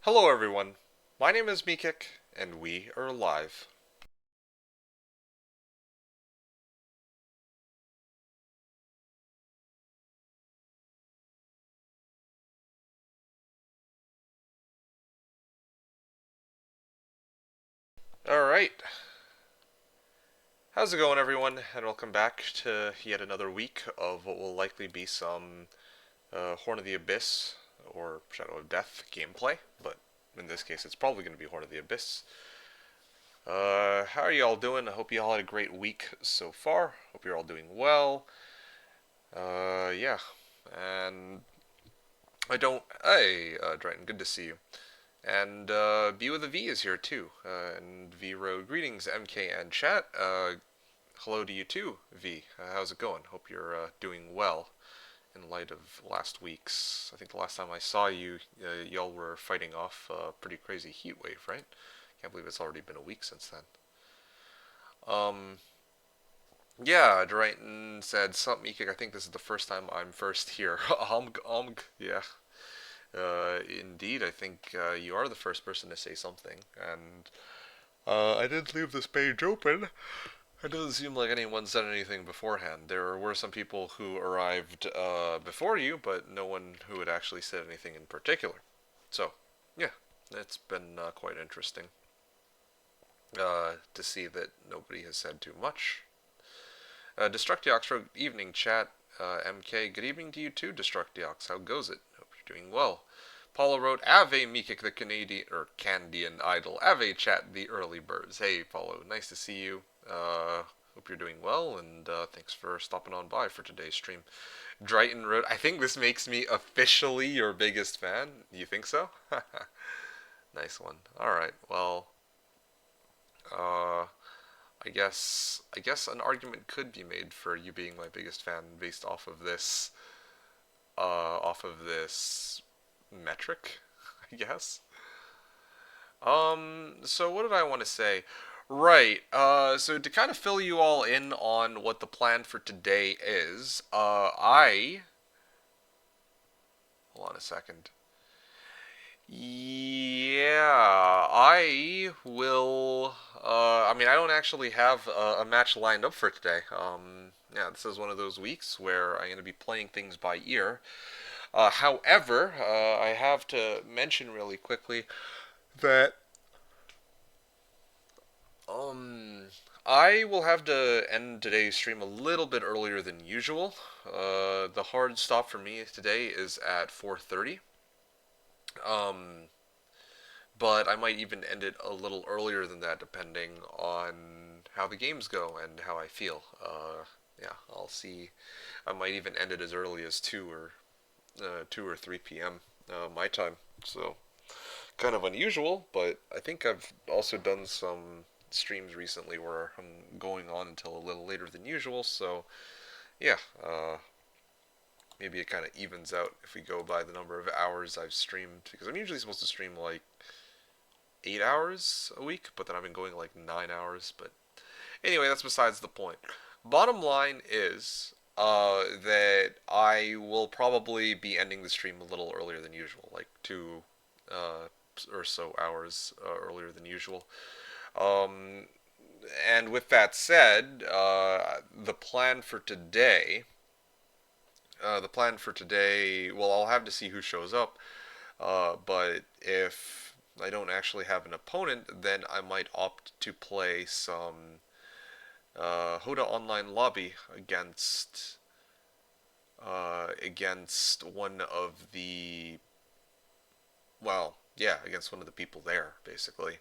Hello everyone, my name is MeKick, and we are live. Alright, how's it going everyone, and welcome back to yet another week of what will likely be some Horn of the Abyss or Shadow of Death gameplay, but in this case it's probably going to be Horn of the Abyss. How are you all doing? I hope you all had a great week so far. Hope you're all doing well. Yeah, and hey, Drayton, good to see you. And B with a V is here too. And V wrote, greetings, MK and chat. Hello to you too, V. How's it going? Hope you're doing well in light of last week's. I think the last time I saw you, y'all were fighting off a pretty crazy heat wave, right? Can't believe it's already been a week since then. Um, yeah, Drayton said, Sup, Meekik, I think this is the first time I'm first here. Yeah. Indeed, I think you are the first person to say something, and I did leave this page open. It doesn't seem like anyone said anything beforehand. There were some people who arrived before you, but no one who had actually said anything in particular. So, yeah, it's been quite interesting to see that nobody has said too much. Destructiox wrote, evening chat. MK, good evening to you too, Destructiox. How goes it? Hope you're doing well. Paula wrote, Ave Meekik, the Canadian, or Candian idol. Ave chat, the early birds. Hey, Paulo, nice to see you. Hope you're doing well, and thanks for stopping on by for today's stream. Drayton wrote, I think this makes me officially your biggest fan. You think so? Nice one. Alright, well, uh, I guess an argument could be made for you being my biggest fan based off of this metric, I guess. So what did I want to say? Right, so to kind of fill you all in on what the plan for today is, hold on a second. Yeah, I will, I mean, I don't actually have a match lined up for today. Yeah, this is one of those weeks where I'm going to be playing things by ear. However, I have to mention really quickly that um I will have to end today's stream a little bit earlier than usual. The hard stop for me today is at 4:30. Um, but I might even end it a little earlier than that, depending on how the games go and how I feel. Yeah, I'll see. I might even end it as early as 2 or 3 p.m. My time. So kind of unusual, but I think I've also done some streams recently where I'm going on until a little later than usual. So yeah, maybe it kind of evens out if we go by the number of hours I've streamed, because I'm usually supposed to stream like 8 hours a week, but then I've been going like 9 hours. But anyway, that's besides the point. Bottom line is that I will probably be ending the stream a little earlier than usual, like 2 or so hours earlier than usual. Um, and with that said, the plan for today, well, I'll have to see who shows up. But if I don't actually have an opponent, then I might opt to play some Hoda Online Lobby against one of the against one of the people there, basically.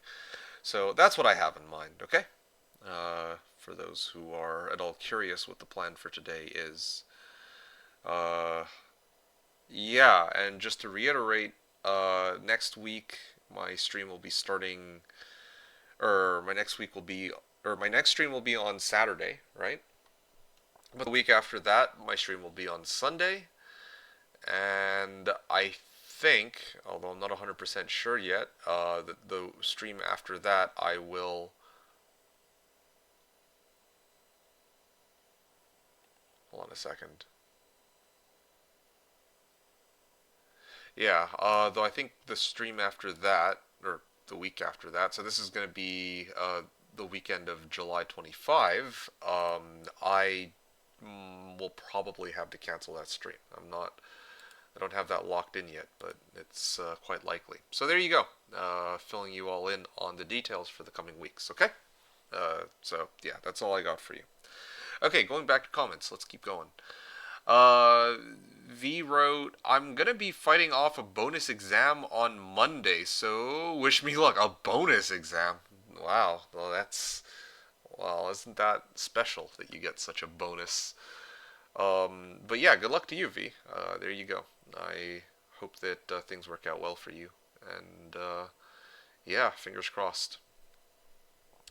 So that's what I have in mind. Okay. For those who are at all curious what the plan for today is. Uh, yeah, and just to reiterate, next week my stream will be starting, or my next week will be, or my next stream will be on Saturday, right? But the week after that, my stream will be on Sunday, and I think, although I'm not 100% sure yet, the stream after that I will. Hold on a second. Yeah, though I think the stream after that, or the week after that, so this is going to be the weekend of July 25. I will probably have to cancel that stream. I don't have that locked in yet, but it's quite likely. So there you go, filling you all in on the details for the coming weeks, okay? So yeah, that's all I got for you. Okay, going back to comments, let's keep going. Uh, V wrote, I'm gonna be fighting off a bonus exam on Monday, so wish me luck. A bonus exam? Wow, well, isn't that special that you get such a bonus? But yeah, good luck to you, V. There you go. I hope that things work out well for you. And yeah, fingers crossed.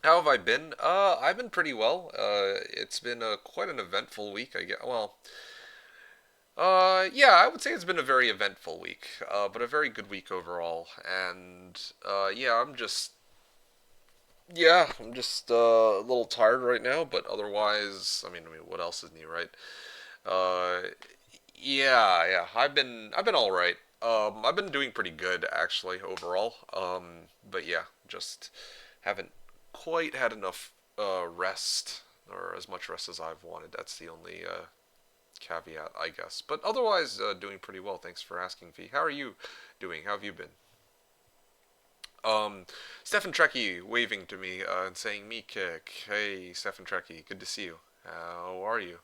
How have I been? I've been pretty well. It's been quite an eventful week. I get well. Yeah, I would say it's been a very eventful week, but a very good week overall. And yeah, I'm just a little tired right now, but otherwise, I mean, what else is new, right? Uh, yeah, I've been all right. I've been doing pretty good actually overall. But yeah, just haven't quite had enough rest or as much rest as I've wanted. That's the only caveat, I guess. But otherwise, doing pretty well. Thanks for asking, V. How are you doing? How have you been? Stefan Trekkie waving to me and saying, "MeKick." Hey, Stefan Trekkie, good to see you. How are you?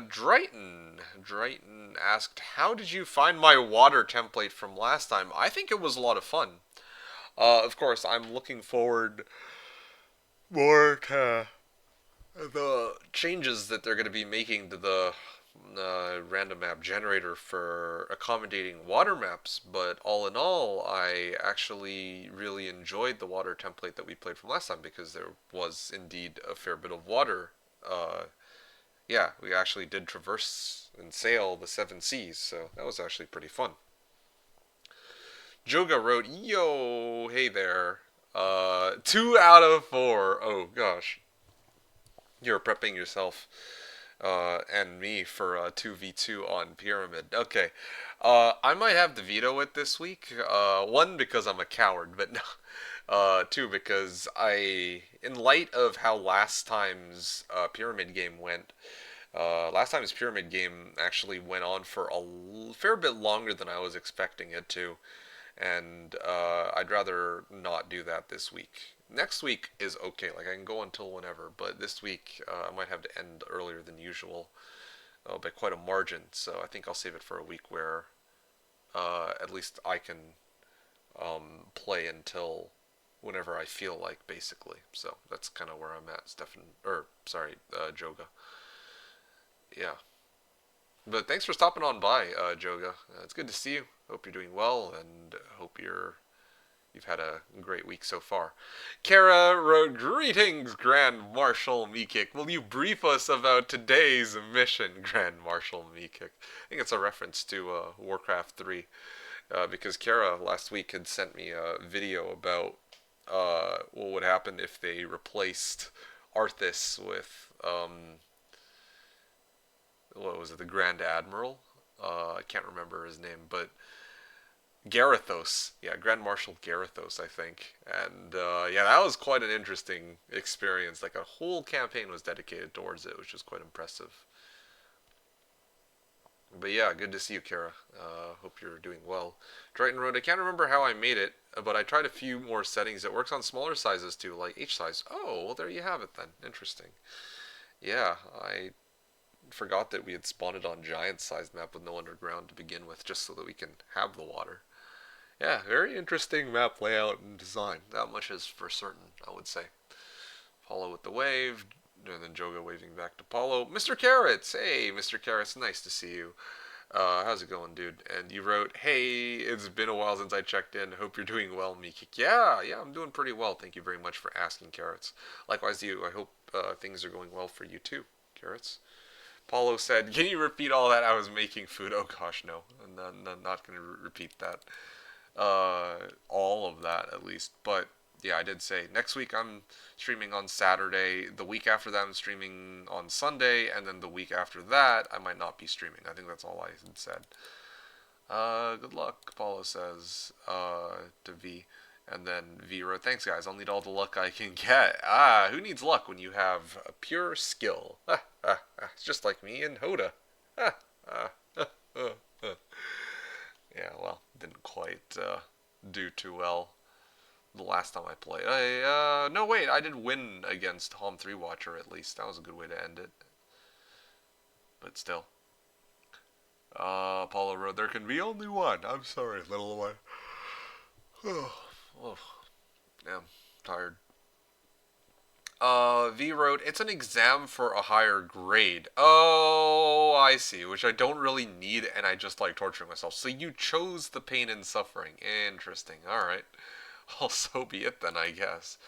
Drayton asked, "How did you find my water template from last time?" I think it was a lot of fun. Of course, I'm looking forward more to the changes that they're going to be making to the random map generator for accommodating water maps. But all in all, I actually really enjoyed the water template that we played from last time because there was indeed a fair bit of water. Yeah, we actually did traverse and sail the seven seas, so that was actually pretty fun. Joga wrote, "Yo, hey there. 2 out of 4. Oh gosh, you're prepping yourself and me for 2v2 on Pyramid. Okay. I might have to veto it this week. One, because I'm a coward, but no. Two, because in light of how last time's Pyramid game went, last time's Pyramid game actually went on for a fair bit longer than I was expecting it to, and I'd rather not do that this week. Next week is okay, like I can go until whenever, but this week I might have to end earlier than usual by quite a margin. So I think I'll save it for a week where at least I can play until whenever I feel like, basically. So that's kind of where I'm at, Stefan. Or sorry, Joga. Yeah. But thanks for stopping on by, Joga. It's good to see you. Hope you're doing well, and hope you've had a great week so far. Kara wrote, "Greetings, Grand Marshal MeKick. Will you brief us about today's mission, Grand Marshal MeKick?" I think it's a reference to Warcraft 3, because Kara last week had sent me a video about what would happen if they replaced Arthas with, what was it, the Grand Admiral? I can't remember his name, but Garithos, yeah, Grand Marshal Garithos, I think, and yeah, that was quite an interesting experience. Like a whole campaign was dedicated towards it, which was quite impressive. But yeah, good to see you, Kara. Hope you're doing well. Triton Road, I can't remember how I made it, but I tried a few more settings. It works on smaller sizes too, like H size. Oh, well, there you have it then. Interesting. Yeah, I forgot that we had spawned it on giant sized map with no underground to begin with, just so that we can have the water. Yeah, very interesting map layout and design. That much is for certain, I would say. Paulo with the wave, and then Joga waving back to Paulo. Mr. Carrots! Hey, Mr. Carrots, nice to see you. How's it going, dude? And you wrote, "Hey, it's been a while since I checked in. Hope you're doing well, MeKick." Yeah, I'm doing pretty well. Thank you very much for asking, Carrots. Likewise, you. I hope things are going well for you too, Carrots. Paulo said, "Can you repeat all that? I was making food." Oh gosh, no. I'm not going to repeat that. All of that at least. But yeah, I did say next week I'm streaming on Saturday. The week after that I'm streaming on Sunday, and then the week after that I might not be streaming. I think that's all I had said. Good luck, Paulo says, to V. And then V wrote, thanks guys, I'll need all the luck I can get. Ah, who needs luck when you have a pure skill? It's just like me and Hoda. Ah, ah, ah, ah, ah. Yeah, well, didn't quite do too well the last time I played. No wait, I did win against Hom 3 Watcher at least. That was a good way to end it. But still. Paulo wrote, there can be only one. I'm sorry, little one. Oh, yeah, I'm tired. V wrote, it's an exam for a higher grade. Oh, I see, which I don't really need, and I just like torturing myself. So you chose the pain and suffering. Interesting. Alright. Well, so be it then, I guess.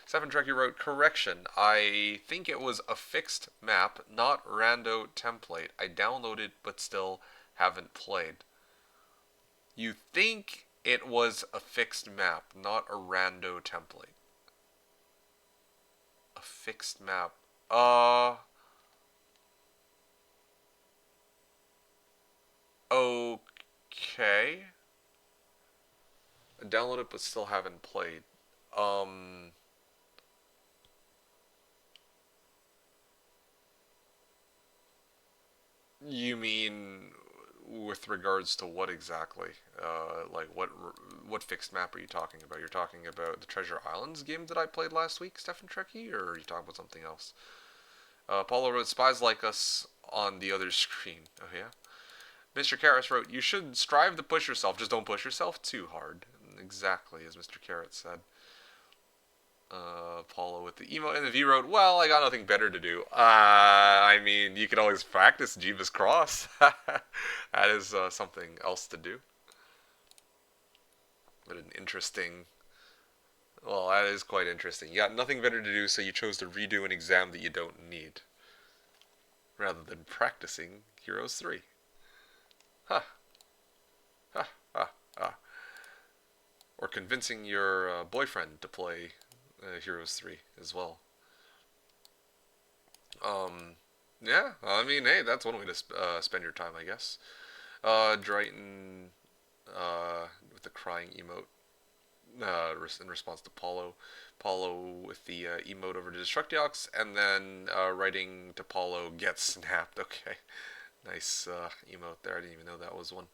Stephen Trekkie wrote, correction, I think it was a fixed map, not rando template. I downloaded, but still haven't played. You think it was a fixed map, not a rando template. A fixed map. Okay. I downloaded but still haven't played. Um, you mean with regards to what exactly? Like what fixed map are you talking about? You're talking about the Treasure Islands game that I played last week, Stefan Trekkie, or are you talking about something else? Paulo wrote, spies like us on the other screen. Oh yeah? Mr. Karras wrote, you should strive to push yourself, just don't push yourself too hard. Exactly, as Mr. Carrot said. Paulo with the emo, and the V wrote, well, I got nothing better to do. I mean, you could always practice Jeebus Cross. That is something else to do. But an interesting... Well, that is quite interesting. You got nothing better to do, so you chose to redo an exam that you don't need. Rather than practicing Heroes 3. Ha. Ha. Ha. Ha. Or convincing your boyfriend to play Heroes 3 as well. Yeah, I mean, hey, that's one way to spend your time, I guess. Drayton with the crying emote in response to Paulo. Paulo with the emote over to Destructiox, and then writing to Paulo, get snapped. Okay, nice emote there. I didn't even know that was one.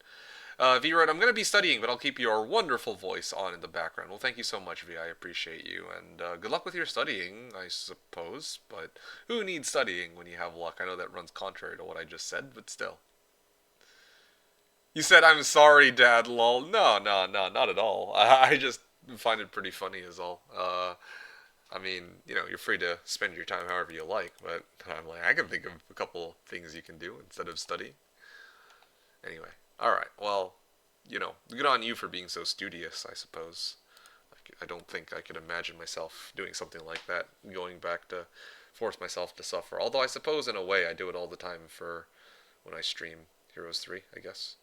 V wrote, I'm going to be studying, but I'll keep your wonderful voice on in the background. Well, thank you so much, V. I appreciate you. And good luck with your studying, I suppose. But who needs studying when you have luck? I know that runs contrary to what I just said, but still. You said, I'm sorry, Dad, lol. No, no, no, not at all. I just find it pretty funny is all. I mean, you know, you're free to spend your time however you like, but I'm like, I can think of a couple things you can do instead of studying. Anyway. Alright, well, you know, good on you for being so studious, I suppose. I don't think I could imagine myself doing something like that, going back to force myself to suffer. Although I suppose in a way I do it all the time for when I stream Heroes 3, I guess.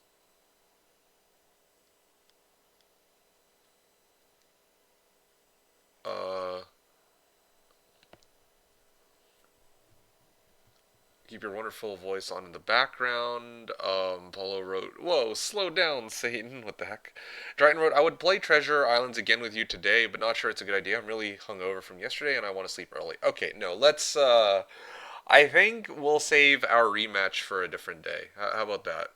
Uh, Keep your wonderful voice on in the background. Paulo wrote, whoa, slow down, Satan. What the heck? Dryden wrote, I would play Treasure Islands again with you today, but not sure it's a good idea. I'm really hungover from yesterday and I want to sleep early. Okay, no, let's, I think we'll save our rematch for a different day. How about that?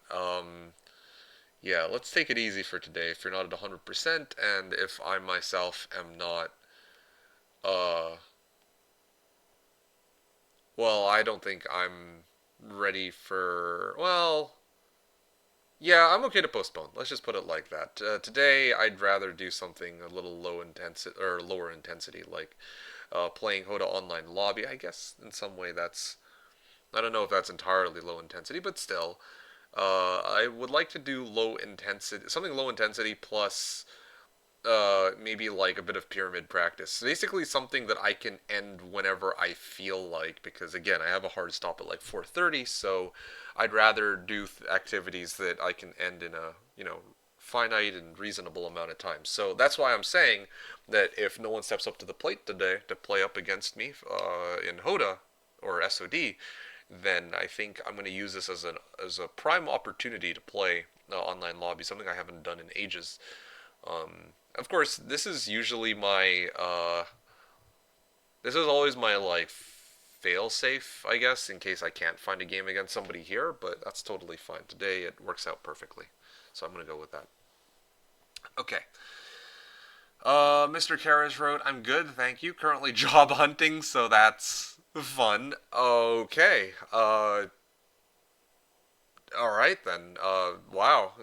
Yeah, let's take it easy for today if you're not at 100% and if I myself am not, uh, well, I don't think I'm ready for, well, yeah, I'm okay to postpone. Let's just put it like that. Today, I'd rather do something a little low intensity or lower intensity, like playing Hoda Online Lobby. I guess in some way that's I don't know if that's entirely low intensity, but still, I would like to do low intensity, something low intensity plus maybe like a bit of pyramid practice. Basically something that I can end whenever I feel like, because again, I have a hard stop at like 4:30, so I'd rather do activities that I can end in a, you know, finite and reasonable amount of time. So that's why I'm saying that if no one steps up to the plate today to play up against me in Hoda or SOD, then I think I'm going to use this as a prime opportunity to play online lobby, something I haven't done in ages. Of course, this is usually my this is always my like fail safe, I guess, in case I can't find a game against somebody here, but that's totally fine. Today it works out perfectly. So I'm gonna go with that. Okay. Mr. Karras wrote, I'm good, thank you. Currently job hunting, so that's fun. Okay. Alright then. Wow.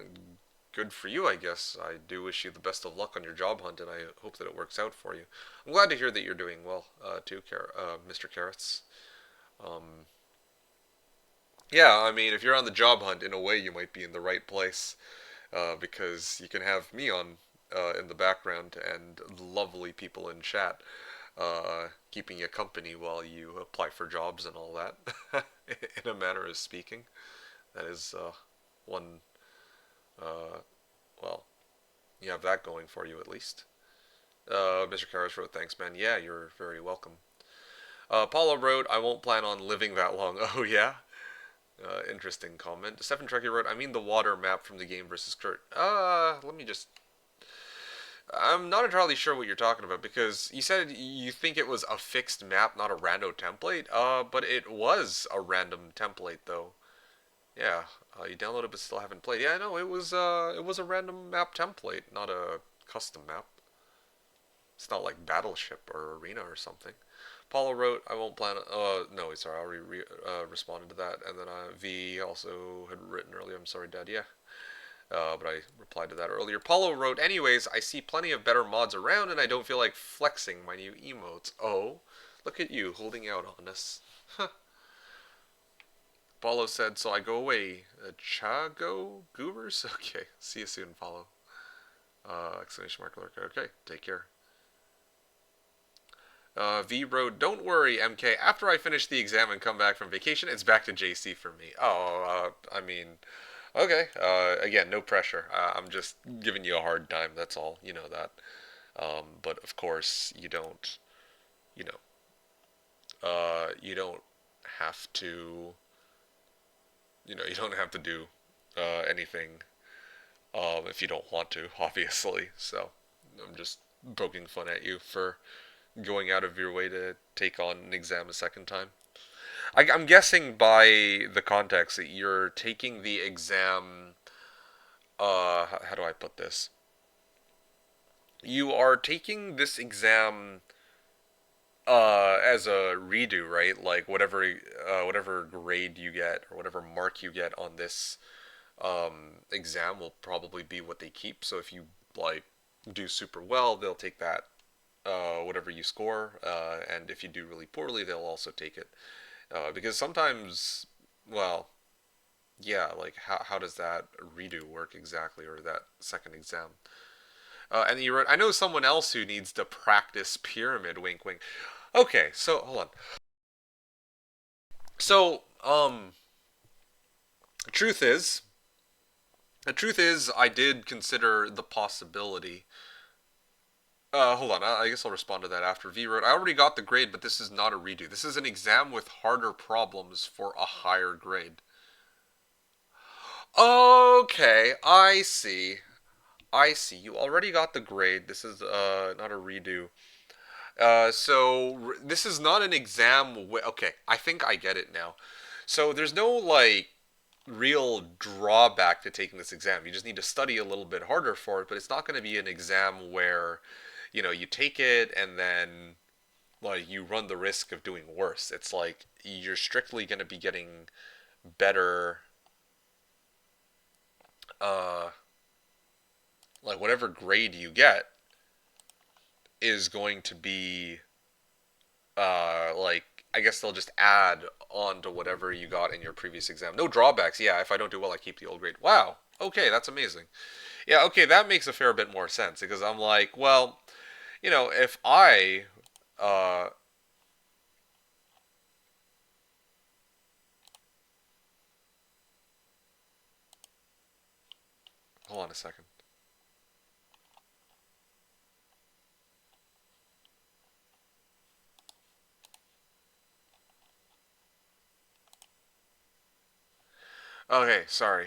Good for you, I guess. I do wish you the best of luck on your job hunt, and I hope that it works out for you. I'm glad to hear that you're doing well, too, Mr. Carrots. Um, yeah, I mean, if you're on the job hunt, in a way, you might be in the right place, because you can have me on in the background and lovely people in chat, keeping you company while you apply for jobs and all that, in a manner of speaking. That is one, uh, well, you have that going for you at least. Mr. Karras wrote, thanks, man. Yeah, you're very welcome. Paulo wrote, I won't plan on living that long. Oh, yeah? Interesting comment. Stephen Trekkie wrote, I mean the water map from the game versus Kurt. Let me just. I'm not entirely sure what you're talking about because you said you think it was a fixed map, not a rando template. But it was a random template though. Yeah, you downloaded but still haven't played. Yeah, no, it was a random map template, not a custom map. It's not like Battleship or Arena or something. Paulo wrote, I won't plan. No, sorry, I already responded to that. And then V also had written earlier, I'm sorry, Dad. Yeah. But I replied to that earlier. Paulo wrote, anyways, I see plenty of better mods around and I don't feel like flexing my new emotes. Oh, look at you holding out on us. Huh. Paulo said, so I go away. Chago Goobers? Okay, see you soon, Paulo. Exclamation mark lurker. Okay, take care. V wrote, don't worry, MK. After I finish the exam and come back from vacation, it's back to JC for me. Oh, I mean, okay. Again, no pressure. I'm just giving you a hard time. That's all. You know that. But of course, you know, you don't have to, you don't have to do anything if you don't want to, obviously. So I'm just poking fun at you for going out of your way to take on an exam a second time. I'm guessing by the context that you're taking the exam. How do I put this? You are taking this exam as a redo, right? Like whatever grade you get or whatever mark you get on this exam will probably be what they keep. So if you like do super well, they'll take that whatever you score, and if you do really poorly, they'll also take it. Because sometimes, well, yeah, like how does that redo work exactly, or that second exam? And you wrote, I know someone else who needs to practice pyramid. Wink, wink. Okay, so hold on. So, truth is, the truth is, I did consider the possibility. Hold on. I guess I'll respond to that after V wrote. I already got the grade, but this is not a redo. This is an exam with harder problems for a higher grade. Okay, I see. I see. You already got the grade. This is not a redo. This is not an exam. Okay, I think I get it now. So there's no like real drawback to taking this exam. You just need to study a little bit harder for it, but it's not going to be an exam where, you take it and then like you run the risk of doing worse. It's like you're strictly going to be getting better uh like whatever grade you get is going to be like I guess they'll just add on to whatever you got in your previous exam. No drawbacks. Yeah, if I don't do well, I keep the old grade. Wow. Okay, that's amazing. Yeah, okay, that makes a fair bit more sense because I'm like, well, if I uh hold on a second. Okay, sorry.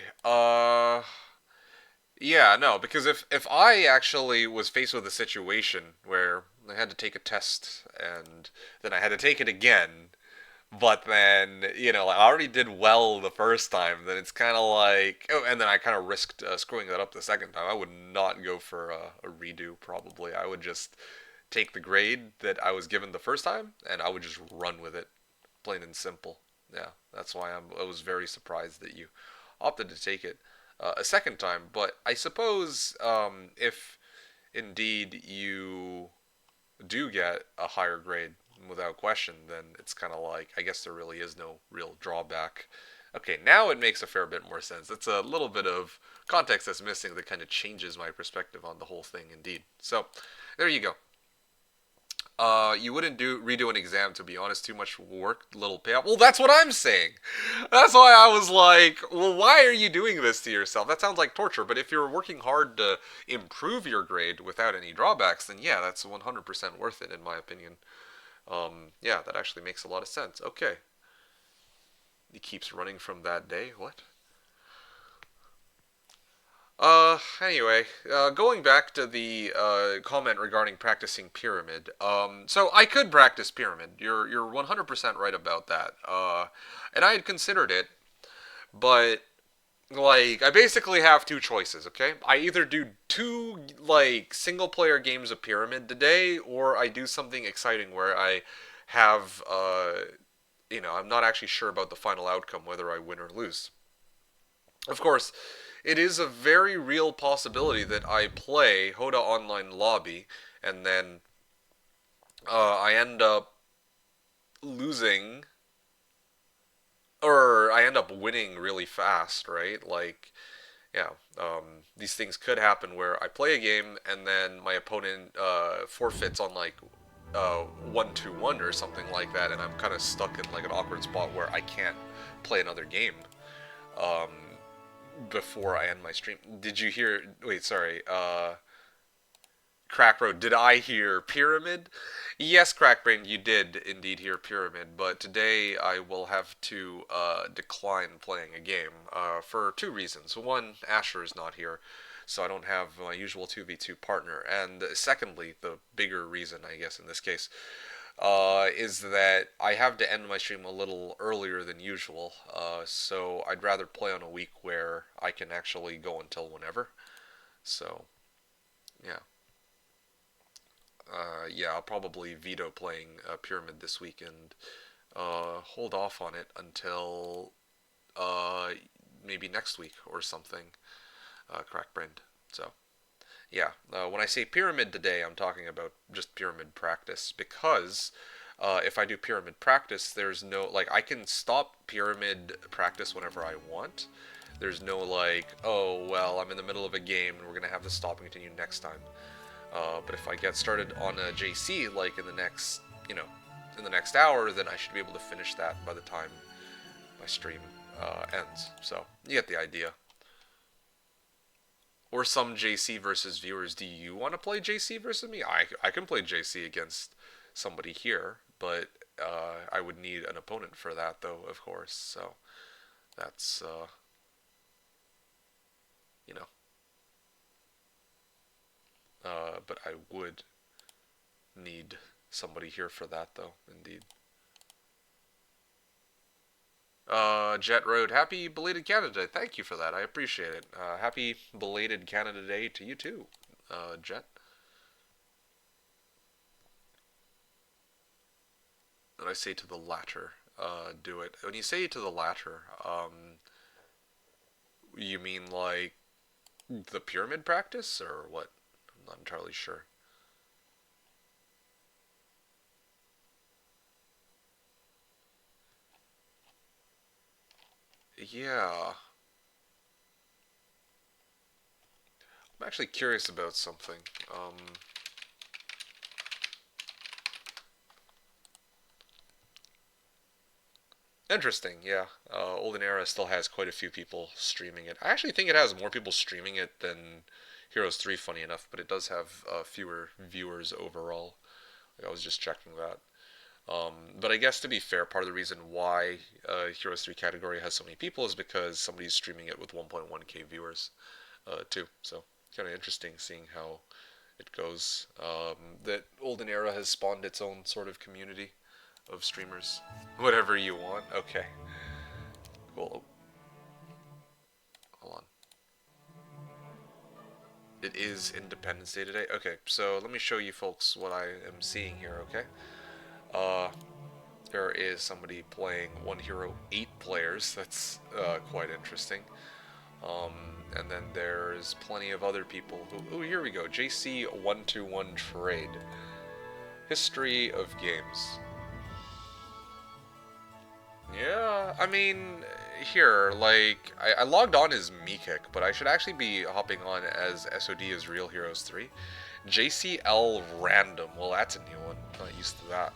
Yeah, no, because if I actually was faced with a situation where I had to take a test and then I had to take it again, but then like, I already did well the first time, then it's kind of like, oh, and then I kind of risked screwing that up the second time. I would not go for a redo. Probably, I would just take the grade that I was given the first time, and I would just run with it, plain and simple. Yeah, that's why I was very surprised that you opted to take it a second time. But I suppose if indeed you do get a higher grade without question, then it's kind of like, I guess there really is no real drawback. Okay, now it makes a fair bit more sense. It's a little bit of context that's missing that kind of changes my perspective on the whole thing, indeed. So, there you go. You wouldn't do redo an exam, to be honest. Too much work, little payoff. Well, that's what I'm saying. That's why I was like, well, why are you doing this to yourself? That sounds like torture. But if you're working hard to improve your grade without any drawbacks, then yeah, that's 100% worth it, in my opinion. Yeah, that actually makes a lot of sense. Okay. He keeps running from that day. What? Anyway, going back to the comment regarding practicing pyramid. So I could practice pyramid. You're 100% right about that. And I had considered it, but like I basically have two choices, okay? I either do two like single player games of pyramid today, or I do something exciting where I have I'm not actually sure about the final outcome, whether I win or lose. Of course, it is a very real possibility that I play Hoda Online Lobby and then I end up losing or I end up winning really fast, right? Like, yeah, these things could happen where I play a game and then my opponent forfeits on like 1-2-1 or something like that, and I'm kind of stuck in like an awkward spot where I can't play another game. Um, Before I end my stream. Did you hear? Wait, sorry. Crackroad, did I hear pyramid? Yes, Crackbrain, you did indeed hear pyramid, but today I will have to decline playing a game for two reasons. One, Asher is not here, so I don't have my usual 2v2 partner. And secondly, the bigger reason, I guess, in this case, is that I have to end my stream a little earlier than usual. So I'd rather play on a week where I can actually go until whenever. So, yeah. Yeah, I'll probably veto playing Pyramid this week and hold off on it until uh, maybe next week or something, Crackbrained. So, yeah, when I say pyramid today, I'm talking about just pyramid practice because if I do pyramid practice, there's no like I can stop pyramid practice whenever I want. There's no like, oh well, I'm in the middle of a game and we're gonna have to stop and continue next time. But if I get started on a JC like in the next hour, then I should be able to finish that by the time my stream ends. So you get the idea. Or some JC versus viewers. Do you want to play JC versus me? I can play JC against somebody here, but I would need an opponent for that, though, of course. So that's you know. But I would need somebody here for that, though. Indeed. Jet Road, happy belated Canada Day. Thank you for that. I appreciate it. Happy belated Canada Day to you too, Jet. And I say to the latter, do it. When you say to the latter, you mean like the pyramid practice or what? I'm not entirely sure. Yeah, I'm actually curious about something. Interesting, yeah. Olden Era still has quite a few people streaming it. I actually think it has more people streaming it than Heroes 3, funny enough, but it does have fewer viewers overall. Like, I was just checking that. But I guess to be fair, part of the reason why Heroes 3 category has so many people is because somebody's streaming it with 1.1k viewers. too. So kind of interesting seeing how it goes. That Olden Era has spawned its own sort of community of streamers. Whatever you want. Okay. Cool. Hold on. It is Independence Day today. Okay, so let me show you folks what I am seeing here. Okay. Uh, there is somebody playing One Hero 8 players. That's quite interesting. Um, and then there's plenty of other people who. Oh, here we go. JC 121 Trade. History of games. Yeah, I mean, here, like, I logged on as MeKick, but I should actually be hopping on as SOD as Real Heroes 3. JCL Random. Well, that's a new one. Not used to that.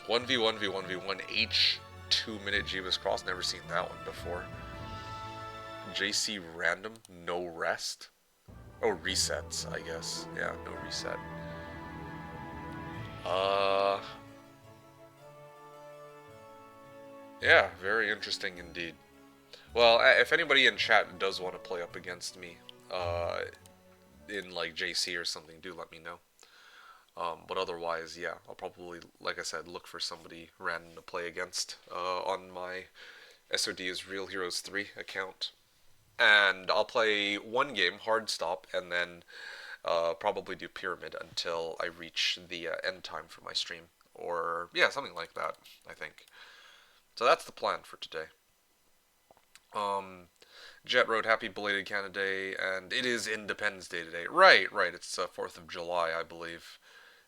1v1v1v1 H 2-minute Jeebus Cross. Never seen that one before. JC Random. No rest. Oh, resets, I guess. Yeah, no reset. Uh. Yeah, very interesting indeed. Well, if anybody in chat does want to play up against me, in like JC or something, do let me know. But otherwise, yeah, I'll probably, like I said, look for somebody random to play against on my SOD is Real Heroes 3 account. And I'll play one game, hard stop, and then probably do Pyramid until I reach the end time for my stream. Or, yeah, something like that, I think. So that's the plan for today. Jet Road, happy belated Canada Day, and it is Independence Day today. Right, right, it's 4th of July, I believe.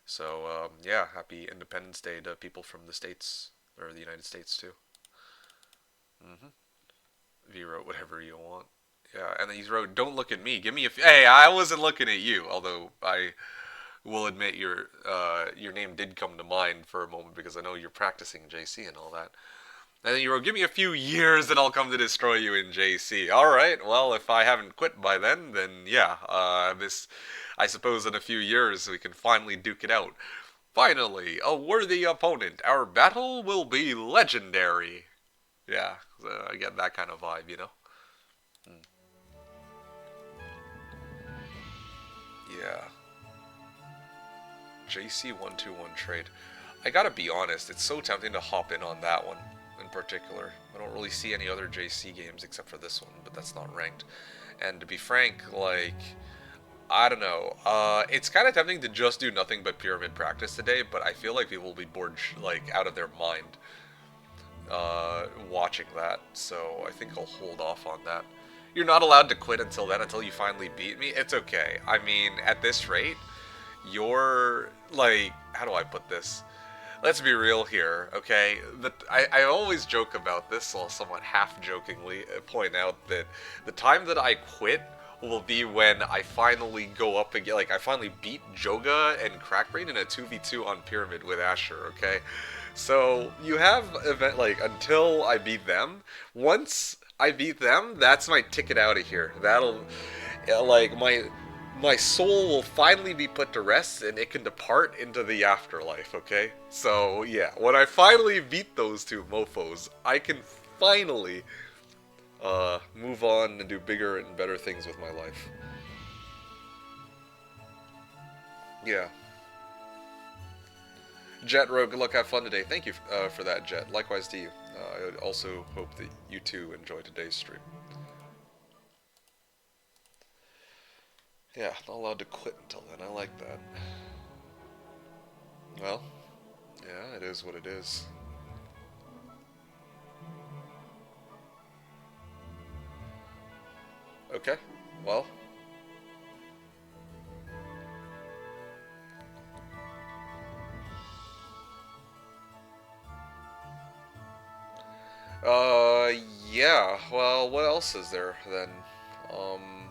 So, yeah, happy Independence Day to people from the States, or the United States, too. V wrote whatever you want. Yeah, and then he wrote, don't look at me, give me a hey, I wasn't looking at you, although I will admit your name did come to mind for a moment because I know you're practicing JC and all that. And then you wrote, give me a few years and I'll come to destroy you in JC. Alright, well, if I haven't quit by then yeah, I suppose in a few years we can finally duke it out. Finally, a worthy opponent. Our battle will be legendary. Yeah, so I get that kind of vibe, you know? Yeah. JC121 trade. I gotta be honest, it's so tempting to hop in on that one in particular. I don't really see any other JC games except for this one, but that's not ranked. And to be frank, like, I don't know. It's kind of tempting to just do nothing but pyramid practice today, but I feel like people will be bored, like, out of their mind watching that. So I think I'll hold off on that. You're not allowed to quit until then, until you finally beat me. It's okay. I mean, at this rate, you're, like, how do I put this? Let's be real here, okay? I always joke about this, I'll somewhat half-jokingly point out that the time that I quit will be when I finally go up again, like, I finally beat Joga and Crackbrain in a 2v2 on Pyramid with Asher, okay? So, you have event, like, until I beat them. Once I beat them, that's my ticket out of here. That'll, like, my soul will finally be put to rest and it can depart into the afterlife, okay? So, yeah, when I finally beat those two mofos, I can finally move on and do bigger and better things with my life. Yeah. Jet Rogue, good luck, have fun today. Thank you for that, Jet. Likewise to you. I would also hope that you too enjoy today's stream. Yeah, not allowed to quit until then. I like that. Well, yeah, it is what it is. Okay, well. Yeah, well, what else is there then? Um,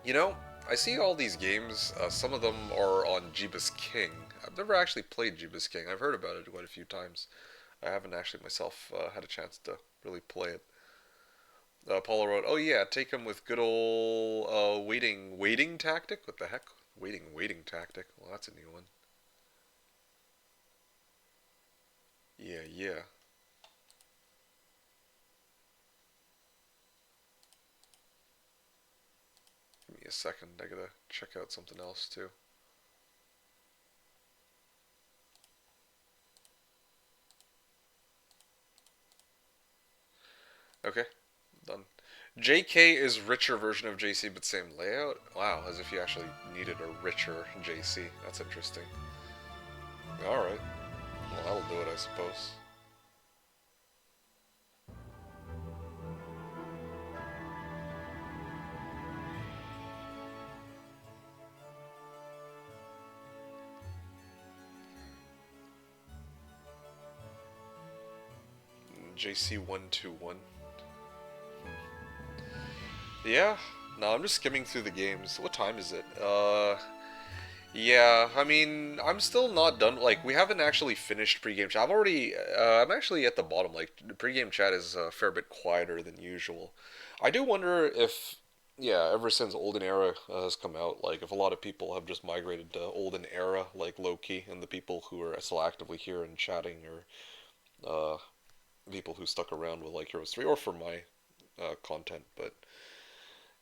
you know, I see all these games, some of them are on Jeebus King. I've never actually played Jeebus King. I've heard about it quite a few times. I haven't actually myself had a chance to really play it. Paula wrote, "Oh yeah, take him with good old waiting tactic. What the heck? Waiting tactic. Well, that's a new one. Yeah, yeah. me a second. I gotta check out something else too. Okay, done. JK is richer version of JC, but same layout? Wow, as if you actually needed a richer JC. That's interesting. Alright. Well, that'll do it, I suppose. JC121. Yeah. No, I'm just skimming through the games. What time is it? Yeah, I mean, I'm still not done. Like, we haven't actually finished pregame chat. I'm actually at the bottom. Like, the pregame chat is a fair bit quieter than usual. I do wonder if, yeah, ever since Olden Era has come out, like, if a lot of people have just migrated to Olden Era, like Loki, and the people who are still actively here and chatting, or people who stuck around with, like, Heroes 3, or for my content, but.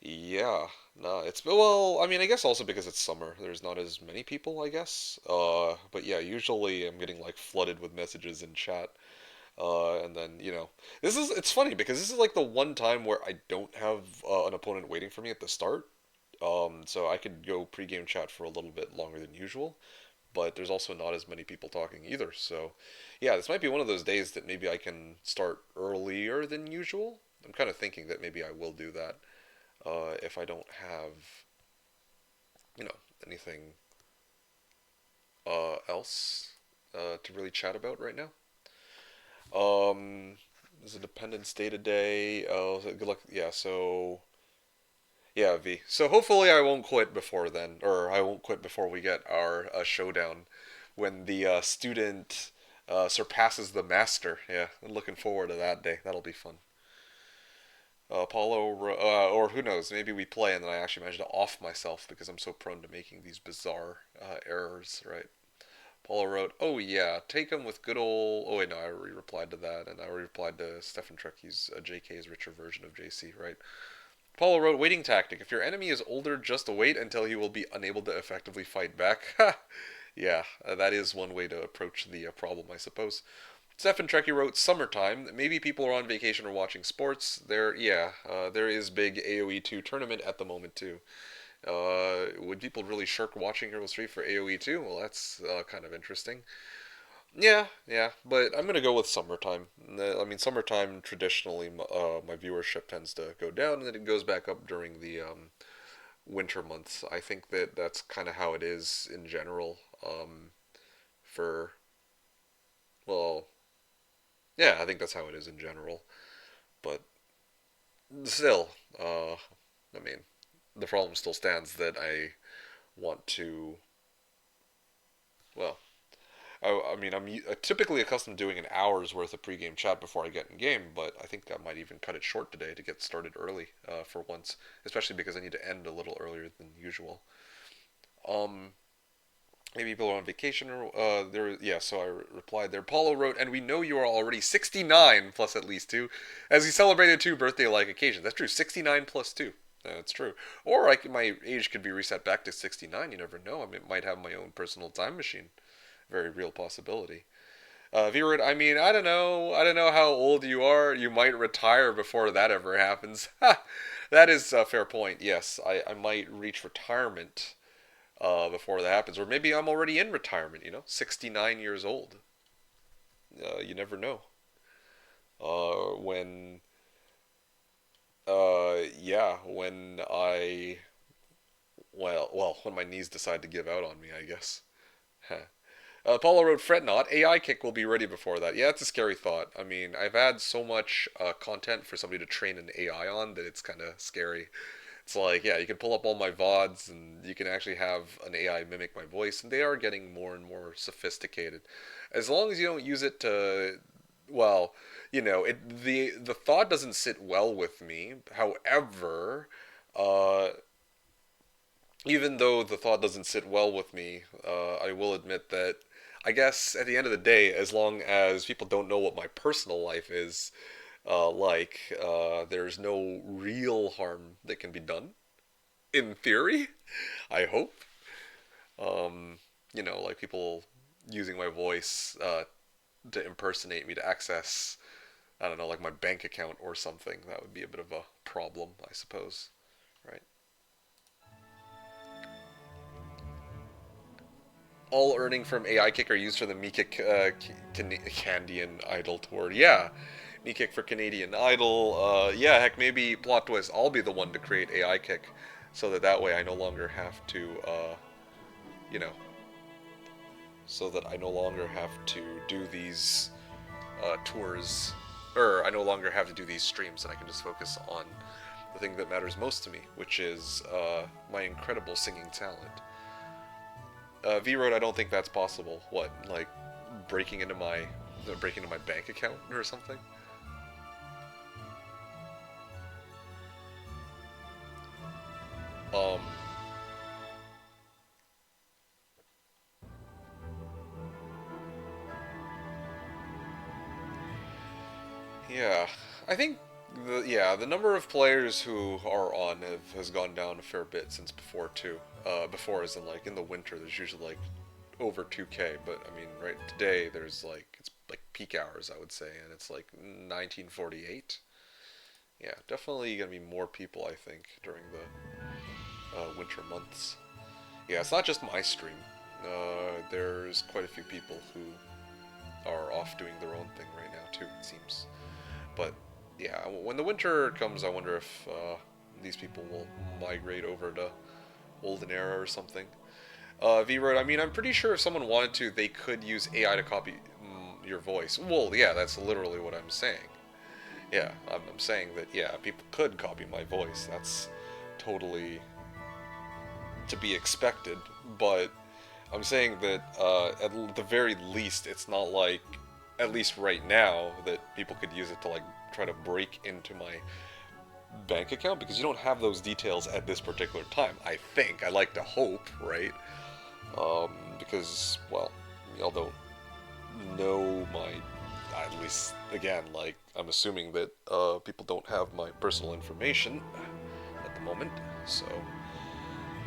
Yeah, no, it's well, I mean, I guess also because it's summer, there's not as many people, I guess. But yeah, usually I'm getting like flooded with messages in chat. And then, it's funny because this is like the one time where I don't have an opponent waiting for me at the start. So I could go pregame chat for a little bit longer than usual, but there's also not as many people talking either. So, yeah, this might be one of those days that maybe I can start earlier than usual. I'm kind of thinking that maybe I will do that if I don't have, you know, anything else to really chat about right now. There's Independence Day today. Oh, good luck. Yeah, so yeah, V. So hopefully I won't quit before then, or I won't quit before we get our showdown when the student surpasses the master. Yeah, I'm looking forward to that day. That'll be fun. Or who knows, maybe we play and then I actually manage to off myself because I'm so prone to making these bizarre errors, right? Paulo wrote, "Oh yeah, take him with good old." Oh wait, no, I already replied to that, and I already replied to Stefan Trekky's JK's richer version of JC, right? Paulo wrote, "Waiting tactic. If your enemy is older, just wait until he will be unable to effectively fight back." Yeah, that is one way to approach the problem, I suppose. Stefan Trekkie wrote, "Summertime. Maybe people are on vacation or watching sports. There is big AOE 2 tournament at the moment too. Would people really shirk watching Heroes 3 for AOE 2? Well, that's kind of interesting. Yeah, yeah, but I'm gonna go with summertime. I mean, summertime traditionally, my viewership tends to go down, and then it goes back up during the winter months. I think that that's kind of how it is in general. For well, yeah, I think that's how it is in general. But still, I mean, the problem still stands that I want to. Well, I mean, I'm typically accustomed to doing an hour's worth of pregame chat before I get in game, but I think I might even cut it short today to get started early for once, especially because I need to end a little earlier than usual. Um, Maybe people are on vacation or there. Yeah, so I replied there. Paulo wrote, "And we know you are already 69 plus at least two, as he celebrated two birthday-like occasions." That's true. 69 plus two. That's true. Or my age could be reset back to 69. You never know. I mean, might have my own personal time machine. Very real possibility. Virat, I mean, I don't know. I don't know how old you are. You might retire before that ever happens. That is a fair point. Yes, I might reach retirement before that happens. Or maybe I'm already in retirement, 69 years old. You never know. When, yeah, when when my knees decide to give out on me, I guess. Paulo wrote, "Fret not, AI kick will be ready before that." Yeah, it's a scary thought. I mean, I've had so much content for somebody to train an AI on that it's kind of scary. It's like, yeah, you can pull up all my VODs and you can actually have an AI mimic my voice, and they are getting more and more sophisticated. As long as you don't use it to, well, the thought doesn't sit well with me. However, uh, even though the thought doesn't sit well with me, I will admit that I guess at the end of the day, as long as people don't know what my personal life is there's no real harm that can be done. In theory, I hope. Um, like people using my voice to impersonate me to access, I don't know, like my bank account or something. That would be a bit of a problem, I suppose. Right? All earning from AI Kick are used for the MeKick Canadian Idol tour. Yeah, MeKick for Canadian Idol. Yeah, heck, maybe plot twist. I'll be the one to create AI Kick, so that way I no longer have to, you know, so that I no longer have to do these tours, or I no longer have to do these streams, and I can just focus on the thing that matters most to me, which is my incredible singing talent. V-Road, I don't think that's possible. What, like breaking into my bank account or something? Um, yeah, I think the number of players who are on has gone down a fair bit since before too. Before, as in like in the winter, there's usually like over 2K, but I mean, right today there's like it's like peak hours, I would say, and it's like 1948. Yeah, definitely gonna be more people, I think, during the winter months. Yeah, it's not just my stream. There's quite a few people who are off doing their own thing right now too, it seems. But yeah, when the winter comes, I wonder if these people will migrate over to Olden Era or something. V-Road, I mean, I'm pretty sure if someone wanted to, they could use AI to copy your voice. Well, yeah, that's literally what I'm saying. Yeah, I'm saying that, yeah, people could copy my voice. That's totally to be expected, but I'm saying that at the very least, it's not like, at least right now, that people could use it to like try to break into my bank account because you don't have those details at this particular time. I think I like to hope, right? Because well, y'all don't know my. At least again, like I'm assuming that people don't have my personal information at the moment, so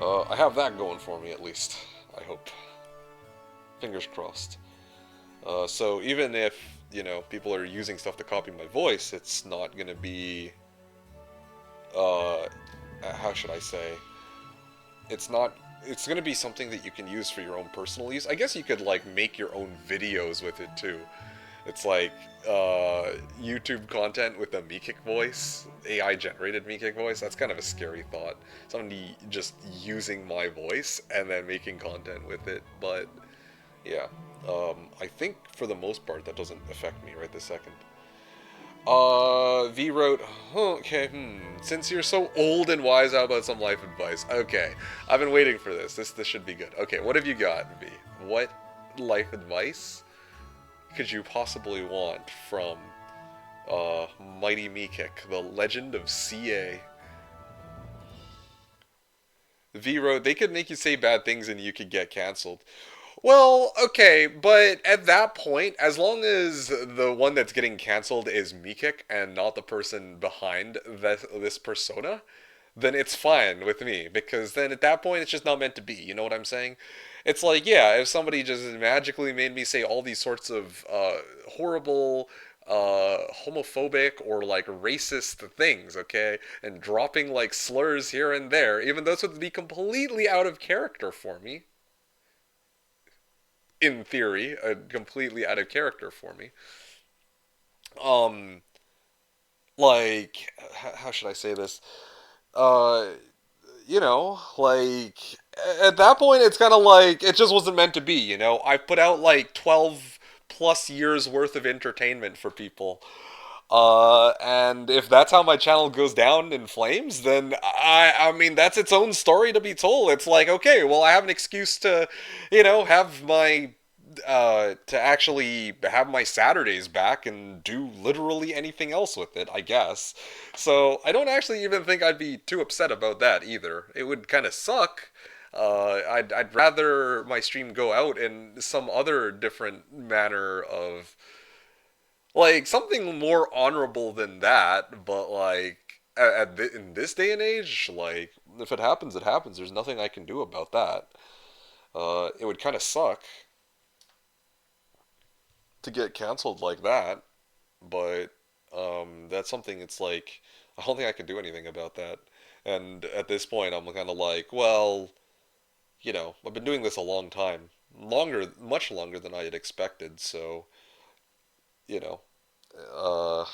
I have that going for me at least. I hope. Fingers crossed. So even if people are using stuff to copy my voice, it's not gonna be how should I say? It's not. It's gonna be something that you can use for your own personal use. I guess you could like make your own videos with it too. It's like YouTube content with a MeKick voice, AI generated MeKick voice. That's kind of a scary thought. Somebody just using my voice and then making content with it. But yeah, I think for the most part that doesn't affect me right this second. V wrote, okay, since you're so old and wise, how about some life advice? Okay, I've been waiting for this. This should be good. Okay, what have you got, V? What life advice could you possibly want from Mighty MeKick, the legend of CA? V wrote, they could make you say bad things and you could get canceled. Well, okay, but at that point, as long as the one that's getting canceled is MeKick and not the person behind this persona, then it's fine with me. Because then at that point, it's just not meant to be. You know what I'm saying? It's like, yeah, if somebody just magically made me say all these sorts of horrible, homophobic or like racist things, okay, and dropping like slurs here and there, even those would be completely out of character for me in theory, completely out of character for me. Um, like, how should I say this? Uh, like at that point, it's kind of like it just wasn't meant to be. I put out like 12 plus years worth of entertainment for people. And if that's how my channel goes down in flames, then I mean, that's its own story to be told. It's like, okay, well, I have an excuse to, have my to actually have my Saturdays back and do literally anything else with it, I guess. So I don't actually even think I'd be too upset about that either. It would kind of suck. I'd rather my stream go out in some other different manner of like something more honorable than that, but like in this day and age, like, if it happens, it happens. There's nothing I can do about that. It would kind of suck to get canceled like that, but that's something. It's like I don't think I can do anything about that. And at this point, I'm kind of like, well, I've been doing this a long time, much longer than I had expected. So, you know, uh,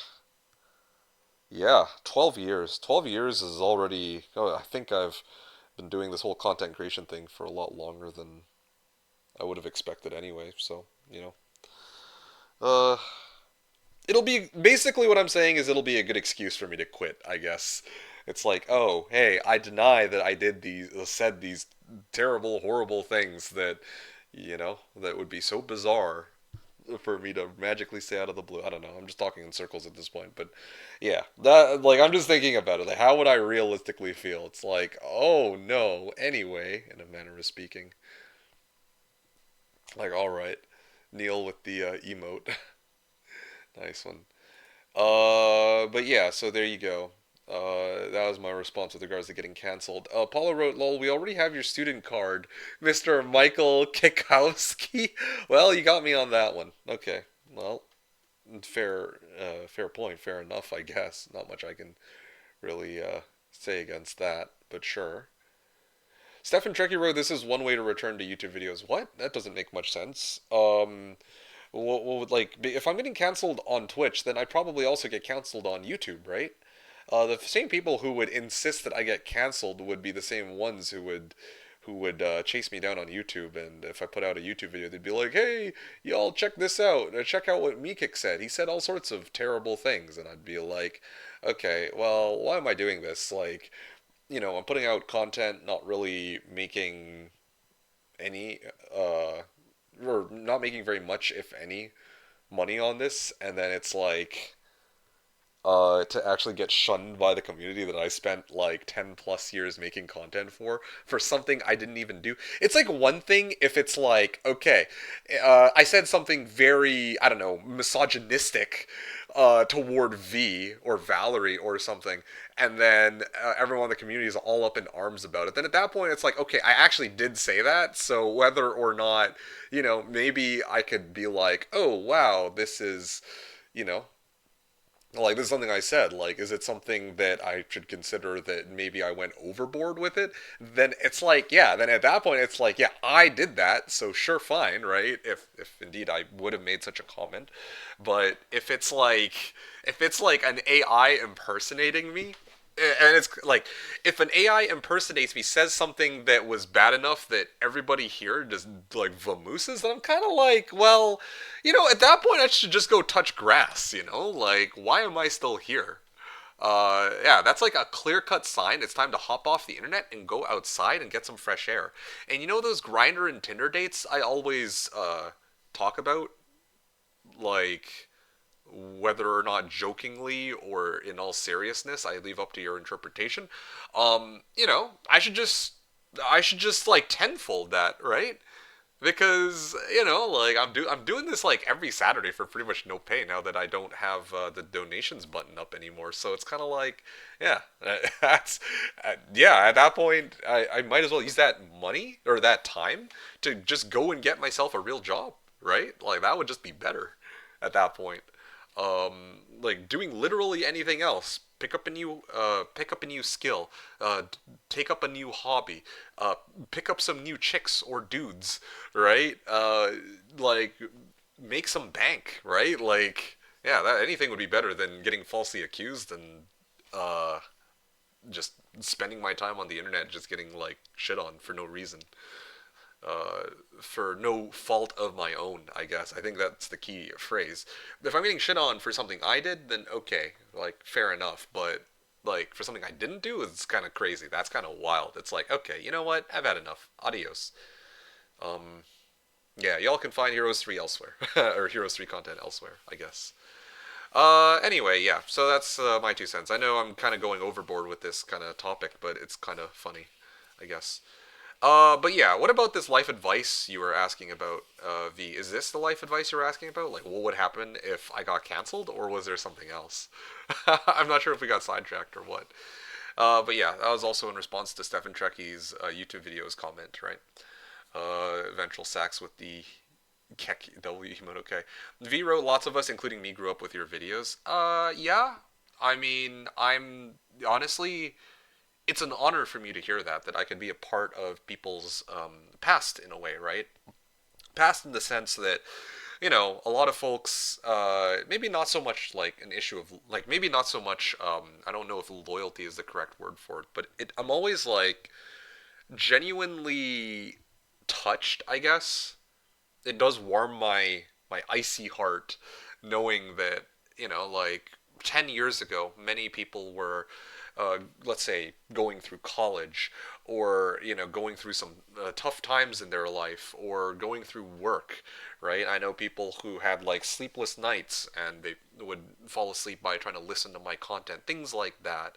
yeah, 12 years. 12 years is already. Oh, I think I've been doing this whole content creation thing for a lot longer than I would have expected anyway. So, uh, it'll be basically what I'm saying is it'll be a good excuse for me to quit, I guess. It's like, oh, hey, I deny that I did said these terrible, horrible things that would be so bizarre for me to magically say out of the blue. I don't know. I'm just talking in circles at this point, but yeah, that like I'm just thinking about it. Like, how would I realistically feel? It's like, oh no. Anyway, in a manner of speaking, like, all right, Neil with the emote, nice one. But yeah, so there you go. That was my response with regards to getting canceled. Paula wrote, "Lol, we already have your student card, Mr. Michael Kikowski." Well, you got me on that one. Okay, well, fair point, fair enough, I guess. Not much I can really say against that, but sure. Stefan Trekkie wrote, "This is one way to return to YouTube videos." What? That doesn't make much sense. Like, if I'm getting canceled on Twitch, then I'd probably also get canceled on YouTube, right? The same people who would insist that I get canceled would be the same ones who would chase me down on YouTube. And if I put out a YouTube video, they'd be like, "Hey, y'all, check this out. Check out what MeKick said. He said all sorts of terrible things." And I'd be like, "Okay, well, why am I doing this? Like, I'm putting out content, not really making any, or not making very much, if any, money on this, and then it's like." To actually get shunned by the community that I spent like 10 plus years making content for something I didn't even do. It's like one thing if it's like, okay, I said something very, I don't know, misogynistic toward V or Valerie or something, and then everyone in the community is all up in arms about it. Then at that point, it's like, okay, I actually did say that, so whether or not, maybe I could be like, oh, wow, this is, you know, like, this is something I said. Like, is it something that I should consider that maybe I went overboard with it? Then it's like, yeah. Then at that point, it's like, yeah, I did that, so sure, fine, right? If indeed I would have made such a comment, but if it's like an AI impersonating me, and it's like if an AI impersonates me, says something that was bad enough that everybody here just like vamooses, then I'm kind of like, well, at that point I should just go touch grass. Like, why am I still here? Yeah, that's like a clear cut sign. It's time to hop off the internet and go outside and get some fresh air. And those Grinder and Tinder dates I always talk about, like, whether or not jokingly or in all seriousness, I leave up to your interpretation. I should just like tenfold that, right? Because like I'm doing this like every Saturday for pretty much no pay now that I don't have the donations button up anymore. So it's kind of like, yeah, that's yeah. At that point, I might as well use that money or that time to just go and get myself a real job, right? Like, that would just be better at that point. Like, doing literally anything else. Pick up a new skill. Take up a new hobby. Pick up some new chicks or dudes, right? Like, make some bank, right? Like, yeah, anything would be better than getting falsely accused and uh, just spending my time on the internet just getting like shit on for no reason, uh, for no fault of my own, I guess. I think that's the key phrase. If I'm getting shit on for something I did, then okay, like, fair enough. But, like, for something I didn't do, it's kind of crazy. That's kind of wild. It's like, okay, you know what? I've had enough. Adios. Um, yeah, y'all can find Heroes 3 elsewhere. Or Heroes 3 content elsewhere, I guess. Anyway, yeah, so that's my 2 cents. I know I'm kind of going overboard with this kind of topic, but it's kind of funny, I guess. But yeah, what about this life advice you were asking about, V? Is this the life advice you were asking about? Like, what would happen if I got canceled, or was there something else? I'm not sure if we got sidetracked or what. But yeah, that was also in response to Stefan Trekky's YouTube videos comment, right? Eventual sacks with the Kek W okay. V wrote, lots of us, including me, grew up with your videos. Yeah. I mean, I'm honestly, it's an honor for me to hear that I can be a part of people's past in a way, right? Past in the sense that a lot of folks, maybe not so much like an issue of like maybe not so much. I don't know if loyalty is the correct word for it, but I'm always like genuinely touched. I guess it does warm my icy heart knowing that like 10 years ago many people were let's say going through college or going through some tough times in their life or going through work, right? I know people who had like sleepless nights and they would fall asleep by trying to listen to my content, things like that,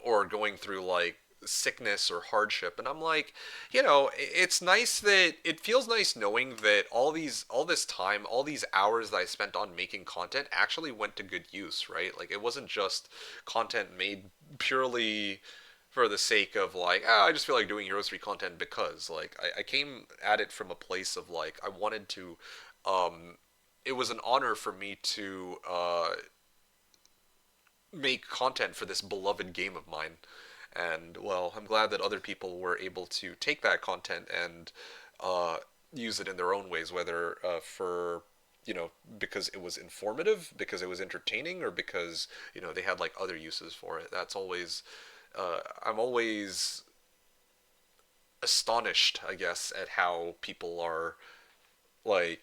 or going through like sickness or hardship. And I'm like, it's nice that it feels nice knowing that all this time, all these hours that I spent on making content actually went to good use, right? Like it wasn't just content made purely for the sake of like, I just feel like doing Heroes 3 content because like I came at it from a place of like I wanted to it was an honor for me to make content for this beloved game of mine. And well, I'm glad that other people were able to take that content and uh, use it in their own ways, whether for because it was informative, because it was entertaining, or because they had like other uses for it. That's always I'm always astonished, I guess, at how people are like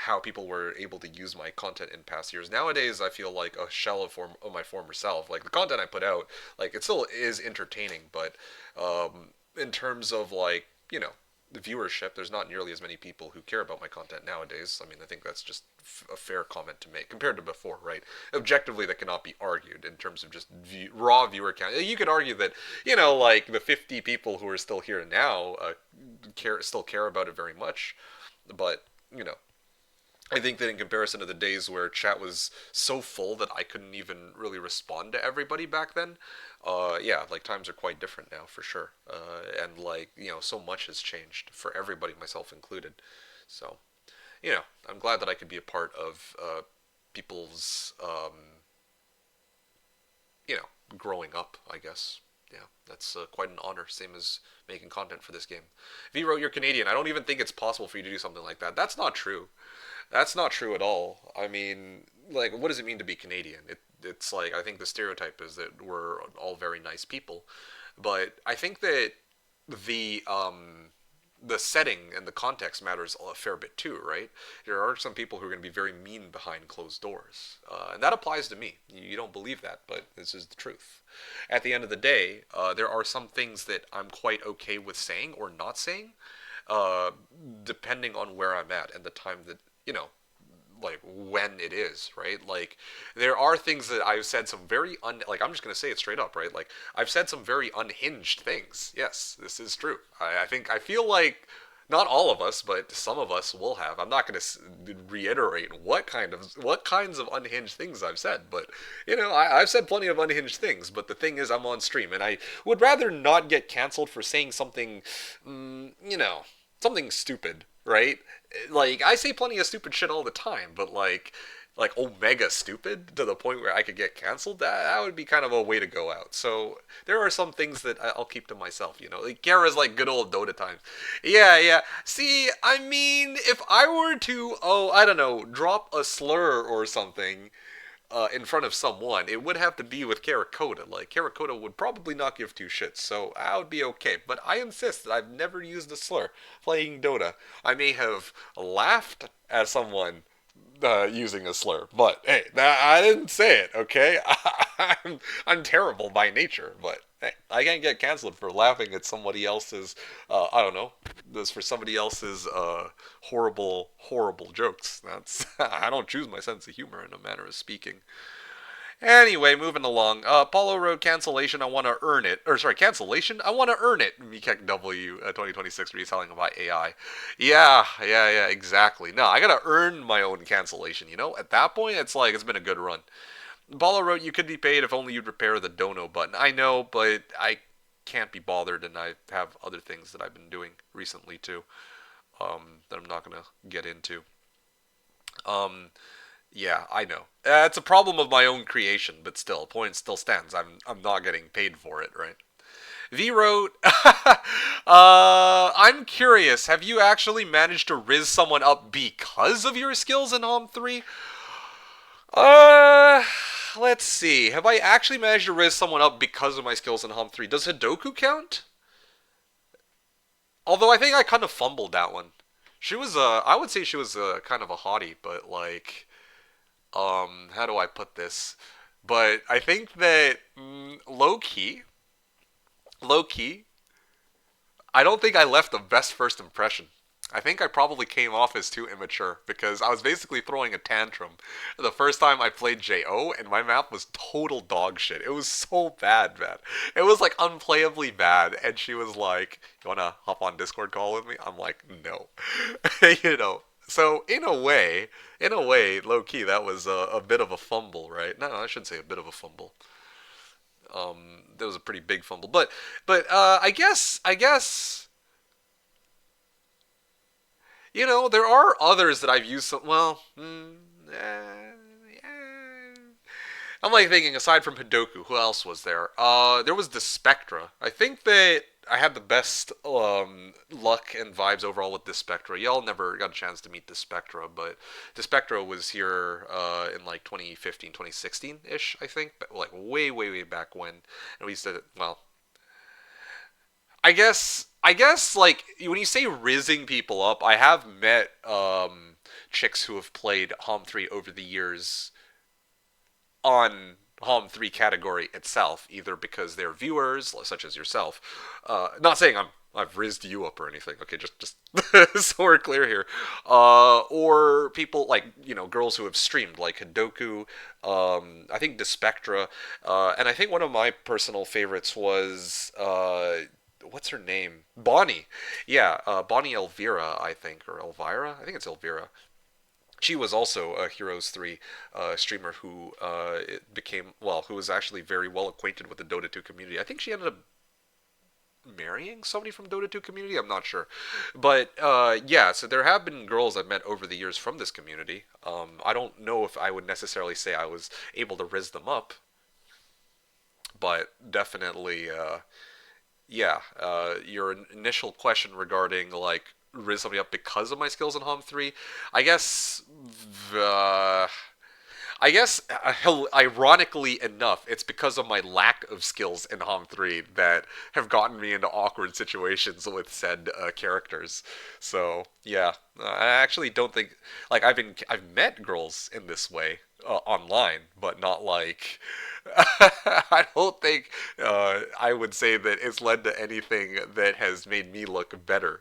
how people were able to use my content in past years. Nowadays, I feel like a shell of my former self. Like the content I put out, like it still is entertaining, but in terms of like the viewership, there's not nearly as many people who care about my content nowadays. I mean, I think that's just a fair comment to make compared to before, right? Objectively, that cannot be argued in terms of just raw viewer count. You could argue that like the 50 people who are still here now still care about it very much, but I think that in comparison to the days where chat was so full that I couldn't even really respond to everybody back then, yeah, like times are quite different now for sure. And like, so much has changed for everybody, myself included. So, I'm glad that I could be a part of people's, growing up, I guess. Yeah, that's quite an honor, same as making content for this game. V wrote, you're Canadian. I don't even think it's possible for you to do something like that. That's not true. That's not true at all. I mean, like, what does it mean to be Canadian? It's like, I think the stereotype is that we're all very nice people. But I think that the the setting and the context matters a fair bit too, right? There are some people who are going to be very mean behind closed doors, and that applies to me. You don't believe that, but this is the truth. At the end of the day, there are some things that I'm quite okay with saying or not saying, uh, depending on where I'm at and the time that like when it is, right? Like there are things that I've said some very like I'm just gonna say it straight up, right? Like I've said some very unhinged things. Yes, this is true. I feel like not all of us, but some of us will have. I'm not going to reiterate what kinds of unhinged things I've said, but I've said plenty of unhinged things. But the thing is, I'm on stream, and I would rather not get canceled for saying something, something stupid, right? Like I say plenty of stupid shit all the time, but like omega stupid to the point where I could get canceled, that would be kind of a way to go out. So there are some things that I'll keep to myself, Like Gara's like good old Dota times. Yeah, yeah. See, I mean, if I were to, oh, I don't know, drop a slur or something in front of someone, it would have to be with Karakota. Like, Karakota would probably not give two shits, so I would be okay. But I insist that I've never used a slur playing Dota. I may have laughed at someone using a slur. But hey, I didn't say it. Okay, I'm terrible by nature, but hey, I can't get canceled for laughing at somebody else's. I don't know. This for somebody else's horrible jokes. That's I don't choose my sense of humor in a manner of speaking. Anyway, moving along. Paulo wrote cancellation. I want to earn it. Or sorry, cancellation. I want to earn it. MeKick W 2026 retelling about AI. Yeah, exactly. No, I gotta earn my own cancellation. You know, at that point, it's like it's been a good run. Paulo wrote, "You could be paid if only you'd repair the dono button." I know, but I can't be bothered, and I have other things that I've been doing recently too. That I'm not gonna get into. Um, Yeah, I know. It's a problem of my own creation, but still, point still stands. I'm not getting paid for it, right? V wrote, I'm curious. Have you actually managed to riz someone up because of your skills in Hom 3? Uh, let's see. Have I actually managed to riz someone up because of my skills in Hom 3? Does Hadoku count? Although I think I kind of fumbled that one. She was, I would say she was kind of a hottie, but like, how do I put this? But I think that low key, I don't think I left the best first impression. I think I probably came off as too immature because I was basically throwing a tantrum the first time I played JO, and my map was total dog shit. It was so bad, man. It was like unplayably bad, and she was like, "You wanna hop on Discord call with me?" I'm like, "No," you know. So low key, that was a bit of a fumble, right? No, I shouldn't say a bit of a fumble. That was a pretty big fumble, but I guess there are others that I've used. I'm like thinking aside from Hidoku, who else was there? There was the Spectra. I think that I had the best luck and vibes overall with the Spectra. Y'all never got a chance to meet the Spectra, but the Spectra was here in like 2015, 2016 ish, I think, but like way back when. And we said, well, I guess like when you say rizzing people up, I have met chicks who have played Hom 3 over the years on Hom 3 category itself, either because they're viewers, such as yourself. Not saying I've rizzed you up or anything. Okay, just so we're clear here. Or people like girls who have streamed, like Hidoku. I think Spectra, and I think one of my personal favorites was what's her name? Bonnie. Yeah, Bonnie Elvira, I think, or Elvira. I think it's Elvira. She was also a Heroes 3 streamer who who was actually very well acquainted with the Dota 2 community. I think she ended up marrying somebody from Dota 2 community. I'm not sure, but yeah. So there have been girls I've met over the years from this community. I don't know if I would necessarily say I was able to riz them up, but definitely, yeah. Your initial question regarding like riz somebody up because of my skills in Hom 3, I guess. Uh, I guess, ironically enough, it's because of my lack of skills in Hom 3 that have gotten me into awkward situations with said characters. So yeah, I actually don't think like I've met girls in this way online, but not like I don't think I would say that it's led to anything that has made me look better.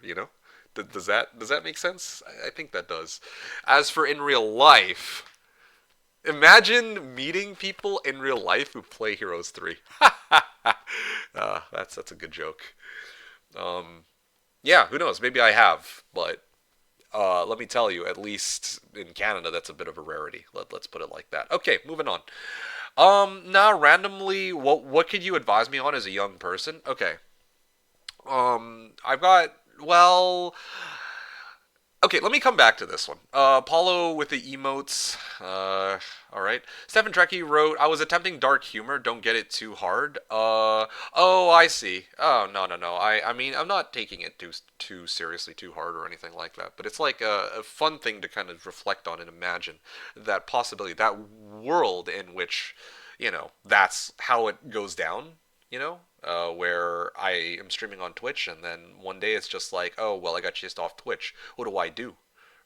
Does that make sense? I think that does. As for in real life. Imagine meeting people in real life who play Heroes 3. That's a good joke. Yeah, who knows? Maybe I have, but let me tell you, at least in Canada, that's a bit of a rarity. Let's put it like that. Okay, moving on. Now randomly, what could you advise me on as a young person? Okay. I've got well, okay, let me come back to this one. Paulo with the emotes. All right. Stephen Trekkie wrote, "I was attempting dark humor. Don't get it too hard." Oh, I see. Oh, no. I mean, I'm not taking it too seriously, too hard, or anything like that. But it's like a fun thing to kind of reflect on and imagine that possibility, that world in which, that's how it goes down. Where I am streaming on Twitch, and then one day it's just like, oh, well, I got chased off Twitch. What do I do?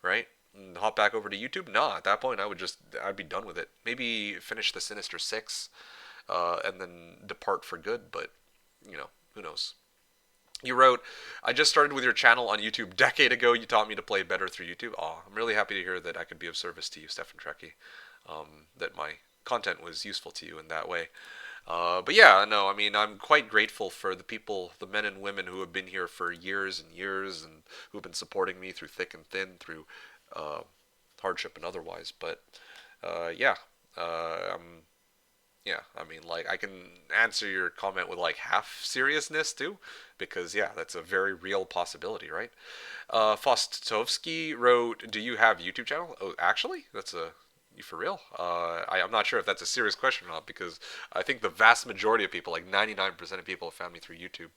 Right? And hop back over to YouTube? Nah, at that point, I'd be done with it. Maybe finish the Sinister Six, and then depart for good, but, who knows? You wrote, "I just started with your channel on YouTube decade ago. You taught me to play better through YouTube." Aw, I'm really happy to hear that I could be of service to you, Stefan Trekkie. That my content was useful to you in that way. But yeah, no, I mean, I'm quite grateful for the people, the men and women who have been here for years and years and who've been supporting me through thick and thin, through uh, hardship and otherwise. But yeah, I'm yeah, I mean, like, I can answer your comment with like half seriousness too, because yeah, that's a very real possibility, right? Fostovsky wrote, "Do you have YouTube channel?" Oh, actually, that's a you for real? I'm not sure if that's a serious question or not because I think the vast majority of people, like 99% of people, have found me through YouTube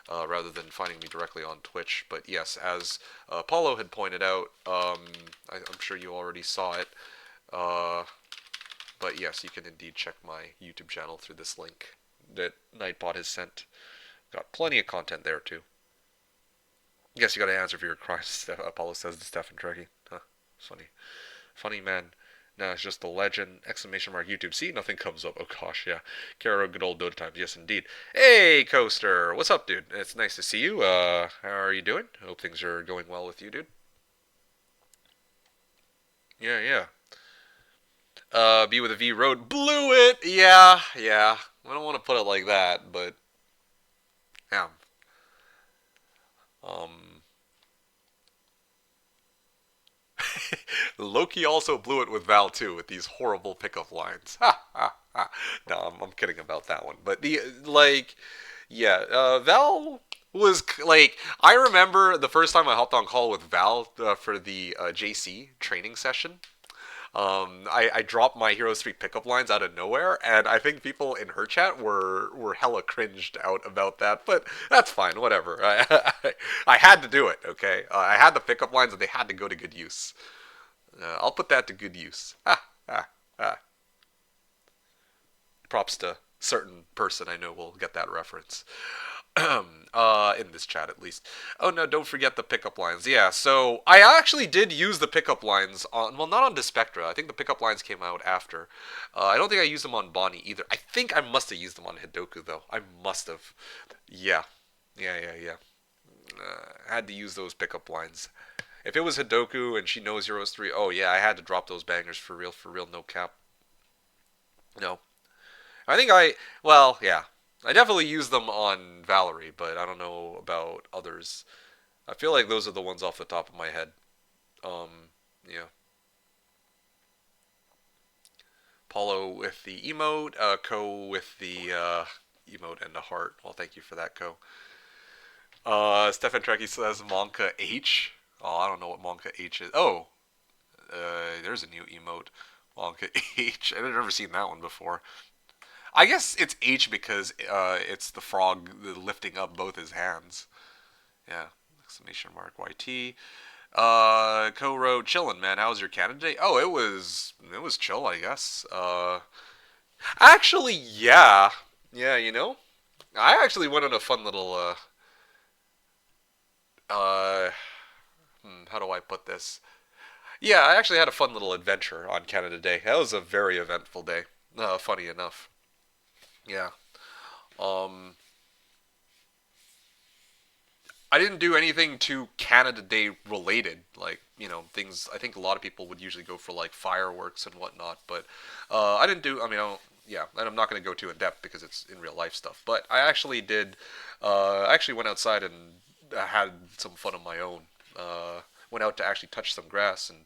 rather than finding me directly on Twitch. But yes, as Paulo had pointed out, I'm sure you already saw it. Uh, but yes, you can indeed check my YouTube channel through this link that Nightbot has sent. Got plenty of content there too. Guess you got to answer for your crimes. Apollo says to Stefan Trekkie. Huh? Funny, funny man. No, it's just the legend! Exclamation mark YouTube. See, nothing comes up. Oh gosh, yeah. Kara, good old Dota times. Yes, indeed. Hey, Coaster. What's up, dude? It's nice to see you. How are you doing? Hope things are going well with you, dude. Yeah, yeah. B with a V Road blew it. Yeah, yeah. I don't want to put it like that, but yeah. Um, Loki also blew it with Val too with these horrible pickup lines. Ha ha ha. No, I'm kidding about that one. But the like, yeah, Val was like I remember the first time I hopped on call with Val for the JC training session. I dropped my Heroes 3 pickup lines out of nowhere, and I think people in her chat were hella cringed out about that, but that's fine, whatever. I had to do it, okay? I had the pickup lines, and they had to go to good use. I'll put that to good use. Ha, ha, ha. Props to certain person I know will get that reference. In this chat at least. Oh no, don't forget the pickup lines. Yeah, so I actually did use the pickup lines on, well, not on Despectra. I think the pickup lines came out after. I don't think I used them on Bonnie either. I think I must have used them on Hidoku though. I must have. Yeah, yeah. I had to use those pickup lines. If it was Hidoku and she knows Heroes 3, oh yeah, I had to drop those bangers for real, no cap. No. I think well, yeah. I definitely use them on Valerie, but I don't know about others. I feel like those are the ones off the top of my head. Yeah. Paulo with the emote, Ko with the emote and the heart. Well, thank you for that, Ko. Stefan Trekkie says Monka H. Oh, I don't know what Monka H is. Oh, there's a new emote. Monka H. I've never seen that one before. I guess it's H because it's the frog lifting up both his hands. Yeah. Exclamation mark YT. Co-wrote chillin', man. How was your Canada day? Oh, it was chill, I guess. Actually, yeah, yeah. I actually went on a fun little uh how do I put this? Yeah, I actually had a fun little adventure on Canada Day. That was a very eventful day. Funny enough. Yeah. Um, I didn't do anything to Canada Day related, like things. I think a lot of people would usually go for like fireworks and whatnot, but I didn't do. I mean, I don't, yeah, and I'm not going to go too in depth because it's in real life stuff. But I actually did. I actually went outside and had some fun on my own. Went out to actually touch some grass and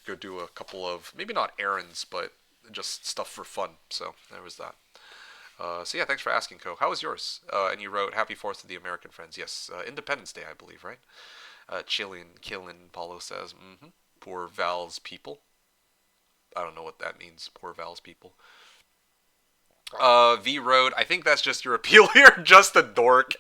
go do a couple of maybe not errands, but just stuff for fun. So there was that. So yeah, thanks for asking, Co. How was yours? And you wrote Happy Fourth to the American friends. Yes, Independence Day, I believe, right? Chillin', killin', Paulo says. Poor Val's people. I don't know what that means. Poor Val's people. V Road. I think that's just your appeal here. Just a dork.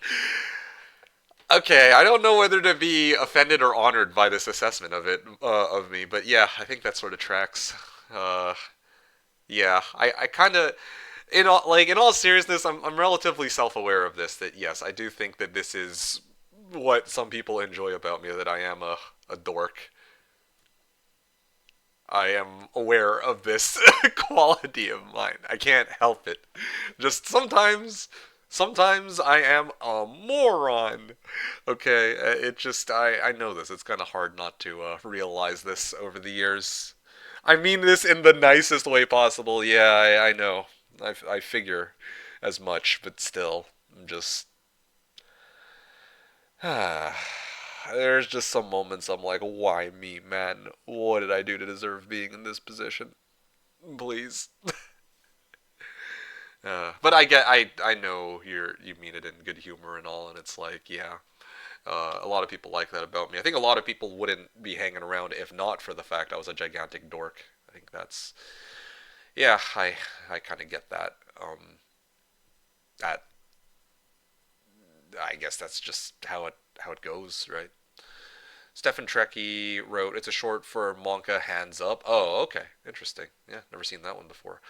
Okay, I don't know whether to be offended or honored by this assessment of it of me, but yeah, I think that sort of tracks. Uh, yeah, I kind of in all seriousness, I'm relatively self-aware of this. That yes, I do think that this is what some people enjoy about me. That I am a dork. I am aware of this quality of mine. I can't help it. Just sometimes I am a moron. Okay, it just I know this. It's kind of hard not to realize this over the years. I mean this in the nicest way possible. Yeah, I know. I figure as much, but still, I'm just. There's just some moments I'm like, why me, man? What did I do to deserve being in this position? Please. But I know you mean it in good humor and all, and it's like, yeah, a lot of people like that about me. I think a lot of people wouldn't be hanging around if not for the fact I was a gigantic dork. I think that's, yeah, I kind of get that. That I guess that's just how it goes, right? Stefan Trekkie wrote, "It's a short for Monka Hands Up." Oh, okay, interesting. Yeah, never seen that one before.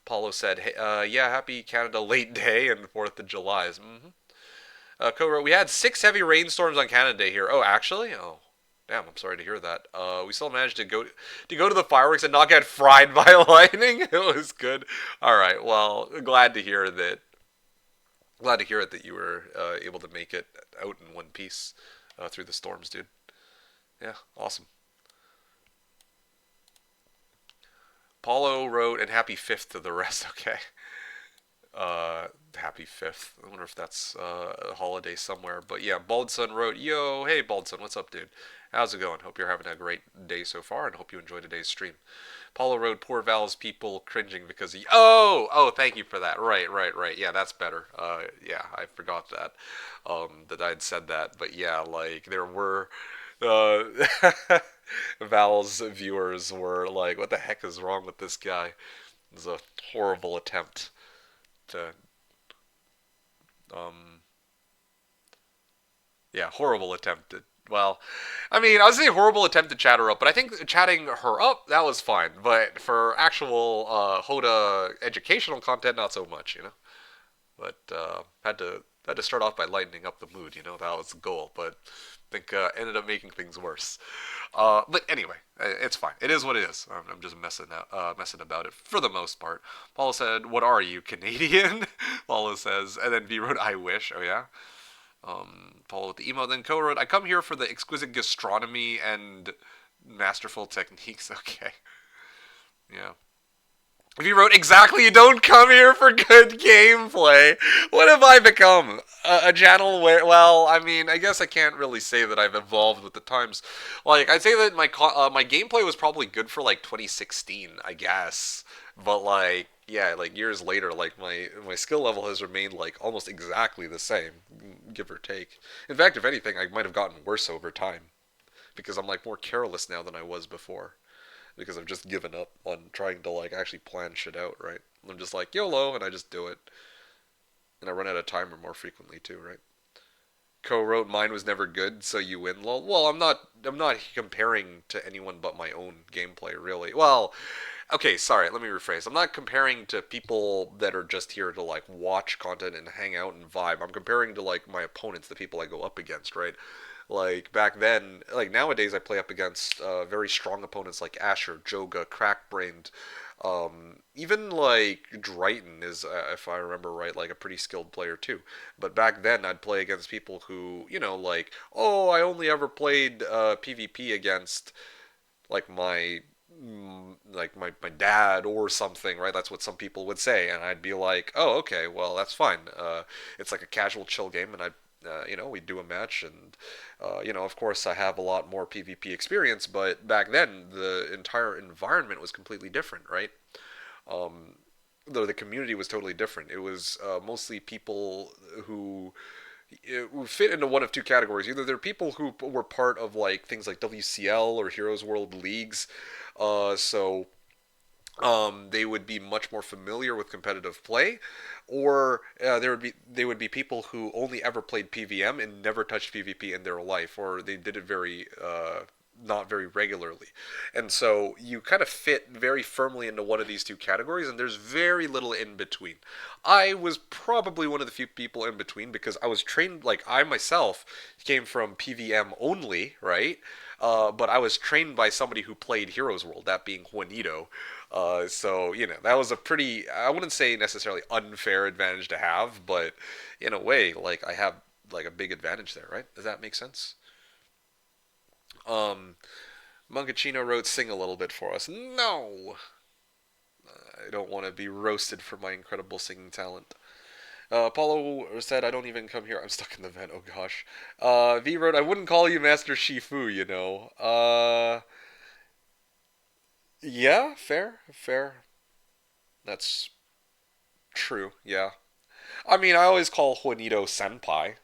Paulo said, "Hey, yeah, happy Canada late day and 4th of July's." Co-wrote, "We had 6 heavy rainstorms on Canada Day here." Oh, actually? Oh, damn, I'm sorry to hear that. We still managed to go to the fireworks and not get fried by lightning. It was good. All right, well, glad to hear that. Glad to hear it that you were able to make it out in one piece through the storms, dude. Yeah, awesome. Paulo wrote, "And happy fifth to the rest." Okay. Happy fifth. I wonder if that's a holiday somewhere. But yeah, Baldson wrote, "Yo, hey Baldson, what's up, dude? How's it going? Hope you're having a great day so far, and hope you enjoy today's stream." Paulo wrote, "Poor Val's people cringing because he." Oh, thank you for that. Right. Yeah, that's better. Yeah, I forgot that. That I'd said that. But yeah, like there were. Uh, Val's viewers were like, "What the heck is wrong with this guy?" It was a horrible attempt to um, yeah, horrible attempt at. Well, I mean, I was saying horrible attempt to chat her up, but I think chatting her up that was fine. But for actual Hoda educational content, not so much, you know. But had to start off by lightening up the mood, you know. That was the goal, but I think ended up making things worse. But anyway, it's fine. It is what it is. I'm just messing about it for the most part. Paula said, "What are you, Canadian?" Paula says, and then V wrote, "I wish." Oh yeah. Paul with the email. Then Co wrote, "I come here for the exquisite gastronomy and masterful techniques." Okay. Yeah. If you wrote, "Exactly, you don't come here for good gameplay." What have I become? A channel where, well, I mean, I guess I can't really say that I've evolved with the times. Like, I'd say that my gameplay was probably good for like 2016, I guess. But like, yeah, like years later, like my skill level has remained like almost exactly the same, give or take. In fact, if anything, I might have gotten worse over time because I'm like more careless now than I was before because I've just given up on trying to like actually plan shit out, right? I'm just like YOLO and I just do it. And I run out of timer more frequently too, right? Co-wrote, "Mine was never good, so you win." Lol. Well, I'm not comparing to anyone but my own gameplay, really. Well, okay, sorry, let me rephrase. I'm not comparing to people that are just here to like watch content and hang out and vibe. I'm comparing to like my opponents, the people I go up against, right? Like back then, like nowadays, I play up against very strong opponents like Asher, Joga, Crackbrained, even like Drayton is, if I remember right, like a pretty skilled player too. But back then, I'd play against people who, like, oh, I only ever played PvP against like my dad or something, right? That's what some people would say, and I'd be like, "Oh, okay, well, that's fine." It's like a casual chill game, and we do a match, and of course, I have a lot more PvP experience, but back then the entire environment was completely different, right? Um, though the community was totally different. It was mostly people who fit into one of two categories. Either they're people who were part of like things like WCL or Heroes World leagues, so they would be much more familiar with competitive play, or they would be people who only ever played PVM and never touched PvP in their life, or they did it very not very regularly. And so you kind of fit very firmly into one of these two categories, and there's very little in between. I was probably one of the few people in between because I was trained, like I myself came from PVM only, right? But I was trained by somebody who played Heroes World, that being Juanito. So, that was a pretty, I wouldn't say necessarily unfair advantage to have, but in a way, like I have like a big advantage there, right? Does that make sense? Um, Moncachino wrote, sing a little bit for us. No! I don't want to be roasted for my incredible singing talent. Paulo said, I don't even come here. I'm stuck in the vent. Oh, gosh. V wrote, I wouldn't call you Master Shifu, you know. Yeah, fair, fair. That's true, yeah. I mean, I always call Juanito Senpai,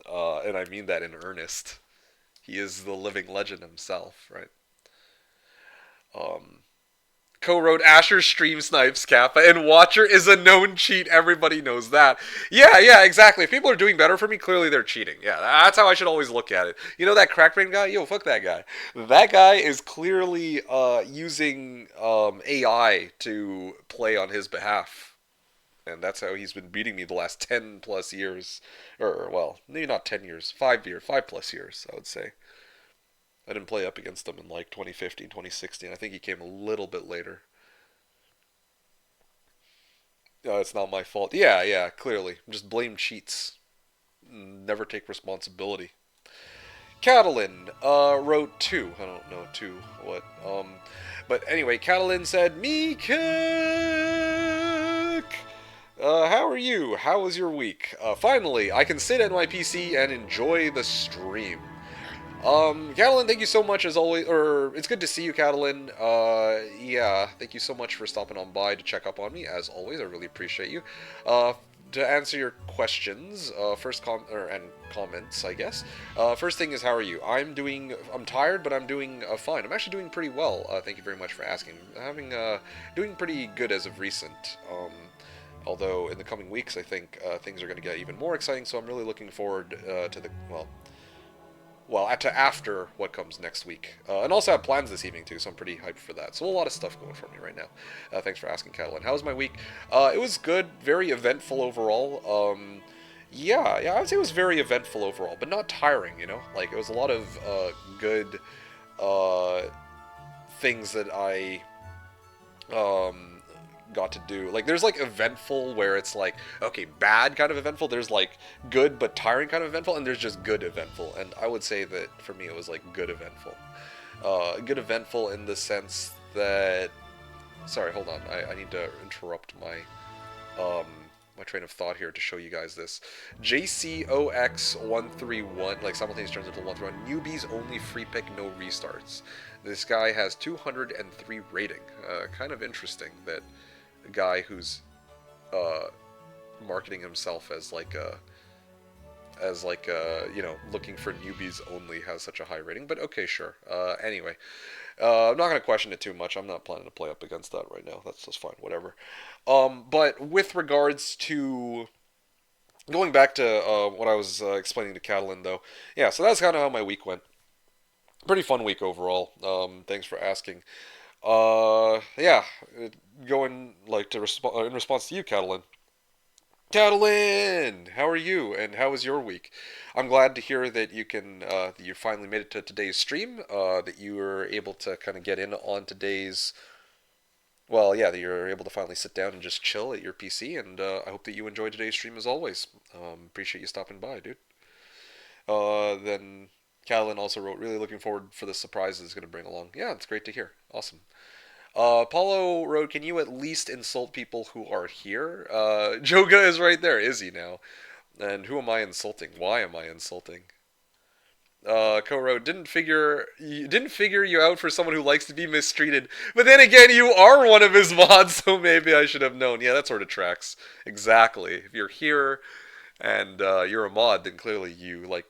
and I mean that in earnest. He is the living legend himself, right? Um, Co-wrote Asher stream snipes Kappa, and Watcher is a known cheat. Everybody knows that. Yeah, yeah, exactly. If people are doing better for me, clearly they're cheating. Yeah, that's how I should always look at it. You know that crackbrain guy? Yo, fuck that guy. That guy is clearly using AI to play on his behalf. And that's how he's been beating me the last 10 plus years. Or, well, maybe not 10 years, 5 plus years, I would say. I didn't play up against him in like 2015, 2016. I think he came a little bit later. It's not my fault. Yeah, yeah, clearly. Just blame cheats. Never take responsibility. Catalin wrote two. I don't know two what. But anyway, Catalin said, "MeKick, how are you? How was your week? Finally, I can sit at my PC and enjoy the stream. Catalin, thank you so much as always, or it's good to see you, Catalin. Yeah, thank you so much for stopping on by to check up on me, as always. I really appreciate you. To answer your questions, and comments, I guess. First thing is, how are you? I'm tired, but I'm doing fine. I'm actually doing pretty well. Thank you very much for asking. Doing pretty good as of recent. Although in the coming weeks, I think things are going to get even more exciting. So I'm really looking forward to to after what comes next week. And also have plans this evening too, so I'm pretty hyped for that. So a lot of stuff going for me right now. Thanks for asking, Catalin. How was my week? It was good, very eventful overall. Yeah, I would say it was very eventful overall, but not tiring, you know? Like, it was a lot of good uh, things that I got to do. Like, there's like eventful where it's like, okay, bad kind of eventful. There's like good but tiring kind of eventful, and there's just good eventful. And I would say that for me, it was like good eventful. Good eventful in the sense that. Sorry, hold on. I need to interrupt my train of thought here to show you guys this. JCOX131, like simultaneous turns into 131. Newbies only free pick, no restarts. This guy has 203 rating. Kind of interesting that a guy who's marketing himself as looking for newbies only has such a high rating. But okay, sure. Anyway, I'm not gonna question it too much. I'm not planning to play up against that right now. That's just fine. Whatever. But with regards to going back to what I was explaining to Catalin, though, yeah. So that's kind of how my week went. Pretty fun week overall. Thanks for asking. Yeah, going like to in response to you, Catalin. Catalin, how are you? And how was your week? I'm glad to hear that that you finally made it to today's stream. That you were able to kind of get in on today's. Well, yeah, that you're able to finally sit down and just chill at your PC. And I hope that you enjoyed today's stream as always. Appreciate you stopping by, dude. Then Catalin also wrote, really looking forward for the surprises it's going to bring along. Yeah, it's great to hear. Awesome. Paulo wrote, can you at least insult people who are here? Joga is right there, is he now? And who am I insulting? Why am I insulting? Co-wrote, didn't figure you out for someone who likes to be mistreated. But then again, you are one of his mods, so maybe I should have known. Yeah, that sort of tracks. Exactly. If you're here and you're a mod, then clearly you like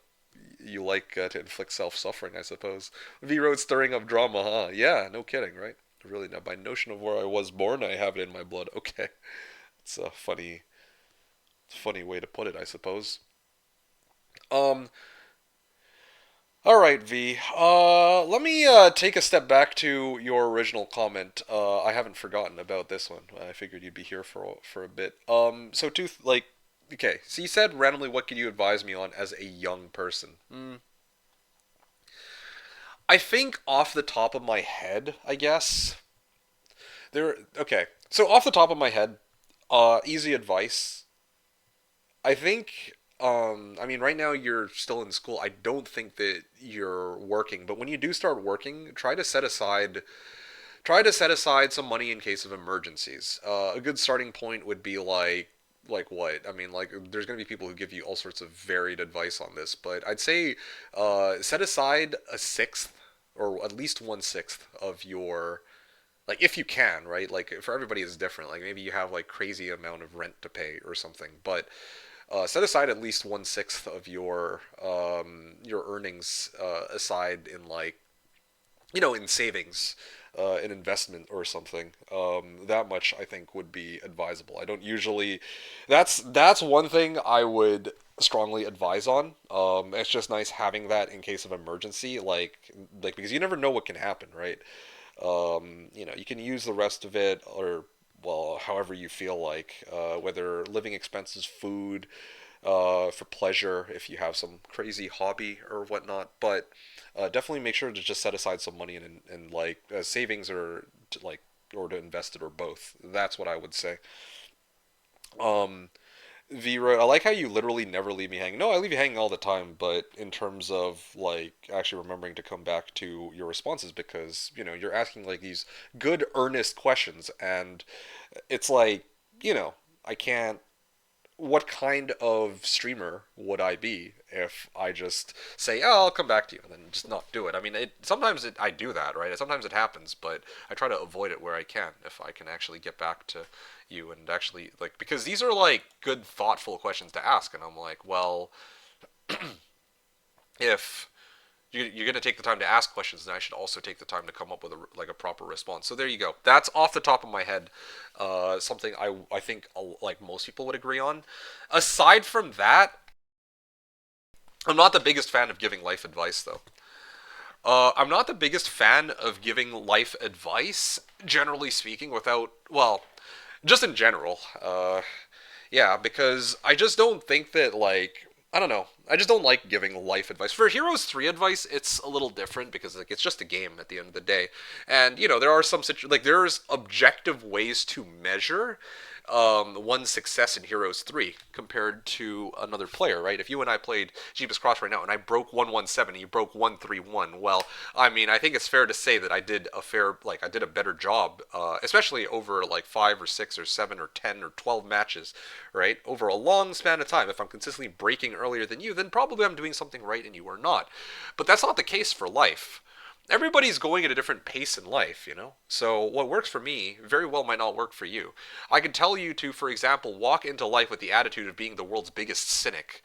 to inflict self-suffering, I suppose. V wrote, stirring up drama, huh? Yeah, no kidding, right? Really, now by notion of where I was born, I have it in my blood. Okay, it's a funny way to put it, I suppose. Um, all right, V. Let me take a step back to your original comment. I haven't forgotten about this one. I figured you'd be here for a bit. So okay. So you said randomly, what could you advise me on as a young person? I think off the top of my head, I guess. Okay. So off the top of my head, easy advice. I think I mean, right now you're still in school. I don't think that you're working, but when you do start working, try to set aside some money in case of emergencies. A good starting point would be like what? I mean, like there's going to be people who give you all sorts of varied advice on this, but I'd say set aside a sixth or at least one sixth of your, like, if you can, right? Like for everybody is different. Like maybe you have like crazy amount of rent to pay or something, but set aside at least one sixth of your earnings aside in, like, in savings, an investment or something. That much I think would be advisable. I don't usually. That's one thing I would strongly advise on. It's just nice having that in case of emergency, like because you never know what can happen, right? You can use the rest of it, or well, however you feel like, whether living expenses, food, for pleasure, if you have some crazy hobby or whatnot. But definitely make sure to just set aside some money and like savings, or to invest it, or both. That's what I would say. Um, Vera, I like how you literally never leave me hanging. No, I leave you hanging all the time, but in terms of like actually remembering to come back to your responses, because you're asking like these good earnest questions, and it's like, I can't, what kind of streamer would I be if I just say, "Oh, I'll come back to you," and then just not do it? I mean, I do that, right? Sometimes it happens, but I try to avoid it where I can, if I can actually get back to you and actually, like, because these are like good, thoughtful questions to ask, and I'm like, well, if you're going to take the time to ask questions, then I should also take the time to come up with a proper response. So there you go. That's off the top of my head, something I think like most people would agree on. Aside from that, I'm not the biggest fan of giving life advice, though. I'm not the biggest fan of giving life advice, generally speaking, without, well, just in general. Yeah, because I just don't think that, like, I don't know. I just don't like giving life advice. For Heroes 3 advice, it's a little different because like it's just a game at the end of the day. And there are like there's objective ways to measure one's success in Heroes 3 compared to another player, right? If you and I played Jeebus Cross right now and I broke 117 and you broke 131, well, I mean, I think it's fair to say that I did a better job, especially over like 5 or 6 or 7 or 10 or 12 matches, right? Over a long span of time. If I'm consistently breaking earlier than you, then probably I'm doing something right and you are not. But that's not the case for life. Everybody's going at a different pace in life. So what works for me very well might not work for you. I could tell you to, for example, walk into life with the attitude of being the world's biggest cynic.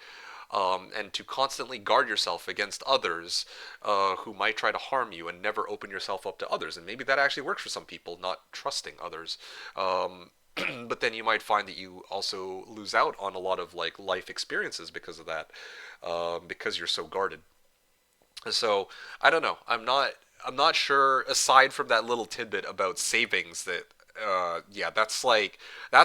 And to constantly guard yourself against others who might try to harm you, and never open yourself up to others. And maybe that actually works for some people, not trusting others. But then you might find that you also lose out on a lot of like life experiences because of that, because you're so guarded. So I don't know. I'm not sure. Aside from that little tidbit about savings, that yeah, that's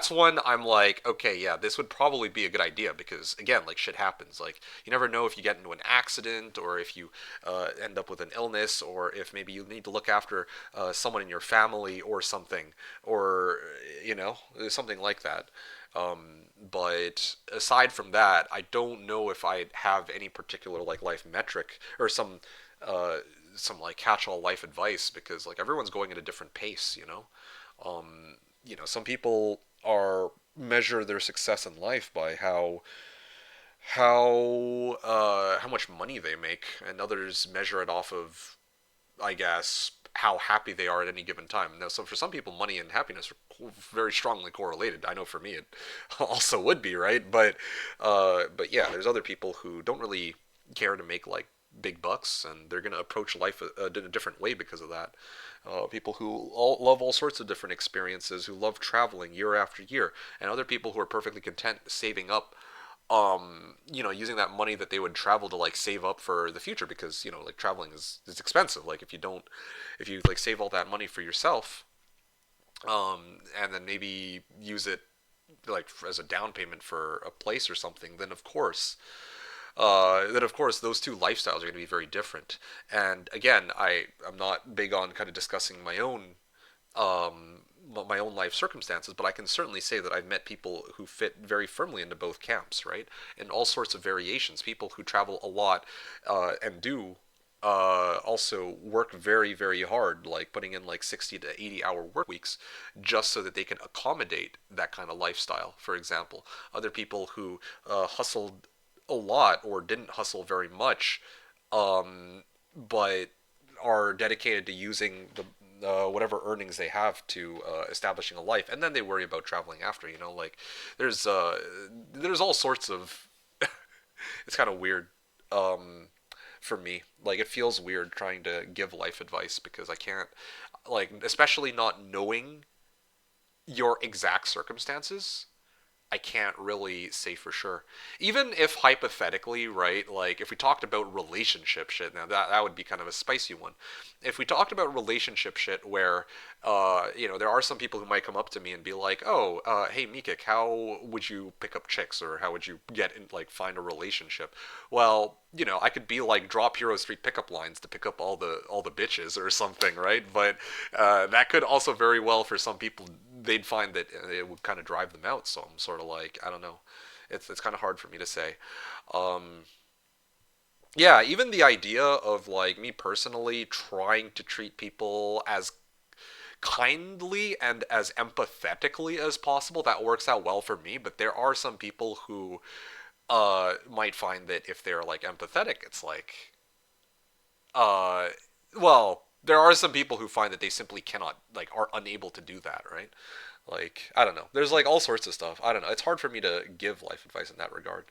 one I'm like, okay, yeah, this would probably be a good idea, because again, like, shit happens. Like, you never know if you get into an accident, or if you end up with an illness, or if maybe you need to look after someone in your family or something, or something like that. But aside from that, I don't know if I have any particular like life metric, or uh, some like catch-all life advice, because like everyone's going at a different pace. Some people are measure their success in life by how much money they make, and others measure it off of, I guess, how happy they are at any given time. Now, so for some people, money and happiness are very strongly correlated. I know for me, it also would be, right. But yeah, there's other people who don't really care to make like big bucks, and they're gonna approach life in a different way because of that. People who love all sorts of different experiences, who love traveling year after year, and other people who are perfectly content saving up, using that money that they would travel to like save up for the future, because like traveling is expensive. Like if you like save all that money for yourself, and then maybe use it like as a down payment for a place or something, then of course those two lifestyles are going to be very different. And again, I'm not big on kind of discussing my own my own life circumstances, but I can certainly say that I've met people who fit very firmly into both camps, right? And all sorts of variations. People who travel a lot and do also work very, very hard, like putting in like 60 to 80-hour work weeks just so that they can accommodate that kind of lifestyle, for example. Other people who hustled a lot or didn't hustle very much, but are dedicated to using the whatever earnings they have to establishing a life, and then they worry about traveling after. Like there's there's all sorts of. It's kind of weird for me. Like it feels weird trying to give life advice because I can't, like, especially not knowing your exact circumstances. I can't really say for sure. Even if hypothetically, right, like if we talked about relationship shit, now that would be kind of a spicy one. If we talked about relationship shit where, there are some people who might come up to me and be like, oh, hey, MeKick, how would you pick up chicks or how would you get in, like, find a relationship? Well, I could be like drop Hero Street pickup lines to pick up all the bitches or something, right? But that could also very well for some people they'd find that it would kind of drive them out. So I'm sort of like, I don't know. It's kind of hard for me to say. Um, yeah, even the idea of like me personally trying to treat people as kindly and as empathetically as possible, that works out well for me. But there are some people who might find that if they're like empathetic, it's like, uh, well, there are some people who find that they simply cannot, like, are unable to do that, right? Like, I don't know. There's like all sorts of stuff. I don't know. It's hard for me to give life advice in that regard.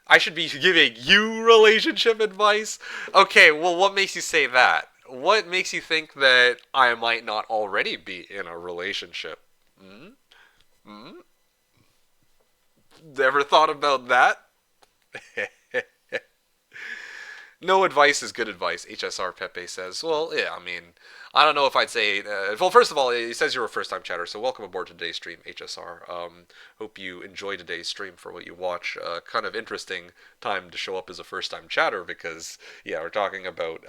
I should be giving you relationship advice? Okay, well, what makes you say that? What makes you think that I might not already be in a relationship? Hmm? Hmm? Ever thought about that? No advice is good advice, HSR Pepe says. Well, yeah, I mean, I don't know if I'd say. Well, first of all, he says you're a first time chatter, so welcome aboard to today's stream, HSR. Hope you enjoy today's stream for what you watch. Kind of interesting time to show up as a first time chatter because, yeah, we're talking about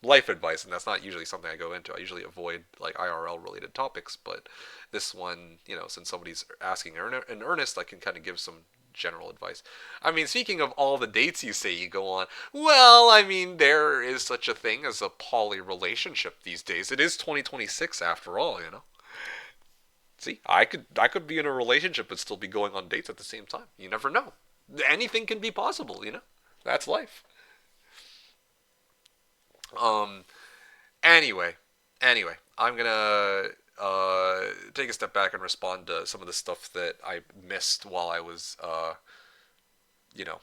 life advice, and that's not usually something I go into. I usually avoid like IRL related topics, but this one, since somebody's asking in earnest, I can kind of give some general advice. I mean, speaking of all the dates you say you go on, well, I mean, there is such a thing as a poly relationship these days. It is 2026 after all. See, I could be in a relationship but still be going on dates at the same time. You never know. Anything can be possible. That's life. Um anyway, anyway, I'm going to take a step back and respond to some of the stuff that I missed while I was you know,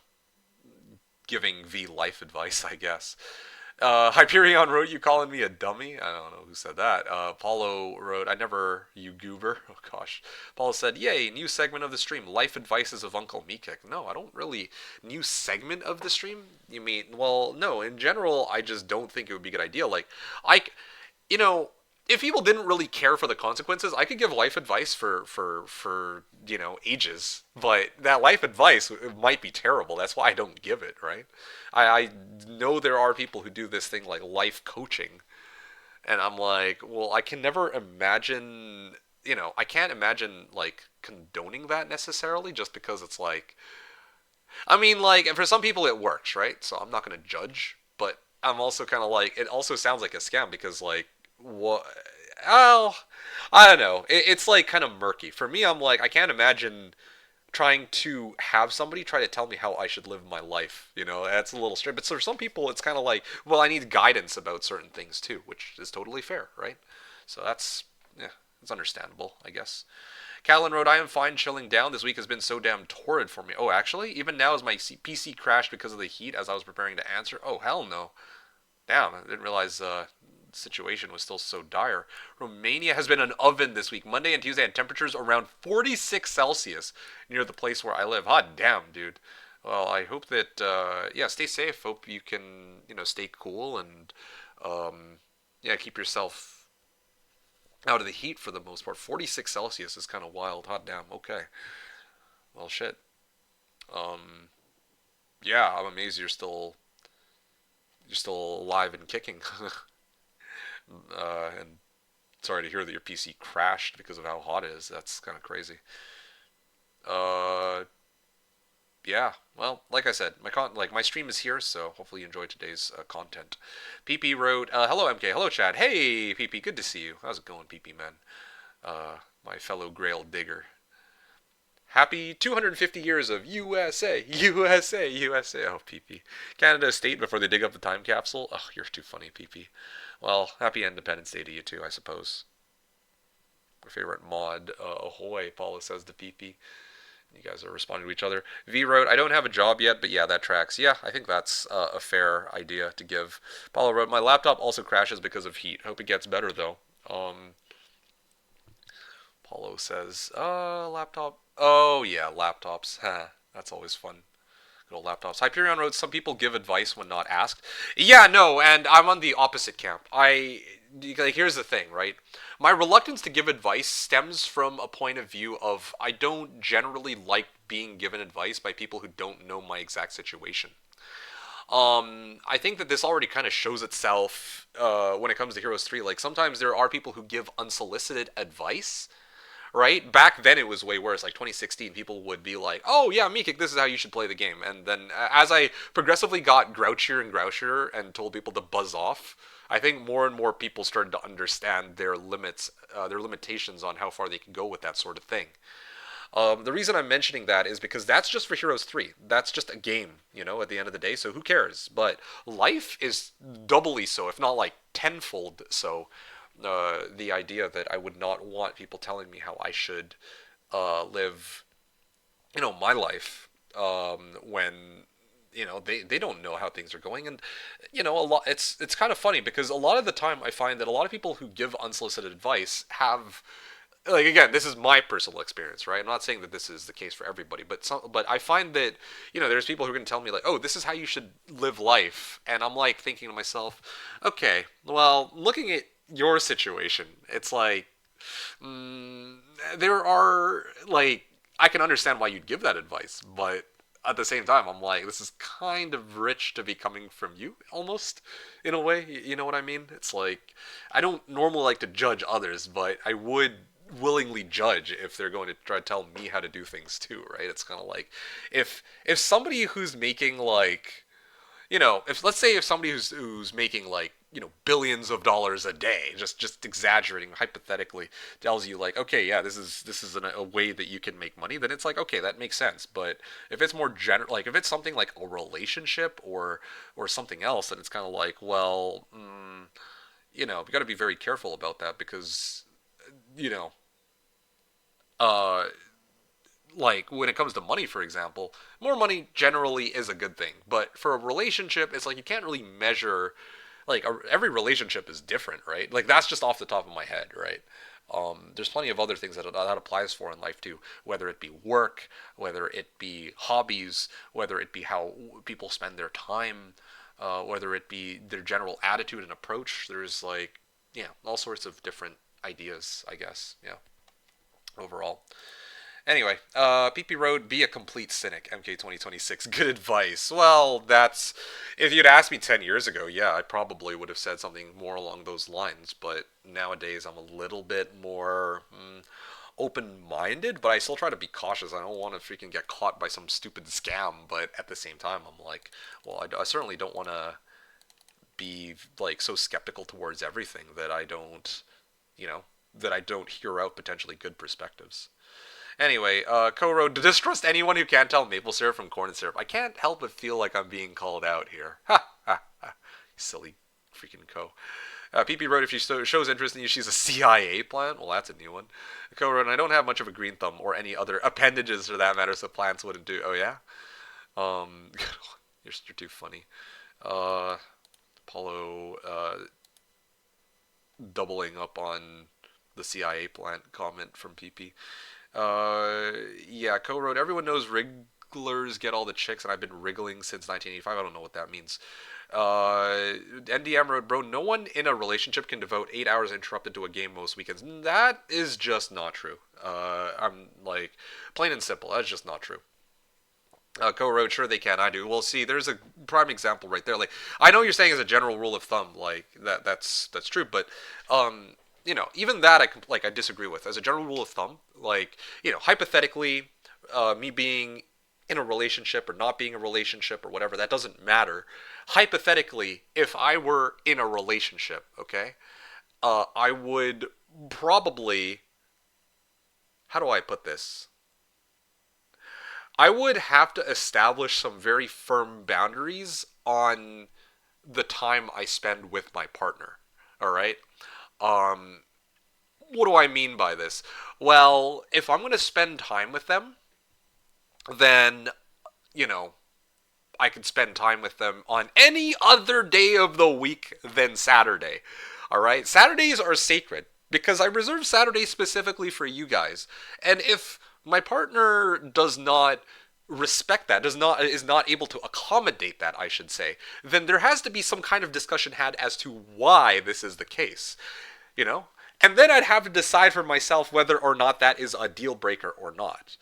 giving V life advice, I guess. Hyperion wrote, "You calling me a dummy?" I don't know who said that. Paulo wrote, "I never, you goober." Oh gosh. Paulo said, "Yay, new segment of the stream. Life advices of Uncle Meekick." No, I don't really. New segment of the stream? You mean, well, no. In general, I just don't think it would be a good idea. Like, I, you know, if people didn't really care for the consequences, I could give life advice for ages. But that life advice might be terrible. That's why I don't give it. Right? I know there are people who do this thing like life coaching, and I'm like, well, I can never imagine. I can't imagine like condoning that necessarily, just because it's like, I mean, like, for some people it works, right? So I'm not gonna judge, but I'm also kind of like, it also sounds like a scam because like, what? Oh, I don't know. It's like kind of murky for me. I'm like, I can't imagine trying to have somebody try to tell me how I should live my life. That's a little strange. But for some people, it's kind of like, well, I need guidance about certain things too, which is totally fair, right? So yeah, it's understandable, I guess. Callan wrote, "I am fine chilling down. This week has been so damn torrid for me." Oh, actually, even now as my PC crashed because of the heat as I was preparing to answer. Oh, hell no. Damn, I didn't realize the situation was still so dire. Romania has been an oven this week. Monday and Tuesday had temperatures around 46 Celsius near the place where I live. Hot damn, dude. Well, I hope that, yeah, stay safe. Hope you can, stay cool and, yeah, keep yourself out of the heat for the most part. 46 Celsius is kind of wild. Hot damn. Okay. Well, shit. Um, yeah, I'm amazed you're still alive and kicking. And Sorry to hear that your PC crashed because of how hot it is. That's kind of crazy. Uh, yeah. Well, like I said, my stream is here, so hopefully you enjoyed today's content. PP wrote, "Hello MK, hello Chad. Hey PP, good to see you. How's it going, PP man? My fellow Grail digger. Happy 250 years of USA, USA, USA. Oh, PP. Canada State before they dig up the time capsule. Oh, you're too funny, PP. Well, happy Independence Day to you too, I suppose. My favorite mod, ahoy, Paula says to PP. You guys are responding to each other. V wrote, I don't have a job yet, but yeah, that tracks. Yeah, I think that's a fair idea to give. Paula wrote, my laptop also crashes because of heat. Hope it gets better, though. Paulo says, laptop. Oh, yeah, laptops. That's always fun. Good old laptops. Hyperion wrote, some people give advice when not asked. Yeah, no, and I'm on the opposite camp. Here's the thing, right? My reluctance to give advice stems from a point of view of I don't generally like being given advice by people who don't know my exact situation. I think that this already kind of shows itself when it comes to Heroes 3. Like, sometimes there are people who give unsolicited advice, right? Back then it was way worse. Like 2016, people would be like, "Oh yeah, MeKick, this is how you should play the game." And then as I progressively got grouchier and grouchier and told people to buzz off, I think more and more people started to understand their limits, their limitations on how far they can go with that sort of thing. The reason I'm mentioning that is because that's just for Heroes 3. That's just a game, at the end of the day, so who cares? But life is doubly so, if not like tenfold so. The idea that I would not want people telling me how I should live, my life when they don't know how things are going. And a lot, it's kind of funny because a lot of the time I find that a lot of people who give unsolicited advice have, like, again, this is my personal experience, right? I'm not saying that this is the case for everybody, but I find that there's people who are going to tell me like, oh, this is how you should live life, and I'm like thinking to myself, okay, well, looking at your situation, it's like, mm, there are, like, I can understand why you'd give that advice, but at the same time, I'm like, this is kind of rich to be coming from you, almost, in a way. You know what I mean? It's like, I don't normally like to judge others, but I would willingly judge if they're going to try to tell me how to do things too, right? It's kind of like, if somebody who's making like, if let's say if somebody who's making like billions of dollars a day, just exaggerating hypothetically, tells you like, okay, yeah, this is a way that you can make money, then it's like, okay, that makes sense. But if it's more general, like if it's something like a relationship or something else, then it's kind of like, well, we got to be very careful about that because you know uh like when it comes to money, for example, more money generally is a good thing. But for a relationship, it's like you can't really measure. Like every relationship is different, right? Like that's just off the top of my head, right? There's plenty of other things that applies for in life too, whether it be work, whether it be hobbies, whether it be how people spend their time, whether it be their general attitude and approach. There's like, yeah, all sorts of different ideas, I guess. Yeah, overall. Anyway, PP Road, be a complete cynic, MK 2026. Good advice. Well, if you'd asked me 10 years ago, yeah, I probably would have said something more along those lines. But nowadays, I'm a little bit more open-minded, but I still try to be cautious. I don't want to freaking get caught by some stupid scam. But at the same time, I'm like, well, I certainly don't want to be like so skeptical towards everything that I don't, you know, that I don't hear out potentially good perspectives. Anyway, Co-Road, distrust anyone who can't tell maple syrup from corn syrup. I can't help but feel like I'm being called out here. Ha ha ha. Silly freaking Co. PP wrote if she shows interest in you, she's a CIA plant. Well, that's a new one. Co-Road, I don't have much of a green thumb or any other appendages for that matter, so plants wouldn't do. Oh, yeah? You're too funny. Apollo doubling up on the CIA plant comment from PP. Yeah, co-wrote. Everyone knows wrigglers get all the chicks, and I've been wriggling since 1985. I don't know what that means. NDM wrote, bro, no one in a relationship can devote 8 hours interrupted to a game most weekends. That is just not true. I'm like, plain and simple. That's just not true. Co-wrote, sure they can. I do. Well, see, there's a prime example right there. Like, I know you're saying as a general rule of thumb, like that's true, but even that I disagree with. As a general rule of thumb, hypothetically, me being in a relationship or not being in a relationship or whatever, that doesn't matter. Hypothetically, if I were in a relationship, okay, I would probably, how do I put this? I would have to establish some very firm boundaries on the time I spend with my partner. All right. Um, what do I mean by this? Well, if I'm going to spend time with them, then, you know, I could spend time with them on any other day of the week than Saturday. All right? Saturdays are sacred because I reserve Saturdays specifically for you guys. And if my partner does not respect that, is not able to accommodate that, I should say, then there has to be some kind of discussion had as to why this is the case. You know? And then I'd have to decide for myself whether or not that is a deal breaker or not.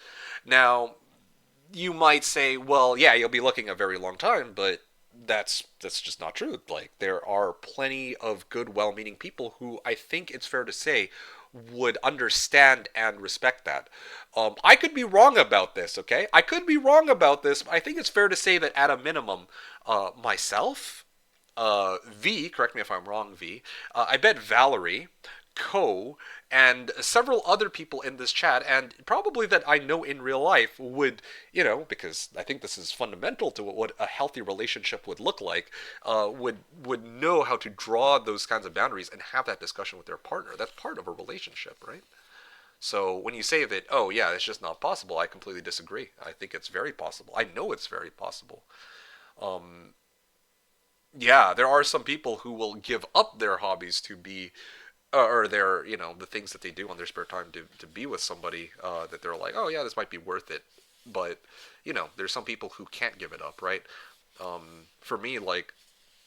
Now, you might say, well, yeah, you'll be looking a very long time, but that's just not true. Like, there are plenty of good, well-meaning people who I think it's fair to say would understand and respect that. I could be wrong about this, okay? I could be wrong about this, but I think it's fair to say that at a minimum, myself, V, correct me if I'm wrong, V, I bet Valerie, Co, and several other people in this chat, and probably that I know in real life would, because I think this is fundamental to what a healthy relationship would look like, would know how to draw those kinds of boundaries and have that discussion with their partner. That's part of a relationship, right? So when you say that, oh yeah, it's just not possible, I completely disagree. I think it's very possible. I know it's very possible. Yeah, there are some people who will give up their hobbies to be or their the things that they do on their spare time to be with somebody that they're like, oh yeah, this might be worth it. But there's some people who can't give it up, right? For me, like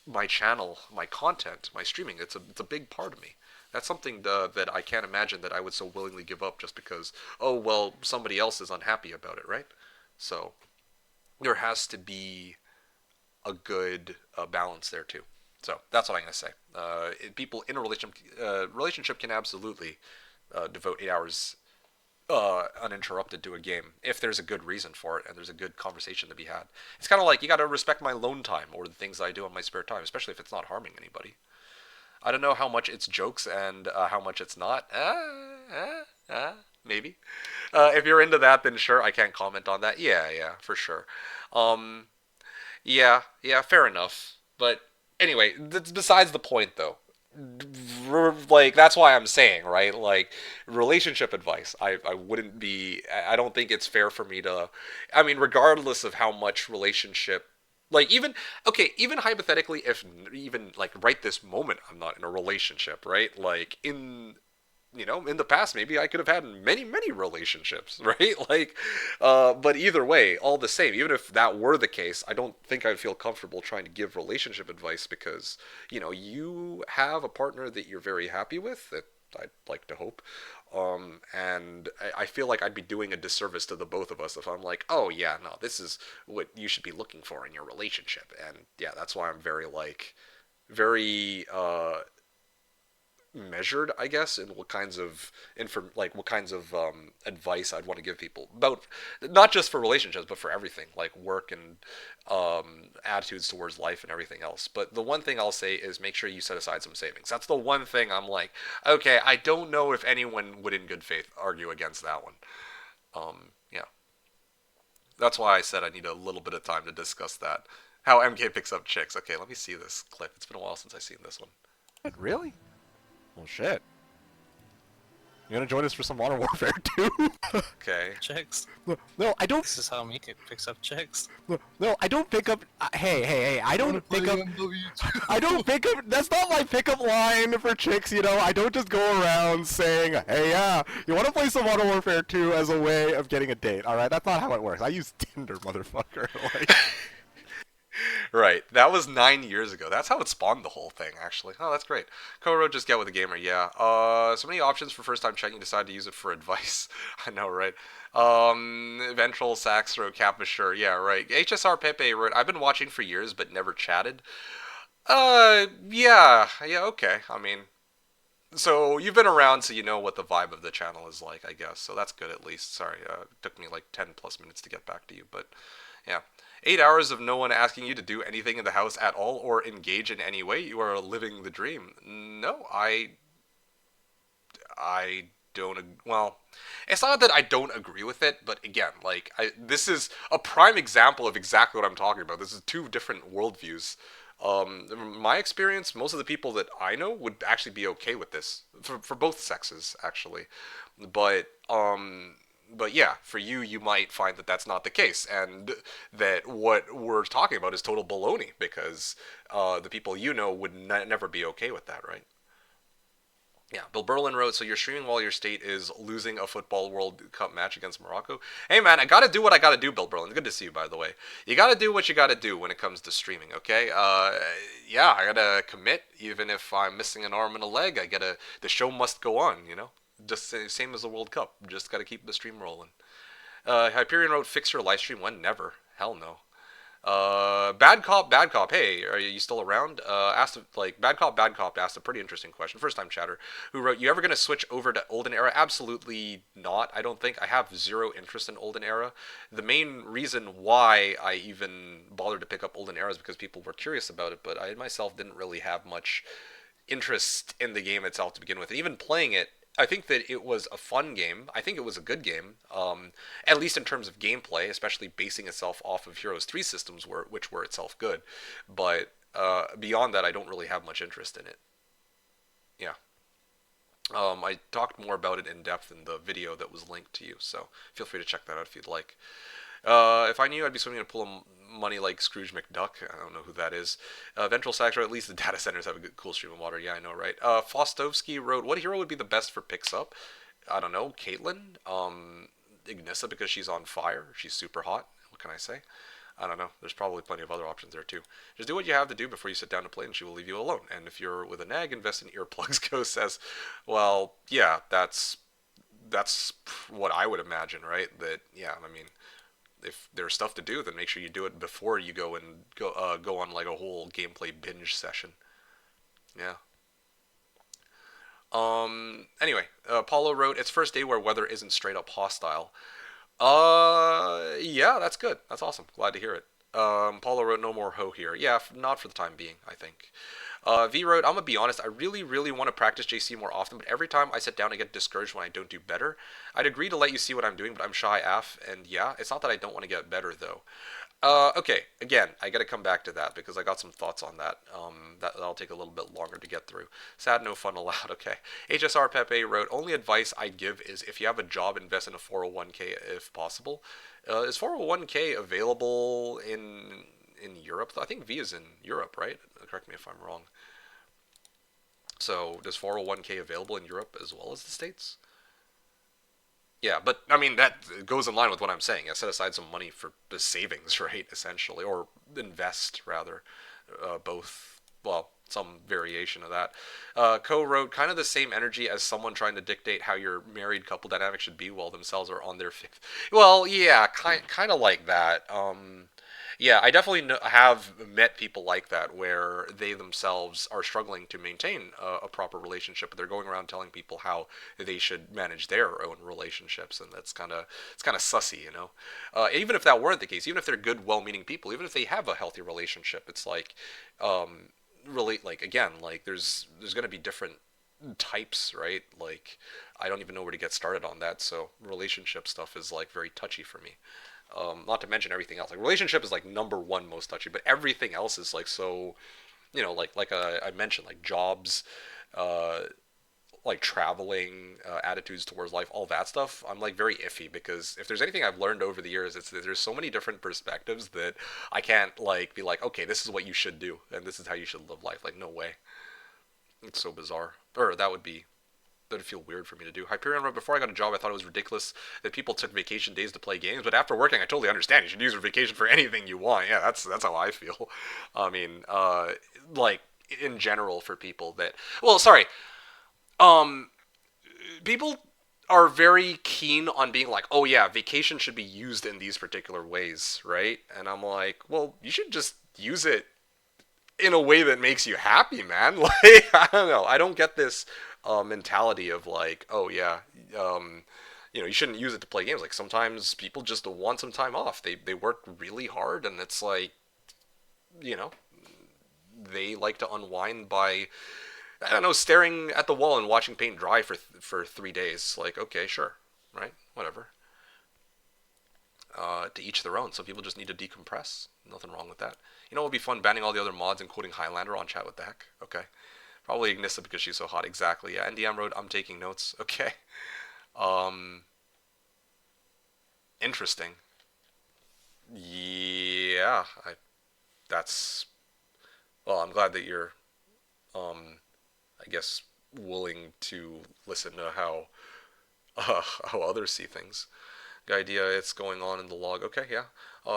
my channel, my content, my streaming, it's a big part of me. That's something that I can't imagine that I would so willingly give up just because, oh well, somebody else is unhappy about it, right? So there has to be a good balance there too. So that's what I'm gonna say. People in a relationship can absolutely devote 8 hours uninterrupted to a game if there's a good reason for it and there's a good conversation to be had. It's kind of like you got to respect my alone time or the things I do in my spare time, especially if it's not harming anybody. I don't know how much it's jokes and how much it's not. Maybe. If you're into that, then sure, I can't comment on that. Yeah, yeah, for sure. Um, yeah, yeah, fair enough. But anyway, that's besides the point, though. Like, that's why I'm saying, right? Like, relationship advice. I wouldn't be. I don't think it's fair for me to. I mean, regardless of how much relationship. Like, even. Okay, even hypothetically, if even, like, right this moment, I'm not in a relationship, right? Like, in the past, maybe I could have had many, many relationships, right? Like, but either way, all the same, even if that were the case, I don't think I'd feel comfortable trying to give relationship advice because, you have a partner that you're very happy with, that I'd like to hope. And I feel like I'd be doing a disservice to the both of us if I'm like, oh yeah, no, this is what you should be looking for in your relationship. And yeah, that's why I'm very, like, very, measured, I guess, in what kinds of advice I'd want to give people about not just for relationships but for everything like work and attitudes towards life and everything else. But the one thing I'll say is make sure you set aside some savings. That's the one thing I'm like, okay, I don't know if anyone would in good faith argue against that one. Yeah, that's why I said I need a little bit of time to discuss that. How MK picks up chicks. Okay, let me see this clip. It's been a while since I've seen this one. Really? Well, shit. You gonna join us for some Modern Warfare 2? Okay. Chicks. No, I don't. This is how MeKick picks up chicks. No, I don't pick up. Hey! I don't pick up. I don't pick up. That's not my pickup line for chicks. I don't just go around saying, "Hey, yeah, you want to play some Modern Warfare 2" as a way of getting a date. All right, that's not how it works. I use Tinder, motherfucker. Like. Right. That was 9 years ago. That's how it spawned the whole thing, actually. Oh, that's great. Co-wrote just get with the gamer. Yeah. So many options for first time checking. Decide to use it for advice. I know, right? Ventral, Sax, throw, Kappa, sure. Yeah, right. HSR Pepe wrote, I've been watching for years, but never chatted. Yeah. Yeah, okay. I mean, So you've been around, so you know what the vibe of the channel is like, I guess. So that's good at least. Sorry, it took me like 10 plus minutes to get back to you, but yeah. 8 hours of no one asking you to do anything in the house at all or engage in any way. You are living the dream. No, I don't. Well, it's not that I don't agree with it, but again, like this is a prime example of exactly what I'm talking about. This is two different worldviews. In my experience, most of the people that I know would actually be okay with this for both sexes, actually. But but yeah, for you, you might find that that's not the case, and that what we're talking about is total baloney because the people you know would never be okay with that, right? Yeah, Bill Berlin wrote, so you're streaming while your state is losing a football World Cup match against Morocco? Hey man, I gotta do what I gotta do, Bill Berlin. Good to see you, by the way. You gotta do what you gotta do when it comes to streaming, okay? Yeah, I gotta commit, even if I'm missing an arm and a leg. The show must go on, you know? Just same as the World Cup. Just gotta keep the stream rolling. Hyperion wrote, fix your live stream when? Never. Hell no. Bad cop, bad cop. Hey, are you still around? Asked like bad cop asked a pretty interesting question. First time chatter who wrote, "You ever gonna switch over to Olden Era?" Absolutely not. I don't think I have zero interest in Olden Era. The main reason why I even bothered to pick up Olden Era is because people were curious about it, but I myself didn't really have much interest in the game itself to begin with. And even playing it, I think that it was a fun game. I think it was a good game, at least in terms of gameplay, especially basing itself off of Heroes 3 systems, which were itself good. But beyond that, I don't really have much interest in it. Yeah. I talked more about it in depth in the video that was linked to you, so feel free to check that out if you'd like. If I knew, I'd be swimming in a pool of money like Scrooge McDuck. I don't know who that is. Ventral Saxor, at least the data centers have a good, cool stream of water. Yeah, I know, right? Fostovsky wrote, what hero would be the best for picks up? I don't know, Caitlyn? Ignissa because she's on fire. She's super hot. What can I say? I don't know. There's probably plenty of other options there too. Just do what you have to do before you sit down to play, and she will leave you alone. And if you're with a nag, invest in earplugs. Go says, well, yeah, that's what I would imagine, right? That yeah, I mean, if there's stuff to do, then make sure you do it before you go on like a whole gameplay binge session. Yeah. Anyway, Paulo wrote, "It's first day where weather isn't straight up hostile." Yeah, that's good. That's awesome. Glad to hear it. Paulo wrote, "No more ho here." Yeah, not for the time being, I think. V wrote, "I'm gonna be honest. I really, really want to practice JC more often, but every time I sit down, I get discouraged when I don't do better. I'd agree to let you see what I'm doing, but I'm shy AF, and yeah, it's not that I don't want to get better though." Okay, again, I got to come back to that because I got some thoughts on that. That'll take a little bit longer to get through. Sad, no fun allowed. Okay. HSR Pepe wrote, only advice I'd give is if you have a job, invest in a 401k if possible. Is 401k available in Europe? I think V is in Europe, right? Correct me if I'm wrong. So, does 401k available in Europe as well as the States? Yeah, but I mean that goes in line with what I'm saying. I set aside some money for the savings, right? Essentially, or invest rather, both. Well, some variation of that. Co-wrote kind of the same energy as someone trying to dictate how your married couple dynamic should be while themselves are on their fifth. Well, yeah, kind of like that. Yeah, I definitely have met people like that where they themselves are struggling to maintain a proper relationship, but they're going around telling people how they should manage their own relationships, and it's kind of sussy, you know. Even if that weren't the case, even if they're good, well-meaning people, even if they have a healthy relationship, it's like, really, like again, like there's going to be different types, right? Like I don't even know where to get started on that. So relationship stuff is like very touchy for me. Not to mention everything else. Like relationship is like number one most touchy, but everything else is like so, you know, I mentioned, like jobs, uh, like traveling, attitudes towards life, all that stuff. I'm like very iffy because if there's anything I've learned over the years, it's that there's so many different perspectives that I can't like be like, okay, this is what you should do and this is how you should live life. Like no way. It's so bizarre. Or that'd feel weird for me to do. Hyperion wrote, before I got a job, I thought it was ridiculous that people took vacation days to play games, but after working, I totally understand. You should use your vacation for anything you want. Yeah, that's how I feel. I mean, like in general for people that, well, sorry, um, people are very keen on being like, oh yeah, vacation should be used in these particular ways, right? And I'm like, well, you should just use it in a way that makes you happy, man. Like, I don't know. I don't get this mentality of like, oh yeah, um, you shouldn't use it to play games. Like sometimes people just want some time off. They work really hard, and it's like, you know, they like to unwind by, I don't know, staring at the wall and watching paint dry for 3 days. Like, okay, sure, right, whatever. To each their own. Some people just need to decompress. Nothing wrong with that. You know, it would be fun banning all the other mods and quoting Highlander on chat. What the heck? Okay. Probably Ignissa because she's so hot. Exactly. Yeah. NDM Road. I'm taking notes. Okay. Um. Interesting. Yeah. That's. Well, I'm glad that you're. Um. I guess willing to listen to how others see things. The idea it's going on in the log. Okay, yeah.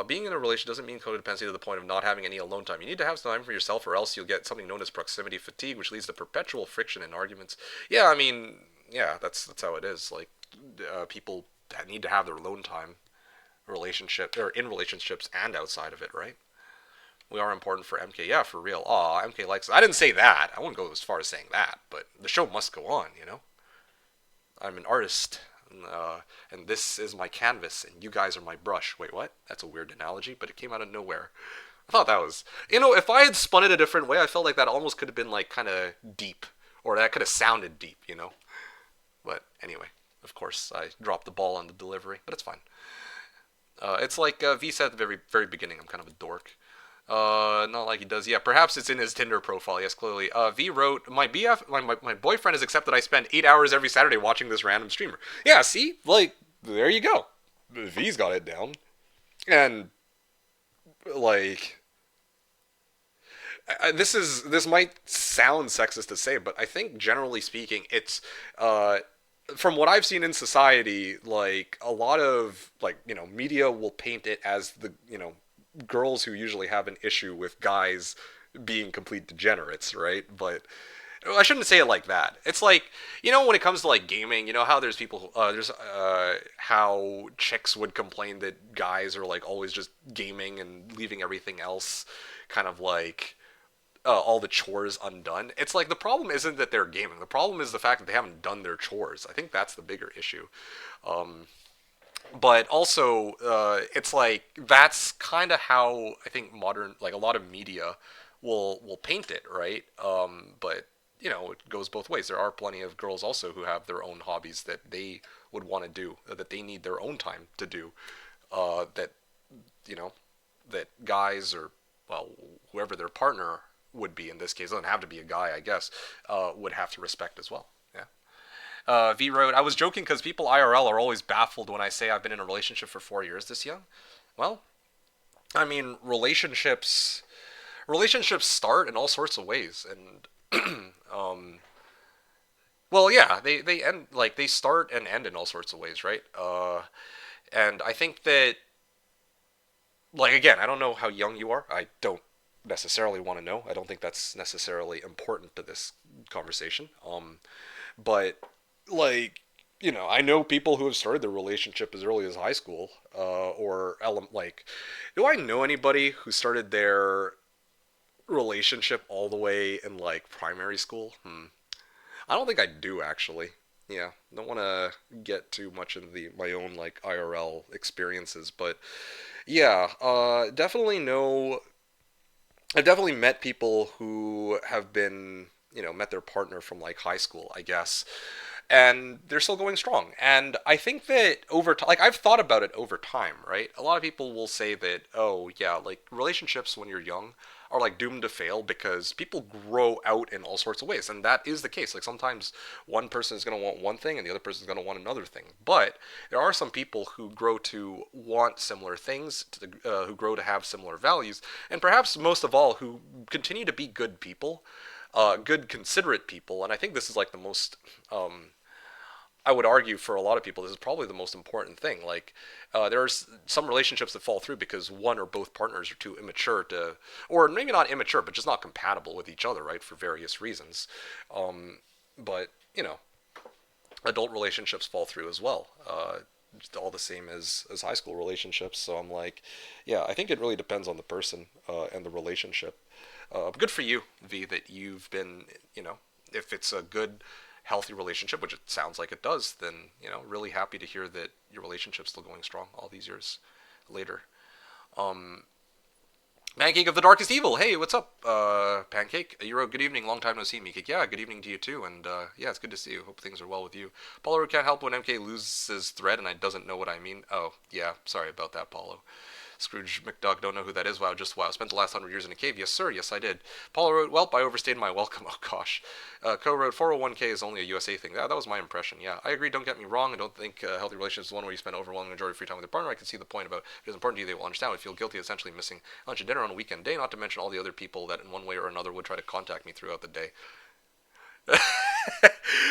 Being in a relationship doesn't mean codependency to the point of not having any alone time. You need to have some time for yourself, or else you'll get something known as proximity fatigue, which leads to perpetual friction and arguments. Yeah, I mean, yeah, that's how it is. Like, people need to have their alone time, relationship or in relationships and outside of it, right? We are important for MK. Yeah, for real. Aw, MK likes it. I didn't say that. I wouldn't go as far as saying that, but the show must go on, you know? I'm an artist, and this is my canvas, and you guys are my brush. Wait, what? That's a weird analogy, but it came out of nowhere. I thought that was, if I had spun it a different way, I felt like that almost could have been like kind of deep, or that could have sounded deep. But anyway, of course, I dropped the ball on the delivery, but it's fine. It's like V said at the very very beginning. I'm kind of a dork. Not like he does. Yeah, perhaps it's in his Tinder profile. Yes, clearly. V wrote, my BF, my boyfriend has accepted I spend 8 hours every Saturday watching this random streamer. Yeah, see? Like, there you go. V's got it down. And, like, this might sound sexist to say, but I think generally speaking, it's, from what I've seen in society, like, a lot of, like, media will paint it as the, girls who usually have an issue with guys being complete degenerates, right? But I shouldn't say it like that. It's like, when it comes to like gaming, how there's people, there's how chicks would complain that guys are like always just gaming and leaving everything else kind of like all the chores undone. It's like the problem isn't that they're gaming. The problem is the fact that they haven't done their chores. I think that's the bigger issue. But also, it's like that's kind of how I think modern, like a lot of media, will paint it, right? But it goes both ways. There are plenty of girls also who have their own hobbies that they would want to do, that they need their own time to do. That you know, that guys or well, whoever their partner would be in this case, doesn't have to be a guy, I guess, would have to respect as well. Yeah. V wrote, I was joking because people IRL are always baffled when I say I've been in a relationship for 4 years this young. Well, I mean, relationships start in all sorts of ways, and well, yeah, they end like they start and end in all sorts of ways, right? And I think that, like, again, I don't know how young you are. I don't necessarily want to know. I don't think that's necessarily important to this conversation. But like, I know people who have started their relationship as early as high school, or like, do I know anybody who started their relationship all the way in like primary school? I don't think I do actually. Yeah, don't want to get too much into my own like IRL experiences, but yeah, definitely know. I've definitely met people who have been, met their partner from like high school, I guess, and they're still going strong. And I think that over time, like I've thought about it over time, right? A lot of people will say that, oh yeah, like relationships when you're young are like doomed to fail because people grow out in all sorts of ways, and that is the case. Like sometimes one person is going to want one thing and the other person is going to want another thing. But there are some people who grow to want similar things, who grow to have similar values, and perhaps most of all, who continue to be good people, good considerate people. And I think this is like the most I would argue for a lot of people, this is probably the most important thing. Like, there's some relationships that fall through because one or both partners are too immature to, or maybe not immature, but just not compatible with each other, right, for various reasons. But, adult relationships fall through as well. Just all the same as high school relationships. So I'm like, yeah, I think it really depends on the person and the relationship. Good for you, V, that you've been, if it's a good, healthy relationship, which it sounds like it does, then, really happy to hear that your relationship's still going strong all these years later. Um, Pancake of the Darkest Evil. Hey, what's up, Pancake? Euro, good evening. Long time no see, MeKick. Yeah, good evening to you too. And yeah, it's good to see you. Hope things are well with you. Paulo can't help when MK loses thread and I doesn't know what I mean. Oh, yeah. Sorry about that, Paulo. Scrooge McDuck, don't know who that is. Wow, just wow. Spent the last 100 years in a cave. Yes, sir. Yes, I did. Paula wrote, welp, I overstayed my welcome. Oh, gosh. Co wrote, 401k is only a USA thing. That was my impression, yeah. I agree, don't get me wrong. I don't think healthy relationships is one where you spend overwhelming majority of free time with your partner. I can see the point about if it's important to you, they will understand. I feel guilty essentially missing lunch and dinner on a weekend day, not to mention all the other people that in one way or another would try to contact me throughout the day.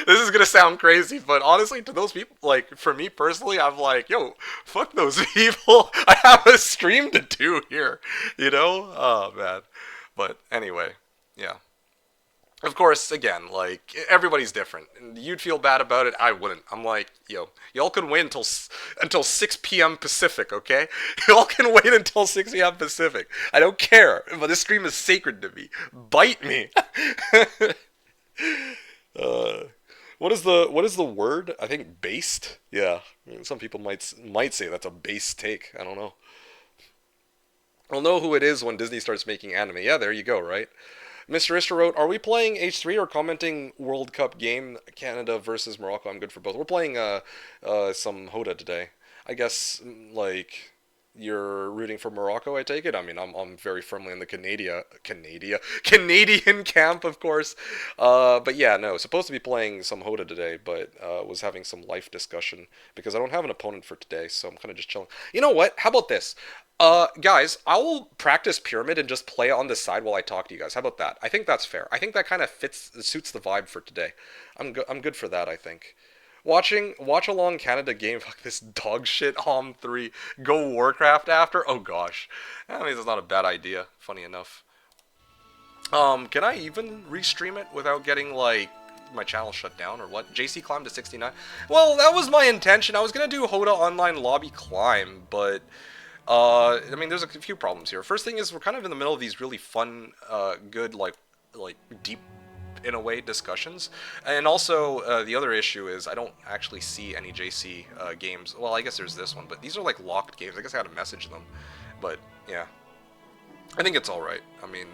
This is gonna sound crazy, but honestly, to those people, like for me personally, I'm like, yo, fuck those people. I have a stream to do here, Oh man, but anyway, yeah. Of course, again, like everybody's different. You'd feel bad about it. I wouldn't. I'm like, yo, y'all can wait until 6 p.m. Pacific, okay? Y'all can wait until 6 p.m. Pacific. I don't care. But this stream is sacred to me. Bite me. Uh, what is the word? I think based. Yeah, some people might say that's a base take. I don't know. I'll know who it is when Disney starts making anime. Yeah, there you go. Right. Mr. Ister wrote, "Are we playing H3 or commenting World Cup game Canada versus Morocco? I'm good for both. We're playing some Hoda today. I guess you're rooting for Morocco, I take it. I mean, I'm very firmly in the Canadian camp, of course. But yeah, no, supposed to be playing some Hoda today, but was having some life discussion because I don't have an opponent for today, so I'm kind of just chilling. You know what? How about this? Guys, I will practice Pyramid and just play on the side while I talk to you guys. How about that? I think that's fair. I think that kind of suits the vibe for today. I'm good for that, I think. Watch along Canada game. Fuck this dog shit. Hom 3. Go Warcraft after. Oh gosh, I mean that's not a bad idea. Funny enough. Can I even restream it without getting like my channel shut down or what? JC climbed to 69. Well, that was my intention. I was gonna do Hoda online lobby climb, but I mean, there's a few problems here. First thing is we're kind of in the middle of these really fun, good like deep in a way discussions, and also the other issue is I don't actually see any JC games. Well, I guess there's this one, but these are like locked games. I guess I had to message them, but yeah, I think it's all right. I mean,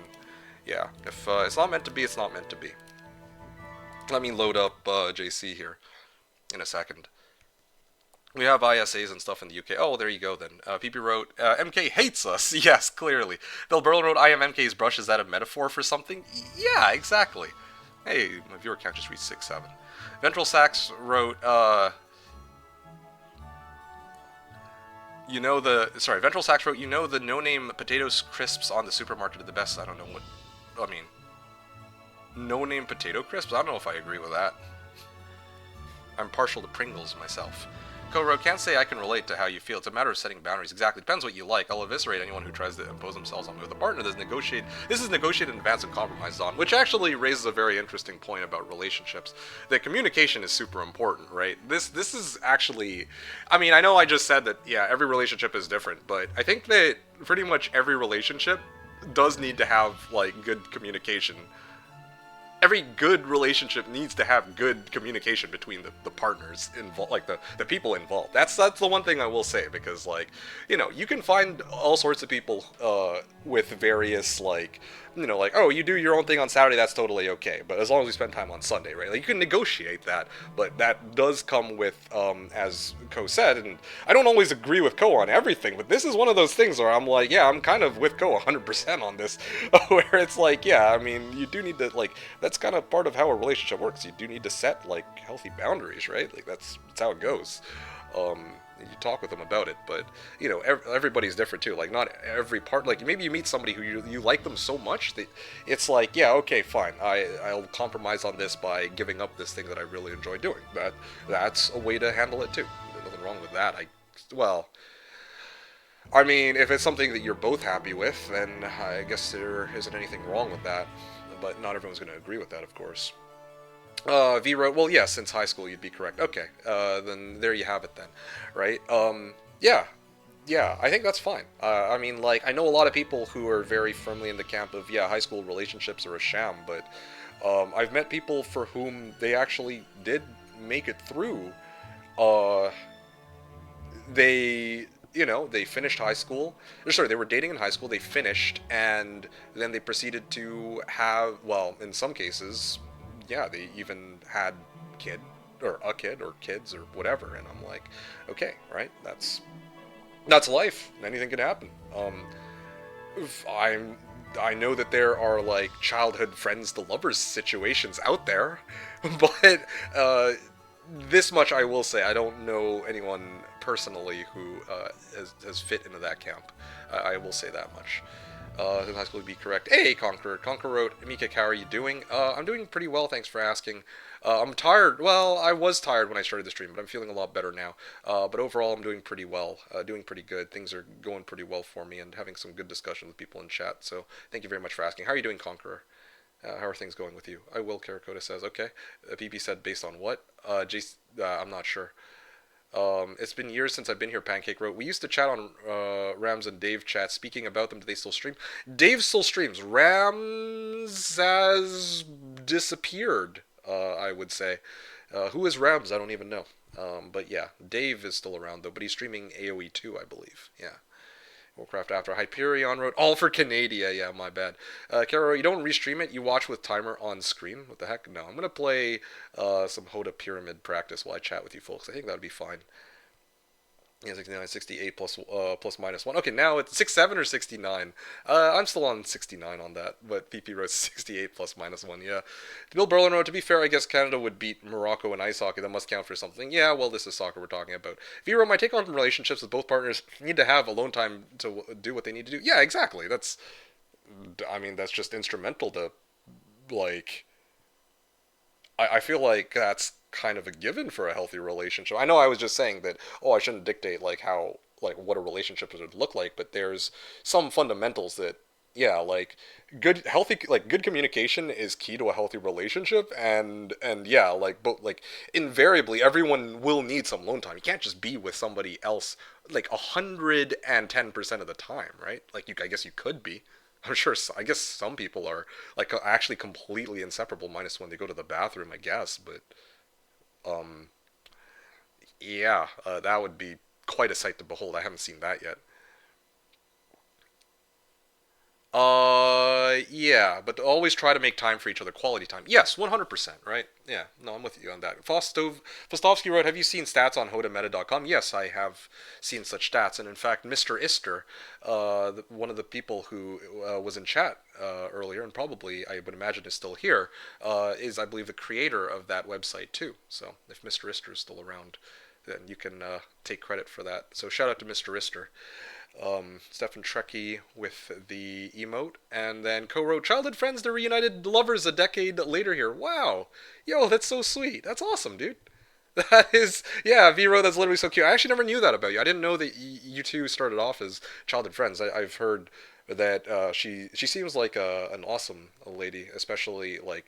yeah, if it's not meant to be, it's not meant to be. Let me load up JC here in a second. We have ISAs and stuff in the UK. Oh, there you go then. PP wrote, MK hates us. Yes, clearly. Bill Burl wrote, I am MK's brush. Is that a metaphor for something? Yeah, exactly. Hey, my viewer count just reached 6-7. Ventral Sax wrote, Ventral Sax wrote, the no-name potatoes crisps on the supermarket are the best. I don't know what, I mean, no-name potato crisps? I don't know if I agree with that. I'm partial to Pringles myself. Koro, can't say I can relate to how you feel. It's a matter of setting boundaries. Exactly. Depends what you like. I'll eviscerate anyone who tries to impose themselves on me with a partner. This is negotiated in advance and compromised on, which actually raises a very interesting point about relationships. That communication is super important, right? This is actually, I mean, I know I just said that, yeah, every relationship is different, but I think that pretty much every relationship does need to have, like, good communication. Every good relationship needs to have good communication between the partners involved, like the people involved. That's the one thing I will say, because like, you can find all sorts of people with various like, like, oh, you do your own thing on Saturday, that's totally okay, but as long as we spend time on Sunday, right? Like, you can negotiate that, but that does come with, as Ko said, and I don't always agree with Ko on everything, but this is one of those things where I'm like, yeah, I'm kind of with Ko 100% on this, where it's like, yeah, I mean, you do need to, like, that's kind of part of how a relationship works. You do need to set, like, healthy boundaries, right? Like, that's how it goes. You talk with them about it, but everybody's different too. Like, not every part, like, maybe you meet somebody who you like them so much that it's like, yeah, okay, fine, I'll compromise on this by giving up this thing that I really enjoy doing. That's a way to handle it too. There's nothing wrong with that. I mean, if it's something that you're both happy with, then I guess there isn't anything wrong with that, but not everyone's going to agree with that, of course. V wrote, well, yeah, since high school you'd be correct. Okay, then there you have it then, right? Yeah. Yeah, I think that's fine. I mean, like, I know a lot of people who are very firmly in the camp of, yeah, high school relationships are a sham, but I've met people for whom they actually did make it through. Uh, they, they finished high school. Or sorry, they were dating in high school, they finished, and then they proceeded to have, well, in some cases, yeah, they even had kid, or a kid, or kids, or whatever, and I'm like, okay, right, that's life. Anything can happen. I'm I know that there are like childhood friends to lovers situations out there, but this much I will say: I don't know anyone personally who has fit into that camp. I will say that much. In high school would be correct. Hey, Conqueror. Conqueror wrote, "MeKick, how are you doing? I'm doing pretty well, thanks for asking. I'm tired. Well, I was tired when I started the stream, but I'm feeling a lot better now. But overall, I'm doing pretty well. Doing pretty good. Things are going pretty well for me, and having some good discussion with people in chat. So thank you very much for asking. How are you doing, Conqueror? How are things going with you? I will. Karakota says, okay. PP said, based on what? I'm not sure. It's been years since I've been here, Pancake wrote. We used to chat on Rams and Dave chat. Speaking about them, do they still stream? Dave still streams. Rams has disappeared, I would say. Who is Rams? I don't even know. But yeah, Dave is still around, though. But he's streaming AoE 2, I believe. Yeah. Warcraft after Hyperion wrote, all for Canada. Yeah, my bad. Kara, you don't restream it, you watch with timer on screen. What the heck? No, I'm going to play some Hoda Pyramid practice while I chat with you folks. I think that would be fine. Yeah, 69, 68 plus minus 1. Okay, now it's 67 or 69. I'm still on 69 on that, but PP wrote 68 plus minus 1, yeah. Bill Berlin wrote, to be fair, I guess Canada would beat Morocco in ice hockey. That must count for something. Yeah, well, this is soccer we're talking about. Vero, my take on relationships with both partners need to have alone time to do what they need to do. Yeah, exactly. That's just instrumental to, like, I feel like that's kind of a given for a healthy relationship. I know I was just saying that, oh, I shouldn't dictate like how like what a relationship would look like, but there's some fundamentals that yeah, like good communication is key to a healthy relationship and yeah, like but like invariably everyone will need some alone time. You can't just be with somebody else like 110% of the time, right? Like I guess you could be. I'm sure. I guess some people are like actually completely inseparable, minus when they go to the bathroom. I guess, but um, yeah, that would be quite a sight to behold. I haven't seen that yet. Yeah, but always try to make time for each other, quality time. Yes, 100%, right? Yeah, no, I'm with you on that. Fostovsky wrote, have you seen stats on hodameta.com? Yes, I have seen such stats, and in fact, Mr. Ister, one of the people who was in chat earlier, and probably, I would imagine is still here, is, I believe, the creator of that website, too. So, if Mr. Ister is still around, then you can take credit for that. So, shout out to Mr. Ister. Stefan Trekkie with the emote, and then co-wrote childhood friends to reunited lovers a decade later here. Wow, yo, that's so sweet. That's awesome, dude. That is, yeah, Vero, that's literally so cute. I actually never knew that about you. I didn't know that you two started off as childhood friends. I've heard that she seems like an awesome lady, especially like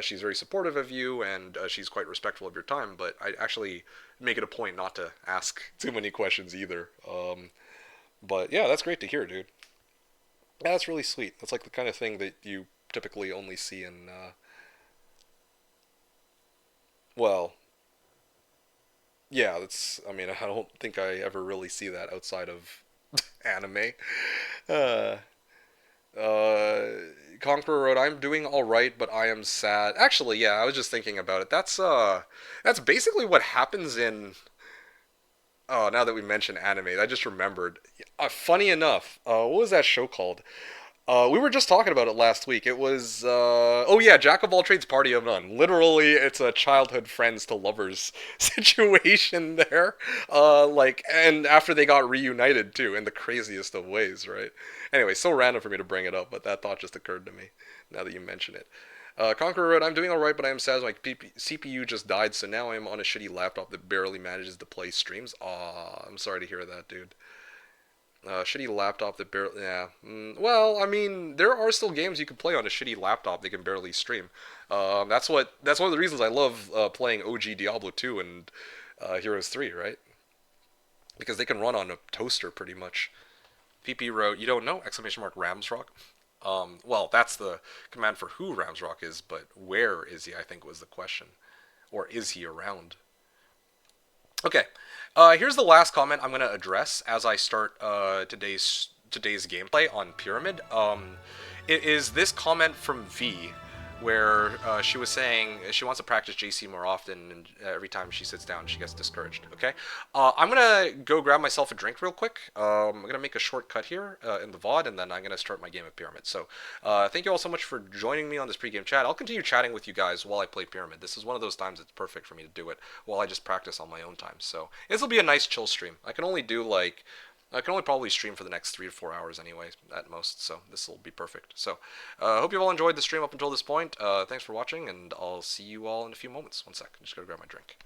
she's very supportive of you and she's quite respectful of your time. But I actually make it a point not to ask too many questions either. But yeah, that's great to hear, dude. Yeah, that's really sweet. That's like the kind of thing that you typically only see in, well, yeah, that's, I mean, I don't think I ever really see that outside of anime. Uh, uh, Conqueror wrote, I'm doing alright, but I am sad. Actually, yeah, I was just thinking about it. That's basically what happens in, oh, now that we mention anime, I just remembered. Funny enough, what was that show called? We were just talking about it last week. It was, oh yeah, Jack of all trades, party of none. Literally, it's a childhood friends to lovers situation there. Like, and after they got reunited too, in the craziest of ways, right? Anyway, so random for me to bring it up, but that thought just occurred to me now that you mention it. Conqueror wrote, I'm doing alright, but I am sad my CPU just died, so now I'm on a shitty laptop that barely manages to play streams. Aw, I'm sorry to hear that, dude. Shitty laptop that barely. Yeah. Well, I mean, there are still games you can play on a shitty laptop that can barely stream. That's one of the reasons I love playing OG Diablo 2 and Heroes 3, right? because they can run on a toaster pretty much. PP wrote, "You don't know?" Exclamation mark Ramsrock. Well, that's the command for who Ramsrock is, but where is he? I think was the question, or is he around? Okay, here's the last comment I'm going to address as I start today's gameplay on Pyramid. It is this comment from V, where she was saying she wants to practice JC more often, and every time she sits down, she gets discouraged. Okay, I'm gonna go grab myself a drink real quick. I'm gonna make a shortcut here in the VOD, and then I'm gonna start my game of Pyramid. So, thank you all so much for joining me on this pregame chat. I'll continue chatting with you guys while I play Pyramid. This is one of those times it's perfect for me to do it while I just practice on my own time. So, this will be a nice chill stream. I can only probably stream for the next 3 to 4 hours anyway, at most, so this will be perfect. So, hope you've all enjoyed the stream up until this point. Thanks for watching, and I'll see you all in a few moments. One sec, I'm just gonna grab my drink.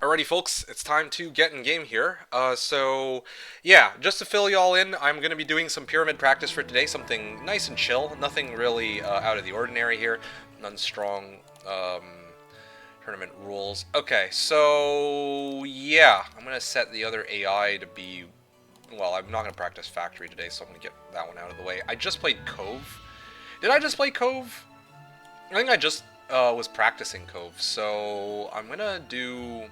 Alrighty, folks, it's time to get in game here. Yeah, just to fill y'all in, I'm going to be doing some pyramid practice for today, something nice and chill, nothing really out of the ordinary here, none strong tournament rules. Okay, so yeah, I'm going to set the other AI to be, well, I'm not going to practice Factory today, so I'm going to get that one out of the way. I just played Cove. Did I just play Cove? I think I just was practicing Cove, so I'm going to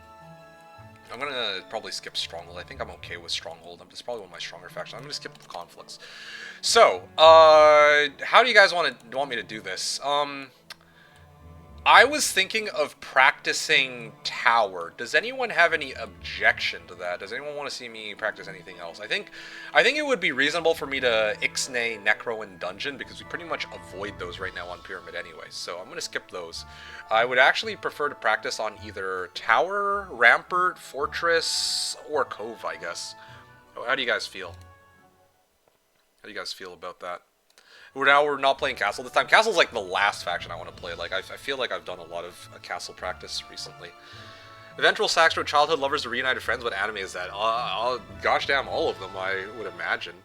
probably skip Stronghold. I think I'm okay with Stronghold. It's probably one of my stronger factions. I'm going to skip the conflicts. So, how do you guys want me to do this? I was thinking of practicing Tower. Does anyone have any objection to that? Does anyone want to see me practice anything else? I think it would be reasonable for me to Ixnay, Necro, and Dungeon, because we pretty much avoid those right now on Pyramid anyway, so I'm going to skip those. I would actually prefer to practice on either Tower, Rampart, Fortress, or Cove, I guess. How do you guys feel? How do you guys feel about that? We're not playing Castle this time. Castle's like the last faction I want to play. Like, I feel like I've done a lot of Castle practice recently. Eventual Saxtro childhood lovers to reunited friends. What anime is that? Gosh damn, all of them, I would imagine.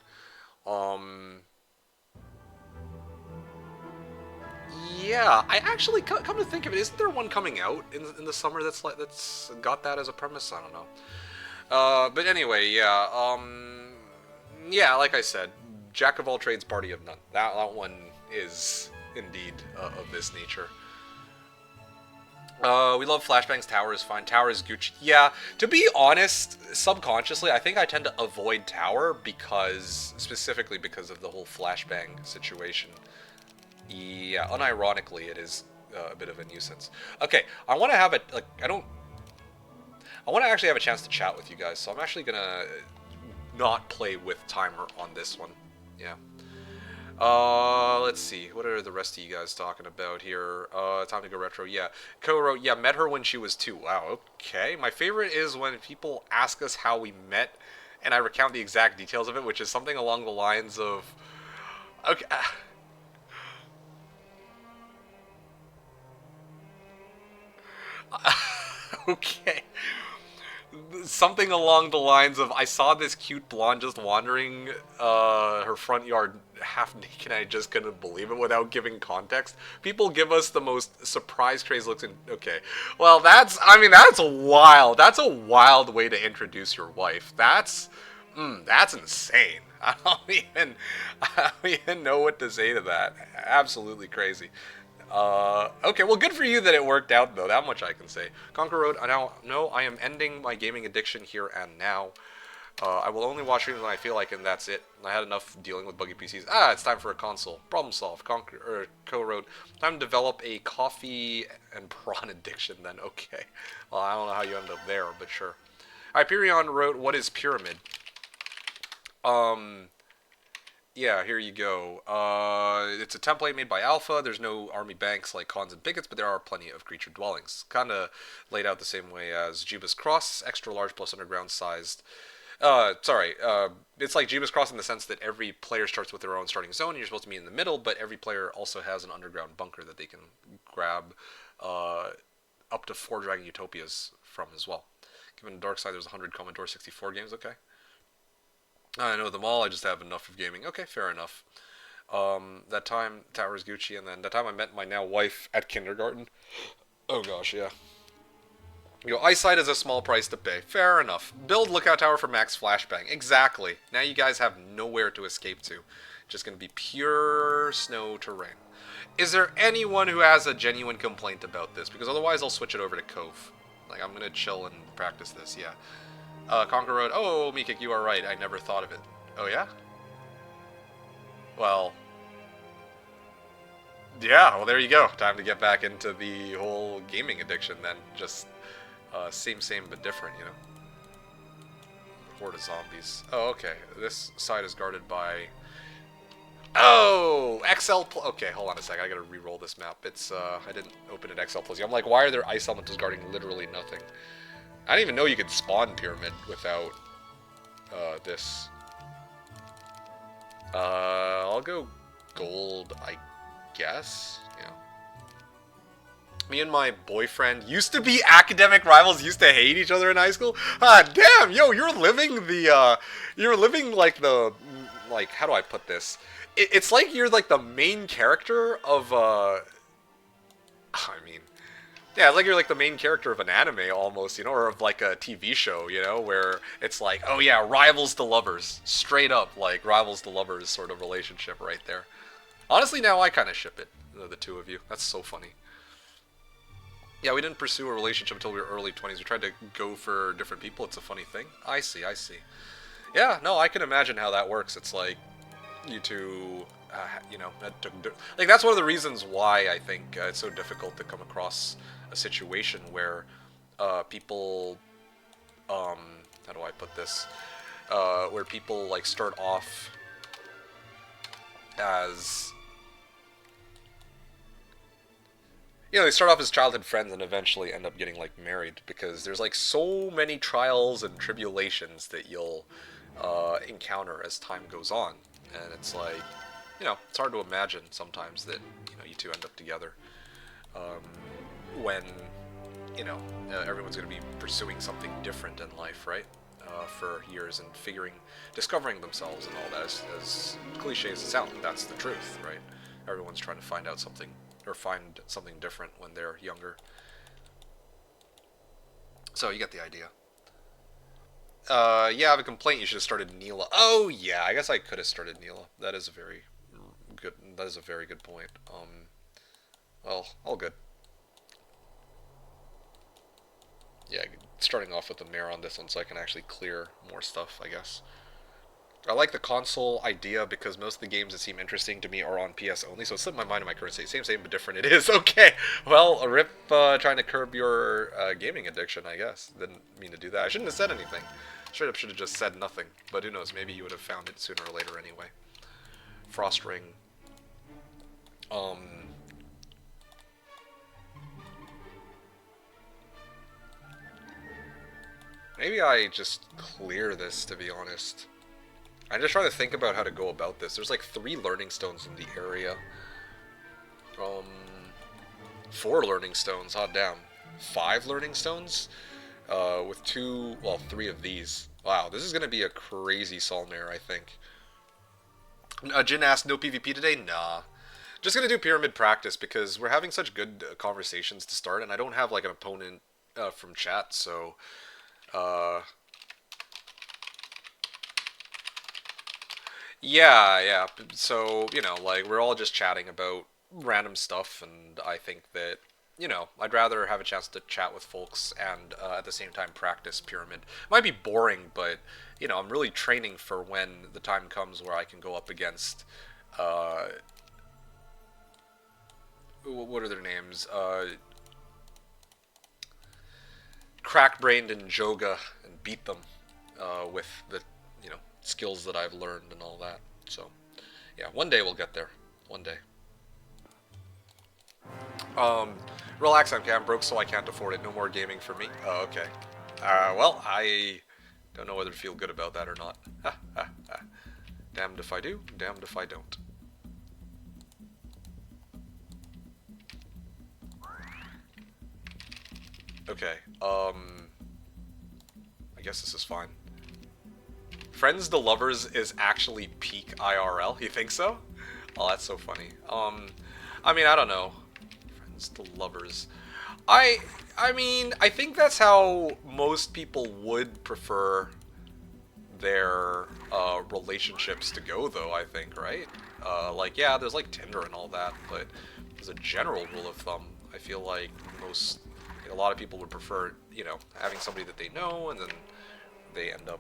Yeah, I actually come to think of it, isn't there one coming out in the summer that's got that as a premise? I don't know. But anyway, yeah. Yeah, like I said, Jack of all trades, party of none. That one is indeed of this nature. We love Flashbang's Tower is fine. Tower is Gucci. Yeah, to be honest, subconsciously, I think I tend to avoid Tower specifically because of the whole Flashbang situation. Yeah, unironically, it is a bit of a nuisance. Okay, I want to have I want to actually have a chance to chat with you guys, so I'm actually gonna not play with timer on this one. Yeah. Let's see. What are the rest of you guys talking about here? Time to go retro. Yeah. Ko wrote, yeah, met her when she was 2. Wow, okay. My favorite is when people ask us how we met, and I recount the exact details of it, which is something along the lines of... Okay. Okay. Something along the lines of, I saw this cute blonde just wandering her front yard half naked and I just couldn't believe it without giving context. People give us the most surprised crazed looks and okay. Well, that's wild. That's a wild way to introduce your wife. That's insane. I don't even know what to say to that. Absolutely crazy. Okay, well, good for you that it worked out, though. That much I can say. Conquer Road, no, I am ending my gaming addiction here and now. I will only watch streams when I feel like, and that's it. I had enough dealing with buggy PCs. Ah, it's time for a console. Problem solved. Conquer or co-wrote. Time to develop a coffee and prawn addiction. Then okay. Well, I don't know how you end up there, but sure. Hyperion wrote, "What is pyramid?" Um, yeah, here you go. It's a template made by Alpha. There's no army banks like cons and pickets, but there are plenty of creature dwellings. Kind of laid out the same way as Jeebus Cross, extra large plus underground sized. It's like Jeebus Cross in the sense that every player starts with their own starting zone, and you're supposed to be in the middle, but every player also has an underground bunker that they can grab up to 4 Dragon Utopias from as well. Given the dark side, there's 100 Commodore 64 games. Okay. I know them all. I just have enough of gaming. Okay, fair enough. That time, Towers Gucci, and then that time I met my now wife at kindergarten. Oh gosh, yeah. You know, eyesight is a small price to pay. Fair enough. Build Lookout Tower for max flashbang. Exactly. Now you guys have nowhere to escape to. Just gonna be pure snow terrain. Is there anyone who has a genuine complaint about this? Because otherwise I'll switch it over to Cove. Like, I'm gonna chill and practice this, yeah. Conquer Road. Oh, MeKick, you are right. I never thought of it. Oh, yeah? Well... yeah, well, there you go. Time to get back into the whole gaming addiction, then. Just, same, but different, you know? Horde of zombies. Oh, okay. This side is guarded by... oh! XL... okay, hold on a sec. I gotta re-roll this map. It's, I didn't open it XL+. I'm like, why are there ice elementals guarding literally nothing? I didn't even know you could spawn Pyramid without this. I'll go gold, I guess. Yeah. Me and my boyfriend used to be academic rivals, used to hate each other in high school. Ah, damn, yo, you're living like the, like, how do I put this? It's like you're like the main character of, I mean... yeah, it's like you're like the main character of an anime almost, you know, or of like a TV show, you know, where it's like, oh yeah, rivals to lovers. Straight up, like, rivals to lovers sort of relationship right there. Honestly, now I kind of ship it, the two of you. That's so funny. Yeah, we didn't pursue a relationship until we were early 20s. We tried to go for different people. It's a funny thing. I see. Yeah, no, I can imagine how that works. It's like, you two... you know, like, that's one of the reasons why I think it's so difficult to come across a situation where people, how do I put this, where people, like, start off as, you know, they start off as childhood friends and eventually end up getting, like, married, because there's, like, so many trials and tribulations that you'll encounter as time goes on, and it's like, you know, it's hard to imagine sometimes that, you know, you two end up together when, you know, everyone's going to be pursuing something different in life, right? For years and discovering themselves and all that. As cliche as it sounds, that's the truth, right? Everyone's trying to find out something, or find something different when they're younger. So you get the idea. Yeah, I have a complaint. You should have started Neela. Oh yeah, I guess I could have started Neela. That is a very good point. Well, all good. Yeah, starting off with the mirror on this one so I can actually clear more stuff, I guess. I like the console idea because most of the games that seem interesting to me are on PS only, so it slipped my mind in my current state. Same, but different it is. Okay, well, a rip trying to curb your gaming addiction, I guess. Didn't mean to do that. I shouldn't have said anything. Straight up should have just said nothing. But who knows, maybe you would have found it sooner or later anyway. Frost Ring. Maybe I just clear this, to be honest. I'm just trying to think about how to go about this. There's like 3 learning stones in the area. 4 learning stones, hot damn. 5 learning stones? With 3 of these. Wow, this is gonna be a crazy Solmare, I think. Jin asked, no PvP today? Nah. Just gonna do pyramid practice because we're having such good conversations to start, and I don't have like an opponent from chat, so yeah. So, you know, like, we're all just chatting about random stuff, and I think that you know, I'd rather have a chance to chat with folks and at the same time practice Pyramid. Might be boring, but you know, I'm really training for when the time comes where I can go up against uh, what are their names? Crack-brained and Joga and beat them with the you know skills that I've learned and all that. So yeah, one day we'll get there. One day. Um, Relax, MK. I'm broke, so I can't afford it. No more gaming for me. Oh, okay. Well, I don't know whether to feel good about that or not. Damned if I do, damned if I don't. Okay, I guess this is fine. Friends to Lovers is actually peak IRL. You think so? Oh, that's so funny. I mean, I don't know. Friends to Lovers. I mean, I think that's how most people would prefer their relationships to go, though, I think, right? Like, yeah, there's like Tinder and all that, but as a general rule of thumb, I feel like a lot of people would prefer, you know, having somebody that they know, and then they end up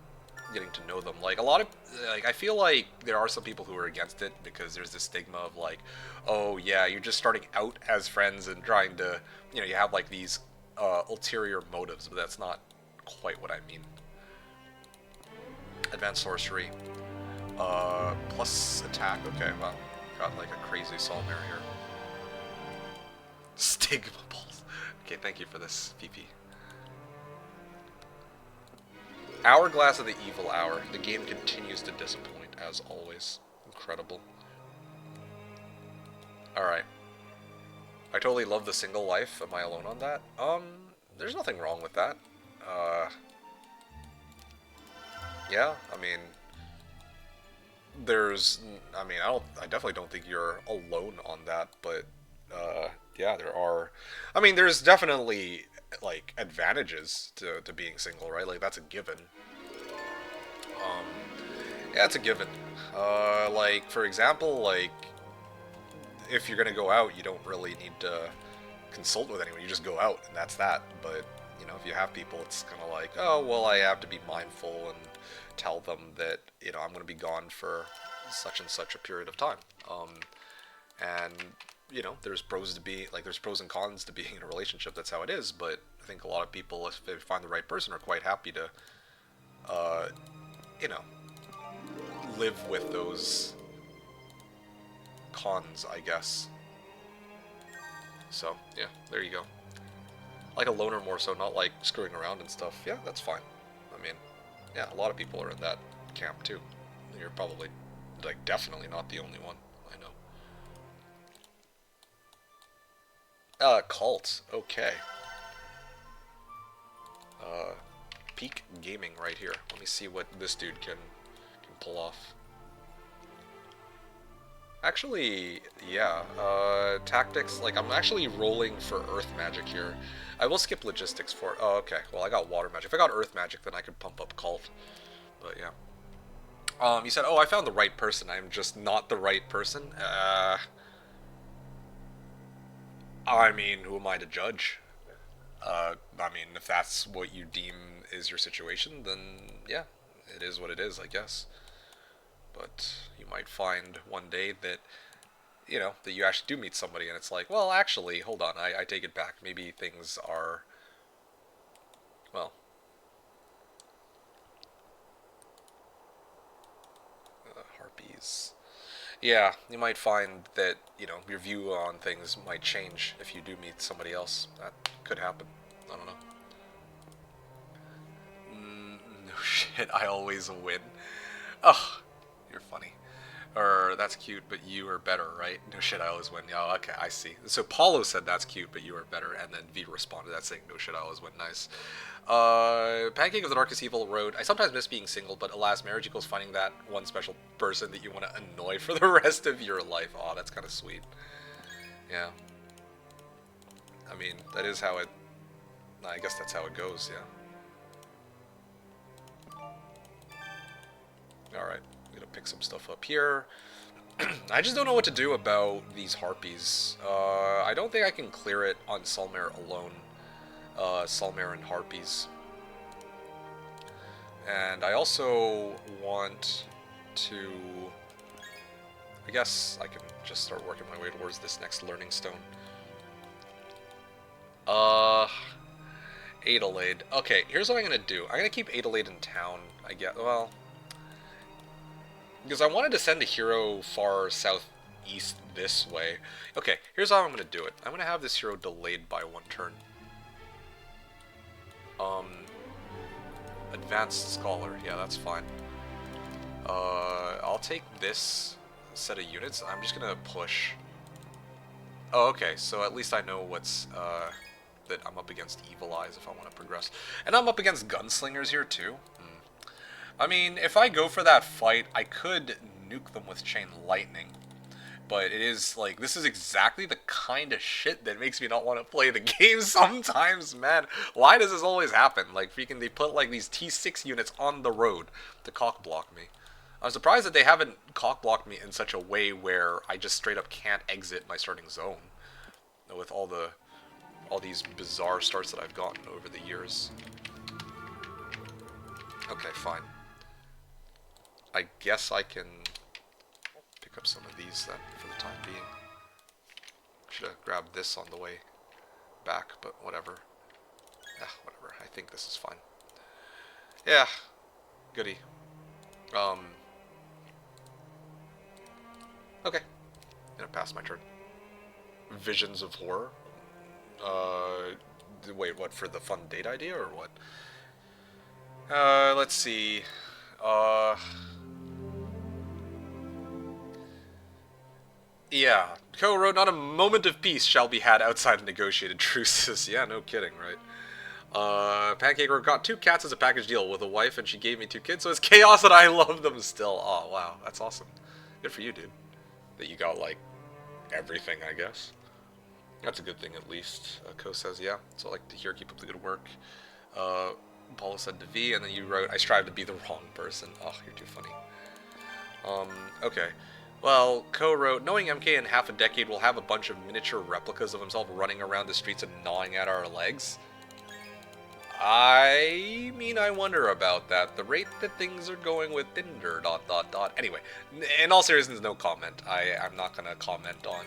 getting to know them. Like, I feel like there are some people who are against it because there's this stigma of like, oh yeah, you're just starting out as friends and trying to, you know, you have like these ulterior motives, but that's not quite what I mean. Advanced sorcery. Plus attack. Okay, well, got like a crazy Solmare here. Stigma balls. Okay, thank you for this, PP. Hourglass of the Evil Hour. The game continues to disappoint, as always. Incredible. Alright. I totally love the single life. Am I alone on that? There's nothing wrong with that. Yeah, I mean, I definitely don't think you're alone on that, but, yeah, there are, I mean, there's definitely, like, advantages to being single, right? Like, that's a given. Yeah, it's a given. Like, for example, like, if you're gonna go out, you don't really need to consult with anyone, you just go out, and that's that, but, you know, if you have people, it's kind of like, oh, well, I have to be mindful and tell them that, you know, I'm going to be gone for such and such a period of time. And, you know, there's pros and cons to being in a relationship, that's how it is, but I think a lot of people, if they find the right person, are quite happy to, you know, live with those cons, I guess. So, yeah, there you go. Like a loner more so, not like screwing around and stuff. Yeah, that's fine. I mean, yeah, a lot of people are in that camp too. You're probably, like, definitely not the only one. I know. Cult. Okay. Peak gaming right here. Let me see what this dude can pull off. Actually, yeah, tactics, like, I'm actually rolling for earth magic here. I will skip logistics for it. Oh, okay, well, I got water magic. If I got earth magic, then I could pump up cult. But, yeah. You said, oh, I found the right person. I'm just not the right person? I mean, who am I to judge? I mean, if that's what you deem is your situation, then, yeah, it is what it is, I guess. But you might find one day that, you know, that you actually do meet somebody and it's like, well, actually, hold on, I take it back. Maybe things are, well, harpies. Yeah, you might find that, you know, your view on things might change if you do meet somebody else. That could happen. I don't know. No shit, I always win. Ugh, you're funny. Or, that's cute, but you are better, right? No shit, I always win. Oh, okay, I see. So Paulo said that's cute, but you are better, and then V responded that saying, no shit, I always win. Nice. Pancake of the Darkest Evil wrote, I sometimes miss being single, but alas, marriage equals finding that one special person that you want to annoy for the rest of your life. Aw, that's kind of sweet. Yeah. I mean, that is how it... I guess that's how it goes, yeah. Alright, I'm gonna pick some stuff up here. I just don't know what to do about these harpies. I don't think I can clear it on Sulmare alone. Sulmare and harpies. And I also want to... I guess I can just start working my way towards this next learning stone. Adelaide. Okay, here's what I'm gonna do. I'm gonna keep Adelaide in town, I guess. Well... because I wanted to send a hero far southeast this way. Okay, here's how I'm going to do it. I'm going to have this hero delayed by 1 turn. Advanced Scholar. Yeah, that's fine. I'll take this set of units. I'm just going to push. Oh, okay, so at least I know what's, that I'm up against Evil Eyes if I want to progress. And I'm up against Gunslingers here, too. I mean, if I go for that fight, I could nuke them with Chain Lightning. But it is, like, this is exactly the kind of shit that makes me not want to play the game sometimes, man. Why does this always happen? Like, freaking, they put, like, these T6 units on the road to cock-block me. I'm surprised that they haven't cock-blocked me in such a way where I just straight up can't exit my starting zone. With all these bizarre starts that I've gotten over the years. Okay, fine. I guess I can pick up some of these then, for the time being. Should have grabbed this on the way back, but whatever. Whatever. I think this is fine. Yeah. Goody. Okay. Gonna pass my turn. Visions of Horror. Wait, what, for the fun date idea, or what? Let's see. Yeah. Ko wrote, not a moment of peace shall be had outside of negotiated truces. Yeah, no kidding, right? Pancake wrote, got 2 cats as a package deal with a wife, and she gave me 2 kids, so it's chaos and I love them still. Oh, wow. That's awesome. Good for you, dude. That you got, like, everything, I guess. That's a good thing, at least. Ko says, yeah. So I like to hear, keep up the good work. Paula said to V, and then you wrote, I strive to be the wrong person. Oh, you're too funny. Okay. Well, Ko wrote, knowing MK in half a decade will have a bunch of miniature replicas of himself running around the streets and gnawing at our legs. I mean, I wonder about that. The rate that things are going with Tinder, ... Anyway, in all seriousness, no comment. I'm not gonna comment on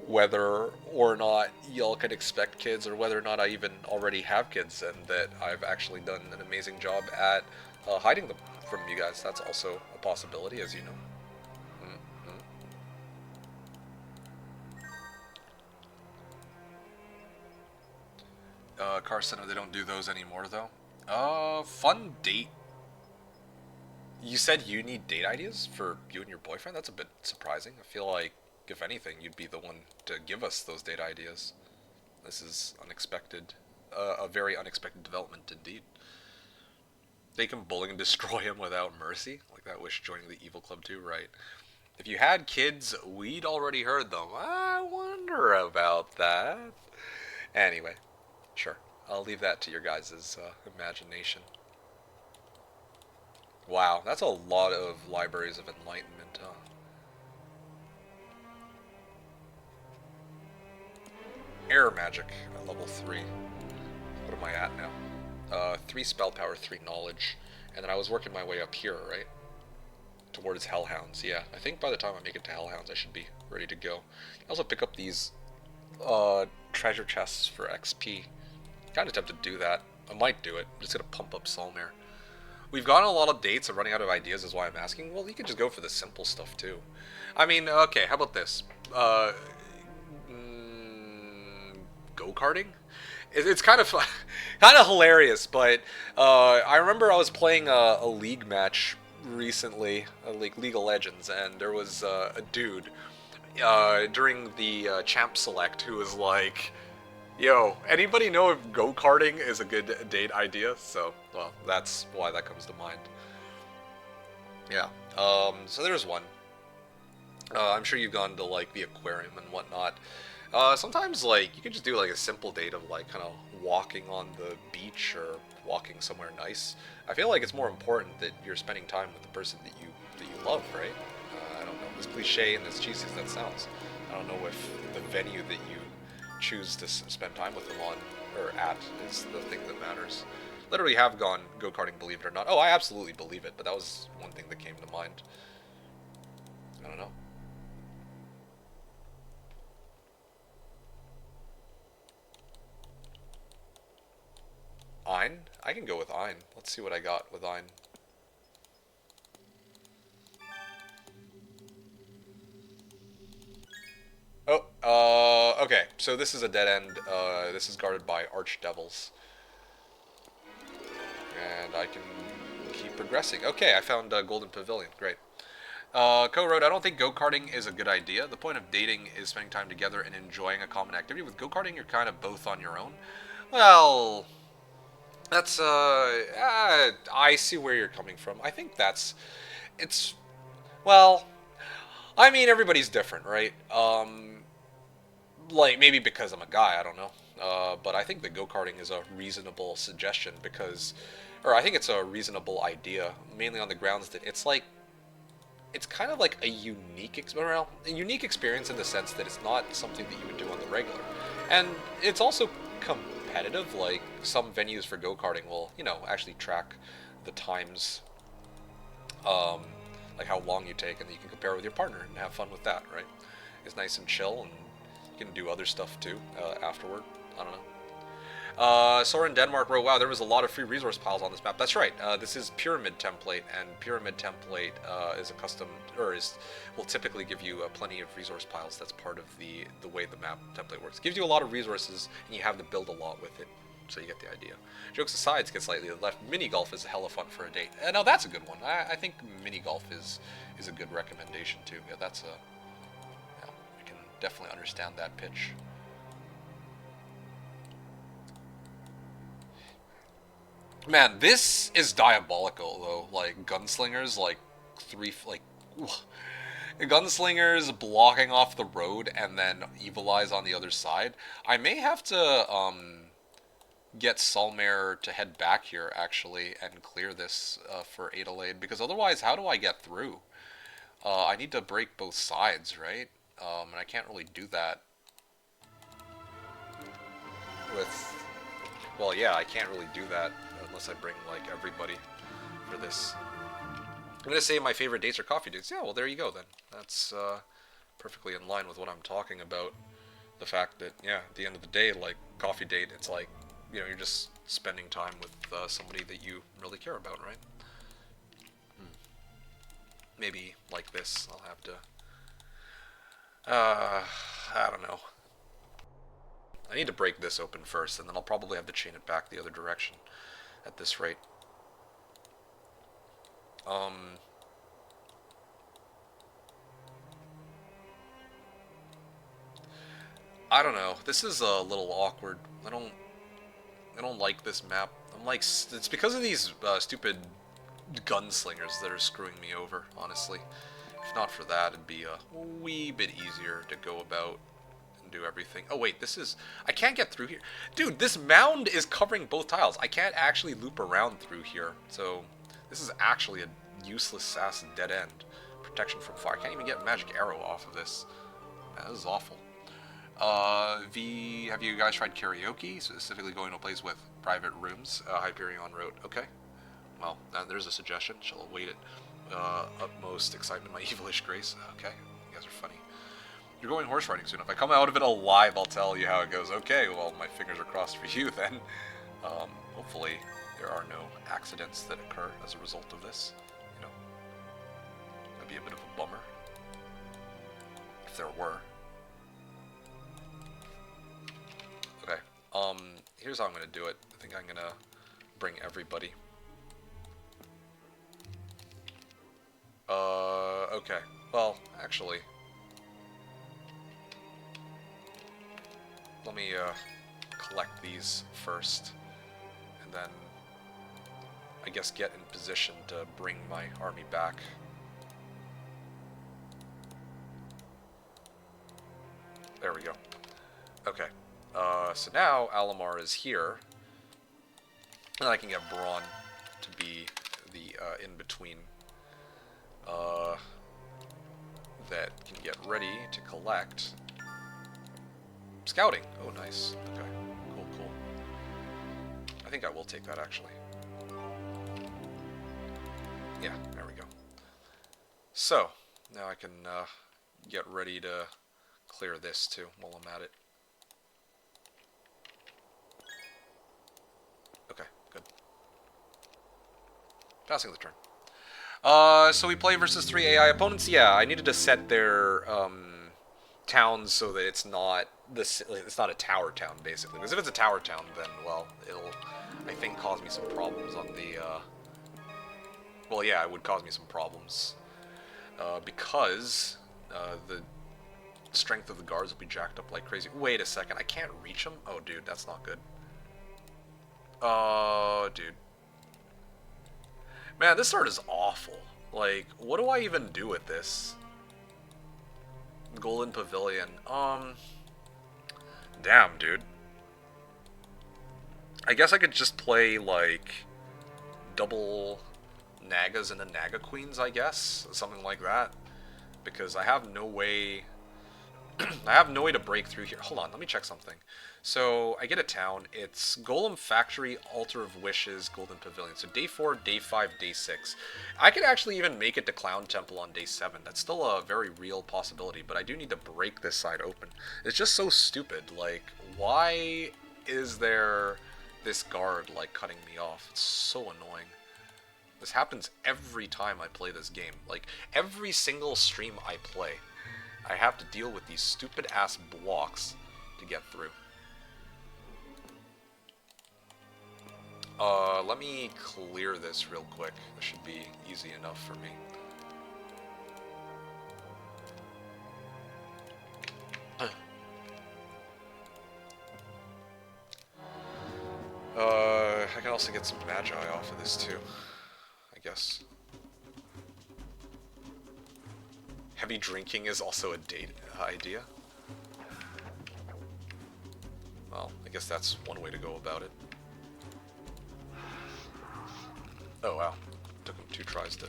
whether or not y'all can expect kids, or whether or not I even already have kids, and that I've actually done an amazing job at hiding them from you guys. That's also a possibility, as you know. Car Center, they don't do those anymore, though. Fun date. You said you need date ideas for you and your boyfriend? That's a bit surprising. I feel like, if anything, you'd be the one to give us those date ideas. This is unexpected. A very unexpected development indeed. They can bully and destroy him without mercy? Like that Wish joining the Evil Club too, right? If you had kids, we'd already heard them. I wonder about that. Anyway, sure. I'll leave that to your guys' imagination. Wow, that's a lot of Libraries of Enlightenment, huh? Air Magic at level 3. What am I at now? 3 spell power, 3 knowledge. And then I was working my way up here, right? Towards Hellhounds, yeah. I think by the time I make it to Hellhounds, I should be ready to go. I also pick up these treasure chests for XP. Kind of tempted to do that. I might do it. I'm just gonna pump up Solmare. We've gotten a lot of dates and running out of ideas is why I'm asking. Well, you can just go for the simple stuff too. I mean, okay, how about this? Go-karting? It's kind of kind of hilarious, but I remember I was playing a league match recently, like League of Legends, and there was a dude during the champ select who was like, yo, anybody know if go-karting is a good date idea? So, well, that's why that comes to mind. Yeah, so there's one. I'm sure you've gone to, like, the aquarium and whatnot. Sometimes, like, you can just do, like, a simple date of, like, kind of walking on the beach or walking somewhere nice. I feel like it's more important that you're spending time with the person that you love, right? I don't know, as cliche and as cheesy as that sounds, I don't know if the venue that you choose to spend time with them on, or at, is the thing that matters. Literally have gone go-karting, believe it or not. Oh, I absolutely believe it, but that was one thing that came to mind. I don't know. Ein? I can go with Ein. Let's see what I got with Ein. Oh, okay. So this is a dead end. This is guarded by archdevils. And I can keep progressing. Okay, I found Golden Pavilion. Great. Co-wrote, I don't think go-karting is a good idea. The point of dating is spending time together and enjoying a common activity. With go-karting, you're kind of both on your own. Well, that's, I see where you're coming from. I think it's, well, I mean, everybody's different, right? Like, maybe because I'm a guy, I don't know. But I think that go-karting is a reasonable suggestion because, or I think it's a reasonable idea, mainly on the grounds that it's like, it's kind of like a unique experience in the sense that it's not something that you would do on the regular. And it's also competitive, like some venues for go-karting will, you know, actually track the times, like how long you take, and you can compare it with your partner and have fun with that, right? It's nice and chill, and you can do other stuff too afterward. I don't know. Soren Denmark wrote, wow, there was a lot of free resource piles on this map. That's right. This is Pyramid Template, and Pyramid Template is a custom, or will typically give you plenty of resource piles. That's part of the way the map template works. It gives you a lot of resources, and you have to build a lot with it, so you get the idea. Jokes aside, to get slightly left, mini golf is hella fun for a date. Now that's a good one. I think mini golf is a good recommendation too. Yeah, that's yeah, I can definitely understand that pitch. Man, this is diabolical though. Like gunslingers, like gunslingers blocking off the road, and then Evil Eyes on the other side. I may have to get Salmare to head back here actually and clear this for Adelaide, because otherwise, how do I get through? I need to break both sides, right? And I can't really do that with. Well, yeah, I can't really do that unless I bring, like, everybody for this. I'm going to say my favorite dates are coffee dates. Yeah, well, there you go, then. That's perfectly in line with what I'm talking about. The fact that, yeah, at the end of the day, like, coffee date, it's like, you know, you're just spending time with somebody that you really care about, right? Maybe like this, I'll have to... I don't know. I need to break this open first, and then I'll probably have to chain it back the other direction at this rate. I don't know. This is a little awkward. I don't like this map. I'm like, it's because of these stupid gunslingers that are screwing me over, honestly. If not for that, it'd be a wee bit easier to go about do everything. Oh wait, this is... I can't get through here. Dude, this mound is covering both tiles. I can't actually loop around through here. So this is actually a useless ass dead end. Protection from fire. I can't even get a magic arrow off of this. Man, this is awful. V, have you guys tried karaoke? Specifically going to a place with private rooms? Hyperion wrote, okay. Well, there's a suggestion. Shall await it. Utmost excitement, my evilish grace. Okay, you guys are funny. You're going horse riding soon. If I come out of it alive, I'll tell you how it goes. Okay, well, my fingers are crossed for you then. Hopefully there are no accidents that occur as a result of this. You know, that'd be a bit of a bummer if there were. Okay, here's how I'm gonna do it. I think I'm gonna bring everybody. Okay. Well, actually, let me collect these first, and then I guess get in position to bring my army back. There we go. Okay. So now Alamar is here, and I can get Braun to be the in-between that can get ready to collect. Scouting. Oh, nice. Okay. Cool, cool. I think I will take that, actually. Yeah, there we go. So, now I can get ready to clear this, too, while I'm at it. Okay, good. Passing the turn. So we play versus 3 AI opponents? Yeah, I needed to set their, towns so that it's not a tower town, basically. Because if it's a tower town, then, well, it'll, I think, cause me some problems on the, well, yeah, it would cause me some problems. Because the strength of the guards will be jacked up like crazy. Wait a second, I can't reach them? Oh, dude, that's not good. Oh, dude. Man, this art is awful. Like, what do I even do with this? Golden Pavilion. Damn, dude. I guess I could just play, like, double Nagas and the Naga Queens, I guess? Something like that. Because I have no way... I have no way to break through here. Hold on, let me check something. So, I get a town. It's Golem Factory, Altar of Wishes, Golden Pavilion. So, day 4, day 5, day 6. I could actually even make it to Clown Temple on day 7. That's still a very real possibility, but I do need to break this side open. It's just so stupid. Like, why is there this guard, like, cutting me off? It's so annoying. This happens every time I play this game. Like, every single stream I play, I have to deal with these stupid-ass blocks to get through. Let me clear this real quick. This should be easy enough for me. I can also get some magi off of this too, I guess. Heavy drinking is also a date idea. Well, I guess that's one way to go about it. Oh wow, took him 2 tries to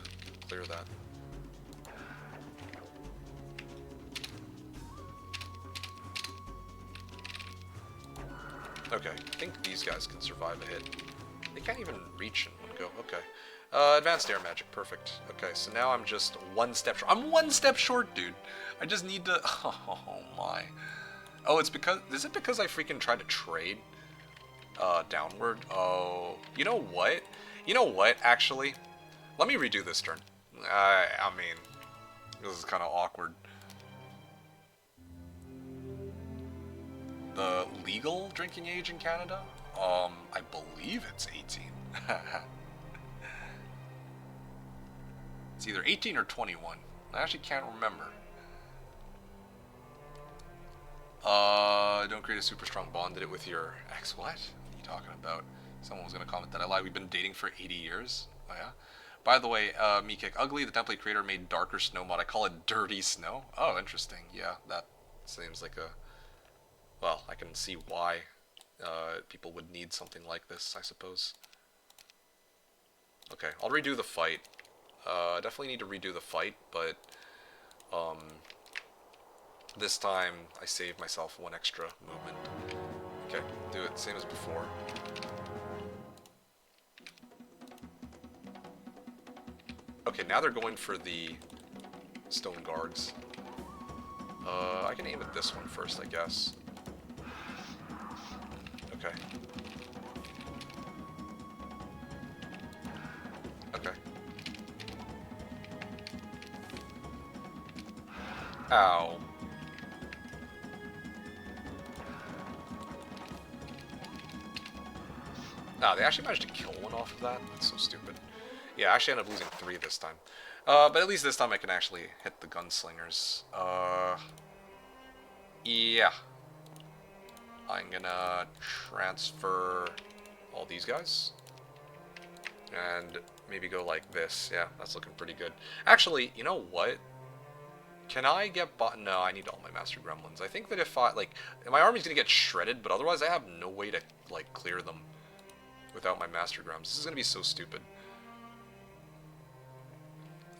clear that. Okay, I think these guys can survive a hit. They can't even reach in one go. Okay. Advanced air magic, perfect. Okay, so now I'm just 1 step short. I'm 1 step short, dude. I just need to... Oh my. Oh, it's because... Is it because I freaking tried to trade? Downward? Oh... You know what? You know what, actually? Let me redo this turn. I mean... This is kind of awkward. The legal drinking age in Canada? I believe it's 18. It's either 18 or 21. I actually can't remember. Don't create a super strong bond. Did it with your ex? What? What are you talking about? Someone was gonna comment that I lied. We've been dating for 80 years. Oh yeah? By the way, MeKick, Ugly, the template creator, made darker snow mod. I call it Dirty Snow. Oh, interesting. Yeah, that seems like a... Well, I can see why people would need something like this, I suppose. Okay, I'll redo the fight. Definitely need to redo the fight, but this time I saved myself 1 extra movement. Okay, do it same as before. Okay, now they're going for the stone guards. I can aim at this one first, I guess. Okay. Okay. Ow. Ah, they actually managed to kill one off of that? That's so stupid. Yeah, I actually ended up losing 3 this time. But at least this time I can actually hit the gunslingers. Yeah. I'm gonna transfer all these guys. And maybe go like this. Yeah, that's looking pretty good. Actually, you know what? Can I get No, I need all my Master Gremlins. I think that if I, like, my army's gonna get shredded, but otherwise I have no way to, like, clear them without my Master Grems. This is gonna be so stupid.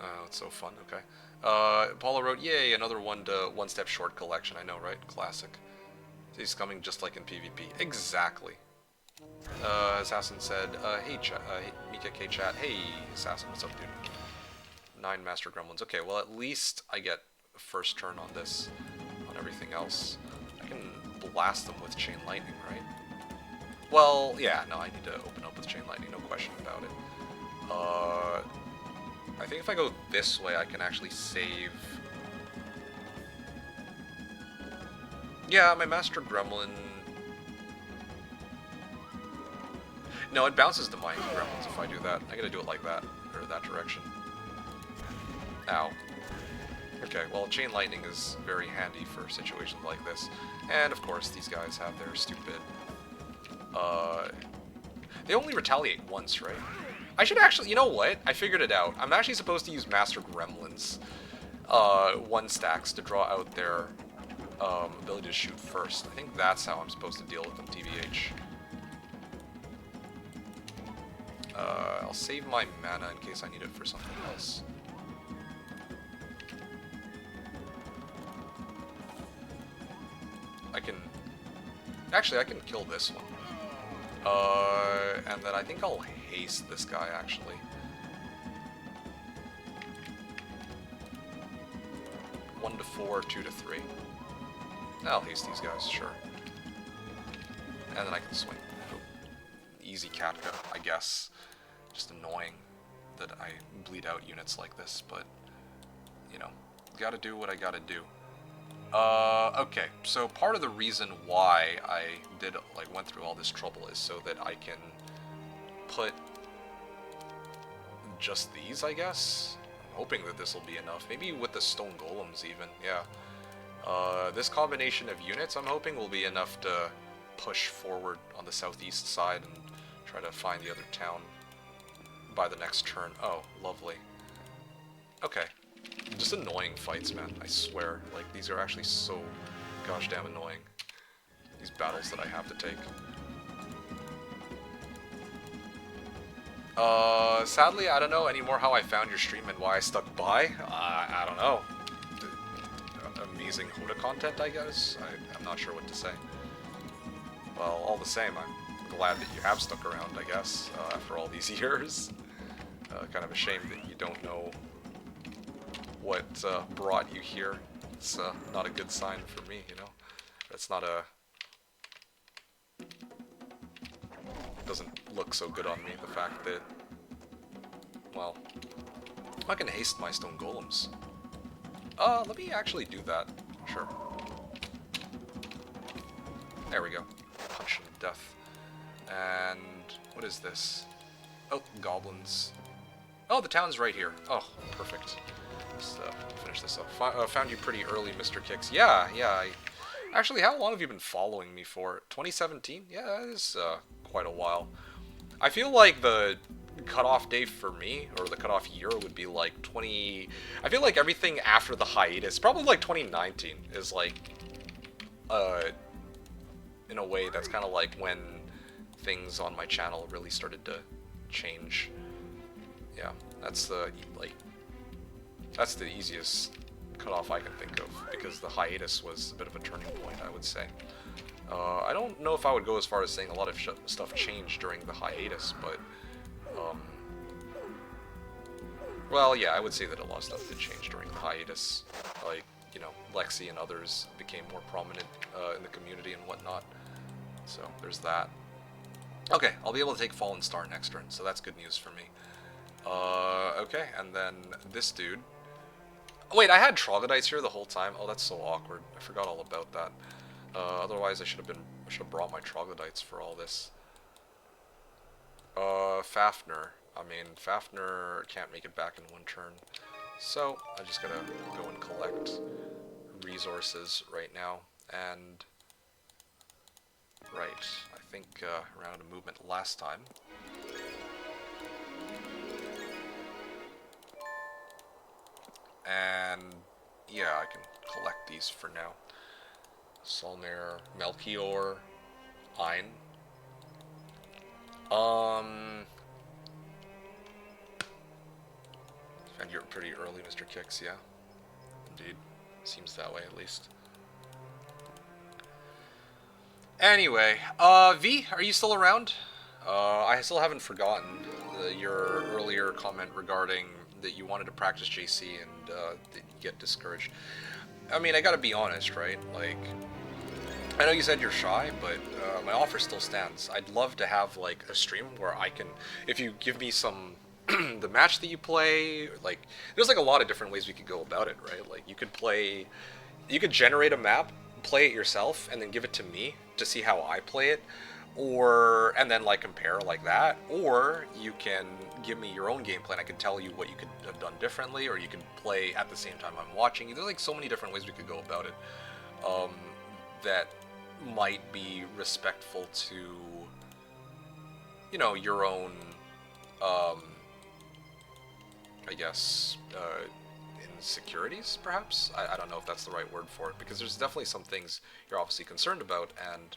Oh, it's so fun. Okay. Paula wrote, "Yay, another one step short collection." I know, right? Classic. He's coming just like in PvP. Exactly. Assassin said, "Hey, MeKick, hey chat. Hey, Assassin, what's up, dude? 9 Master Gremlins. Okay, well at least I get first turn on this. On everything else, I can blast them with Chain Lightning, right? Well, yeah. No, I need to open up with Chain Lightning. No question about it. I think if I go this way, I can actually save. Yeah, my Master Gremlin. No, it bounces the Mind Gremlins if I do that. I gotta do it like that, or that direction. Ow. Okay, well, Chain Lightning is very handy for situations like this. And, of course, these guys have their stupid... They only retaliate once, right? I should actually... You know what? I figured it out. I'm actually supposed to use Master Gremlins 1 stacks to draw out their ability to shoot first. I think that's how I'm supposed to deal with them, TBH. I'll save my mana in case I need it for something else. I can... Actually, I can kill this one. And then I think I'll haste this guy, actually. One to 4, 2 to 3. I'll haste these guys, sure. And then I can swing. Easy Katka, I guess. Just annoying that I bleed out units like this, but, you know, gotta do what I gotta do. Okay, so part of the reason why I went through all this trouble is so that I can put just these, I guess? I'm hoping that this will be enough. Maybe with the stone golems even, yeah. This combination of units I'm hoping will be enough to push forward on the southeast side and try to find the other town by the next turn. Oh, lovely. Okay. Just annoying fights, man, I swear. Like, these are actually so gosh damn annoying. These battles that I have to take. Sadly, I don't know anymore how I found your stream and why I stuck by. I don't know. Amazing Hoda content, I guess? I'm not sure what to say. Well, all the same, I'm glad that you have stuck around, I guess, after all these years. Kind of a shame that you don't know what brought you here. It's not a good sign for me, you know? It's not a... It doesn't look so good on me, the fact that... Well... I can haste my stone golems. Let me actually do that. Sure. There we go. Punch him to death. And... what is this? Oh, goblins. Oh, the town's right here. Oh, perfect. Just finish this up. Found you pretty early, Mr. Kicks. Yeah. Actually, how long have you been following me for? 2017? Yeah, that is quite a while. I feel like the cutoff day for me, or the cutoff year, would be like 20... I feel like everything after the hiatus, probably like 2019, is like... in a way, that's kind of like when things on my channel really started to change. Yeah, that's the, like... That's the easiest cutoff I can think of, because the hiatus was a bit of a turning point, I would say. I don't know if I would go as far as saying a lot of stuff changed during the hiatus, but... well, yeah, I would say that a lot of stuff did change during the hiatus. Like, you know, Lexi and others became more prominent in the community and whatnot. So, there's that. Okay, I'll be able to take Fallen Star next turn, so that's good news for me. Okay, and then this dude... Oh, wait, I had troglodytes here the whole time? Oh, that's so awkward. I forgot all about that. Otherwise, I should have brought my troglodytes for all this. Fafnir. I mean, Fafnir can't make it back in one turn. So, I just gotta go and collect resources right now. And... right, I think ran out of movement last time. And yeah, I can collect these for now. Solmir, Melchior, Ein. And you're pretty early, Mr. Kicks, yeah. Indeed. Seems that way, at least. Anyway, V, are you still around? I still haven't forgotten your earlier comment regarding that you wanted to practice JC and that you get discouraged. I mean, I gotta be honest, right? Like, I know you said you're shy, but my offer still stands. I'd love to have, like, a stream where I can, if you give me some, the match that you play, like, there's, like, a lot of different ways we could go about it, right? Like, you could generate a map, play it yourself, and then give it to me to see how I play it, and then, like, compare like that, or you can give me your own gameplay and I can tell you what you could have done differently, or you can play at the same time I'm watching you. There's, like, so many different ways we could go about it, that might be respectful to, you know, your own, I guess, insecurities, perhaps? I don't know if that's the right word for it, because there's definitely some things you're obviously concerned about, and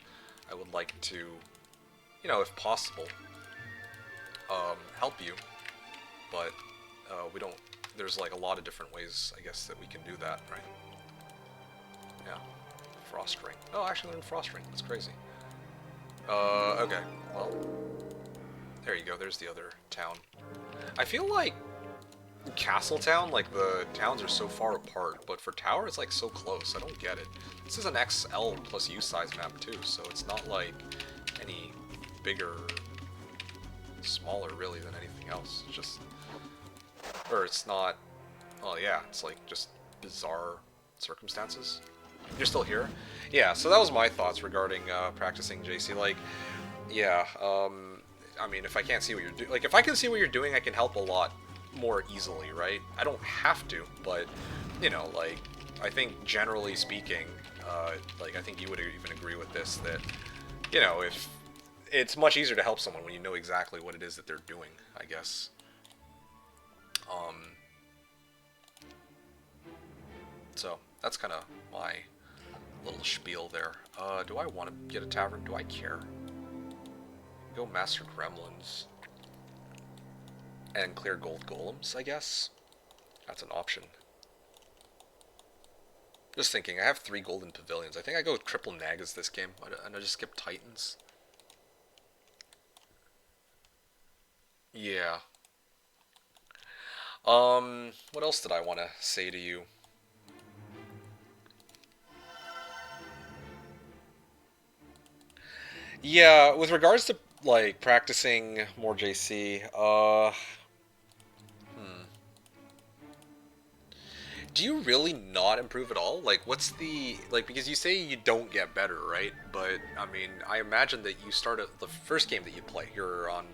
I would like to, you know, if possible, help you, but we don't, there's, like, a lot of different ways, I guess, that we can do that, right? Yeah. Frost Ring. Oh, I actually learned Frost Ring. That's crazy. Okay. Well, there you go. There's the other town. I feel like Castletown, like, the towns are so far apart, but for Tower, it's, like, so close. I don't get it. This is an XL plus U size map, too, so it's not, like, any bigger, smaller, really, than anything else. It's just, or it's not, well, yeah, it's, like, just bizarre circumstances. You're still here? Yeah, so that was my thoughts regarding practicing JC. Like, yeah, I mean, if I can't see what you're doing, like, if I can see what you're doing, I can help a lot more easily, right? I don't have to, but, you know, like, I think generally speaking, like, I think you would even agree with this, that, you know, if it's much easier to help someone when you know exactly what it is that they're doing, I guess. So, that's kind of my little spiel there. Do I want to get a tavern? Do I care? Go Master Gremlins. And clear gold golems, I guess? That's an option. Just thinking, I have 3 golden pavilions. I think I go with triple Nagas this game, and I just skip Titans. Yeah. What else did I want to say to you? Yeah, with regards to, like, practicing more JC, do you really not improve at all? Like, what's the, like, because you say you don't get better, right? But, I mean, I imagine that you start at the first game that you play, you're on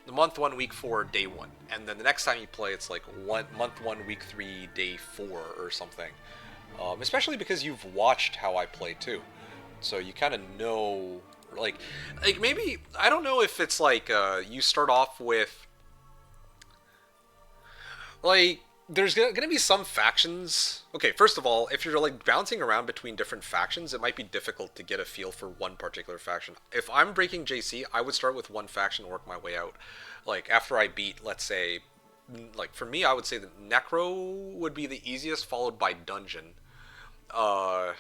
the month 1, week 4, day 1. And then the next time you play, it's like month 1, week 3, day 4 or something. Especially because you've watched how I play too. So you kind of know, like maybe, I don't know if it's like, you start off with, like, there's gonna be some factions. Okay, first of all, if you're, like, bouncing around between different factions, it might be difficult to get a feel for one particular faction. If I'm breaking JC, I would start with one faction and work my way out. Like, after I beat, let's say, like, for me, I would say that Necro would be the easiest, followed by Dungeon. And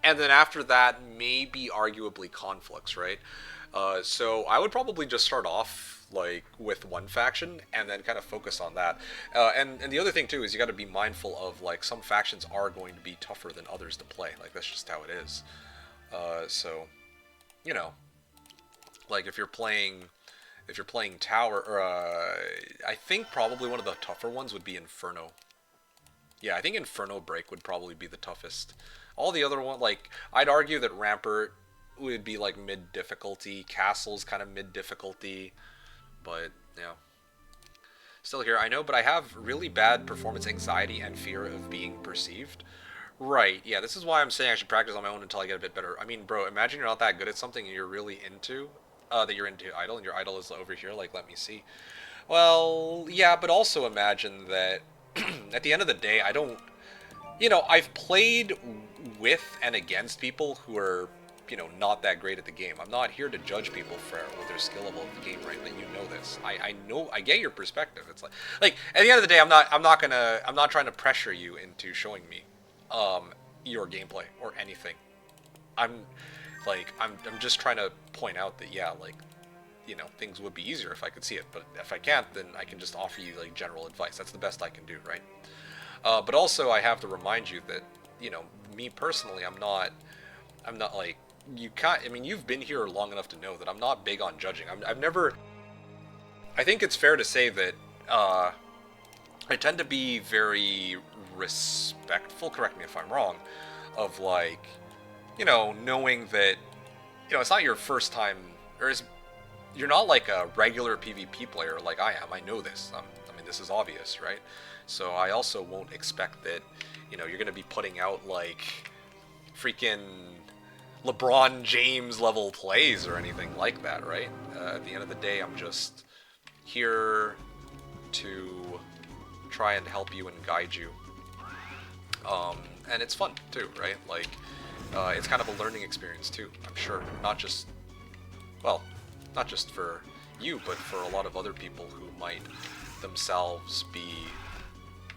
then after that, maybe arguably Conflicts, right? So I would probably just start off, like, with one faction and then kind of focus on that. And the other thing too is you got to be mindful of, like, some factions are going to be tougher than others to play. Like, that's just how it is. So, you know, like, if you're playing Tower, or I think probably one of the tougher ones would be Inferno. Yeah, I think Inferno Break would probably be the toughest. All the other one, like, I'd argue that Rampart would be, like, mid-difficulty. Castle's kind of mid-difficulty. But, yeah. Still here, I know, but I have really bad performance anxiety and fear of being perceived. Right, yeah, this is why I'm saying I should practice on my own until I get a bit better. I mean, bro, imagine you're not that good at something and you're really into, that you're into Idol, and your Idol is over here, like, let me see. Well, yeah, but also imagine that at the end of the day, I don't, you know, I've played with and against people who are not that great at the game. I'm not here to judge people for their skill level of the game, right? Like, you know this. I know, I get your perspective. It's like at the end of the day, I'm not trying to pressure you into showing me your gameplay or anything. I'm just trying to point out that, yeah, like, things would be easier if I could see it, but if I can't, then I can just offer you like general advice. That's the best I can do, right? But also I have to remind you that, me personally, I'm not like, you can't, I mean, you've been here long enough to know that I'm not big on judging. I've never, I think it's fair to say that, I tend to be very respectful, correct me if I'm wrong, of like, knowing that, it's not your first time, or you're not like a regular PvP player like I am. I know this. I mean, this is obvious, right? So I also won't expect that, you're going to be putting out like freaking LeBron James level plays or anything like that, right? At the end of the day, I'm just here to try and help you and guide you. And it's fun too, right? Like, it's kind of a learning experience too, I'm sure. Not just for you, but for a lot of other people who might themselves be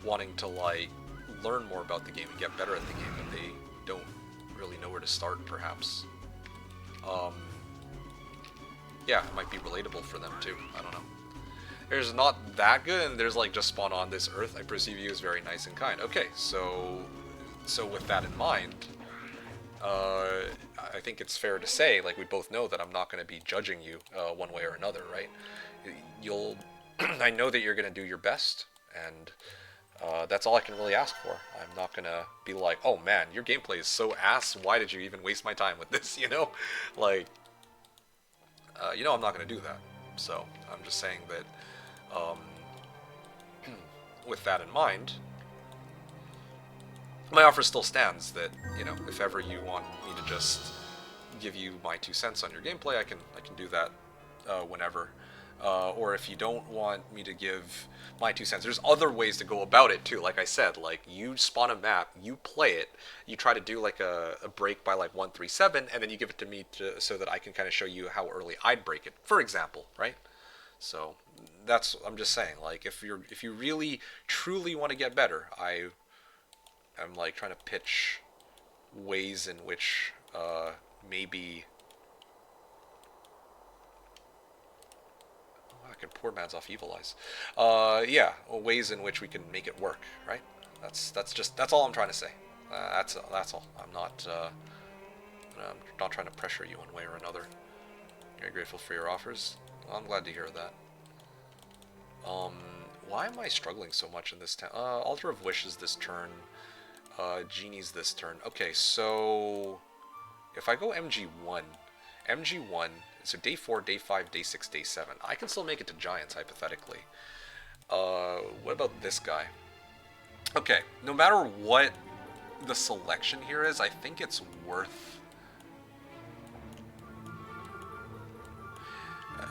wanting to like learn more about the game and get better at the game, and they don't really know where to start, perhaps. Yeah, it might be relatable for them too. I don't know. There's not that good, and there's like just spawn on this earth. I perceive you as very nice and kind. Okay, so with that in mind, I think it's fair to say, like, we both know that I'm not going to be judging you one way or another, right? I know that you're going to do your best, and that's all I can really ask for. I'm not going to be like, oh man, your gameplay is so ass, why did you even waste my time with this, Like, I'm not going to do that. So, I'm just saying that, with that in mind, my offer still stands that, if ever you want me to just give you my 2 cents on your gameplay, I can do that whenever. Or if you don't want me to give my 2 cents, there's other ways to go about it too. Like I said, like, you spawn a map, you play it, you try to do like a break by like 137, and then you give it to me so that I can kind of show you how early I'd break it, for example, right? So I'm just saying, like, if you really truly want to get better, I'm like trying to pitch ways in which maybe I can poor man's off evil eyes. Yeah, ways in which we can make it work, right? That's all I'm trying to say. That's all. I'm not trying to pressure you one way or another. Very grateful for your offers. Well, I'm glad to hear that. Why am I struggling so much in this town? Altar of Wishes this turn. Genie's this turn. Okay, so if I go MG1, so day 4, day 5, day 6, day 7, I can still make it to Giants, hypothetically. What about this guy? Okay, no matter what the selection here is, I think it's worth...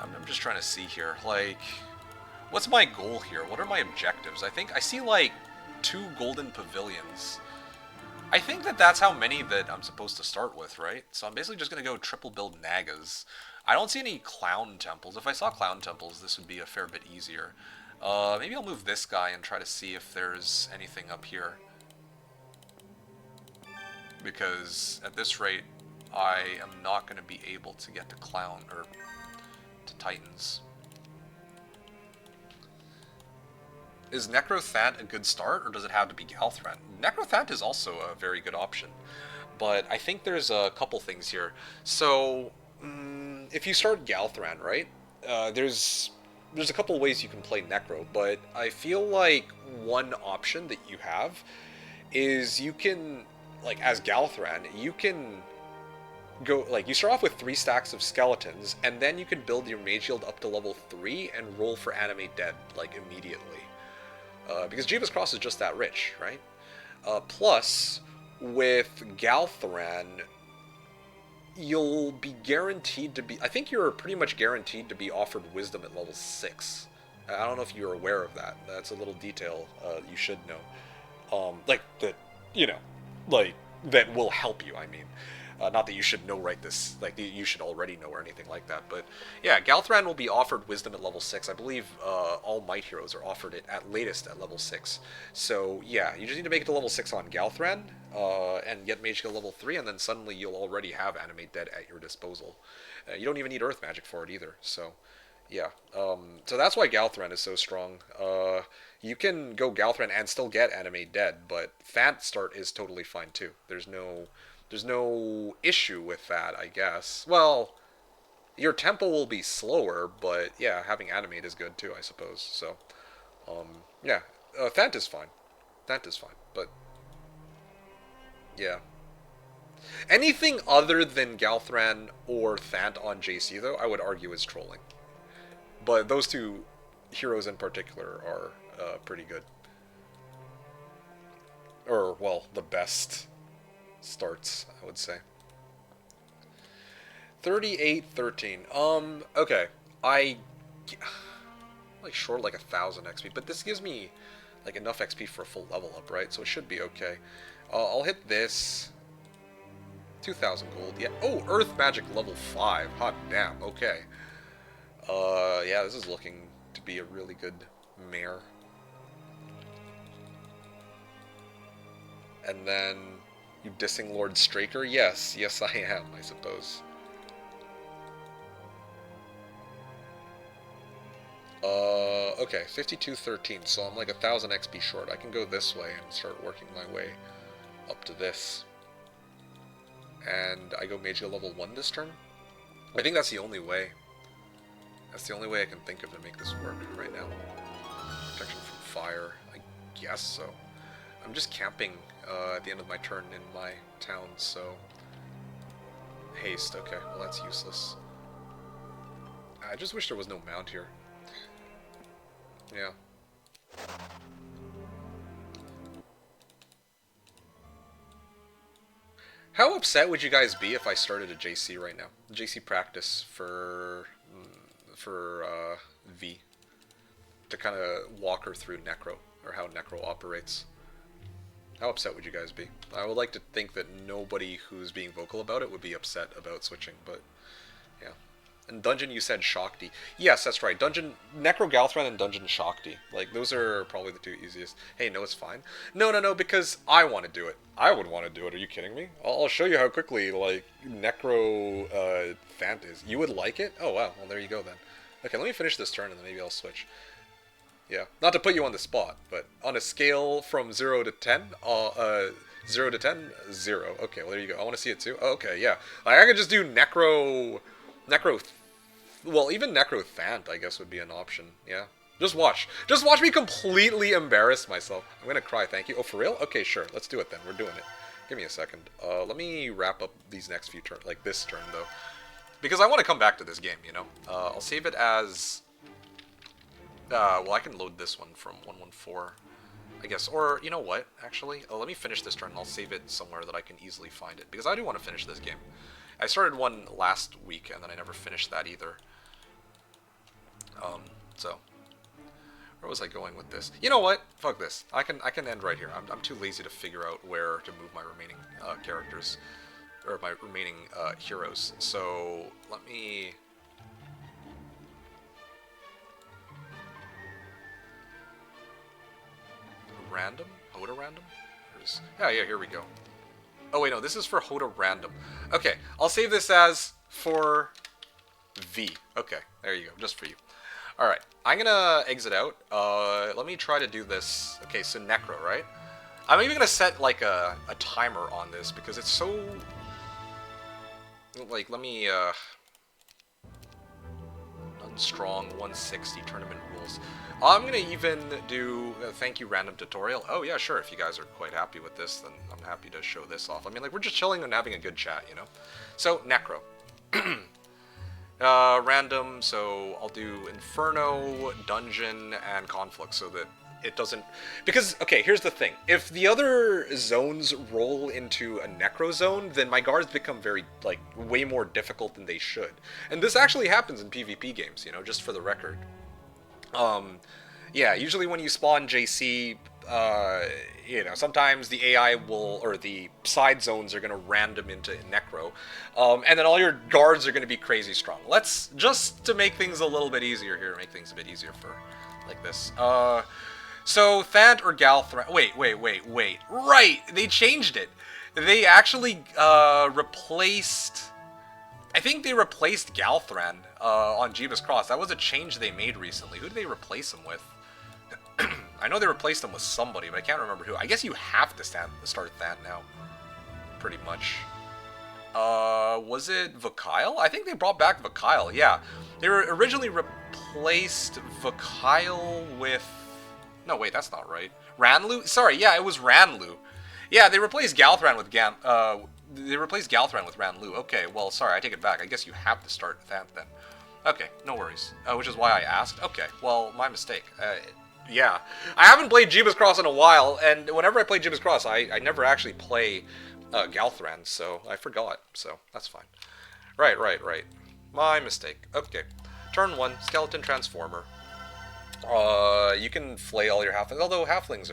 I'm just trying to see here, like, what's my goal here? What are my objectives? I see, like, 2 golden pavilions. I think that's how many that I'm supposed to start with, right? So I'm basically just going to go triple build Nagas. I don't see any clown temples. If I saw clown temples, this would be a fair bit easier. Maybe I'll move this guy and try to see if there's anything up here. Because at this rate, I am not going to be able to get to clown, or to titans. Is Necrothant a good start, or does it have to be Galthran? Necrothant is also a very good option, but I think there's a couple things here. So, if you start Galthran, right, there's a couple ways you can play Necro, but I feel like one option that you have is you can, like, as Galthran, you can go, like, you start off with 3 stacks of skeletons, and then you can build your Mage Shield up to level 3 and roll for Animate Dead, like, immediately. Because Jiva's Cross is just that rich, right? Plus, with Galthran, you'll be guaranteed to be... I think you're pretty much guaranteed to be offered Wisdom at level 6. I don't know if you're aware of that. That's a little detail you should know. Like, that, like, that will help you, I mean. Not that you should know right this, like you should already know or anything like that, but yeah, Galthran will be offered Wisdom at level 6. I believe all Might heroes are offered it at latest at level 6. So yeah, you just need to make it to level 6 on Galthran, and get Mage Skill level 3, and then suddenly you'll already have Animate Dead at your disposal. You don't even need Earth Magic for it either, so yeah. So that's why Galthran is so strong. You can go Galthran and still get Animate Dead, but Fant start is totally fine too. There's no issue with that, I guess. Well, your tempo will be slower, but yeah, having animate is good too, I suppose. So, yeah, Thant is fine. Thant is fine, but yeah. Anything other than Galthran or Thant on JC, though, I would argue is trolling. But those two heroes in particular are pretty good. Or, well, the best starts, I would say. 38-13. Okay. I'm like short like 1,000 XP, but this gives me like enough XP for a full level up, right? So it should be okay. I'll hit this. 2,000 gold. Yeah. Oh, Earth Magic level 5. Hot damn. Okay. Yeah, this is looking to be a really good mare. And then you dissing Lord Straker? Yes, yes I am, I suppose. Okay, 52-13, so I'm like 1,000 XP short. I can go this way and start working my way up to this. And I go Mage level 1 this turn? I think that's the only way. That's the only way I can think of to make this work right now. Protection from fire, I guess so. I'm just camping at the end of my turn in my town, so... Haste, okay, well that's useless. I just wish there was no mount here. Yeah. How upset would you guys be if I started a JC right now? JC practice for V. To kind of walk her through Necro, or how Necro operates. How upset would you guys be? I would like to think that nobody who's being vocal about it would be upset about switching, but yeah. And Dungeon, you said Shakti. Yes, that's right. Dungeon, Necro Galthran and Dungeon Shakti. Like, those are probably the two easiest. Hey, no, it's fine. No, because I want to do it. I would want to do it. Are you kidding me? I'll show you how quickly, like, Necro Fant is. You would like it? Oh, wow. Well, there you go, then. Okay, let me finish this turn, and then maybe I'll switch. Yeah, not to put you on the spot, but on a scale from 0 to 10, 0 to 10, 0. Okay, well, there you go. I want to see it, too. Oh, okay, yeah. Like, I could just do well, even Necro Thant, I guess, would be an option. Yeah. Just watch. Just watch me completely embarrass myself. I'm gonna cry, thank you. Oh, for real? Okay, sure. Let's do it then. We're doing it. Give me a second. Let me wrap up these next few turns, like this turn, though. Because I want to come back to this game, you know? I'll save it as... well, I can load this one from 114, I guess. Or, you know what, actually? Let me finish this turn, and I'll save it somewhere that I can easily find it. Because I do want to finish this game. I started one last week, and then I never finished that either. So... Where was I going with this? You know what? Fuck this. I can end right here. I'm too lazy to figure out where to move my remaining characters. Or my remaining heroes. So, let me... Random? Hoda random? Yeah, here we go. Oh wait, no, this is for Hoda random. Okay, I'll save this as for V. Okay, there you go, just for you. Alright, I'm gonna exit out. Let me try to do this. Okay, so Necro, right? I'm even gonna set like a timer on this because it's so... Like, let me, Unstrong 160 tournament rules. I'm gonna even do thank you random tutorial. Oh yeah, sure, if you guys are quite happy with this, then I'm happy to show this off. I mean, like, we're just chilling and having a good chat, you know? So, Necro. Random, so I'll do Inferno, Dungeon, and Conflict so that it doesn't... Because, okay, here's the thing. If the other zones roll into a Necro zone, then my guards become very, like, way more difficult than they should. And this actually happens in PvP games, you know, just for the record. Yeah, usually when you spawn JC, you know, sometimes the AI will, or the side zones are going to random into Necro, and then all your guards are going to be crazy strong. Let's, just to make things a little bit easier here, make things a bit easier for, like this. So, Thant or Galthran, wait, right, they changed it. They actually, replaced, I think they replaced Galthran, on Jeebus Cross. That was a change they made recently. Who did they replace him with? I know they replaced him with somebody, but I can't remember who. I guess you have to start Thant now. Pretty much. Was it Vakile? I think they brought back Vakile, yeah. They were originally replaced Vakile with... No, wait, that's not right. Ranlu? Sorry, yeah, it was Ranlu. Yeah, they replaced Galthran with Ranlu. Okay, well, sorry, I take it back. I guess you have to start Thant then. Okay, no worries. Which is why I asked. Okay, well, my mistake. Yeah. I haven't played Jeebus Cross in a while, and whenever I play Jeebus Cross, I never actually play Galthran, so I forgot. So, that's fine. Right. My mistake. Okay. Turn 1, Skeleton Transformer. You can flay all your halflings, although halflings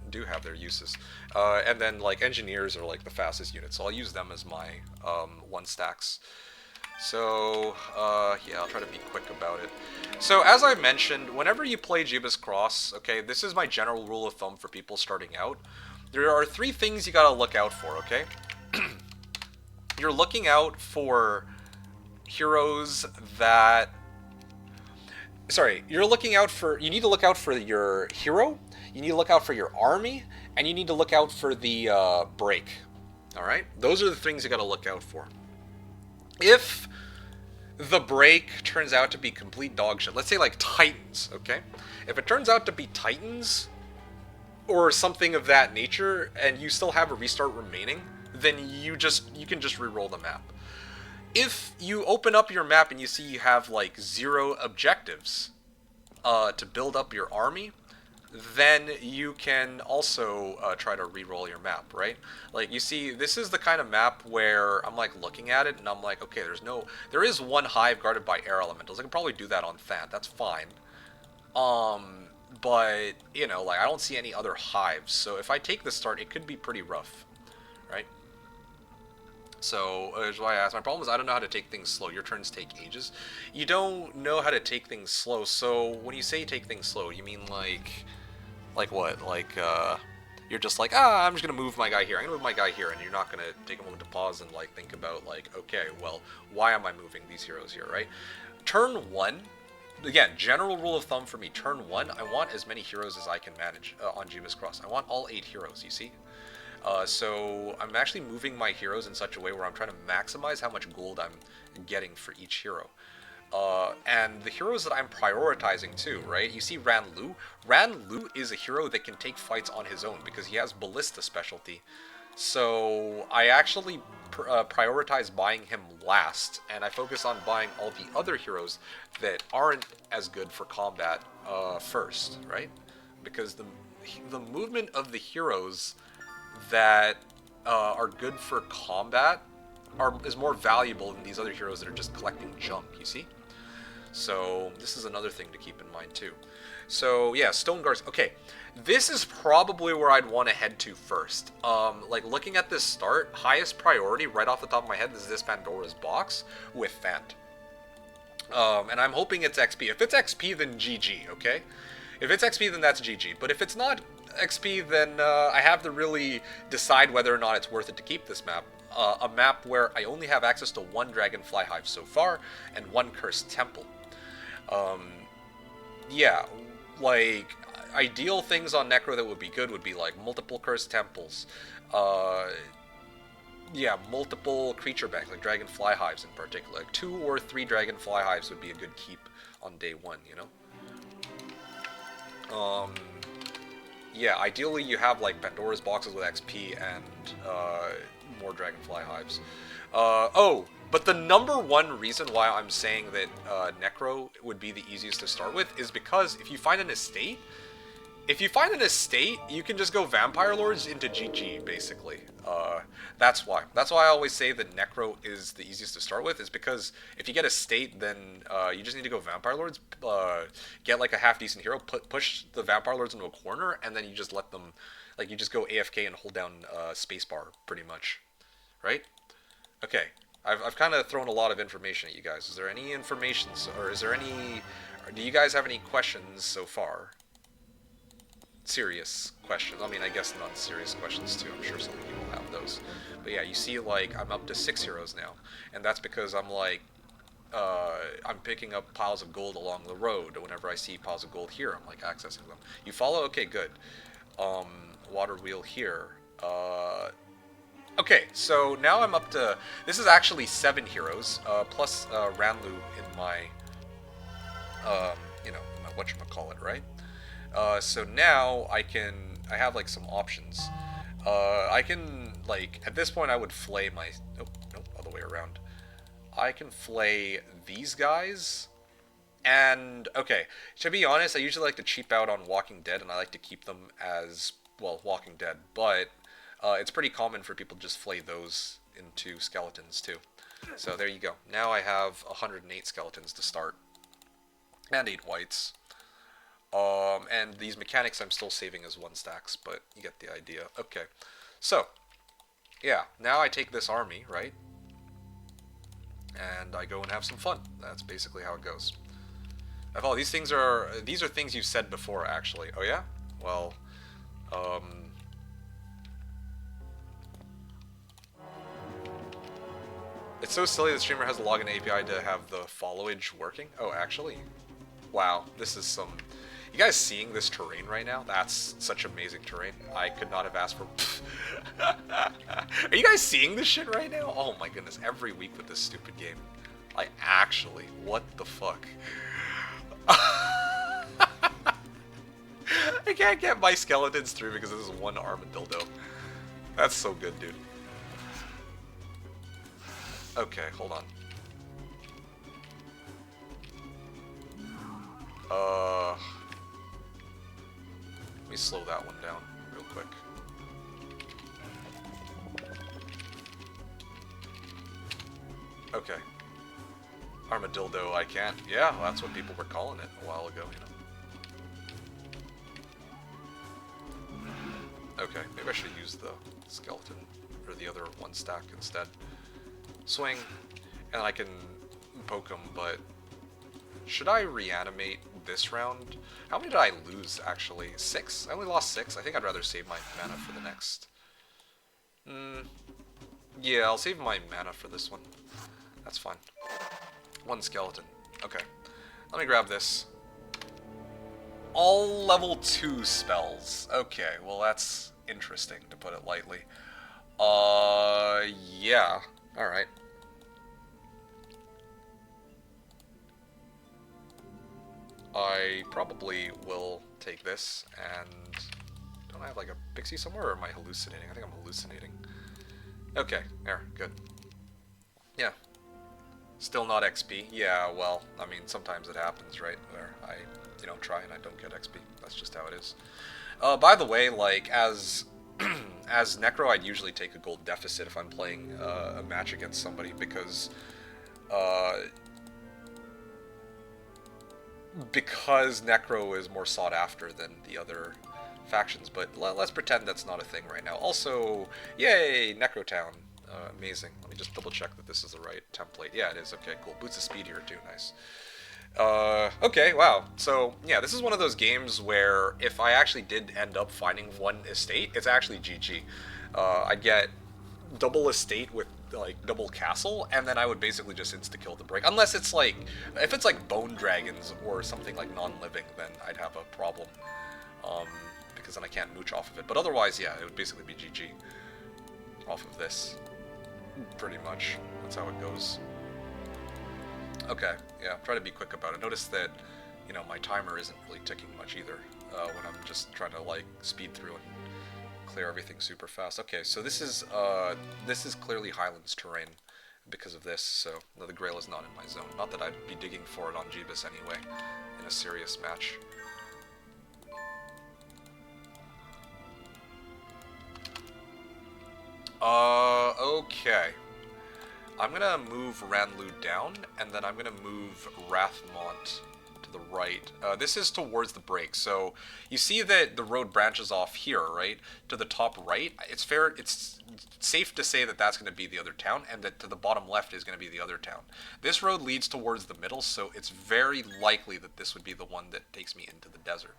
do have their uses. And then, like, engineers are, like, the fastest units, so I'll use them as my 1 stacks. So, yeah, I'll try to be quick about it. So, as I mentioned, whenever you play Jeebus Cross, okay, this is my general rule of thumb for people starting out. There are 3 things you gotta look out for, okay? You're looking out for heroes that... Sorry, you need to look out for your hero, you need to look out for your army, and you need to look out for the break. Alright? Those are the things you gotta look out for. If the break turns out to be complete dog shit, let's say like Titans, okay? If it turns out to be Titans, or something of that nature, and you still have a restart remaining, then you can just reroll the map. If you open up your map and you see you have like 0 objectives to build up your army, then you can also try to re-roll your map, right? Like, you see, this is the kind of map where I'm, like, looking at it, and I'm like, okay, there is 1 hive guarded by air elementals. I can probably do that on Thant, that's fine. But, you know, like, I don't see any other hives, so if I take the start, it could be pretty rough, right? So, that's why I asked. My problem is I don't know how to take things slow. Your turns take ages. You don't know how to take things slow, so when you say take things slow, you mean, like what? Like, you're just like, I'm just gonna move my guy here. I'm gonna move my guy here, and you're not gonna take a moment to pause and, like, think about, like, okay, well, why am I moving these heroes here, right? Turn 1, again, general rule of thumb for me, turn 1, I want as many heroes as I can manage on Jeebus Cross. I want all 8 heroes, you see? So I'm actually moving my heroes in such a way where I'm trying to maximize how much gold I'm getting for each hero. And the heroes that I'm prioritizing too, right? You see Ranlu? Ranlu is a hero that can take fights on his own because he has Ballista specialty. So I actually prioritize buying him last, and I focus on buying all the other heroes that aren't as good for combat first, right? Because the movement of the heroes that are good for combat is more valuable than these other heroes that are just collecting junk, you see? So this is another thing to keep in mind too. So yeah, Stone Guards. Okay, this is probably where I'd want to head to first. Like, looking at this start, highest priority right off the top of my head is this Pandora's box with Thant. And I'm hoping it's XP. If it's XP, then GG, okay? If it's XP, then that's GG. But if it's not XP, then I have to really decide whether or not it's worth it to keep this map. A map where I only have access to 1 Dragonfly Hive so far, and 1 Cursed Temple. Yeah, like, ideal things on Necro that would be good would be, like, multiple Cursed Temples. Yeah, multiple creature banks, like Dragonfly Hives in particular. Like 2 or 3 Dragonfly Hives would be a good keep on day 1, you know? Yeah, ideally you have, like, Pandora's boxes with XP and more Dragonfly Hives. Oh, but the number 1 reason why I'm saying that Necro would be the easiest to start with is because if you find an estate, if you find an estate, you can just go Vampire Lords into GG, basically. That's why. That's why I always say that Necro is the easiest to start with, is because if you get estate, then you just need to go Vampire Lords, get like a half-decent hero, push the Vampire Lords into a corner, and then you just let them, like, you just go AFK and hold down spacebar, pretty much. Right? Okay. I've kind of thrown a lot of information at you guys. Is there any information, or is there any... do you guys have any questions so far? Serious questions. I mean, I guess non-serious questions too. I'm sure some people have those. But yeah, you see, like, I'm up to 6 heroes now. And that's because I'm, like, I'm picking up piles of gold along the road. Whenever I see piles of gold here, I'm, like, accessing them. You follow? Okay, good. Water wheel here. Okay, so now I'm up to... this is actually 7 heroes, plus Ranlu in my, you know, my whatchamacallit, right? So now I have like some options. I can, like, at this point I would flay my, nope, other way around. I can flay these guys, and, okay, to be honest, I usually like to cheap out on Walking Dead, and I like to keep them as, well, Walking Dead, but it's pretty common for people to just flay those into skeletons too. So there you go. Now I have 108 skeletons to start, and 8 whites. And these mechanics I'm still saving as 1 stacks, but you get the idea. Okay, so, yeah, now I take this army, right? And I go and have some fun. That's basically how it goes. Oh, these are things you've said before, actually. Oh yeah? Well, it's so silly the streamer has a login API to have the followage working. Oh, actually? Wow, this is some... you guys seeing this terrain right now? That's such amazing terrain. I could not have asked for... Are you guys seeing this shit right now? Oh my goodness, every week with this stupid game. Like, actually, what the fuck? I can't get my skeletons through because this is one armadillo. That's so good, dude. Okay, hold on. Let me slow that one down real quick. Okay. Armadillo, I can't. Yeah, well, that's what people were calling it a while ago, you know. Okay, maybe I should use the skeleton, or the other 1 stack instead. Swing, and I can poke him, but... should I reanimate this round? How many did I lose, actually? 6? I only lost 6. I think I'd rather save my mana for the next. Yeah, I'll save my mana for this one. That's fine. 1 skeleton. Okay. Let me grab this. All level 2 spells. Okay, well that's interesting, to put it lightly. Yeah. Alright. I probably will take this, and... don't I have like a pixie somewhere, or am I hallucinating? I think I'm hallucinating. Okay, there, good. Yeah. Still not XP. Yeah, well, I mean, sometimes it happens, right? Where I, you know, try and I don't get XP. That's just how it is. By the way, like, as as Necro, I'd usually take a gold deficit if I'm playing a match against somebody, because Necro is more sought after than the other factions, but let's pretend that's not a thing right now. Also, yay, Necro Town. Amazing. Let me just double check that this is the right template. Yeah, it is. Okay, cool. Boots of speed here too. Nice. Okay, wow. So, yeah, this is one of those games where if I actually did end up finding 1 estate, it's actually GG. I'd get double estate with, like, double castle, and then I would basically just insta-kill the break. Unless it's, like, if it's, like, bone dragons or something, like, non-living, then I'd have a problem. Because then I can't mooch off of it. But otherwise, yeah, it would basically be GG off of this. Pretty much. That's how it goes. Okay, yeah, try to be quick about it. Notice that, you know, my timer isn't really ticking much either when I'm just trying to, like, speed through and clear everything super fast. Okay, so this is clearly Highlands terrain because of this, so no, the Grail is not in my zone. Not that I'd be digging for it on Jeebus anyway, in a serious match. Okay. I'm gonna move Ranlu down, and then I'm gonna move Rathmont to the right. This is towards the break, so you see that the road branches off here, right? To the top right. It's safe to say that that's gonna be the other town, and that to the bottom left is gonna be the other town. This road leads towards the middle, so it's very likely that this would be the one that takes me into the desert.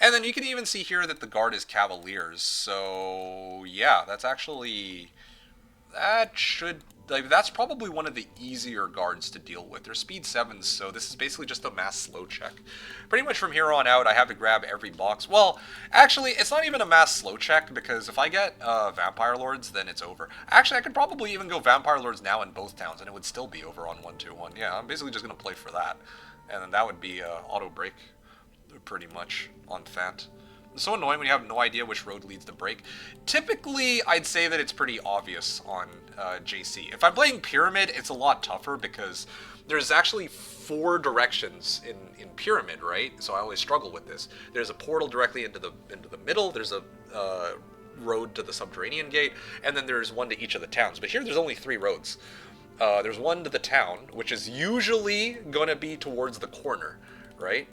And then you can even see here that the guard is Cavaliers, so yeah, that should, like, that's probably one of the easier guards to deal with. They're speed 7s, so this is basically just a mass slow check. Pretty much from here on out, I have to grab every box. Well, actually, it's not even a mass slow check, because if I get Vampire Lords, then it's over. Actually, I could probably even go Vampire Lords now in both towns, and it would still be over on 1-2-1. Yeah, I'm basically just going to play for that. And then that would be auto break, pretty much, on Fant. It's so annoying when you have no idea which road leads to break. Typically, I'd say that it's pretty obvious on JC. If I'm playing Pyramid, it's a lot tougher because there's actually 4 directions in Pyramid, right? So I always struggle with this. There's a portal directly into the middle. There's a road to the Subterranean Gate, and then there's one to each of the towns. But here, there's only 3 roads. There's one to the town, which is usually going to be towards the corner, right?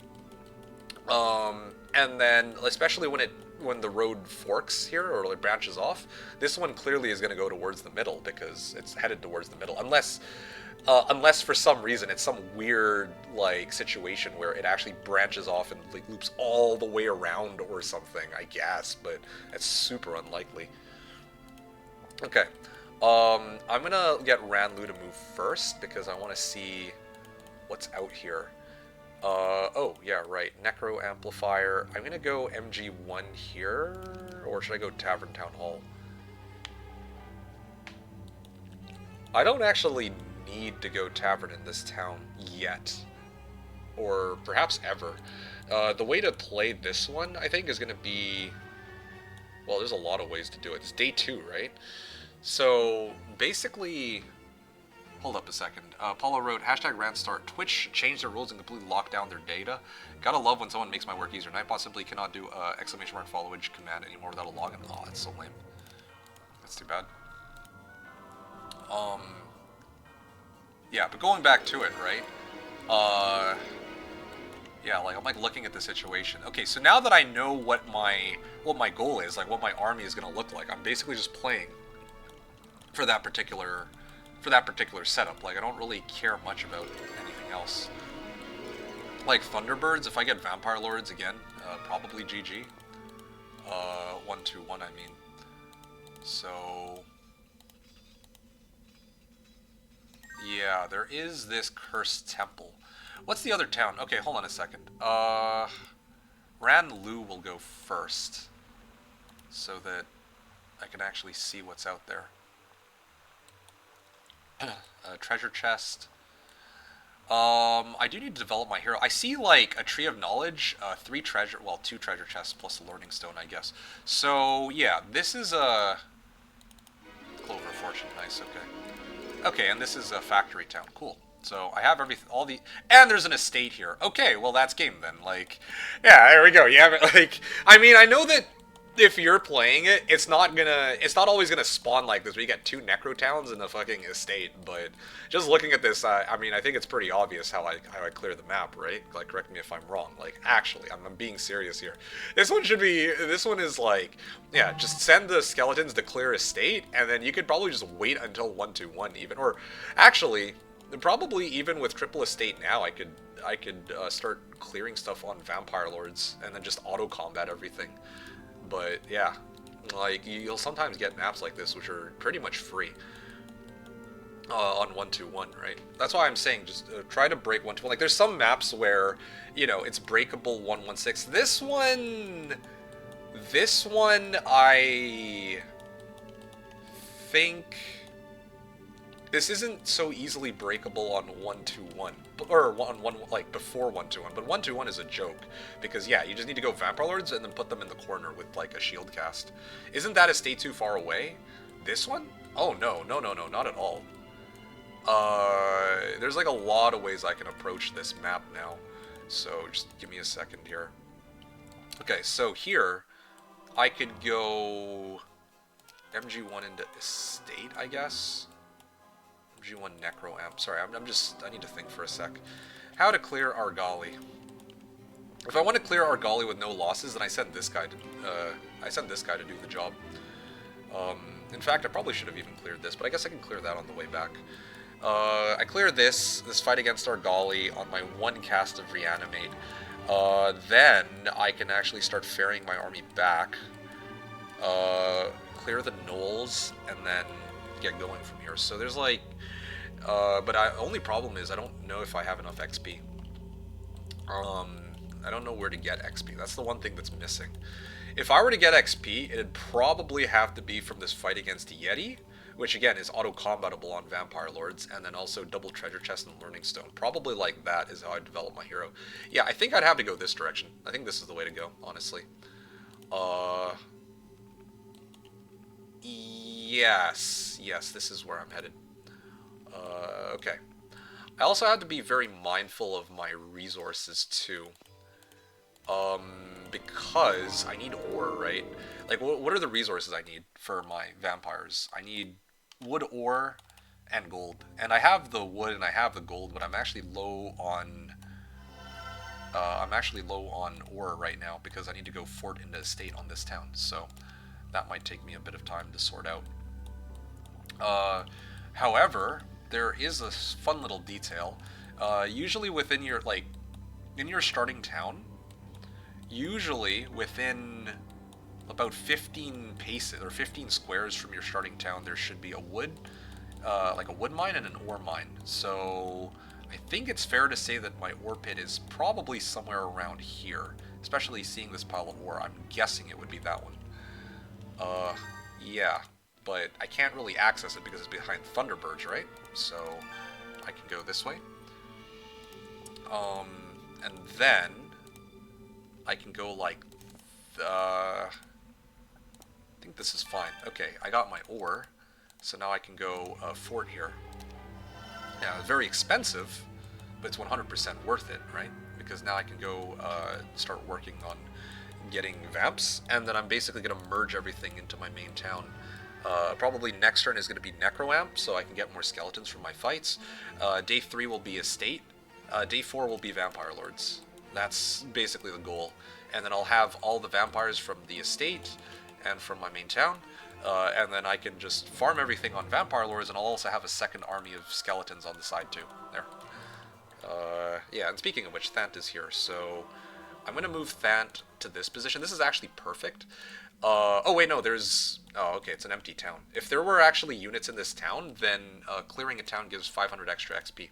And then, especially when the road forks here, or it branches off, this one clearly is going to go towards the middle, because it's headed towards the middle. Unless for some reason it's some weird, like, situation where it actually branches off and, like, loops all the way around or something, I guess, but it's super unlikely. Okay. I'm going to get Ranlu to move first, because I want to see what's out here. Oh, yeah, right. Necro Amplifier. I'm gonna go MG1 here, or should I go Tavern Town Hall? I don't actually need to go Tavern in this town yet. Or perhaps ever. The way to play this one, I think, is gonna be... Well, there's a lot of ways to do it. It's day 2, right? So, basically... Hold up a second. Paulo wrote, #Randstart. Twitch changed their rules and completely locked down their data. Gotta love when someone makes my work easier. Nightbot simply cannot do !followage command anymore without a login. Oh, that's so lame. That's too bad. Yeah, but going back to it, right? Yeah, like, I'm, like, looking at the situation. Okay, so now that I know what my goal is, like, what my army is gonna look like, I'm basically just playing for that particular setup. Like, I don't really care much about anything else. Like Thunderbirds, if I get Vampire Lords again, probably GG. 1-2-1, I mean. So... yeah, there is this Cursed Temple. What's the other town? Okay, hold on a second. Ranlu will go first, so that I can actually see what's out there. Treasure chest. I do need to develop my hero. I see, like, a tree of knowledge, 2 treasure chests plus a learning stone, I guess. So yeah, this is a Clover of Fortune. Nice. Okay. Okay, and this is a factory town. Cool. So I have and there's an estate here. Okay, well, that's game then. Like, yeah, there we go. You have it. Like, I mean, I know that if you're playing it, it's not always gonna spawn like this, where you get 2 necro towns in the fucking estate, but just looking at this, I mean, I think it's pretty obvious how I clear the map, right? Like, correct me if I'm wrong. Like, actually, I'm being serious here. This one is like, yeah, just send the skeletons to clear estate, and then you could probably just wait until 1-2-1 even, or actually, probably even with triple estate now, I could start clearing stuff on Vampire Lords, and then just auto-combat everything. But yeah, like, you'll sometimes get maps like this which are pretty much free on 1-2-1, right? That's why I'm saying just try to break 1-2-1. Like, there's some maps where, you know, it's breakable 1-1-6. This one, I think this isn't so easily breakable on 1-2-1, or like before 1-2-1, but 1-2-1 is a joke, because yeah, you just need to go Vampire Lords and then put them in the corner with like a shield cast. Isn't that estate too far away? This one? Oh no, not at all. There's like a lot of ways I can approach this map now, so just give me a second here. Okay, so here, I could go MG1 into estate, I guess. MG1 necro amp. Sorry, I need to think for a sec. How to clear Argali. If I want to clear Argali with no losses, then I send this guy to do the job. In fact, I probably should have even cleared this, but I guess I can clear that on the way back. I clear this fight against Argali on my one cast of Reanimate. Then I can actually start ferrying my army back, clear the gnolls, and then get going from here. So there's like, but only problem is I don't know if I have enough XP. I don't know where to get XP. That's the one thing that's missing. If I were to get XP, it'd probably have to be from this fight against Yeti, which again is auto-combatable on Vampire Lords, and then also double treasure chest and learning stone. Probably like that is how I develop my hero. Yeah, I think I'd have to go this direction. I think this is the way to go, honestly. Yes, this is where I'm headed. Okay. I also have to be very mindful of my resources too. Because I need ore, right? Like, what are the resources I need for my vampires? I need wood, ore, and gold. And I have the wood and I have the gold, but I'm actually low on ore right now because I need to go fort into estate on this town. So that might take me a bit of time to sort out. However, there is a fun little detail. Usually within your, like, in your starting town, usually within about 15 paces or 15 squares from your starting town, there should be a wood, like a wood mine and an ore mine. So I think it's fair to say that my ore pit is probably somewhere around here, especially seeing this pile of ore. I'm guessing it would be that one. Yeah, but I can't really access it because it's behind Thunderbirds, right? So I can go this way. And then I can go like, I think this is fine. Okay, I got my ore, so now I can go fort here. Now, it's very expensive, but it's 100% worth it, right? Because now I can go start working on getting vamps, and then I'm basically going to merge everything into my main town. Probably next turn is going to be Necroamp, so I can get more skeletons from my fights. Day 3 will be Estate. Day 4 will be Vampire Lords. That's basically the goal. And then I'll have all the vampires from the estate and from my main town. And then I can just farm everything on Vampire Lords, and I'll also have a second army of skeletons on the side too. There. Yeah, and speaking of which, Thant is here, so I'm going to move Thant to this position. This is actually perfect. Oh wait, no, there's... Oh, okay, it's an empty town. If there were actually units in this town, then clearing a town gives 500 extra XP.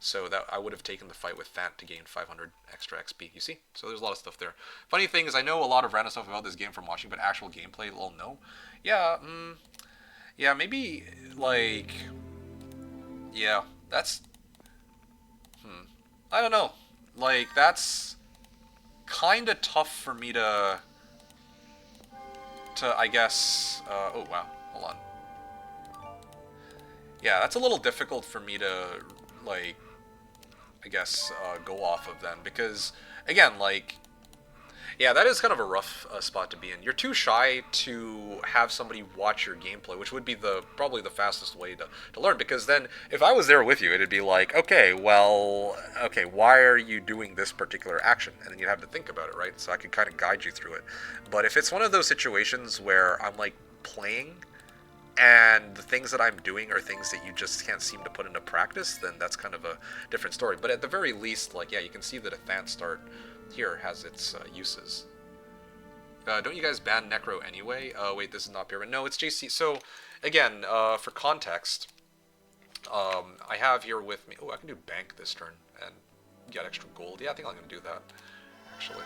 So that I would have taken the fight with Thant to gain 500 extra XP. You see? So there's a lot of stuff there. Funny thing is, I know a lot of random stuff about this game from watching, but actual gameplay, well, no. Yeah, yeah, maybe, like... Yeah, that's... I don't know. Like, that's kind of tough for me to, I guess... oh, wow. Hold on. Yeah, that's a little difficult for me to, like... I guess, go off of then, because, again, like, yeah, that is kind of a rough spot to be in. You're too shy to have somebody watch your gameplay, which would be probably the fastest way to learn, because then, if I was there with you, it'd be like, okay, well, okay, why are you doing this particular action? And then you'd have to think about it, right? So I could kind of guide you through it. But if it's one of those situations where I'm, like, playing, and the things that I'm doing are things that you just can't seem to put into practice, then that's kind of a different story. But at the very least, like, yeah, you can see that a Thant start here has its uses. Don't you guys ban Necro anyway? Wait, this is not Pyramid. No, it's JC. So, again, for context, I have here with me... Oh, I can do Bank this turn and get extra gold. Yeah, I think I'm going to do that, actually.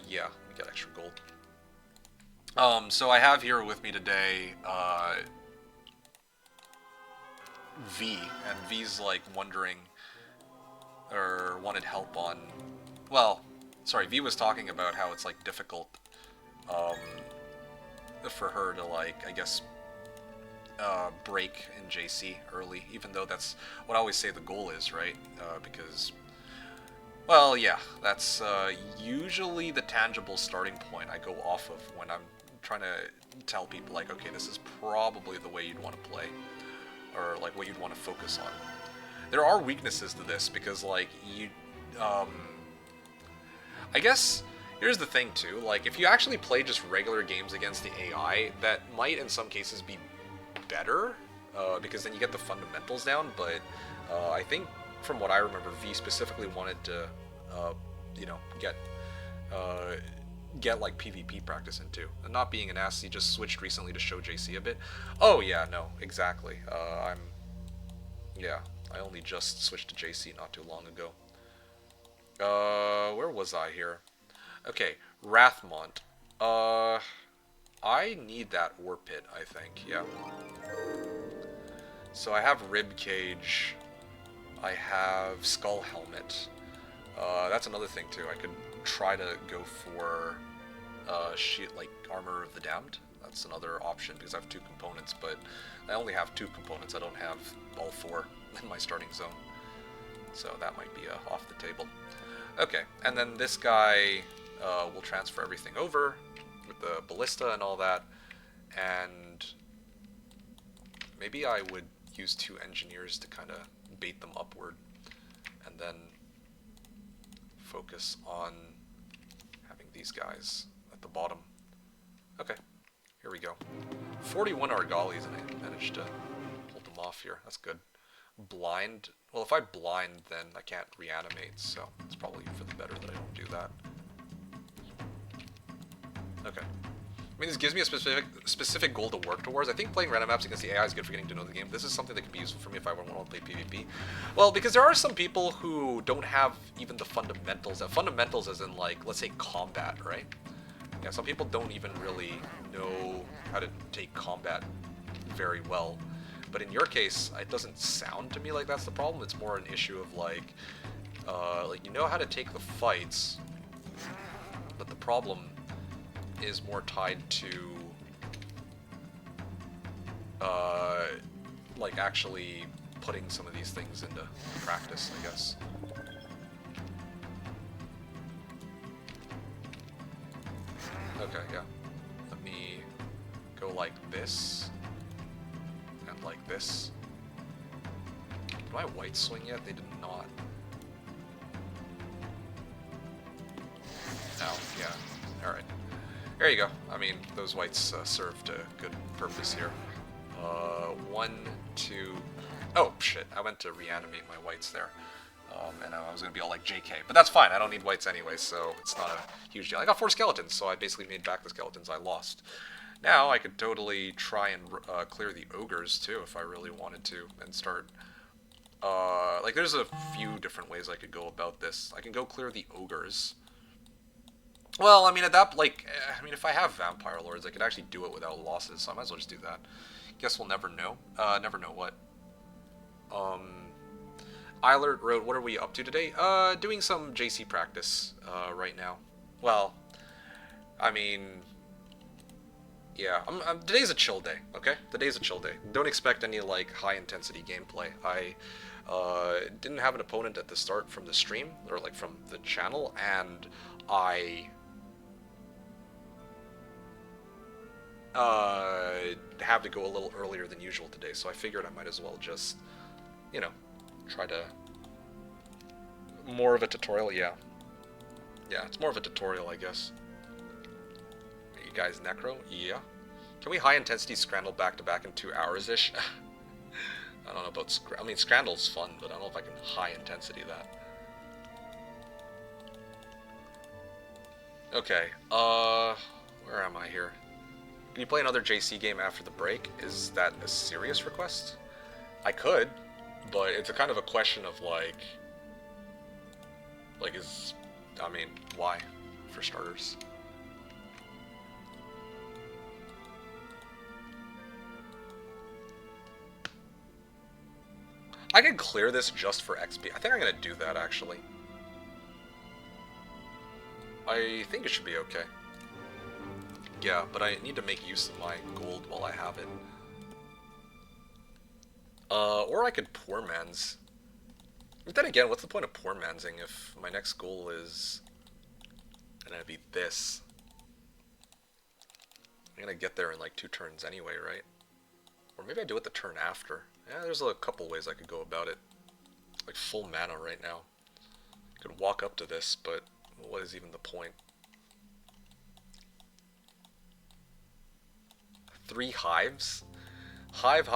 Yeah, we get extra gold. So I have here with me today, V, and V's, like, wondering, or wanted help on, well, sorry, V was talking about how it's, like, difficult, for her to, like, I guess, break in JC early, even though that's what I always say the goal is, right? Because, well, yeah, that's, usually the tangible starting point I go off of when I'm trying to tell people like, okay, this is probably the way you'd want to play, or like what you'd want to focus on. There are weaknesses to this because like I guess here's the thing too, like if you actually play just regular games against the AI, that might in some cases be better, because then you get the fundamentals down, but I think from what I remember, V specifically wanted to, you know, get like PvP practice into. And not being an ass, he just switched recently to show JC a bit. Oh yeah, no, exactly. Yeah, I only just switched to JC not too long ago. Where was I here? Okay, Rathmont. I need that ore pit, I think, yeah. So I have rib cage. I have skull helmet. That's another thing too. I could try to go for shield, like armor of the damned. That's another option because I have 2 components, but I only have 2 components. I don't have all 4 in my starting zone, so that might be off the table. Okay, and then this guy will transfer everything over with the ballista and all that, and maybe I would use 2 engineers to kind of bait them upward, and then focus on having these guys at the bottom. Okay, here we go. 41 Argalis, and I managed to hold them off here. That's good. Blind. Well, if I blind, then I can't reanimate, so it's probably for the better that I don't do that. Okay. I mean, this gives me a specific goal to work towards. I think playing random maps against the AI is good for getting to know the game. This is something that can be useful for me if I want to play PvP. Well, because there are some people who don't have even the fundamentals. Fundamentals as in, like, let's say combat, right? Yeah, some people don't even really know how to take combat very well. But in your case, it doesn't sound to me like that's the problem. It's more an issue of, like you know how to take the fights, but the problem is more tied to like actually putting some of these things into practice, I guess. Okay, yeah. Let me go like this and like this. Did my whites swing yet? They did not. No, yeah. Alright. There you go. I mean, those whites served a good purpose here. 1, 2... Oh, shit. I went to reanimate my whites there. And I was going to be all like JK. But that's fine. I don't need whites anyway, so it's not a huge deal. I got 4 skeletons, so I basically made back the skeletons I lost. Now, I could totally try and clear the ogres, too, if I really wanted to, and start... like, there's a few different ways I could go about this. I can go clear the ogres. Well, I mean, at that, like, if I have Vampire Lords, I could actually do it without losses, so I might as well just do that. Guess we'll never know. Never know what. Eilert wrote, what are we up to today? Doing some JC practice, right now. Well, I mean, yeah, today's a chill day, okay? Today's a chill day. Don't expect any, like, high-intensity gameplay. I, didn't have an opponent at the start from the stream, or, like, from the channel, and I... have to go a little earlier than usual today, so I figured I might as well just, you know, try to... More of a tutorial, yeah. Yeah, it's more of a tutorial, I guess. You guys necro? Yeah. Can we high-intensity Scrandle back-to-back in 2 hours-ish? I don't know about... I mean, Scrandle's fun, but I don't know if I can high-intensity that. Okay, where am I here? Can you play another JC game after the break? Is that a serious request? I could, but it's a kind of a question of, like, I mean, why, for starters? I can clear this just for XP. I think I'm gonna do that, actually. I think it should be okay. Yeah, but I need to make use of my gold while I have it. Or I could poor man's. But then again, what's the point of poor mansing if my next goal is gonna be this? I'm gonna get there in like 2 turns anyway, right? Or maybe I do it the turn after. Yeah, there's a couple ways I could go about it. Like full mana right now. I could walk up to this, but what is even the point? 3 hives? Hive.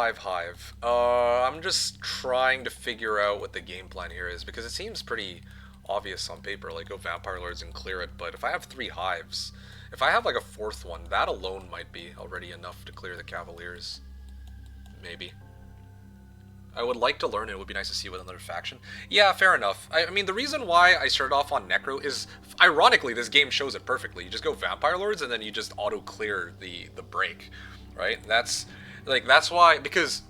I'm just trying to figure out what the game plan here is, because it seems pretty obvious on paper, like go Vampire Lords and clear it, but if I have 3 hives, if I have like a 4th one, that alone might be already enough to clear the Cavaliers. Maybe. I would like to learn it. It would be nice to see with another faction. Yeah, fair enough. I mean, the reason why I started off on Necro is, ironically, this game shows it perfectly. You just go Vampire Lords, and then you just auto-clear the break, right? That's why, because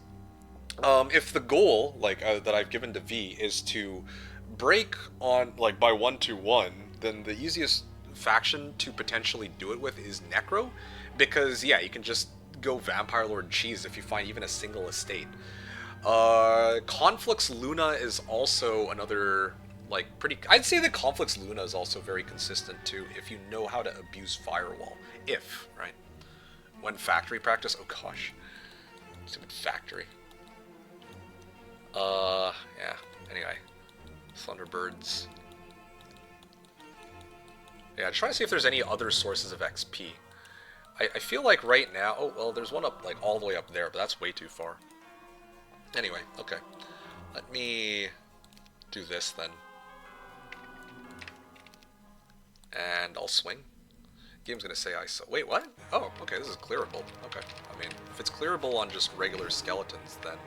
if the goal, that I've given to V, is to break on, like, by 1-1, then the easiest faction to potentially do it with is Necro, because, yeah, you can just go Vampire Lord cheese if you find even a single estate. Conflux Luna is also another, like, I'd say that Conflux Luna is also very consistent, too, if you know how to abuse Firewall. Right? When factory practice, oh gosh. Stupid factory. Yeah, anyway. Thunderbirds. Yeah, try to see if there's any other sources of XP. I feel like right now, oh, well, there's one up, like, all the way up there, but that's way too far. Anyway, okay. Let me do this then. And I'll swing. Game's gonna say ISO. Wait, what? Oh, okay, this is clearable. Okay. I mean, if it's clearable on just regular skeletons, then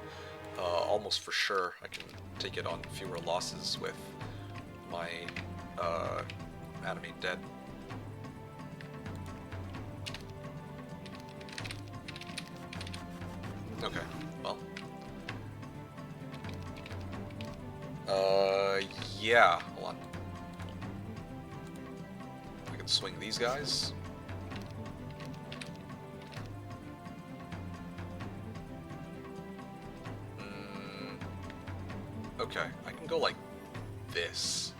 almost for sure I can take it on fewer losses with my Animate Dead. Okay, well. Yeah, hold on. I can swing these guys. Okay, I can go like this.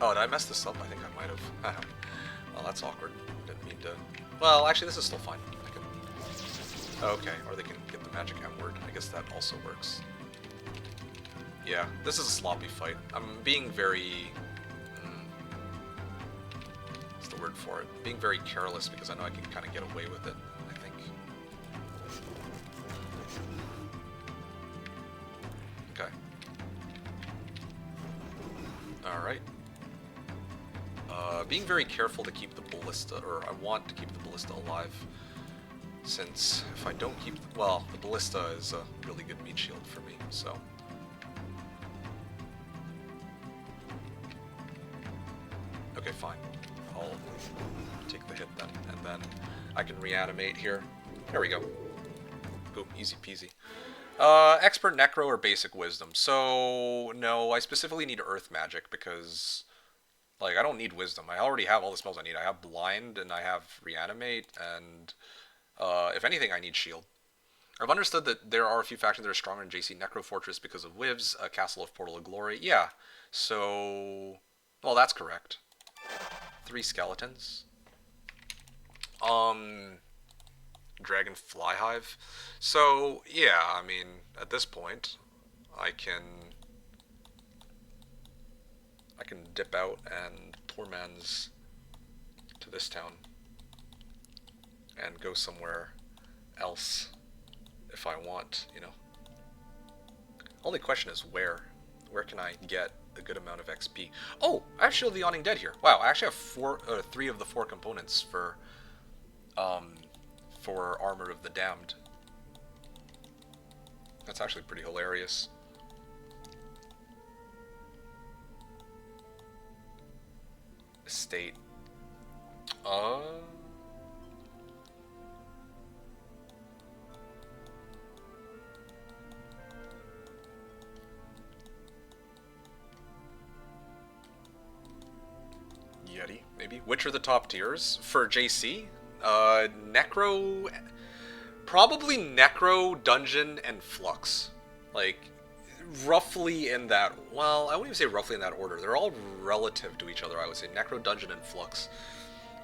Oh, did I mess this up? I think I might have. Well, that's awkward. Didn't mean to. Well, actually, this is still fine. I can. Okay, or they can get the magic M-word. I guess that also works. Yeah, this is a sloppy fight. I'm being very... what's the word for it? Being very careless because I know I can kind of get away with it, I think. Okay. Alright. Being very careful to keep the ballista, or I want to keep the ballista alive. Since if I don't keep... well, the ballista is a really good meat shield for me, so... okay, fine. I'll take the hit then, and then I can reanimate here. There we go. Boom, easy peasy. Expert Necro or Basic Wisdom. So, no, I specifically need Earth Magic because, like, I don't need Wisdom. I already have all the spells I need. I have Blind, and I have Reanimate, and, if anything, I need Shield. I've understood that there are a few factions that are stronger in JC Necro Fortress because of Wivs, Castle of Portal of Glory. Yeah, so... well, that's correct. 3 skeletons. Dragon Fly Hive. So, yeah, I mean, at this point, I can dip out and poor man's to this town and go somewhere else if I want, you know. Only question is where? Where can I get a good amount of XP? Oh, I have Shield of the Yawning Dead here. Wow, I actually have 3 of the 4 components for Armor of the Damned. That's actually pretty hilarious. Estate. Yeti, maybe? Which are the top tiers? For JC? Necro... probably Necro, Dungeon, and Flux. Like, roughly in that... well, I wouldn't even say roughly in that order. They're all relative to each other, I would say. Necro, Dungeon, and Flux.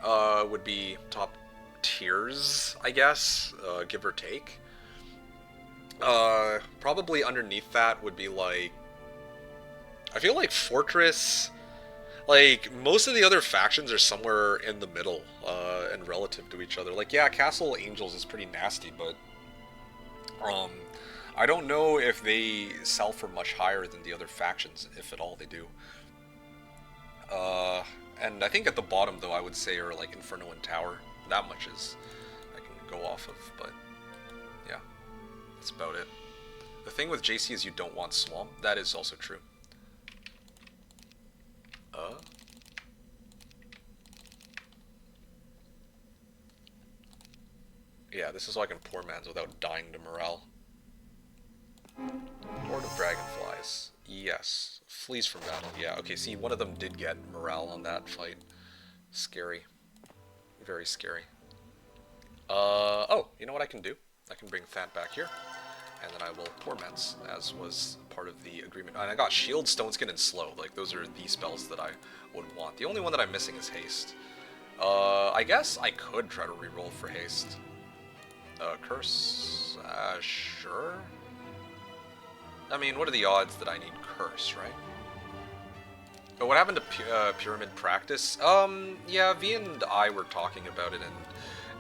would be top tiers, I guess, give or take. Probably underneath that would be like, I feel like Fortress. Like, most of the other factions are somewhere in the middle, and relative to each other. Like, yeah, Castle Angels is pretty nasty, but, I don't know if they sell for much higher than the other factions, if at all they do. And I think at the bottom, though, I would say are, like, Inferno and Tower. That much is I can go off of, but, yeah, that's about it. The thing with JC is you don't want Swamp. That is also true. Yeah, this is so I can poor man's without dying to morale. Horde of Dragonflies. Yes. Flees from battle. Yeah, okay, see, one of them did get morale on that fight. Scary. Very scary. Oh, you know what I can do? I can bring Thant back here. And then I will poor man's, as was part of the agreement. And I got Shield, Stone Skin, and Slow. Like, those are the spells that I would want. The only one that I'm missing is Haste. I guess I could try to reroll for Haste. Curse? Sure. I mean, what are the odds that I need Curse, right? But what happened to Pyramid Practice? Yeah, V and I were talking about it, and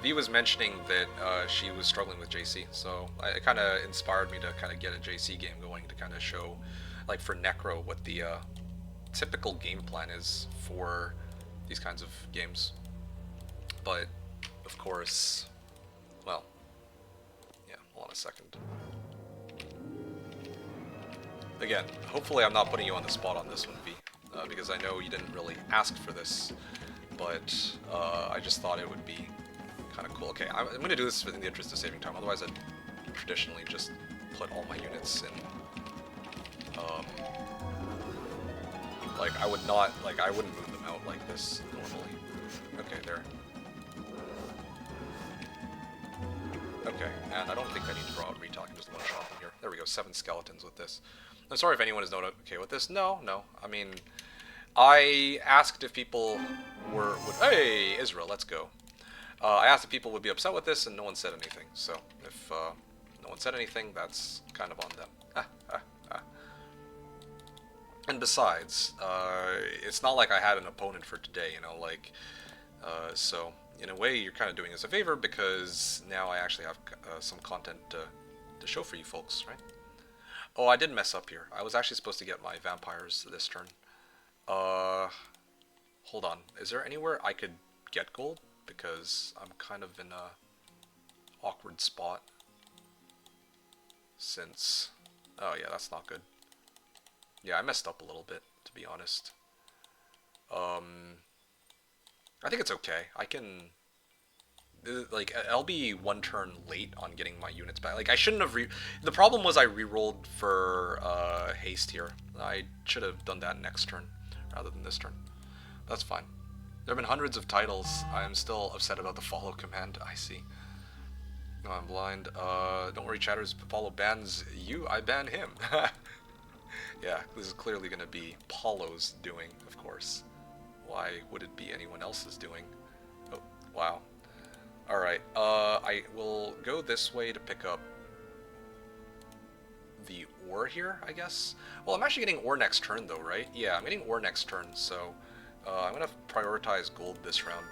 V was mentioning that she was struggling with JC, so it kind of inspired me to kind of get a JC game going to kind of show, like for Necro, what the typical game plan is for these kinds of games. But, of course, well, yeah, hold on a second. Again, hopefully I'm not putting you on the spot on this one, V, because I know you didn't really ask for this, but I just thought it would be kind of cool. Okay, I'm going to do this in the interest of saving time, otherwise I'd traditionally just put all my units in, like, I would not, like, I wouldn't move them out like this normally. Okay, there. Okay, and I don't think I need to draw out Retalk, just one shot from here. There we go, 7 skeletons with this. I'm sorry if anyone is not okay with this. No. I mean, I asked if people would, hey, Israel, let's go. I asked if people would be upset with this, and no one said anything. So, if no one said anything, that's kind of on them. And besides, it's not like I had an opponent for today, you know, like, so, in a way, you're kind of doing us a favor, because now I actually have some content to show for you folks, right? Oh, I did mess up here. I was actually supposed to get my vampires this turn. Hold on. Is there anywhere I could get gold? Because I'm kind of in a awkward spot. Since... oh yeah, that's not good. Yeah, I messed up a little bit, to be honest. I think it's okay. I can... like, I'll be one turn late on getting my units back. Like, I shouldn't have the problem was I re-rolled for haste here. I should have done that next turn rather than this turn. That's fine. There have been hundreds of titles. I am still upset about the follow command. I see. No, I'm blind. Don't worry, chatters. Follow bans you. I ban him. Yeah, this is clearly going to be Paulo's doing, of course. Why would it be anyone else's doing? Oh, wow. Alright, I will go this way to pick up the ore here, I guess. Well, I'm actually getting ore next turn, though, right? Yeah, I'm getting ore next turn, so I'm going to prioritize gold this round.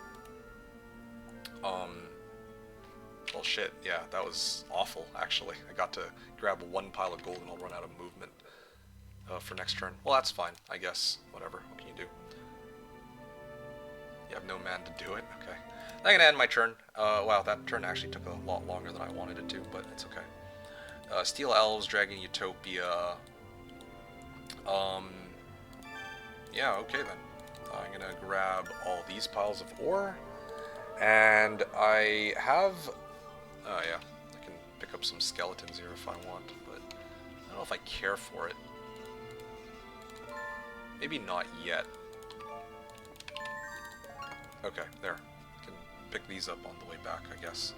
Well, shit, yeah, that was awful, actually. I got to grab one pile of gold and I'll run out of movement for next turn. Well, that's fine, I guess. Whatever, what can you do? You have no man to do it? Okay. I'm gonna end my turn. Wow, that turn actually took a lot longer than I wanted it to, but it's okay. Steel Elves, Dragon Utopia. Yeah, okay then. I'm gonna grab all these piles of ore, and I have... oh yeah, I can pick up some skeletons here if I want, but I don't know if I care for it. Maybe not yet. Okay, there. Can pick these up on the way back, I guess.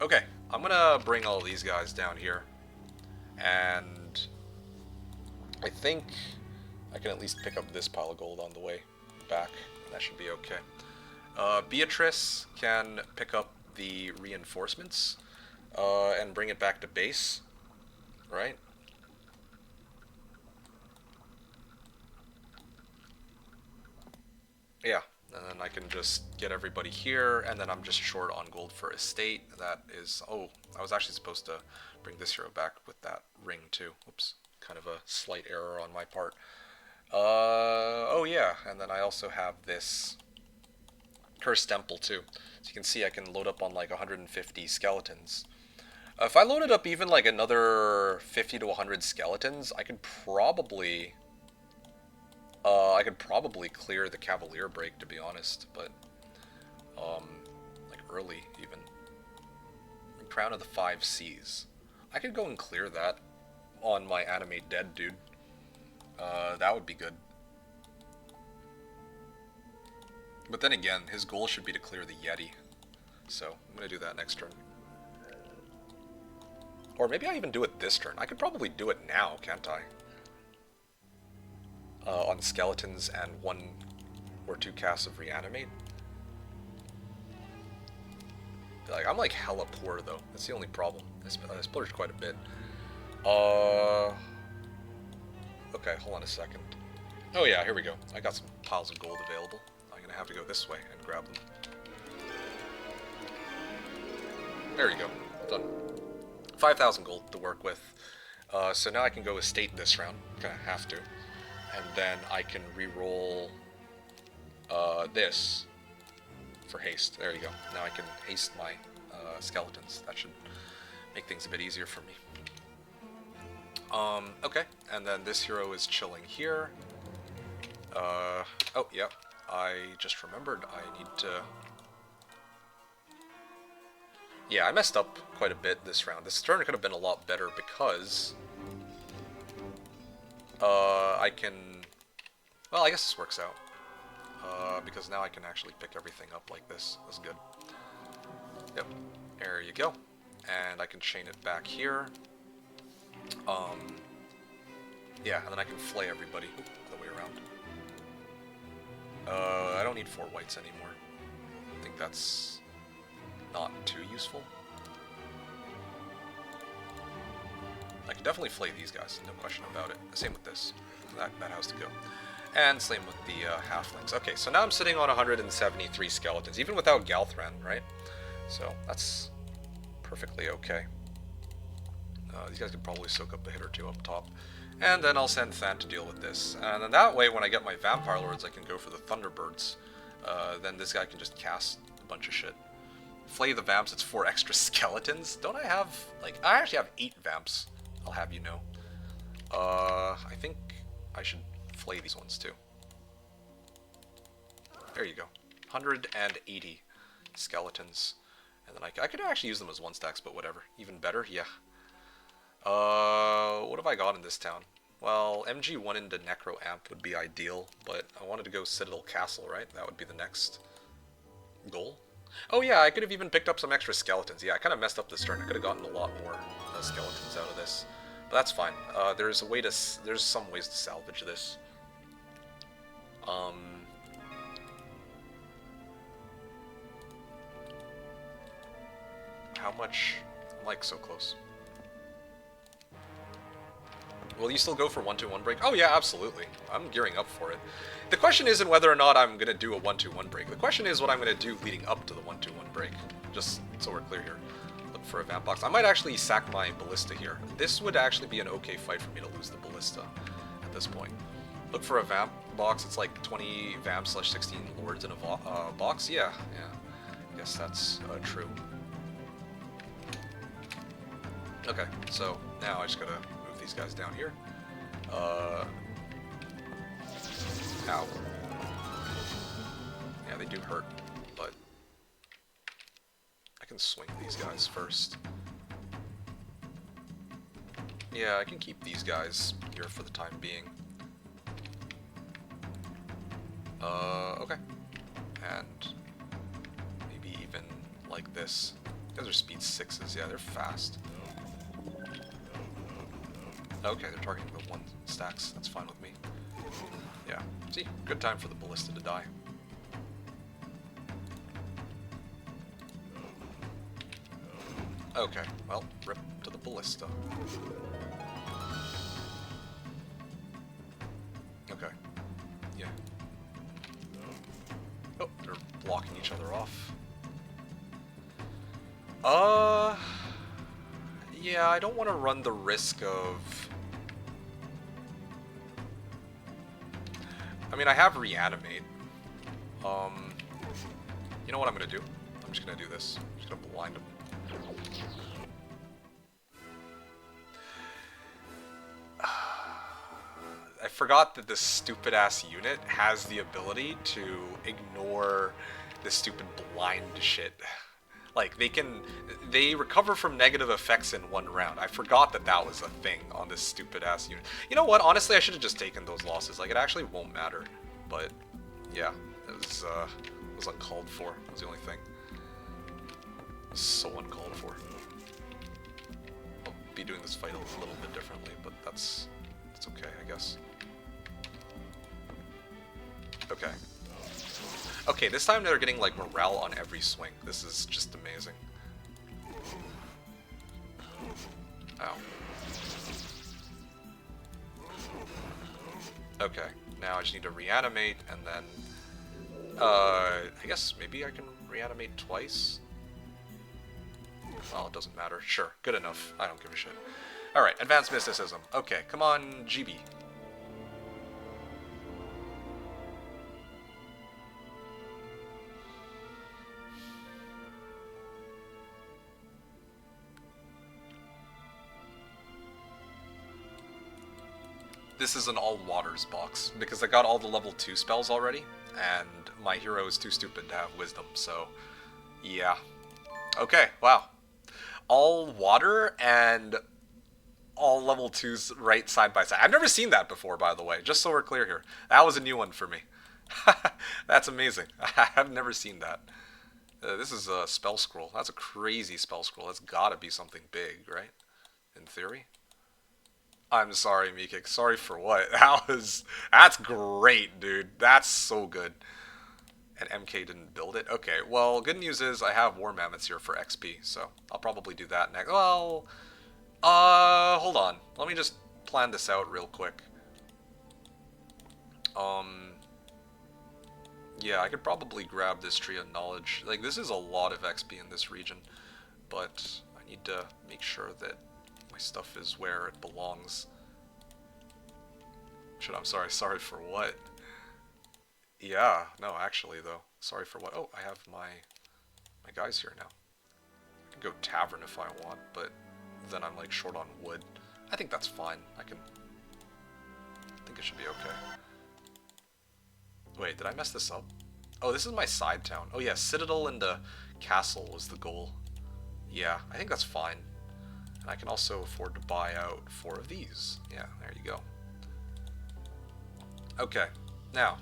Okay, I'm gonna bring all these guys down here, and I think I can at least pick up this pile of gold on the way back. That should be okay. Beatrice can pick up the reinforcements and bring it back to base, right? Yeah, and then I can just get everybody here, and then I'm just short on gold for estate. That is... Oh, I was actually supposed to bring this hero back with that ring too. Oops, kind of a slight error on my part. Oh yeah, and then I also have this Cursed Temple too. So you can see I can load up on like 150 skeletons. If I loaded up even like another 50 to 100 skeletons, I could probably clear the Cavalier break, to be honest, but like early even. Crown of the Five Seas. I could go and clear that on my Animate Dead dude. That would be good. But then again, his goal should be to clear the Yeti. So, I'm gonna do that next turn. Or maybe I even do it this turn. I could probably do it now, can't I? On skeletons and 1 or 2 casts of Reanimate. Like, I'm like hella poor though. That's the only problem. I splurged quite a bit. Okay, hold on a second. Oh yeah, here we go. I got some piles of gold available. I'm gonna have to go this way and grab them. There you go. Done. 5,000 gold to work with. So now I can go estate this round. Kinda have to. And then I can re-roll this for haste. There you go. Now I can haste my skeletons. That should make things a bit easier for me. Okay. And then this hero is chilling here. Oh, yeah. I just remembered I need to... Yeah, I messed up quite a bit this round. This turn could have been a lot better because... I can... Well, I guess this works out. Because now I can actually pick everything up like this. That's good. Yep. There you go. And I can chain it back here. Yeah, and then I can flay everybody the way around. I don't need 4 whites anymore. I think that's not too useful. I can definitely flay these guys, no question about it. Same with this. That has to go. And same with the halflings. Okay, so now I'm sitting on 173 skeletons, even without Galthran, right? So that's perfectly okay. These guys could probably soak up a hit or 2 up top. And then I'll send Than to deal with this. And then that way, when I get my Vampire Lords, I can go for the Thunderbirds. Then this guy can just cast a bunch of shit. Flay the Vamps, it's 4 extra skeletons. Don't I have, like, I actually have 8 Vamps, I'll have you know. I think I should flay these ones too. There you go. 180 skeletons. And then I could actually use them as 1 stacks, but whatever. Even better, yeah. What have I got in this town? Well, MG 1 into Necro Amp would be ideal, but I wanted to go Citadel Castle, right? That would be the next goal. Oh yeah, I could have even picked up some extra skeletons. Yeah, I kind of messed up this turn. I could have gotten a lot more skeletons out of this. But that's fine. There's some ways to salvage this. How much? I'm like so close. Will you still go for 1-2-1 break? Oh yeah, absolutely. I'm gearing up for it. The question isn't whether or not I'm going to do a 1-2-1 break. The question is what I'm going to do leading up to the 1-2-1 break. Just so we're clear here. Look for a Vamp Box. I might actually sack my Ballista here. This would actually be an okay fight for me to lose the Ballista at this point. Look for a Vamp Box. It's like 20 Vamps / 16 Lords in a box. Yeah. I guess that's true. Okay, so now I just gotta move these guys down here. Ow. Yeah, they do hurt, but I can swing these guys first. Yeah, I can keep these guys here for the time being. Okay. And maybe even like this. Those are speed 6s, yeah, they're fast. Okay, they're targeting the 1 stacks, that's fine with me. Yeah, see, good time for the ballista to die. Okay, well, rip to the ballista. Okay, yeah. Oh, they're blocking each other off. Yeah, I don't want to run the risk of... I mean, I have reanimate. You know what I'm gonna do? I'm just gonna do this. I'm just gonna blind him. I forgot that this stupid-ass unit has the ability to ignore this stupid blind shit. Like, they recover from negative effects in 1 round. I forgot that that was a thing on this stupid-ass unit. You know what? Honestly, I should have just taken those losses. Like, it actually won't matter. But, yeah, it was uncalled for. That was the only thing. It was so uncalled for. I'll be doing this fight a little bit differently, but that's okay, I guess. Okay. Okay, this time they're getting, like, morale on every swing. This is just amazing. Ow. Okay, now I just need to reanimate, and then... I guess maybe I can reanimate twice? Well, it doesn't matter. Sure, good enough. I don't give a shit. Alright, advanced mysticism. Okay, come on, GB. This is an all waters box, because I got all the level 2 spells already, and my hero is too stupid to have wisdom, so yeah. Okay, wow. All water and all level 2s right side by side. I've never seen that before, by the way, just so we're clear here. That was a new one for me. That's amazing. I've never seen that. This is a spell scroll. That's a crazy spell scroll. That's gotta be something big, right? In theory. I'm sorry, MeKick. Sorry for what? That's great, dude. That's so good. And MK didn't build it? Okay, well, good news is I have War Mammoths here for XP, so I'll probably do that next. Well, hold on. Let me just plan this out real quick. Yeah, I could probably grab this Tree of Knowledge. Like, this is a lot of XP in this region, but I need to make sure that my stuff is where it belongs. Shit, I'm sorry. Sorry for what? Yeah, no, actually, though. Sorry for what? Oh, I have my guys here now. I can go tavern if I want, but then I'm, like, short on wood. I think that's fine. I think it should be okay. Wait, did I mess this up? Oh, this is my side town. Oh, yeah, Citadel and the Castle was the goal. Yeah, I think that's fine. I can also afford to buy out 4 of these. Yeah, there you go. Okay, now,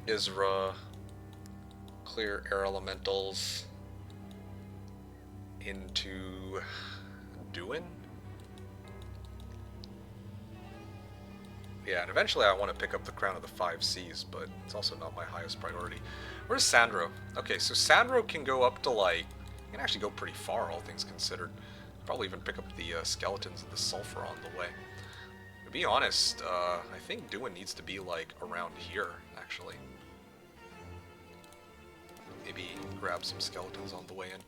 Isra, clear air elementals into Duin? Yeah, and eventually I want to pick up the Crown of the 5 Seas, but it's also not my highest priority. Where's Sandro? Okay, so Sandro can go up to, like, he can actually go pretty far, all things considered. Probably even pick up the skeletons and the sulfur on the way. To be honest, I think Duin needs to be, like, around here, actually. Maybe grab some skeletons on the way in.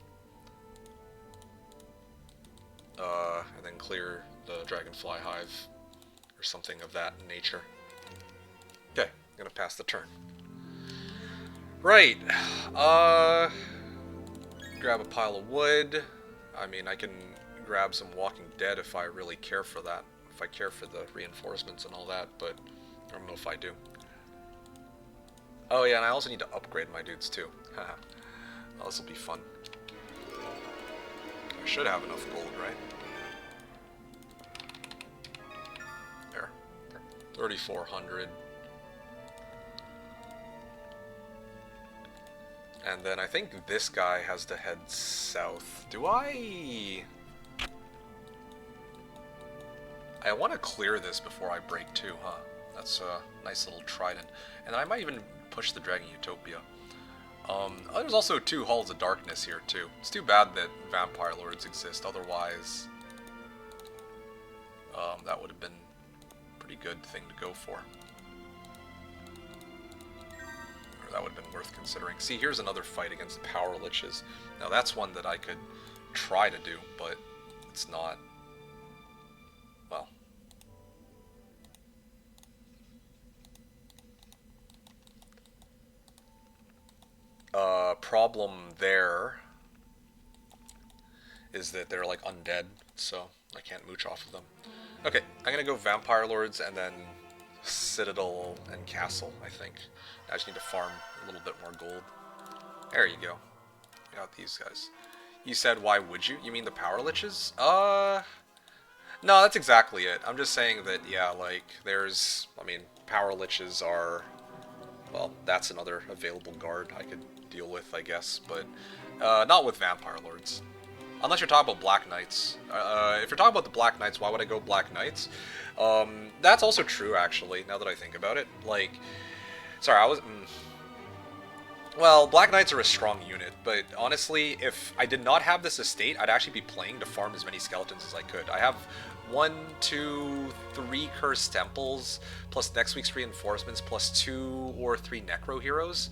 And then clear the Dragonfly Hive. Or something of that nature. Okay, I'm gonna pass the turn. Right. Grab a pile of wood. I mean, I can grab some Walking Dead if I really care for that. If I care for the reinforcements and all that, but I don't know if I do. Oh yeah, and I also need to upgrade my dudes too. Haha. Well, this will be fun. should have enough gold, right? There. 3,400. And then I think this guy has to head south. Do I want to clear this before I break too, huh? That's a nice little trident. And then I might even push the Dragon Utopia. There's also 2 Halls of Darkness here too. It's too bad that Vampire Lords exist, otherwise that would have been a pretty good thing to go for. Or that would have been worth considering. See, here's another fight against the Power Liches. Now that's one that I could try to do, but it's not, well... problem there is that they're like undead, so I can't mooch off of them. Okay, I'm gonna go Vampire Lords and then Citadel and Castle, I think. I just need to farm a little bit more gold. There you go. Got these guys. You said, why would you? You mean the Power Liches? No, that's exactly it. I'm just saying that, yeah, like, there's, I mean, Power Liches are, well, that's another available guard I could deal with, I guess, but not with Vampire Lords. Unless you're talking about Black Knights. If you're talking about the Black Knights, why would I go Black Knights? That's also true, actually, now that I think about it. Like, sorry, well, Black Knights are a strong unit, but honestly, if I did not have this estate, I'd actually be playing to farm as many skeletons as I could. I have 1, 2, 3 Cursed Temples, plus next week's reinforcements, plus 2 or 3 Necro Heroes.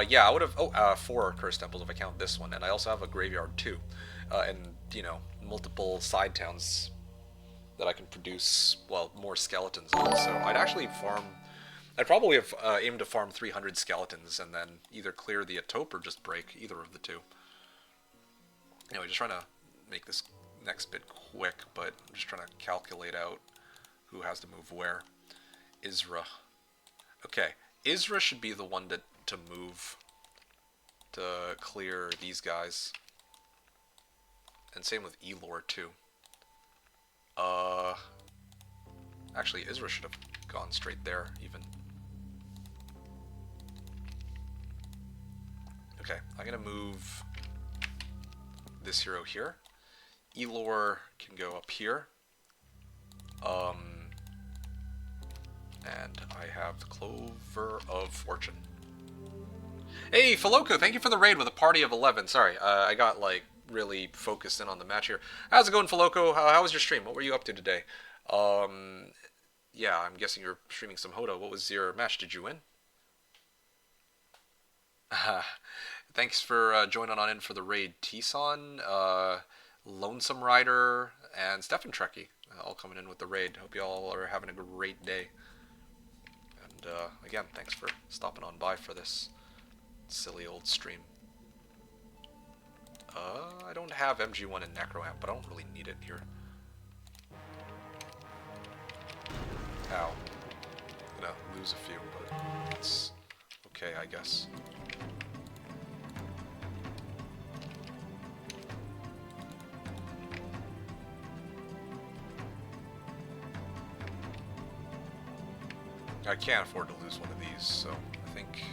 Yeah, I would have, 4 Cursed Temples if I count this one, and I also have a Graveyard too. And, you know, multiple side towns that I can produce, well, more skeletons on. So I'd actually farm, I'd probably have aimed to farm 300 skeletons and then either clear the Atope or just break, either of the two. Anyway, just trying to make this next bit quick, but I'm just trying to calculate out who has to move where. Isra. Okay, Isra should be the one to move to clear these guys. And same with Elor too. Actually, Isra should have gone straight there, even. Okay, I'm gonna move this hero here. Elor can go up here. And I have the Clover of Fortune. Hey, Faloko, thank you for the raid with a party of 11. Sorry, I got, like, really focused in on the match here. How's it going, Faloko? How was your stream? What were you up to today? Yeah, I'm guessing you're streaming some Hodo. What was your match? Did you win? Thanks for joining on in for the raid. T-Son, Lonesome Rider, and Stefan Trekkie all coming in with the raid. Hope you all are having a great day. And again, thanks for stopping on by for this silly old stream. I don't have MG1 and Necroamp, but I don't really need it here. Ow. I'm gonna lose a few, but it's okay, I guess. I can't afford to lose one of these, so I think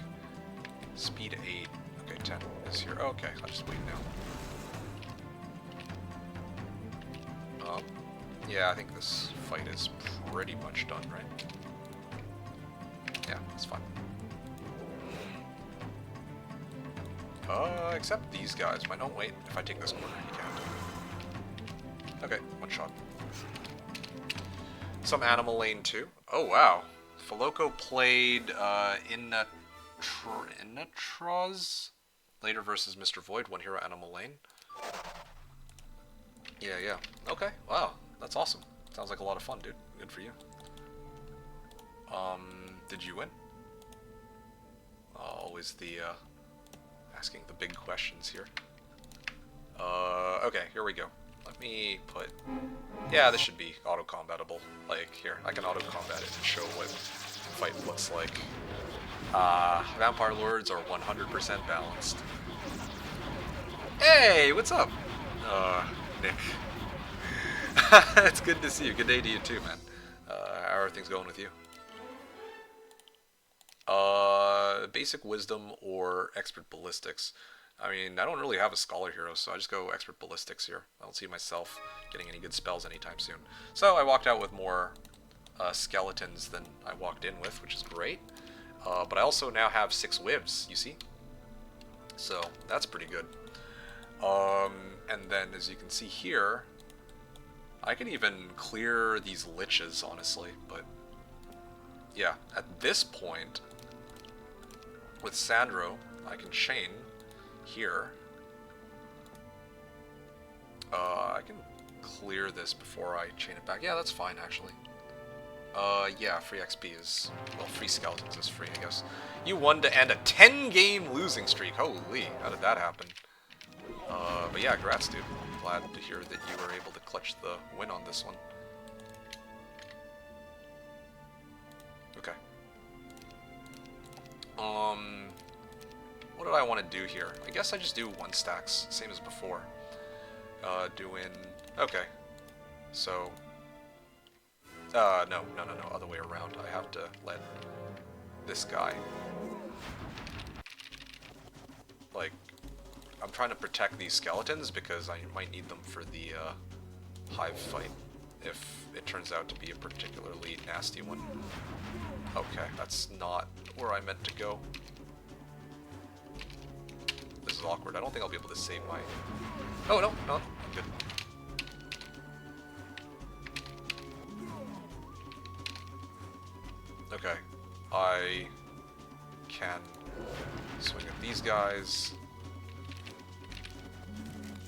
speed 8, okay, 10 is here. Oh, okay, I'll just wait now. Yeah, I think this fight is pretty much done, right? Yeah, that's fine. Except these guys. Oh, wait, if I take this corner, you can't. Okay, one shot. Some Animal Lane too. Oh, wow. Faloko played Inatraz later versus Mr. Void, one hero Animal Lane. Yeah. Okay, wow. That's awesome. Sounds like a lot of fun, dude. Good for you. Did you win? Always the, asking the big questions here. Okay, here we go. Let me put... Yeah, this should be auto-combatable. Like, here, I can auto-combat it and show what fight looks like. Vampire Lords are 100% balanced. Hey, what's up? Nick. It's good to see you. Good day to you too, man. How are things going with you? Basic wisdom or expert ballistics. I mean, I don't really have a scholar hero, so I just go expert ballistics here. I don't see myself getting any good spells anytime soon. So I walked out with more skeletons than I walked in with, which is great. But I also now have 6 whivs, you see? So that's pretty good. And then, as you can see here, I can even clear these liches, honestly, but yeah, at this point, with Sandro, I can chain here. I can clear this before I chain it back. Yeah, that's fine, actually. Yeah, free XP is, well, free skeletons is free, I guess. You won to end a 10-game losing streak. Holy, how did that happen? But yeah, congrats, dude. Glad to hear that you were able to clutch the win on this one. Okay. What did I want to do here? I guess I just do 1 stacks, same as before. Okay. So, no, other way around. I have to let this guy, like, I'm trying to protect these skeletons because I might need them for the, hive fight, if it turns out to be a particularly nasty one. Okay, that's not where I meant to go. This is awkward. I don't think I'll be able to save my... Oh, no, I'm good. Okay, I can swing at these guys.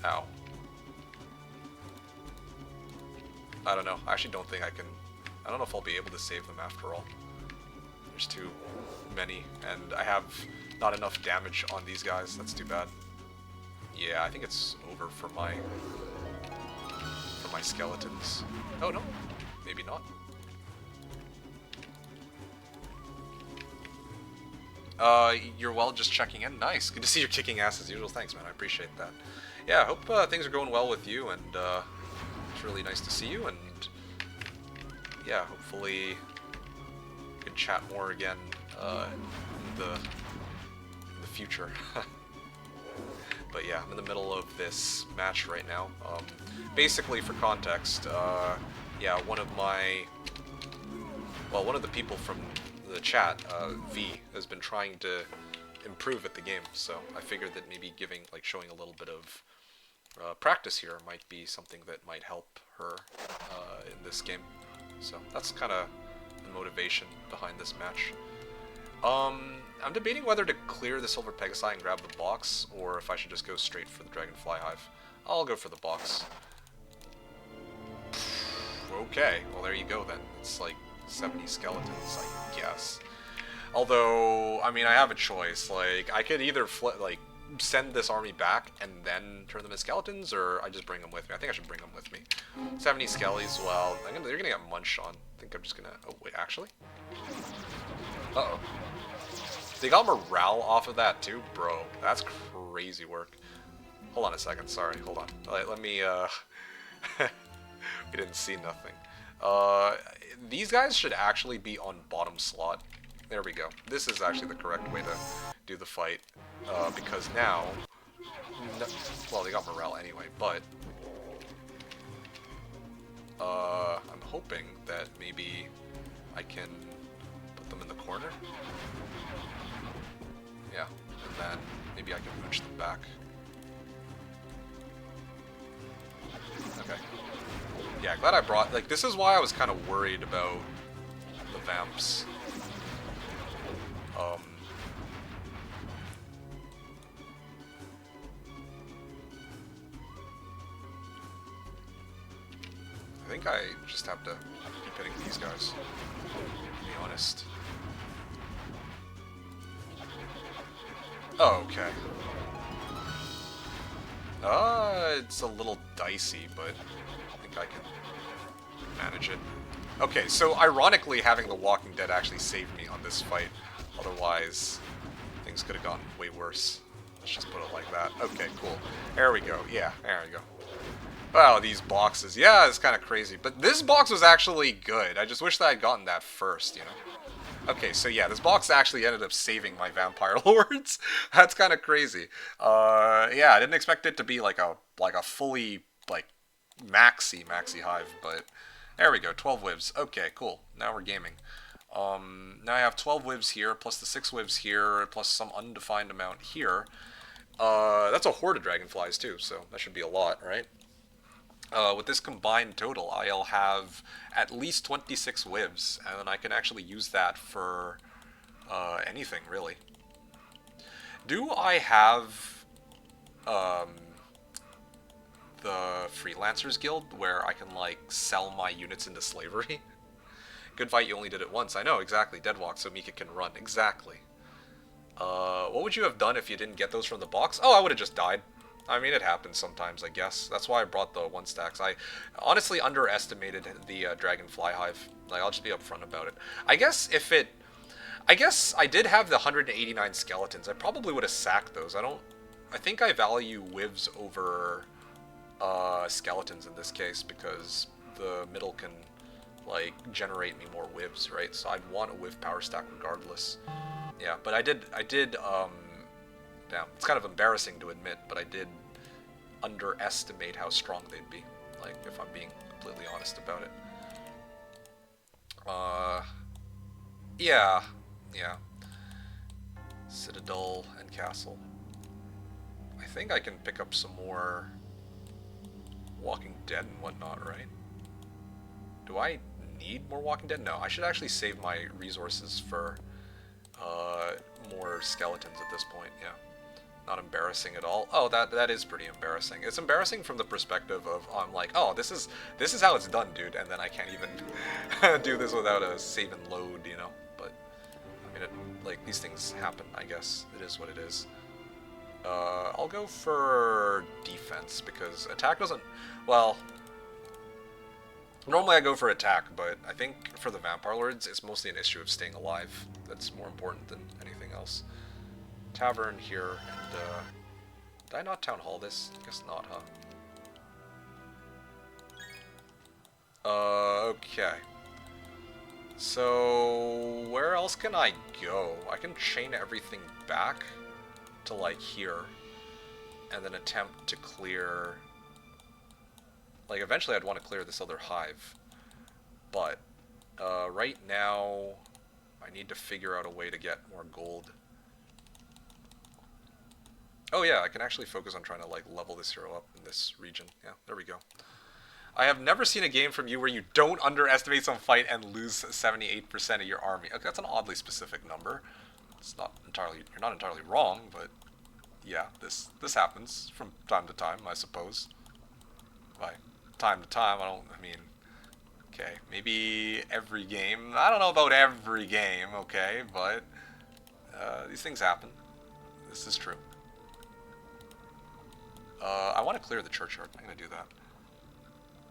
Ow. I don't know. I actually don't think I can... I don't know if I'll be able to save them after all. There's too many, and I have not enough damage on these guys. That's too bad. Yeah, I think it's over for my skeletons. Oh, no. Maybe not. You're well, just checking in. Nice. Good to see you're kicking ass as usual. Thanks, man. I appreciate that. Yeah, I hope things are going well with you, and it's really nice to see you, and yeah, hopefully we can chat more again in the future. But yeah, I'm in the middle of this match right now. Basically, for context, yeah, one of the people from the chat, V, has been trying to improve at the game, so I figured that maybe showing a little bit of practice here might be something that might help her in this game. So that's kind of the motivation behind this match. I'm debating whether to clear the Silver Pegasi and grab the box, or if I should just go straight for the Dragonfly Hive. I'll go for the box. Okay, well there you go then. It's like 70 skeletons, I guess. Although, I mean, I have a choice. Like, I could either send this army back and then turn them into skeletons, or I just bring them with me. I think I should bring them with me. 70 skellies, well, they're gonna get munched on. I think I'm just gonna... Oh, wait, actually? Uh-oh. They got morale off of that too? Bro, that's crazy work. Hold on a second, sorry, hold on. Let me, we didn't see nothing. These guys should actually be on bottom slot. There we go. This is actually the correct way to do the fight, because now... No, well, they got morale anyway, but... I'm hoping that maybe I can put them in the corner. Yeah, and then maybe I can mooch them back. Okay. Yeah, glad I brought... Like, this is why I was kind of worried about the vamps. I think I just have to keep hitting these guys, to be honest. Oh, okay. It's a little dicey, but I think I can manage it. Okay, so ironically, having the Walking Dead actually saved me on this fight. Otherwise, things could have gone way worse. Let's just put it like that. Okay, cool. There we go. Yeah, there we go. Wow, these boxes. Yeah, it's kind of crazy. But this box was actually good. I just wish that I'd gotten that first, you know? Okay, so yeah, this box actually ended up saving my Vampire Lords. That's kind of crazy. Yeah, I didn't expect it to be like a fully, like, maxi hive, but there we go, 12 wivs. Okay, cool. Now we're gaming. Now I have 12 wivs here, plus the 6 wivs here, plus some undefined amount here. That's a horde of dragonflies too, so that should be a lot, right? With this combined total, I'll have at least 26 wivs, and then I can actually use that for anything, really. Do I have the Freelancers Guild where I can, like, sell my units into slavery? Good fight, you only did it once. I know, exactly. Deadwalk, so MeKick can run. Exactly. What would you have done if you didn't get those from the box? Oh, I would have just died. I mean, it happens sometimes, I guess. That's why I brought the 1-stacks. I honestly underestimated the Dragonfly Hive. Like, I'll just be upfront about it. I guess if it... I guess I did have the 189 skeletons. I probably would have sacked those. I think I value wivs over skeletons in this case because the middle can, like, generate me more wivs, right? So I'd want a wiv power stack regardless. Yeah, but I did, damn, it's kind of embarrassing to admit, but I did underestimate how strong they'd be, like, if I'm being completely honest about it. Yeah. Citadel and Castle. I think I can pick up some more Walking Dead and whatnot, right? Do I need more Walking Dead? No, I should actually save my resources for more skeletons at this point, yeah. Not embarrassing at all. Oh, that is pretty embarrassing. It's embarrassing from the perspective of, I'm like, oh, this is how it's done, dude, and then I can't even do this without a save and load, you know? But, I mean, like, these things happen, I guess. It is what it is. I'll go for defense, because attack doesn't... Well... Normally I go for attack, but I think for the Vampire Lords, it's mostly an issue of staying alive. That's more important than anything else. Tavern here, and, did I not Town Hall this? I guess not, huh? Okay. So, where else can I go? I can chain everything back to, like, here, and then attempt to clear... Like, eventually I'd want to clear this other hive, but right now I need to figure out a way to get more gold. Oh yeah, I can actually focus on trying to, like, level this hero up in this region. Yeah, there we go. I have never seen a game from you where you don't underestimate some fight and lose 78% of your army. Okay, that's an oddly specific number. It's not entirely, you're not entirely wrong, but yeah, this happens from time to time, I suppose. By time to time, I mean, okay, maybe every game. I don't know about every game, okay, but these things happen. This is true. I want to clear the churchyard. I'm going to do that.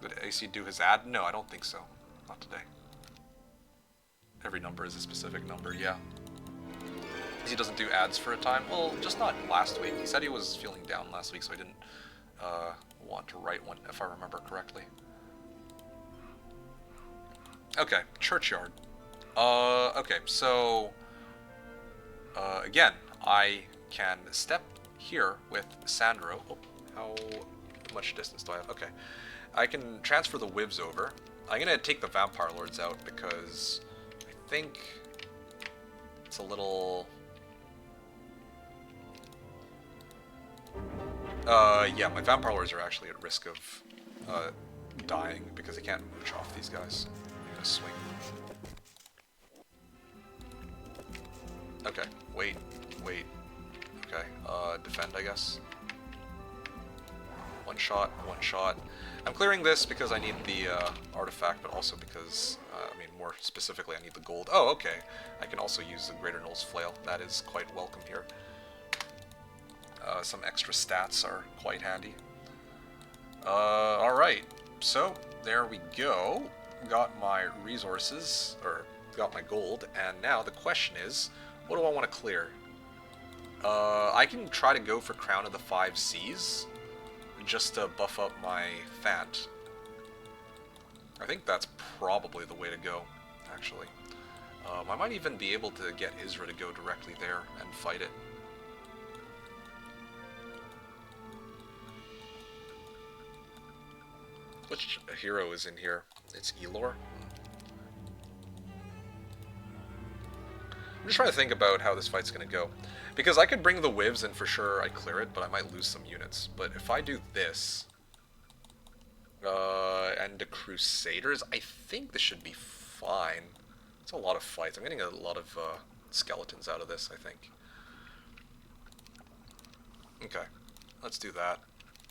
Did AC do his ad? No, I don't think so. Not today. Every number is a specific number, yeah. He doesn't do ads for a time. Well, just not last week. He said he was feeling down last week, so he didn't want to write one, if I remember correctly. Okay, churchyard. Okay, so... again, I can step here with Sandro. Oh, how much distance do I have? Okay. I can transfer the wivs over. I'm gonna take the Vampire Lords out because I think it's a little... yeah, my Vampire Lords are actually at risk of dying because I can't mooch off these guys. I'm gonna swing. Okay, wait. Okay, defend, I guess. One shot. I'm clearing this because I need the artifact, but also because, I mean, more specifically, I need the gold. Oh, okay. I can also use the Greater Null's Flail. That is quite welcome here. Some extra stats are quite handy. Alright. So, there we go. Got my resources, or got my gold, and now the question is, what do I want to clear? I can try to go for Crown of the Five Seas, just to buff up my Thant. I think that's probably the way to go, actually. I might even be able to get Isra to go directly there and fight it. Which hero is in here? It's Elor? I'm just trying to think about how this fight's going to go. Because I could bring the Wivs and for sure I clear it, but I might lose some units. But if I do this, and the Crusaders, I think this should be fine. It's a lot of fights. I'm getting a lot of skeletons out of this, I think. Okay, let's do that.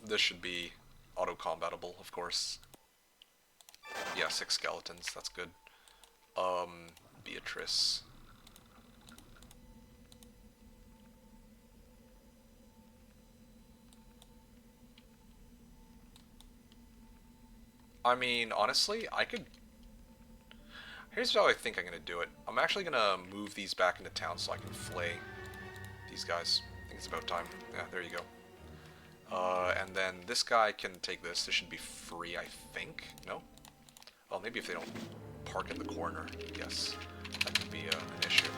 This should be auto-combatable, of course. Yeah, 6 skeletons, that's good. Beatrice. I mean, honestly, I could... Here's how I think I'm going to do it. I'm actually going to move these back into town so I can flay these guys. I think it's about time. Yeah, there you go. And then this guy can take this. This should be free, I think. No? Well, maybe if they don't park in the corner. Yes, that could be an issue.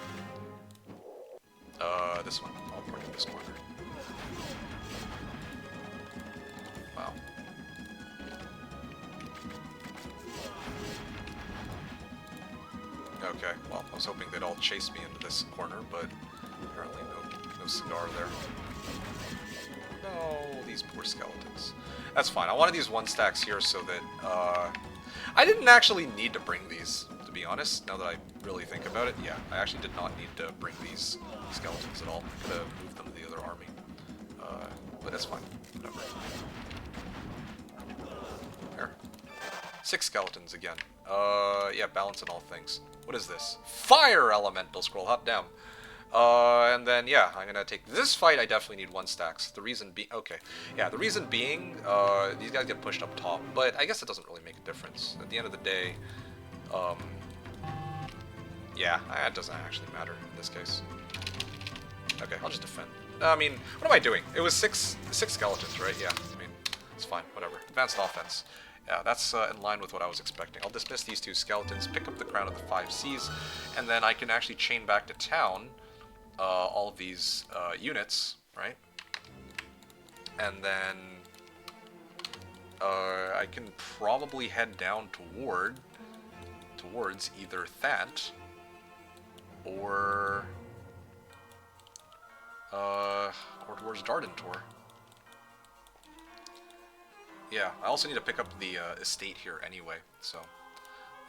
This one. I'll park in this corner. Wow. Okay, well, I was hoping they'd all chase me into this corner, but apparently no cigar there. No, these poor skeletons. That's fine. I wanted these 1-stacks here so that, I didn't actually need to bring these, to be honest, now that I really think about it. Yeah, I actually did not need to bring these skeletons at all. I could have moved them to the other army. But that's fine. Whatever. There. 6 skeletons again. Yeah, balance in all things. What is this? Fire Elemental Scroll, hot damn. And then, yeah, I'm gonna take this fight. I definitely need 1-stacks. The reason being, okay, yeah, the reason being, these guys get pushed up top, but I guess it doesn't really make a difference. At the end of the day, yeah, it doesn't actually matter in this case. Okay, I'll just defend. I mean, what am I doing? It was six skeletons, right? Yeah, I mean, it's fine, whatever. Advanced offense. Yeah, that's in line with what I was expecting. I'll dismiss these 2 skeletons, pick up the Crown of the 5 Seas, and then I can actually chain back to town all of these units, right? And then I can probably head down towards either Thant or towards Dardantor. Yeah, I also need to pick up the estate here anyway, so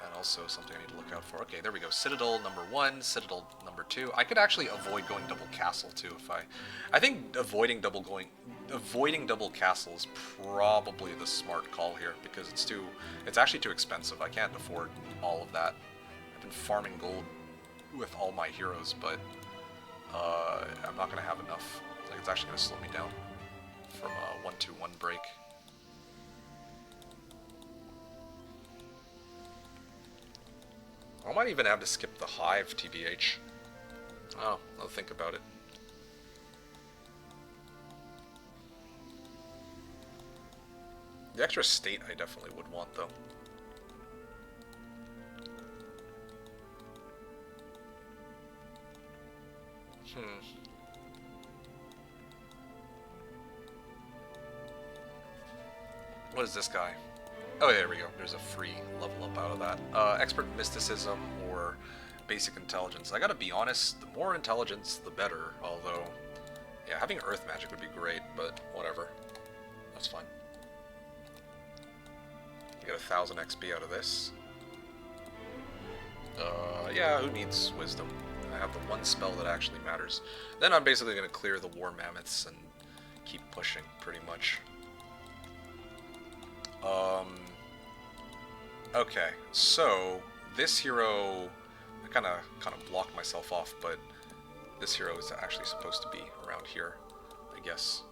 that also something I need to look out for. Okay, there we go. Citadel number 1, Citadel number 2. I could actually avoid going double castle too if I think avoiding double castle is probably the smart call here because it's actually too expensive. I can't afford all of that. I've been farming gold with all my heroes, but I'm not gonna have enough. Like it's actually gonna slow me down from a 1-2-1 break. I might even have to skip the hive, TBH. Oh, I'll think about it. The extra state I definitely would want, though. What is this guy? Oh, there we go. There's a free level up out of that. Expert Mysticism or Basic Intelligence. I gotta be honest, the more intelligence, the better. Although, yeah, having Earth Magic would be great, but whatever. That's fine. You get 1,000 XP out of this. Yeah, who needs Wisdom? I have the one spell that actually matters. Then I'm basically gonna clear the War Mammoths and keep pushing, pretty much. Okay, so this hero, I kind of blocked myself off, but this hero is actually supposed to be around here, I guess.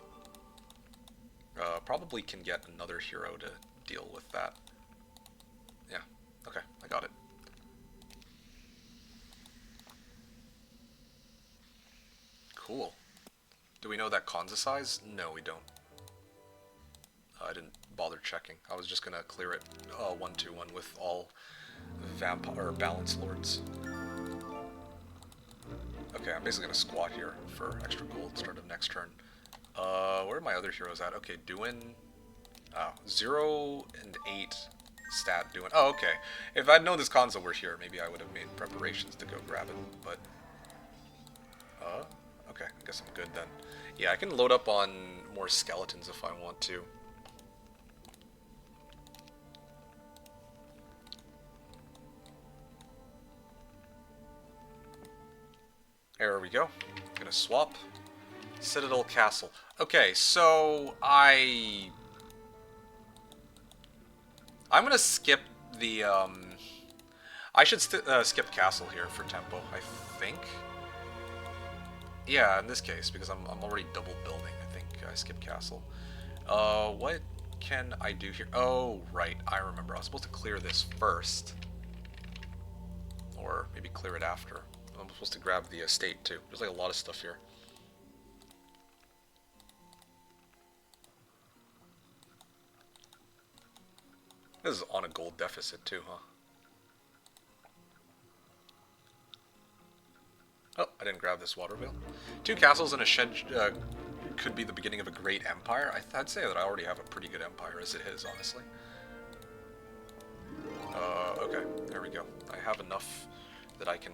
Probably can get another hero to deal with that. Yeah, okay, I got it. Cool. Do we know that Kanza size? No, we don't. I didn't bother checking. I was just gonna clear it 1-2-1 with all vampire balance lords. Okay, I'm basically gonna squat here for extra gold start of next turn. Where are my other heroes at? Okay, doing 0 and 8 stat doing. Oh, okay. If I'd known this console were here, maybe I would have made preparations to go grab it. But okay, I guess I'm good then. Yeah, I can load up on more skeletons if I want to. There we go. Gonna swap. Citadel Castle. Okay, so I'm gonna skip the I should skip castle here for tempo, I think. Yeah, in this case, because I'm already double building, I think I skip castle. What can I do here? Oh, right, I remember. I was supposed to clear this first. Or maybe clear it after. I'm supposed to grab the estate too. There's like a lot of stuff here. This is on a gold deficit too, huh? Oh, I didn't grab this water wheel. 2 castles and a shed could be the beginning of a great empire. I'd say that I already have a pretty good empire as it is, honestly. Okay, there we go. I have enough that I can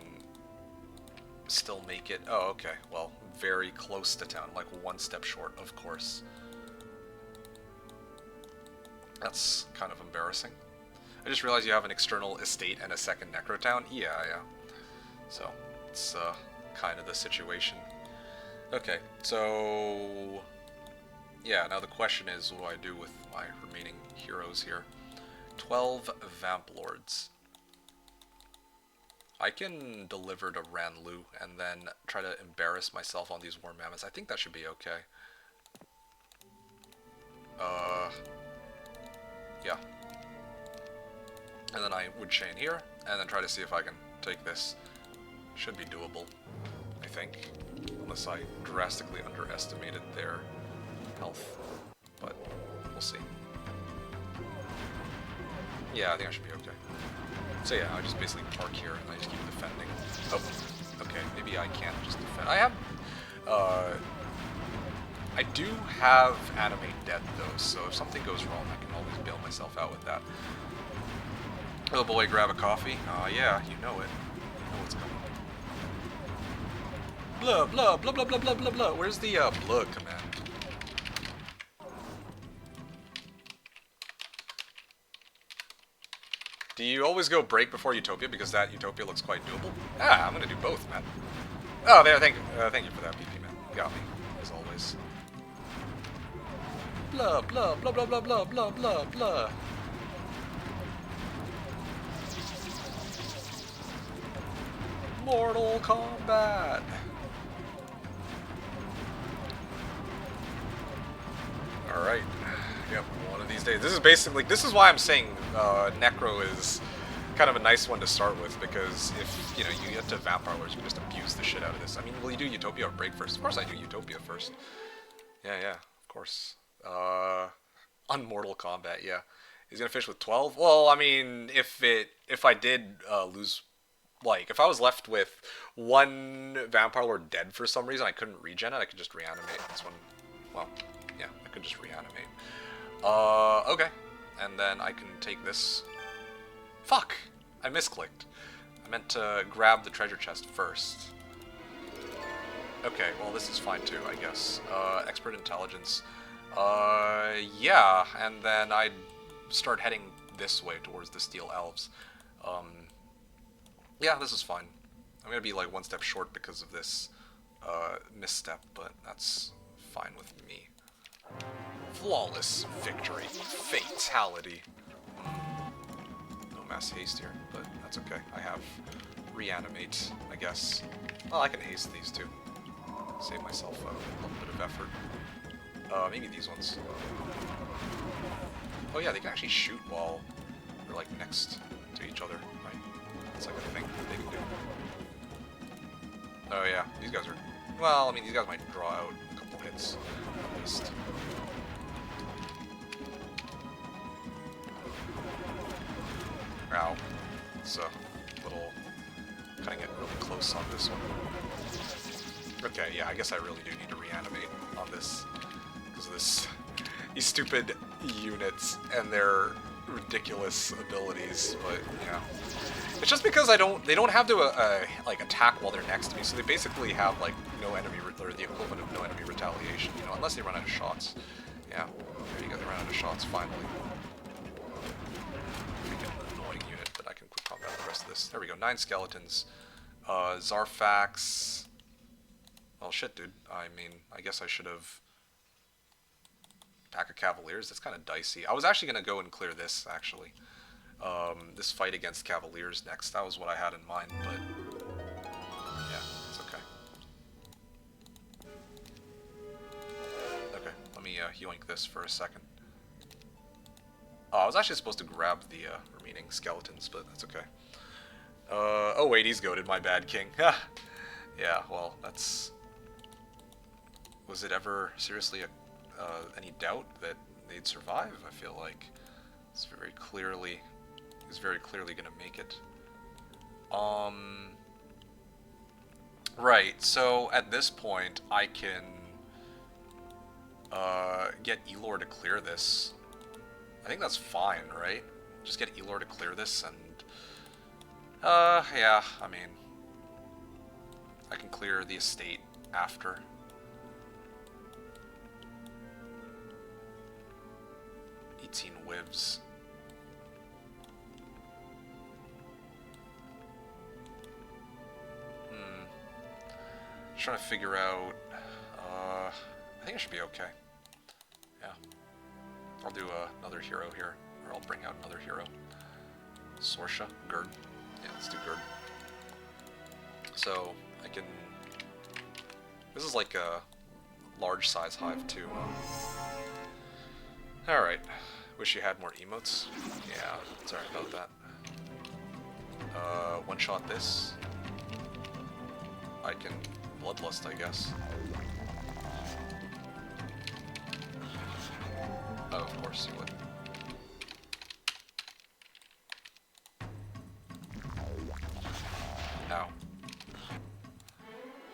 still make it. Oh, okay. Well, very close to town, like 1 step short, of course. That's kind of embarrassing. I just realized you have an external estate and a second necrotown. Yeah. So, it's kind of the situation. Okay, so yeah, now the question is, what do I do with my remaining heroes here? 12 Vamp Lords. I can deliver to Ranlu and then try to embarrass myself on these War Mammoths. I think that should be okay. Yeah. And then I would chain here, and then try to see if I can take this. Should be doable, I think. Unless I drastically underestimated their health. But, we'll see. Yeah, I think I should be okay. So yeah, I just basically park here, and I just keep defending. Oh, okay, maybe I can't just defend. I do have Animate Dead, though, so if something goes wrong, I can always bail myself out with that. Oh boy, grab a coffee. Yeah, you know it. You know what's coming. Blah, blah, blah, blah, blah, blah, blah, blah. Where's the, blah command? Do you always go break before Utopia because that Utopia looks quite doable? I'm gonna do both, man. Oh, there, thank you for that, BP, man. You got me, as always. Blah, blah, blah, blah, blah, blah, blah, blah, blah. Mortal Kombat! Alright. Yep, one of these days. This is basically, this is why I'm saying Necro is kind of a nice one to start with, because if, you know, you get to Vampire Lords, you can just abuse the shit out of this. I mean, will you do Utopia or break first? Of course I do Utopia first. Yeah, of course. On Mortal Kombat, yeah. He's gonna finish with 12? Well, I mean, if I did lose, like, if I was left with 1 Vampire Lord dead for some reason, I couldn't regen it, I could just reanimate this one. Well, yeah, I could just reanimate. Okay. And then I can take this. Fuck! I misclicked. I meant to grab the treasure chest first. Okay, well this is fine too, I guess. Expert intelligence. Yeah, and then I'd start heading this way towards the Steel Elves. Yeah, this is fine. I'm gonna be like 1 step short because of this misstep, but that's fine with me. Flawless victory. Fatality. No mass haste here, but that's okay. I have reanimate, I guess. Well, I can haste these too. Save myself a little bit of effort. Maybe these ones. Oh yeah, they can actually shoot while they're like next to each other, right? That's like a thing they can do. Oh yeah, these guys are... Well, I mean, these guys might draw out a couple hits, at least. Ow. It's a little... Cutting it really close on this one. Okay, yeah, I guess I really do need to reanimate on this. Because of this... These stupid units and their ridiculous abilities, but, yeah. It's just because they don't have to, like, attack while they're next to me, so they basically have, like, no enemy, or the equivalent of no enemy retaliation, you know, unless they run out of shots. Yeah, there you go, they ran out of shots, finally. Freaking annoying unit, but I can quick combat the rest of this. There we go, 9 skeletons. Zarfax... Well, shit, dude. I mean, I guess I should have... Pack of Cavaliers, that's kind of dicey. I was actually going to go and clear this, actually. This fight against Cavaliers next, that was what I had in mind, but... Yeah, it's okay. Okay, let me yoink this for a second. Oh, I was actually supposed to grab the remaining skeletons, but that's okay. Oh wait, he's goated, my bad, King. Yeah, well, that's... Was it ever seriously any doubt that they'd survive? I feel like it's very clearly... He's very clearly gonna make it. Right, so at this point, I can get Elor to clear this. I think that's fine, right? Just get Elor to clear this and... yeah, I mean... I can clear the estate after. 18 whivs. Just trying to figure out... I think it should be okay. Yeah. I'll do another hero here. Or I'll bring out another hero. Sorsha? Gerd? Yeah, let's do Gerd. So, I can... This is like a large size hive too. Alright. Wish you had more emotes. Yeah, sorry about that. One shot this. I can Bloodlust, I guess. Oh, of course you would. Ow.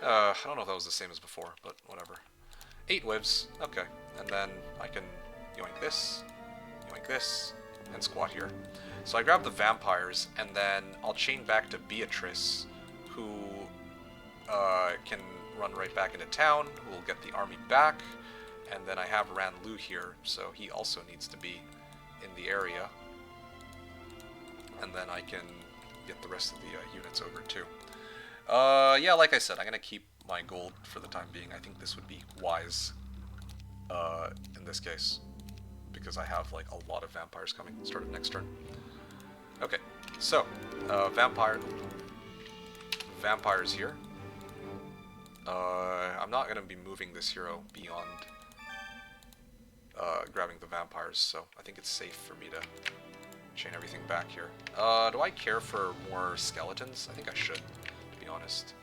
I don't know if that was the same as before, but whatever. 8 whivs, okay. And then I can yoink this, and squat here. So I grab the vampires, and then I'll chain back to Beatrice, who can run right back into town, who will get the army back, and then I have Ranlu here, so he also needs to be in the area. And then I can get the rest of the units over too. Yeah, like I said, I'm going to keep my gold for the time being. I think this would be wise in this case, because I have like a lot of vampires coming. Start of next turn. Okay, so vampires here. I'm not going to be moving this hero beyond grabbing the vampires, so I think it's safe for me to chain everything back here. Do I care for more skeletons? I think I should, to be honest.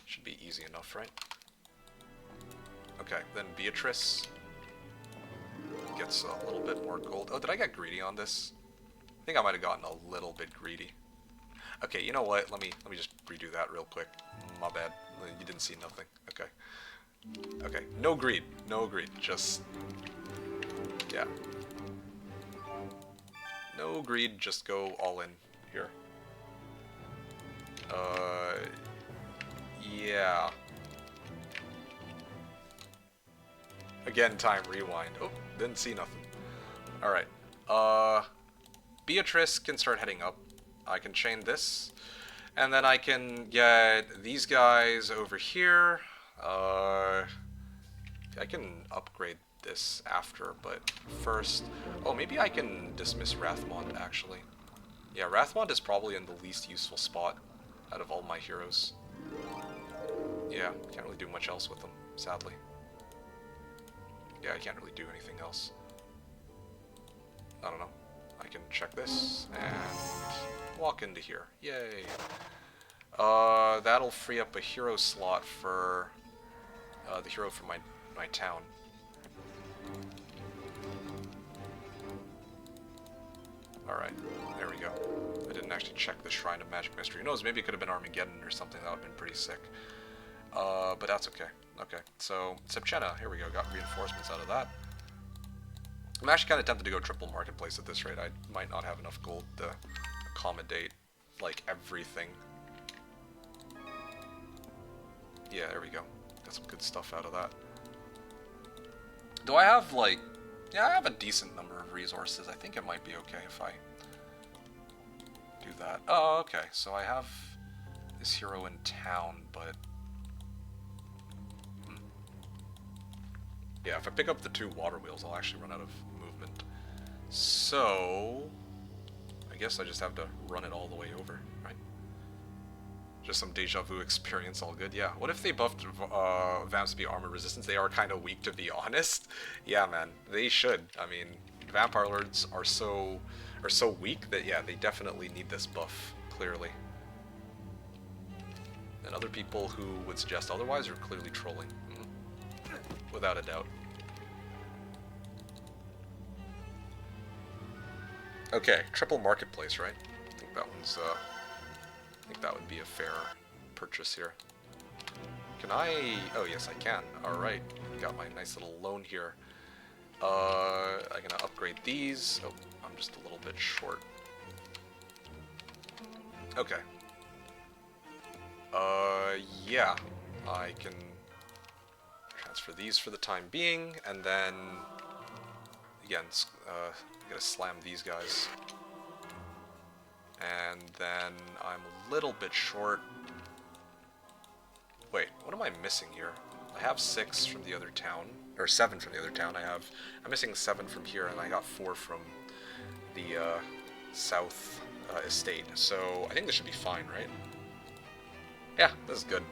Should be easy enough, right? Okay, then Beatrice gets a little bit more gold. Oh, did I get greedy on this? I think I might have gotten a little bit greedy. Okay, you know what? Let me just redo that real quick. My bad. You didn't see nothing. Okay. Okay, no greed. No greed. Just... yeah. No greed, just go all in here. Yeah. Again, time rewind. Oh, didn't see nothing. Alright. Beatrice can start heading up. I can chain this. And then I can get these guys over here. I can upgrade this after, but first... Oh, maybe I can dismiss Rathmond, actually. Yeah, Rathmond is probably in the least useful spot out of all my heroes. Yeah, can't really do much else with them, sadly. Yeah, I can't really do anything else. I don't know. I can check this and walk into here. Yay. That'll free up a hero slot for the hero from my town. Alright, there we go. I didn't actually check the Shrine of Magic Mystery. Who knows, maybe it could have been Armageddon or something. That would have been pretty sick. But that's okay. Okay, so Sepchena, here we go. Got reinforcements out of that. I'm actually kind of tempted to go triple marketplace at this rate. I might not have enough gold to accommodate, like, everything. Yeah, there we go. Got some good stuff out of that. Do I have, like... Yeah, I have a decent number of resources. I think it might be okay if I do that. Oh, okay. So I have this hero in town, but... Yeah, if I pick up the 2 water wheels, I'll actually run out of movement. So... I guess I just have to run it all the way over, right? Just some deja vu experience, all good. Yeah, what if they buffed Vamps to be armor resistance? They are kind of weak, to be honest. Yeah, man, they should. I mean, Vampire Lords are so weak that, yeah, they definitely need this buff, clearly. And other people who would suggest otherwise are clearly trolling. Without a doubt. Okay, triple marketplace, right? I think that one's, I think that would be a fair purchase here. Can I... Oh, yes, I can. Alright. Got my nice little loan here. I'm gonna upgrade these. Oh, I'm just a little bit short. Okay. Yeah. I can transfer these for the time being, and then... Again, I'm gonna slam these guys. And then I'm a little bit short. Wait, what am I missing here? I have 6 from the other town, or 7 from the other town. I'm missing 7 from here, and I got 4 from the south estate. So I think this should be fine, right? Yeah, this is good.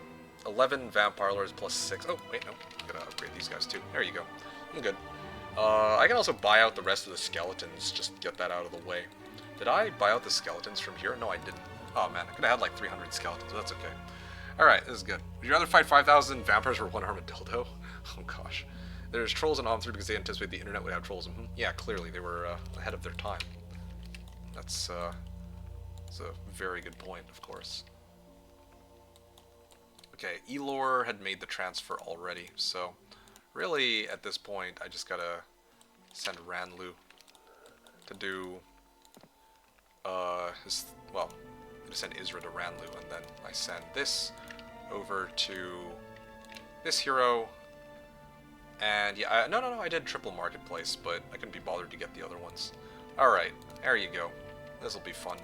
11 Vampire Lords plus 6. Oh, wait, no. I'm gonna upgrade these guys too. There you go. I'm good. I can also buy out the rest of the skeletons, just get that out of the way. Did I buy out the skeletons from here? No, I didn't. Oh man, I could have had like 300 skeletons, but that's okay. Alright, this is good. Would you rather fight 5,000 vampires or 1 armadillo? Oh gosh. There's trolls in Om 3 because they anticipated the internet would have trolls. Yeah, clearly, they were ahead of their time. That's a very good point, of course. Okay, Elor had made the transfer already, so really, at this point, I just gotta send Ranlu to do, well, I'm gonna send Isra to Ranlu, and then I send this over to this hero, and yeah, no, I did triple marketplace, but I couldn't be bothered to get the other ones. Alright, there you go. This'll be fun,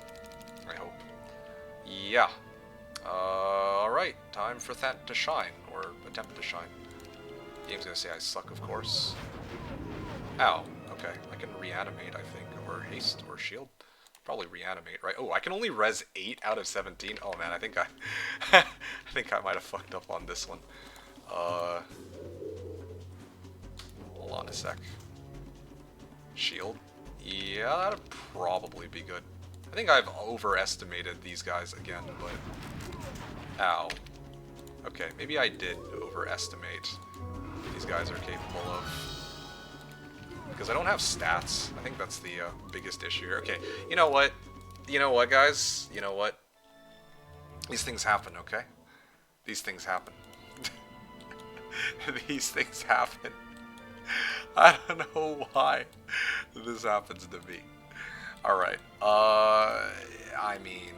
I hope. Yeah. Alright, time for that to shine, or attempt to shine. Game's gonna say I suck, of course. Ow. Okay, I can reanimate, I think, or haste, or shield. Probably reanimate, right? Oh, I can only res 8 out of 17. Oh man, I think I, I think I might have fucked up on this one. Hold on a sec. Shield. Yeah, that'd probably be good. I think I've overestimated these guys again, but ow. Okay, maybe I did overestimate what these guys are capable of. Because I don't have stats. I think that's the biggest issue here. Okay, you know what? You know what, guys? You know what? These things happen, okay? These things happen. These things happen. I don't know why this happens to me. Alright, I mean...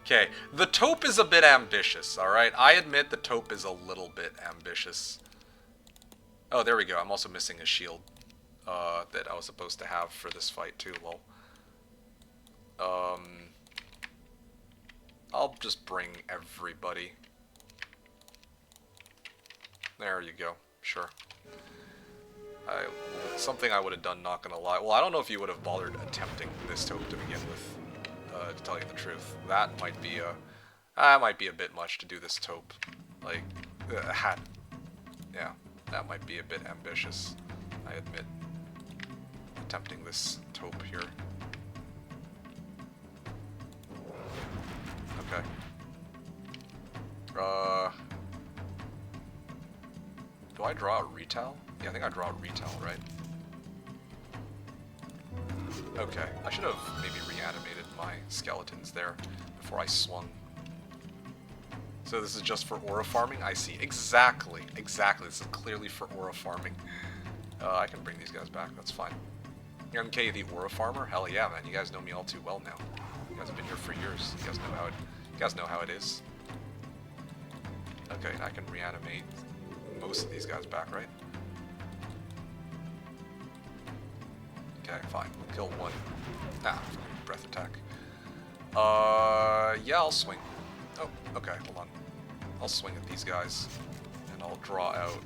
Okay, the taupe is a bit ambitious, alright? I admit the taupe is a little bit ambitious. Oh, there we go. I'm also missing a shield that I was supposed to have for this fight too, lol. I'll just bring everybody. There you go. Sure. Something I would have done, not gonna lie. Well, I don't know if you would have bothered attempting this taupe to begin with. To tell you the truth, that might be a bit much to do this taupe. Like, yeah, that might be a bit ambitious, I admit. Attempting this taupe here. Okay. Do I draw a retell? Yeah, I think I draw a retail, right? Okay, I should have maybe reanimated my skeletons there before I swung. So this is just for aura farming? I see. Exactly. Exactly. This is clearly for aura farming. I can bring these guys back. That's fine. MK the aura farmer? Hell yeah, man. You guys know me all too well now. You guys have been here for years. You guys know how it is. Okay, I can reanimate most of these guys back, right? Okay, fine. We'll kill one. Ah, breath attack. Yeah, I'll swing. Oh, okay, hold on. I'll swing at these guys, and I'll draw out,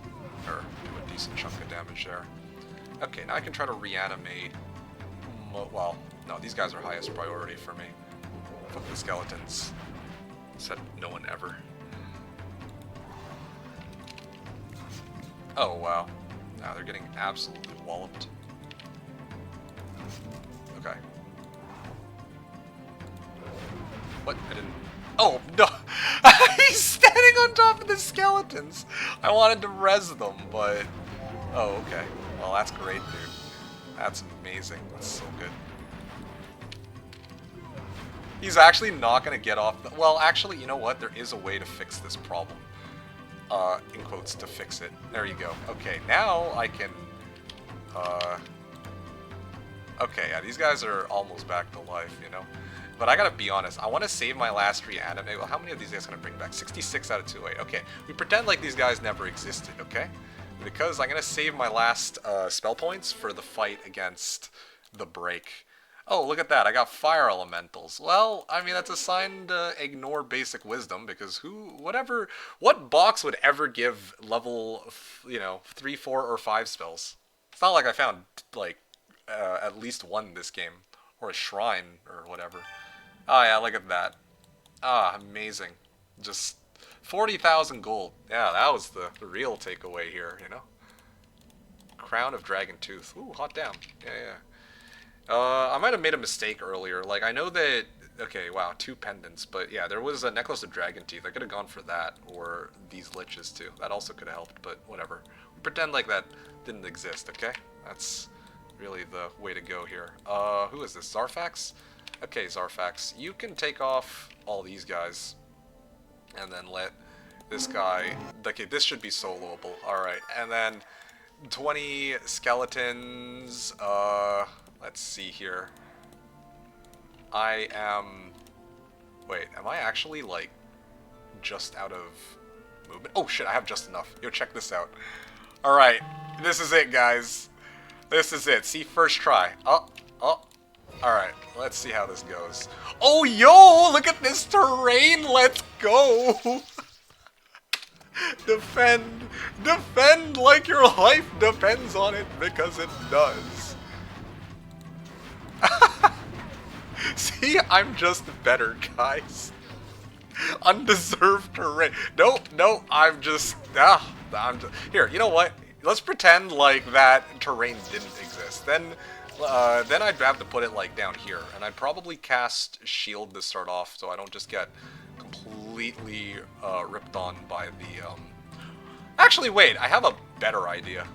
or do a decent chunk of damage there. Okay, now I can try to reanimate. Well, no, these guys are highest priority for me. Fuck the skeletons. Said no one ever. Oh, wow. Now they're getting absolutely walloped. Okay. What? I didn't... Oh, no! He's standing on top of the skeletons! I wanted to res them, but... Oh, okay. Well, that's great, dude. That's amazing. That's so good. He's actually not gonna get off the... Well, actually, you know what? There is a way to fix this problem. In quotes, to fix it. There you go. Okay, now I can... Okay, yeah, these guys are almost back to life, you know? But I gotta be honest, I want to save my last reanimate. Well, how many of these guys can I bring back? 66 out of 2A. Okay, we pretend like these guys never existed, okay? Because I'm gonna save my last spell points for the fight against the break. Oh, look at that, I got fire elementals. Well, I mean, that's a sign to ignore basic wisdom, because what box would ever give level, 3, 4, or 5 spells? It's not like I found, like, at least one in this game. Or a shrine, or whatever. Oh yeah, look at that. Ah, amazing. Just 40,000 gold. Yeah, that was the real takeaway here, you know? Crown of Dragon Tooth. Ooh, hot damn. Yeah. I might have made a mistake earlier. Like, I know that... Okay, wow, 2 pendants. But yeah, there was a Necklace of Dragon Teeth. I could have gone for that. Or these liches, too. That also could have helped, but whatever. We pretend like that didn't exist, okay? That's... really the way to go here. Who is this? Zarfax? Okay, Zarfax. You can take off all these guys. And then let this guy... Okay, this should be soloable. Alright, and then 20 skeletons. Let's see here. I am... Wait, am I actually, like, just out of movement? Oh shit, I have just enough. Yo, check this out. Alright, this is it, guys. This is it. See, first try. Oh. Alright, let's see how this goes. Oh, yo! Look at this terrain! Let's go! Defend! Defend like your life depends on it, because it does. See, I'm just better, guys. Undeserved terrain. No, I'm just... Here, you know what? Let's pretend like that terrain didn't exist. Then I'd have to put it like down here, and I'd probably cast Shield to start off, so I don't just get completely ripped on by the. Actually, wait. I have a better idea.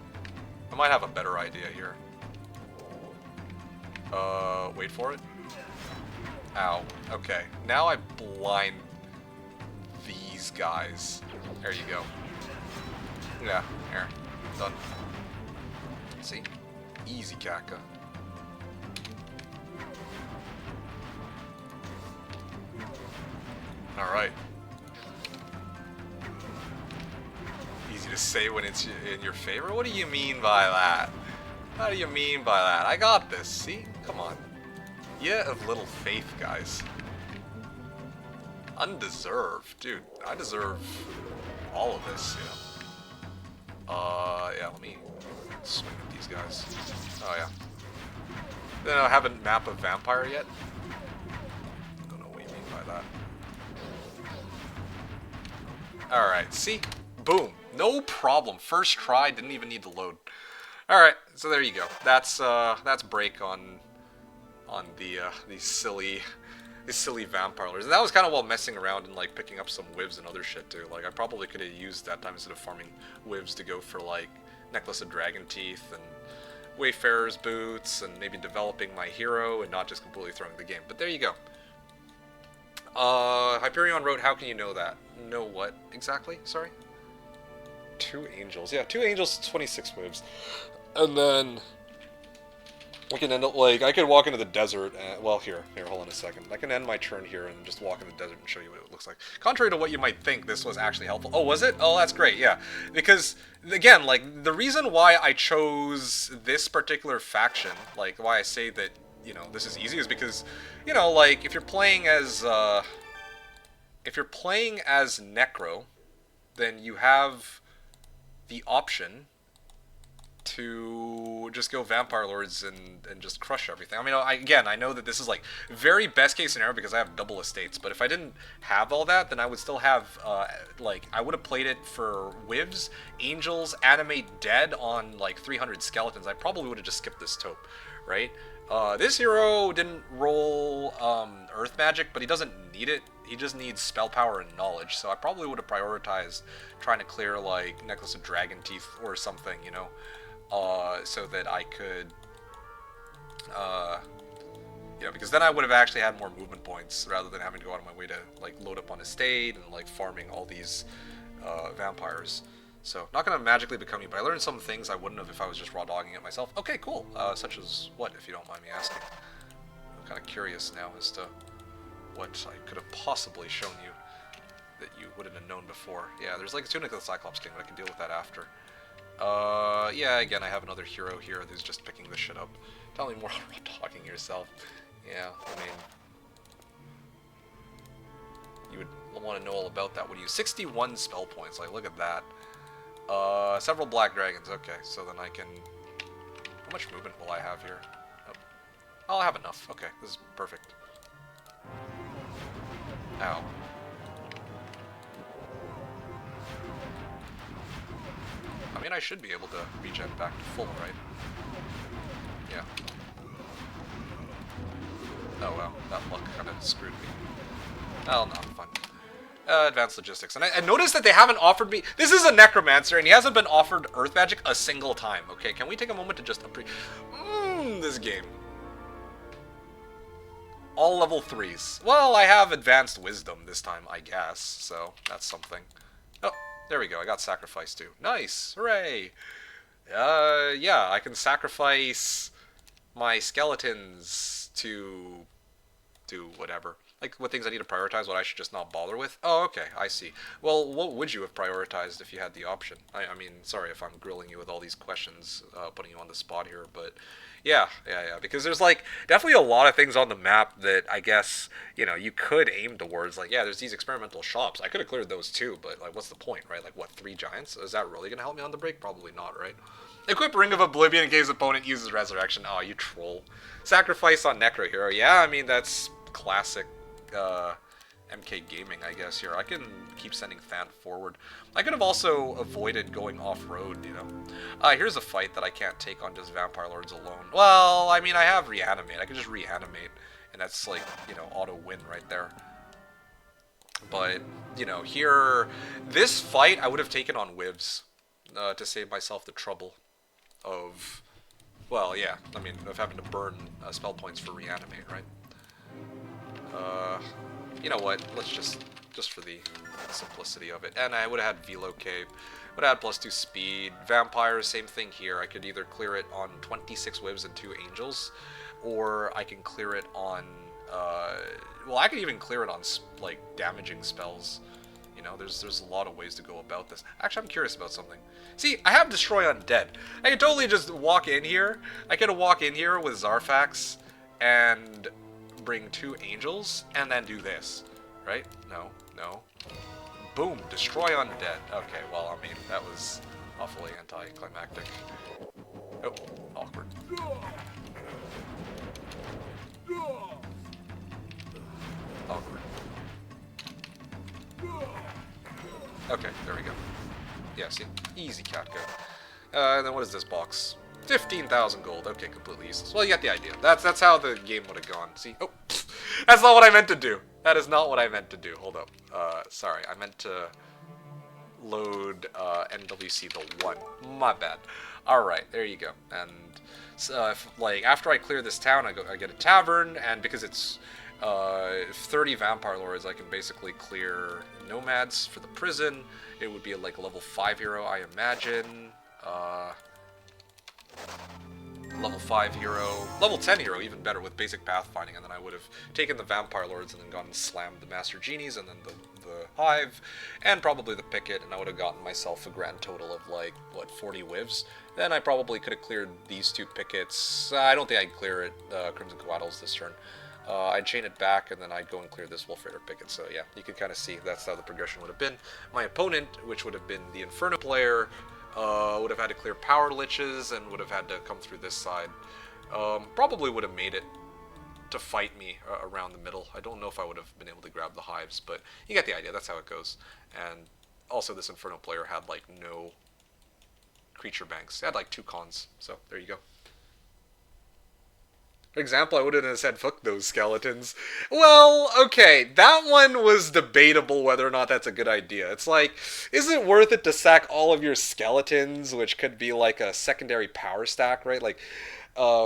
I might have a better idea here. Wait for it. Ow. Okay. Now I blind these guys. There you go. Yeah. Here. Done. See? Easy, Kaka. Alright. Easy to say when it's in your favor? What do you mean by that? How do you mean by that? I got this, see? Come on. Yeah, of little faith, guys. Undeserved. Dude, I deserve all of this, you know? Yeah, let me swing at these guys. Oh, yeah. Then I haven't mapped a vampire yet. Don't know what you mean by that. Alright, see? Boom. No problem. First try, didn't even need to load. Alright, so there you go. That's break on these silly vampire lures. And that was kind of while messing around and like picking up some whivs and other shit too. Like I probably could have used that time instead of farming whivs to go for like Necklace of Dragon Teeth and Wayfarer's Boots and maybe developing my hero and not just completely throwing the game. But there you go. Hyperion Road, how can you know that? Know what exactly? Sorry? 2 angels. Yeah, 2 angels, 26 moves. And then we can end up, like, I could walk into the desert, and, well, here, hold on a second. I can end my turn here and just walk in the desert and show you what it looks like. Contrary to what you might think, this was actually helpful. Oh, was it? Oh, that's great, yeah. Because, again, like, the reason why I chose this particular faction, like, why I say that, you know, this is easy is because, you know, like, if you're playing as Necro, then you have the option to just go Vampire Lords and just crush everything. I mean, I know that this is like very best case scenario because I have double estates, but if I didn't have all that, then I would still have, like, I would have played it for Wivs, Angels, Animate Dead on like 300 Skeletons. I probably would have just skipped this taupe, right? This hero didn't roll Earth Magic, but he doesn't need it. He just needs Spell Power and Knowledge, so I probably would have prioritized trying to clear, like, Necklace of Dragon Teeth or something, you know? So that I could, you know, because then I would have actually had more movement points rather than having to go out of my way to, like, load up on estate and, like, farming all these, vampires. So, not gonna magically become you, but I learned some things I wouldn't have if I was just raw dogging it myself. Okay, cool. Such as what, if you don't mind me asking? I'm kind of curious now as to what I could have possibly shown you that you wouldn't have known before. Yeah, there's like a Tunic of the Cyclops King, but I can deal with that after. Yeah, again, I have another hero here who's just picking this shit up. Tell me more about talking yourself. Yeah, I mean, you would want to know all about that, would you? 61 spell points, like, look at that. Several black dragons, okay, so then I can... How much movement will I have here? Oh. I'll have enough, okay, this is perfect. Ow. I mean, I should be able to regen back to full, right? Yeah. Oh well, that luck kind of screwed me. Well, not fun. Advanced Logistics. And I noticed that they haven't offered me... This is a Necromancer, and he hasn't been offered Earth Magic a single time. Okay, can we take a moment to just appreciate... this game. All level 3s. Well, I have Advanced Wisdom this time, I guess, so that's something. Oh, there we go. I got Sacrifice too. Nice! Hooray! Yeah, I can sacrifice my skeletons to do whatever. Like, what things I need to prioritize, what I should just not bother with? Oh, okay, I see. Well, what would you have prioritized if you had the option? I mean, sorry if I'm grilling you with all these questions, putting you on the spot here, but yeah, because there's, like, definitely a lot of things on the map that I guess, you know, you could aim towards. Like, yeah, there's these experimental shops. I could have cleared those too, but, like, what's the point, right? Like, what, 3 giants? Is that really going to help me on the break? Probably not, right? Equip Ring of Oblivion in case opponent uses Resurrection. Oh, you troll. Sacrifice on Necro Hero. Yeah, I mean, that's classic MK Gaming, I guess, here. I can keep sending Thant forward. I could have also avoided going off-road, you know. Here's a fight that I can't take on just Vampire Lords alone. Well, I mean, I have Reanimate. I can just Reanimate, and that's, like, you know, auto-win right there. But, you know, here... This fight I would have taken on Wivs to save myself the trouble of... Well, yeah, I mean, of having to burn spell points for Reanimate, right? You know what? Let's just for the simplicity of it. And I would have had Velocate. Would have had +2 speed. Vampires, same thing here. I could either clear it on 26 Wivs and 2 Angels, or I can clear it on, well, I could even clear it on, like, damaging spells. You know, there's a lot of ways to go about this. Actually, I'm curious about something. See, I have Destroy Undead. I could totally just walk in here. I could walk in here with Zarfax and bring 2 Angels and then do this, right? No. Boom, Destroy Undead. Okay, well, I mean, that was awfully anticlimactic. Oh, awkward. Awkward. Okay, there we go. Yeah, see? Easy cat go. And then what is this box? 15,000 gold. Okay, completely useless. Well, you get the idea. That's how the game would have gone. See? Oh, that's not what I meant to do. That is not what I meant to do. Hold up. Sorry, I meant to load NWC the 1. My bad. Alright, there you go. And like after I clear this town, I get a tavern, and because it's 30 vampire lords, I can basically clear nomads for the prison. It would be like a level 5 hero, I imagine. Level 5 hero, level 10 hero, even better with basic pathfinding, and then I would have taken the vampire lords and then gone and slammed the master genies and then the hive and probably the picket, and I would have gotten myself a grand total of like what, 40 whivs. Then I probably could have cleared these 2 pickets. I don't think I'd clear it Crimson Coatls this turn. I'd chain it back and then I'd go and clear this Wolf Raider picket. So yeah, you can kind of see that's how the progression would have been. My opponent, which would have been the Inferno player, would have had to clear power liches and would have had to come through this side. Probably would have made it to fight me around the middle. I don't know if I would have been able to grab the hives, but you get the idea. That's how it goes. And also this Inferno player had like no creature banks. It had like 2 cons, so there you go. For example, I wouldn't have said fuck those skeletons. Well, okay, that one was debatable whether or not that's a good idea. It's like, is it worth it to sack all of your skeletons, which could be like a secondary power stack, right? Like,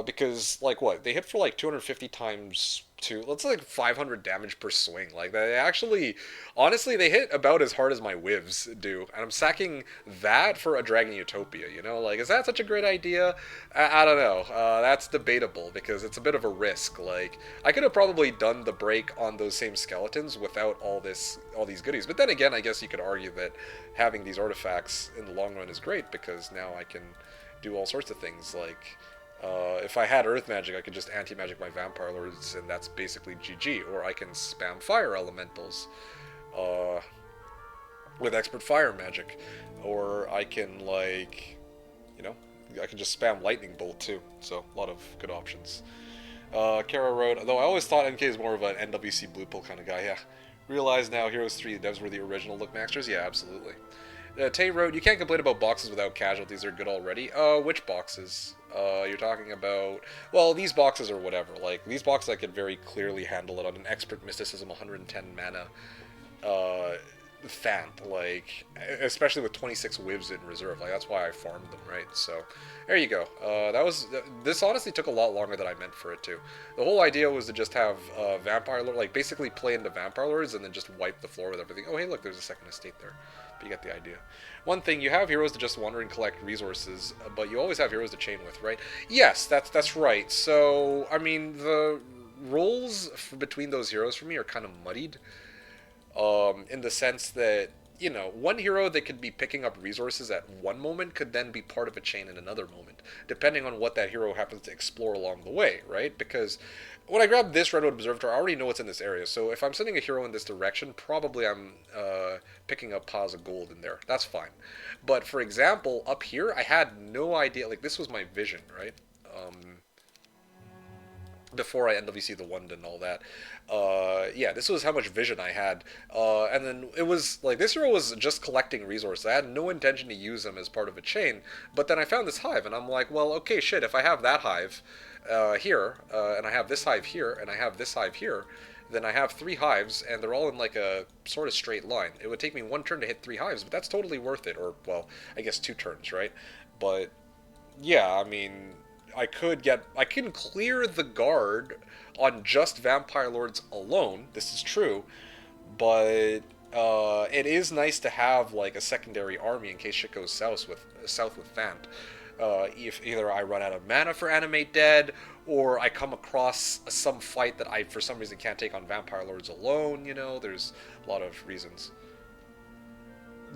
because, like, what? They hit for like 250 times 2. That's like 500 damage per swing. Like, they actually, honestly, they hit about as hard as my whivs do. And I'm sacking that for a Dragon Utopia, you know? Like, is that such a great idea? I don't know. That's debatable because it's a bit of a risk. Like, I could have probably done the break on those same skeletons without all these goodies. But then again, I guess you could argue that having these artifacts in the long run is great because now I can do all sorts of things like... if I had Earth Magic, I could just anti-magic my Vampire Lords, and that's basically GG. Or I can spam Fire Elementals with Expert Fire Magic. Or I can, like, you know, I can just spam Lightning Bolt too. So, a lot of good options. Kara Road, though I always thought NK is more of an NWC Blue Pill kind of guy, yeah. Realize now Heroes 3 devs were the original Look Maxers? Yeah, absolutely. Tay Road, you can't complain about boxes without casualties, they're good already. Which boxes? You're talking about... Well, these boxes or whatever. Like, these boxes I could very clearly handle it on an Expert Mysticism 110 mana Fant, like, especially with 26 whivs in reserve. Like, that's why I farmed them, right? So, there you go. This honestly took a lot longer than I meant for it to. The whole idea was to just have Vampire Lord, like, basically play into Vampire Lords and then just wipe the floor with everything. Oh, hey, look, there's a second estate there. But you get the idea. One thing, you have heroes to just wander and collect resources, but you always have heroes to chain with, right? Yes, that's right. So, I mean, the roles between those heroes for me are kind of muddied. In the sense that, you know, one hero that could be picking up resources at one moment could then be part of a chain in another moment, depending on what that hero happens to explore along the way, right? Because when I grab this Redwood Observatory, I already know what's in this area, so if I'm sending a hero in this direction, probably I'm picking up piles of gold in there. That's fine. But, for example, up here, I had no idea, like, this was my vision, right? Before I NWC the Wand and all that. Yeah, this was how much vision I had. And then it was, like, this hero was just collecting resources. I had no intention to use them as part of a chain, but then I found this hive, and I'm like, well, okay, shit, if I have that hive here, and I have this hive here, and I have this hive here, then I have 3 hives, and they're all in, like, a sort of straight line. It would take me 1 turn to hit 3 hives, but that's totally worth it. Or, well, I guess 2 turns, right? But, yeah, I mean... I can clear the guard on just Vampire Lords alone, this is true, but it is nice to have like a secondary army in case shit goes south with Fant. If either I run out of mana for Animate Dead, or I come across some fight that I for some reason can't take on Vampire Lords alone, you know, there's a lot of reasons.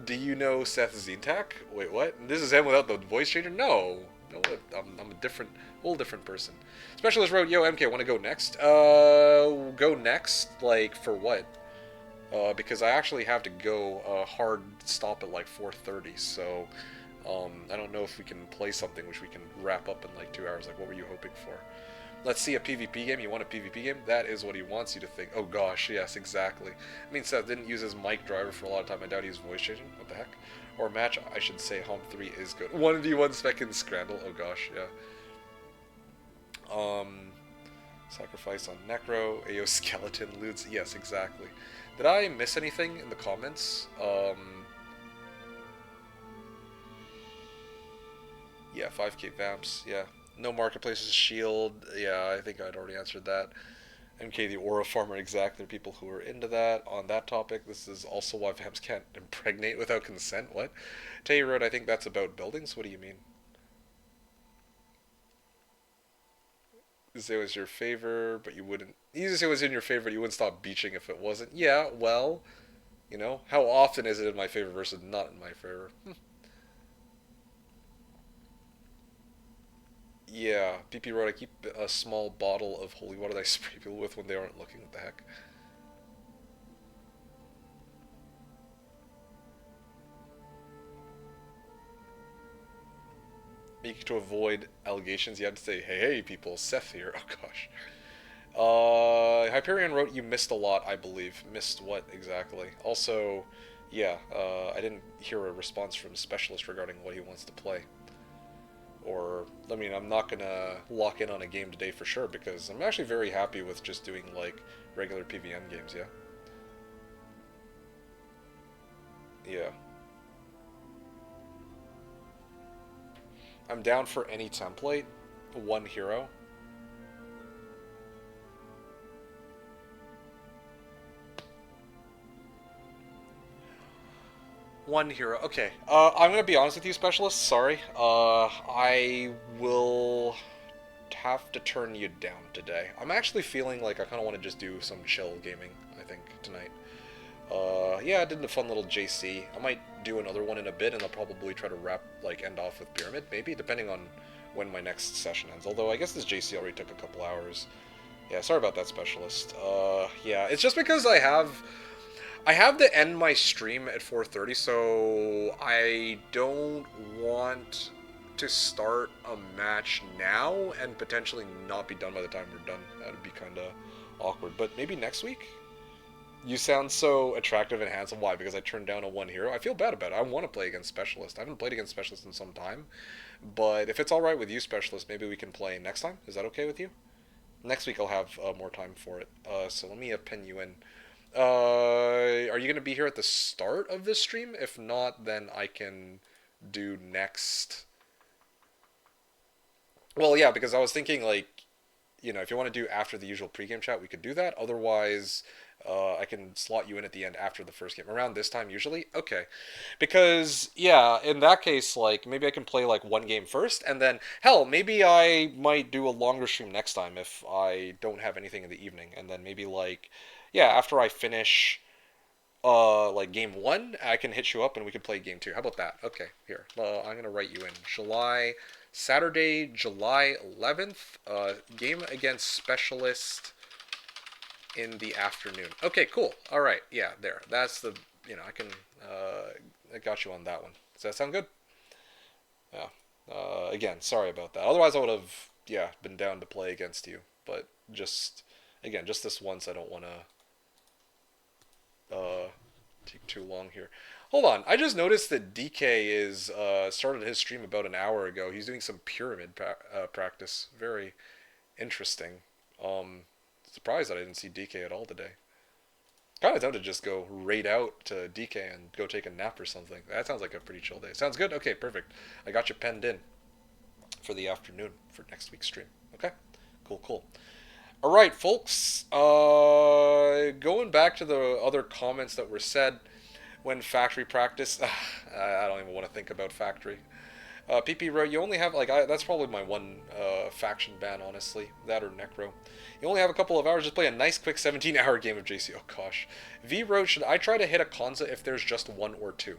Do you know Seth Zintak? Wait, what? This is him without the voice changer? No. No, I'm a whole different person. Specialist wrote, yo, MK, want to go next? Go next? Like, for what? Because I actually have to go hard stop at like 4:30, so I don't know if we can play something which we can wrap up in like 2 hours. Like, what were you hoping for? Let's see a PvP game. You want a PvP game? That is what he wants you to think. Oh gosh, yes, exactly. I mean, Seth didn't use his mic driver for a lot of time. I doubt he's voice changing. What the heck? Or match, I should say, Hom 3 is good. 1v1 spec and Scrandle. Oh gosh, yeah. Sacrifice on Necro. Ayo Skeleton loots. Yes, exactly. Did I miss anything in the comments? Yeah, 5k vamps. Yeah. No marketplaces shield. Yeah, I think I'd already answered that. MK the aura farmer exact. There are people who are into that. On that topic, this is also why vamps can't impregnate without consent. What? Tay Road, I think that's about buildings. What do you mean? You say it was your favor, but you wouldn't. You just say it was in your favor, but you wouldn't stop beaching if it wasn't. Yeah, well, how often is it in my favor versus not in my favor? Yeah, PP Road, I keep a small bottle of holy water that I spray people with when they aren't looking. What the heck? To avoid allegations, you had to say, hey, people, Seth here. Oh, gosh. Hyperion wrote you missed a lot, I believe. Missed what exactly? Also, yeah, I didn't hear a response from Specialist regarding what he wants to play. Or, I mean, I'm not gonna lock in on a game today for sure, because I'm actually very happy with just doing, like, regular PVM games, yeah? Yeah. I'm down for any template. One hero. One hero. Okay. I'm gonna be honest with you, Specialist. Sorry. I will have to turn you down today. I'm actually feeling like I kind of want to just do some chill gaming, I think, tonight. Yeah, I did a fun little JC. I might do another one in a bit, and I'll probably try to end off with Pyramid, maybe, depending on when my next session ends. Although, I guess this JC already took a couple hours. Yeah, sorry about that, Specialist. Yeah, it's just because I have to end my stream at 4:30, so I don't want to start a match now and potentially not be done by the time we're done. That'd be kind of awkward. But maybe next week? You sound so attractive and handsome. Why? Because I turned down a one hero? I feel bad about it. I want to play against Specialist. I haven't played against Specialist in some time. But if it's alright with you, Specialist, maybe we can play next time? Is that okay with you? Next week I'll have more time for it. So let me pin you in. Are you going to be here at the start of this stream? If not, then I can do next. Well, yeah, because I was thinking, like, if you want to do after the usual pregame chat, we could do that. Otherwise, I can slot you in at the end after the first game. Around this time, usually? Okay. Because, yeah, in that case, like, maybe I can play, like, one game first, and then, hell, maybe I might do a longer stream next time if I don't have anything in the evening. And then maybe, like, yeah, after I finish, like, game one, I can hit you up and we can play game two. How about that? Okay, here. I'm going to write you in. Saturday, July 11th, game against Specialist in the afternoon. Okay, cool. All right, yeah, there. That's the, I got you on that one. Does that sound good? Yeah. Again, sorry about that. Otherwise, I would have, yeah, been down to play against you. But just, again, just this once, I don't want to take too long here. Hold on, I just noticed that DK is started his stream about an hour ago. He's doing some pyramid practice. Very interesting. Surprised that I didn't see DK at all today. Kind of tempted to just go raid out to DK and go take a nap or something. That sounds like a pretty chill day. Sounds good? Okay, perfect. I got you penned in for the afternoon for next week's stream. Okay? Cool, cool. Alright, folks. Going back to the other comments that were said when factory practice. I don't even want to think about factory. PP Row, you only have, like, that's probably my one faction ban, honestly. That or Necro. You only have a couple of hours, just play a nice quick 17-hour game of JC. Oh, gosh. V Row, should I try to hit a Kanza if there's just one or two?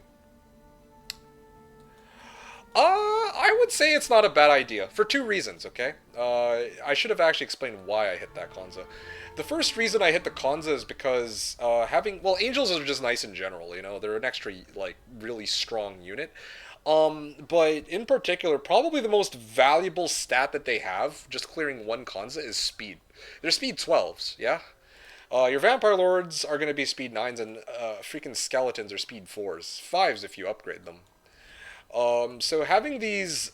I would say it's not a bad idea, for two reasons, okay? I should have actually explained why I hit that Kanza. The first reason I hit the Kanza is because Angels are just nice in general, They're an extra, like, really strong unit. But in particular, probably the most valuable stat that they have, just clearing one Kanza, is speed. They're speed 12s, yeah? Your Vampire Lords are going to be speed 9s, and freaking Skeletons are speed 4s. 5s if you upgrade them. So having these,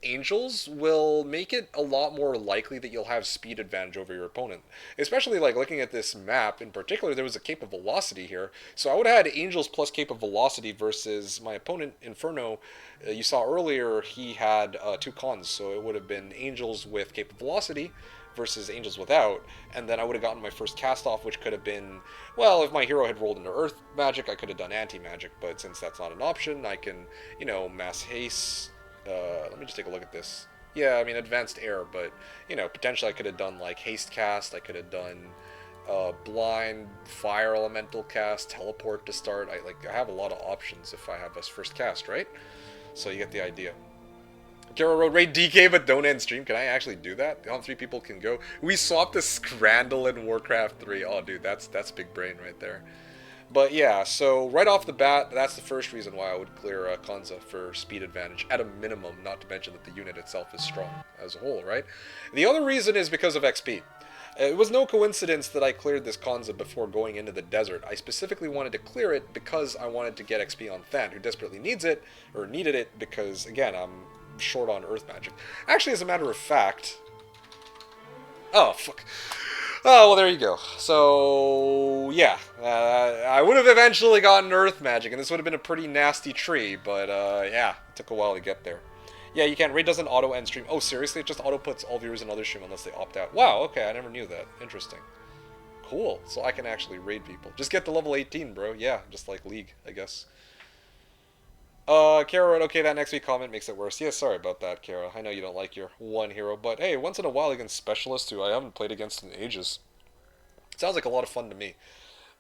angels will make it a lot more likely that you'll have speed advantage over your opponent. Especially like looking at this map in particular, there was a cape of velocity here. So I would have had angels plus cape of velocity versus my opponent Inferno. You saw earlier he had 2 cons, so it would have been angels with cape of velocity versus angels without, and then I would have gotten my first cast off, which could have been, well, if my hero had rolled into earth magic, I could have done anti-magic, but since that's not an option, I can, mass haste. Let me just take a look at this. Yeah, I mean, advanced air, but, potentially I could have done, like, haste cast, I could have done blind, fire elemental cast, teleport to start. I have a lot of options if I have this first cast, right? So you get the idea. Kara wrote, raid DK but don't end stream. Can I actually do that? On 3 people can go. We swapped the Scrandle in Warcraft 3. Oh, dude, that's big brain right there. But yeah, so right off the bat, that's the first reason why I would clear Kanza for speed advantage, at a minimum, not to mention that the unit itself is strong as a whole, right? The other reason is because of XP. It was no coincidence that I cleared this Kanza before going into the desert. I specifically wanted to clear it because I wanted to get XP on Than, who desperately needs it, or needed it, because, again, I'm short on earth magic. Actually, as a matter of fact... Oh, fuck. Oh, well, there you go. So, yeah. I would have eventually gotten earth magic, and this would have been a pretty nasty tree, but, yeah, it took a while to get there. Yeah, you can. Raid doesn't auto-end stream. Oh, seriously? It just auto-puts all viewers in other stream unless they opt out. Wow, okay, I never knew that. Interesting. Cool. So I can actually raid people. Just get to level 18, bro. Yeah, just like League, I guess. Kara wrote, okay, that next week comment makes it worse. Yeah, sorry about that, Kara. I know you don't like your one hero, but hey, once in a while against specialists who I haven't played against in ages. It sounds like a lot of fun to me,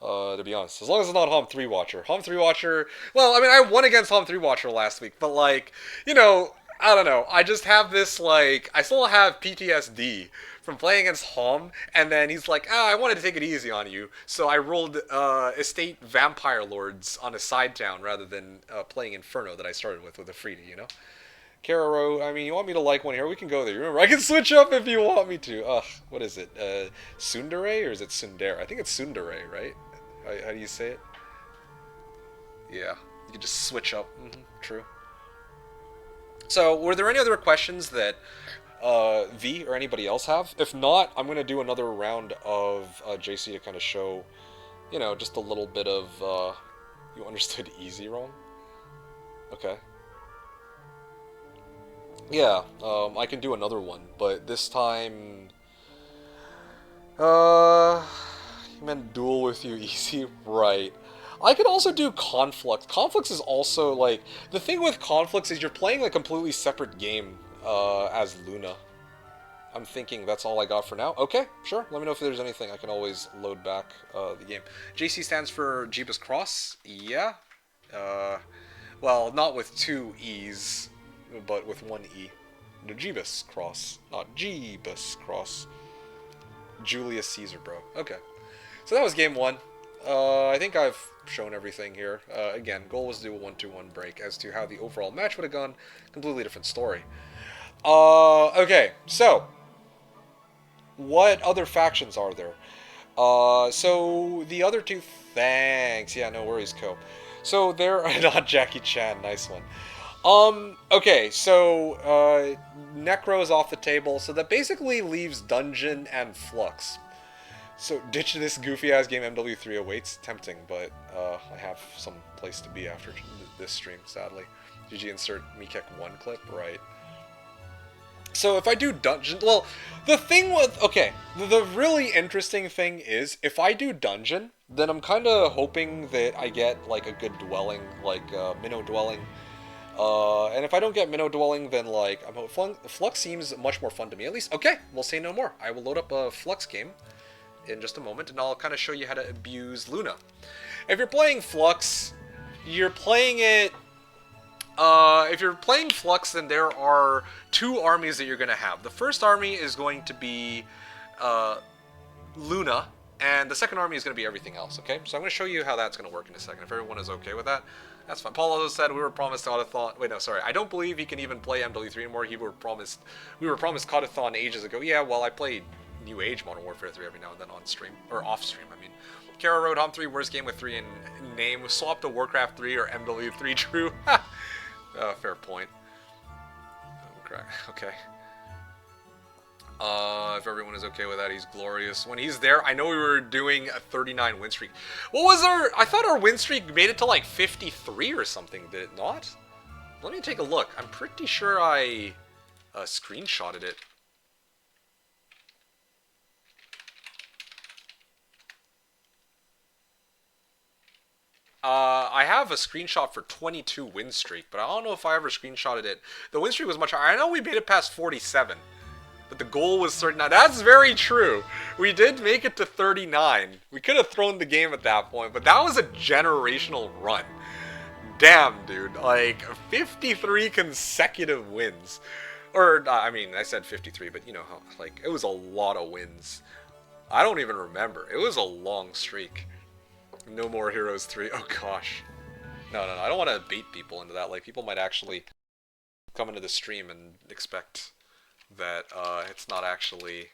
to be honest. As long as it's not Hom 3 Watcher. Hom 3 Watcher, well, I mean, I won against Hom 3 Watcher last week, but like, I don't know. I just have this, like, I still have PTSD from playing against Hom, and then he's like, I wanted to take it easy on you, so I rolled Estate Vampire Lords on a side town rather than playing Inferno that I started with a Freedy, Kararo, I mean, you want me to like one here? We can go there. Remember, I can switch up if you want me to. Ugh, what is it? Sundere, or is it Sundare? I think it's Sundere, right? How do you say it? Yeah, you can just switch up. True. So, were there any other questions that V or anybody else have? If not, I'm going to do another round of JC to kind of show, just a little bit of, you understood easy wrong? Okay. Yeah, I can do another one, but this time, you meant duel with you easy? Right. I could also do Conflux. Conflux is also, like, the thing with Conflux is you're playing a completely separate game, as Luna. I'm thinking that's all I got for now. Okay, sure. Let me know if there's anything. I can always load back, the game. JC stands for Jeebus Cross. Yeah. Well, not with 2 E's, but with 1 E. The Jeebus Cross, not Jeebus Cross. Julius Caesar, bro. Okay. So that was game 1. I think I've shown everything here. Again, goal was to do a 1-2-1 break. As to how the overall match would have gone, completely different story. Okay, so what other factions are there? So the other 2, thanks. Yeah, no worries, Co. So there are not Jackie Chan, nice one. Okay, so Necro is off the table, so that basically leaves Dungeon and Flux. So ditch this goofy-ass game MW3 awaits. Tempting, but I have some place to be after this stream, sadly. GG insert MeKick 1 clip, right. So if I do Dungeon... Well, the thing with... Okay, the really interesting thing is, if I do Dungeon, then I'm kind of hoping that I get, like, a good dwelling, like, Minnow Dwelling. And if I don't get Minnow Dwelling, then, like, Flux seems much more fun to me, at least. Okay, we'll say no more. I will load up a Flux game in just a moment, and I'll kind of show you how to abuse Luna. If you're playing Flux, you're playing it... if you're playing Flux, then there are 2 armies that you're going to have. The first army is going to be Luna, and the second army is going to be everything else, okay? So I'm going to show you how that's going to work in a second. If everyone is okay with that, that's fine. Paul also said we were promised Caudathon. Wait, no, sorry. I don't believe he can even play MW3 anymore. We were promised Caudathon ages ago. Yeah, well, I played New Age Modern Warfare 3 every now and then on stream. Or off stream, I mean. Kara wrote, Hom 3, worst game with 3 in name. Swap to Warcraft 3 or MW3 true. Fair point. crack. Okay. If everyone is okay with that, he's glorious. When he's there, I know we were doing a 39 win streak. What was our... I thought our win streak made it to like 53 or something, did it not? Let me take a look. I'm pretty sure I screenshotted it. I have a screenshot for 22 win streak, but I don't know if I ever screenshotted it. The win streak was much higher. I know we made it past 47. But the goal was 39. That's very true. We did make it to 39. We could have thrown the game at that point, but that was a generational run. Damn, dude. Like, 53 consecutive wins. Or, I mean, I said 53, but you know how, like, it was a lot of wins. I don't even remember. It was a long streak. No More Heroes 3. Oh, gosh. No. I don't want to bait people into that. Like, people might actually come into the stream and expect that it's not actually...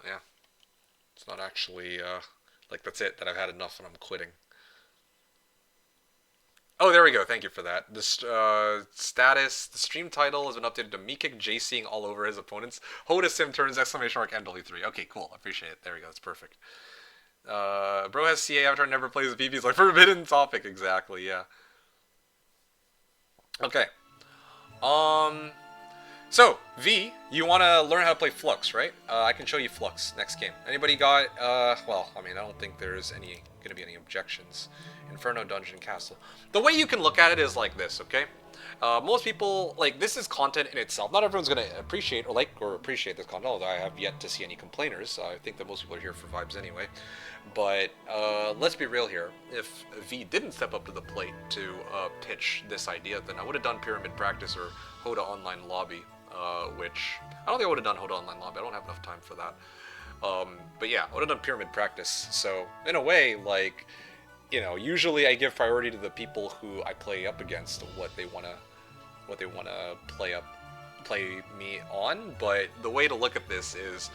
Yeah. It's not actually, like, that's it, that I've had enough and I'm quitting. Oh, there we go. Thank you for that. The status, the stream title has been updated to MeKick JCing all over his opponents. Hoda Sim turns exclamation mark NW3. Okay, cool. I appreciate it. There we go. That's perfect. Bro has CA avatar, never plays with PvPs. Like, forbidden topic. Exactly, yeah. Okay. So, V, you want to learn how to play Flux, right? I can show you Flux next game. Anybody got, well, I mean, I don't think there's gonna be any objections. Inferno Dungeon Castle. The way you can look at it is like this, okay? Most people, like, this is content in itself. Not everyone's gonna appreciate or like or appreciate this content, although I have yet to see any complainers. I think that most people are here for vibes anyway. But, let's be real here. If V didn't step up to the plate to pitch this idea, then I would have done Pyramid Practice or Hoda Online Lobby, which I don't think I would have done Hoda Online Lobby. I don't have enough time for that. But yeah, I would have done Pyramid Practice. So, in a way, like, you know, usually I give priority to the people who I play up against, what they wanna play me on. But the way to look at this is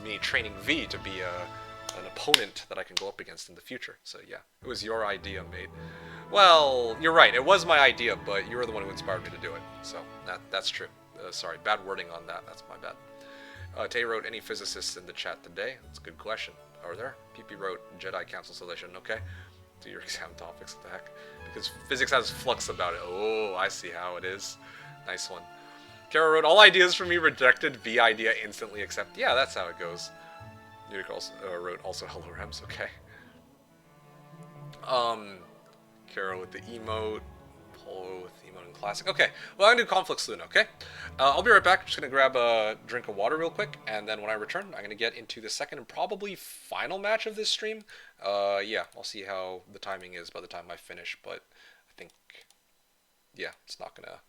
me training V to be an opponent that I can go up against in the future. So yeah, it was your idea, mate. Well, you're right. It was my idea, but you were the one who inspired me to do it. So that's true. Sorry, bad wording on that. That's my bad. Tay wrote, any physicists in the chat today? That's a good question. Are there? PP wrote, Jedi Council Solution. Okay. Do your exam topics, what the heck? Because physics has flux about it. Oh, I see how it is. Nice one. Kara wrote, all ideas from me rejected, V idea instantly accept. Yeah, that's how it goes. Utica also, wrote, also hello Rems, okay. Kara with the emote. Polo with emote and classic. Okay, well I'm gonna do Conflict Luna, okay? I'll be right back. I'm just gonna grab a drink of water real quick, and then when I return, I'm gonna get into the second and probably final match of this stream. Yeah, I'll see how the timing is by the time I finish, but I think, yeah, it's not gonna...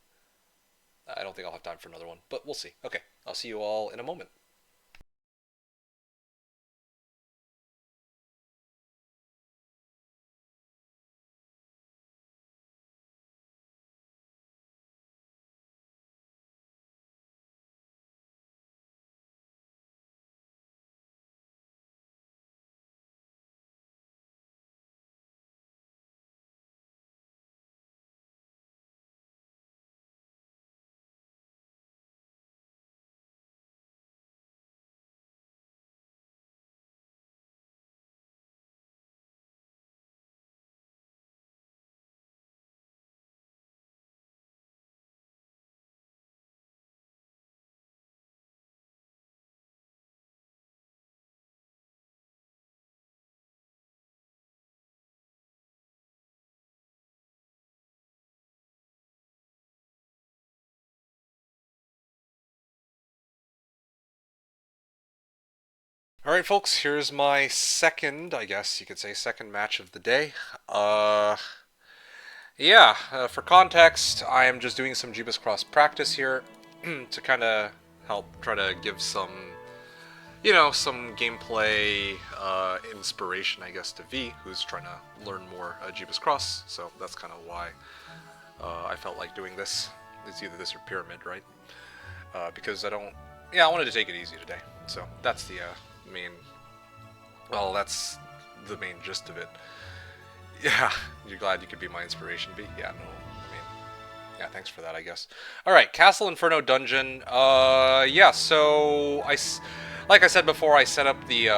I don't think I'll have time for another one, but we'll see. Okay, I'll see you all in a moment. Alright folks, here's my second, I guess you could say, second match of the day. Yeah, for context, I am just doing some Jeebus Cross practice here to kind of help try to give some, you know, some gameplay inspiration, I guess, to V, who's trying to learn more Jeebus Cross, so that's kind of why I felt like doing this. It's either this or Pyramid, right? Because I wanted to take it easy today, so that's the main, well, that's the main gist of it. Yeah, you're glad you could be my inspiration, B? Yeah, no, I mean, Yeah, thanks for that, I guess. All right, Castle Inferno Dungeon. Yeah. So like I said before, I set up the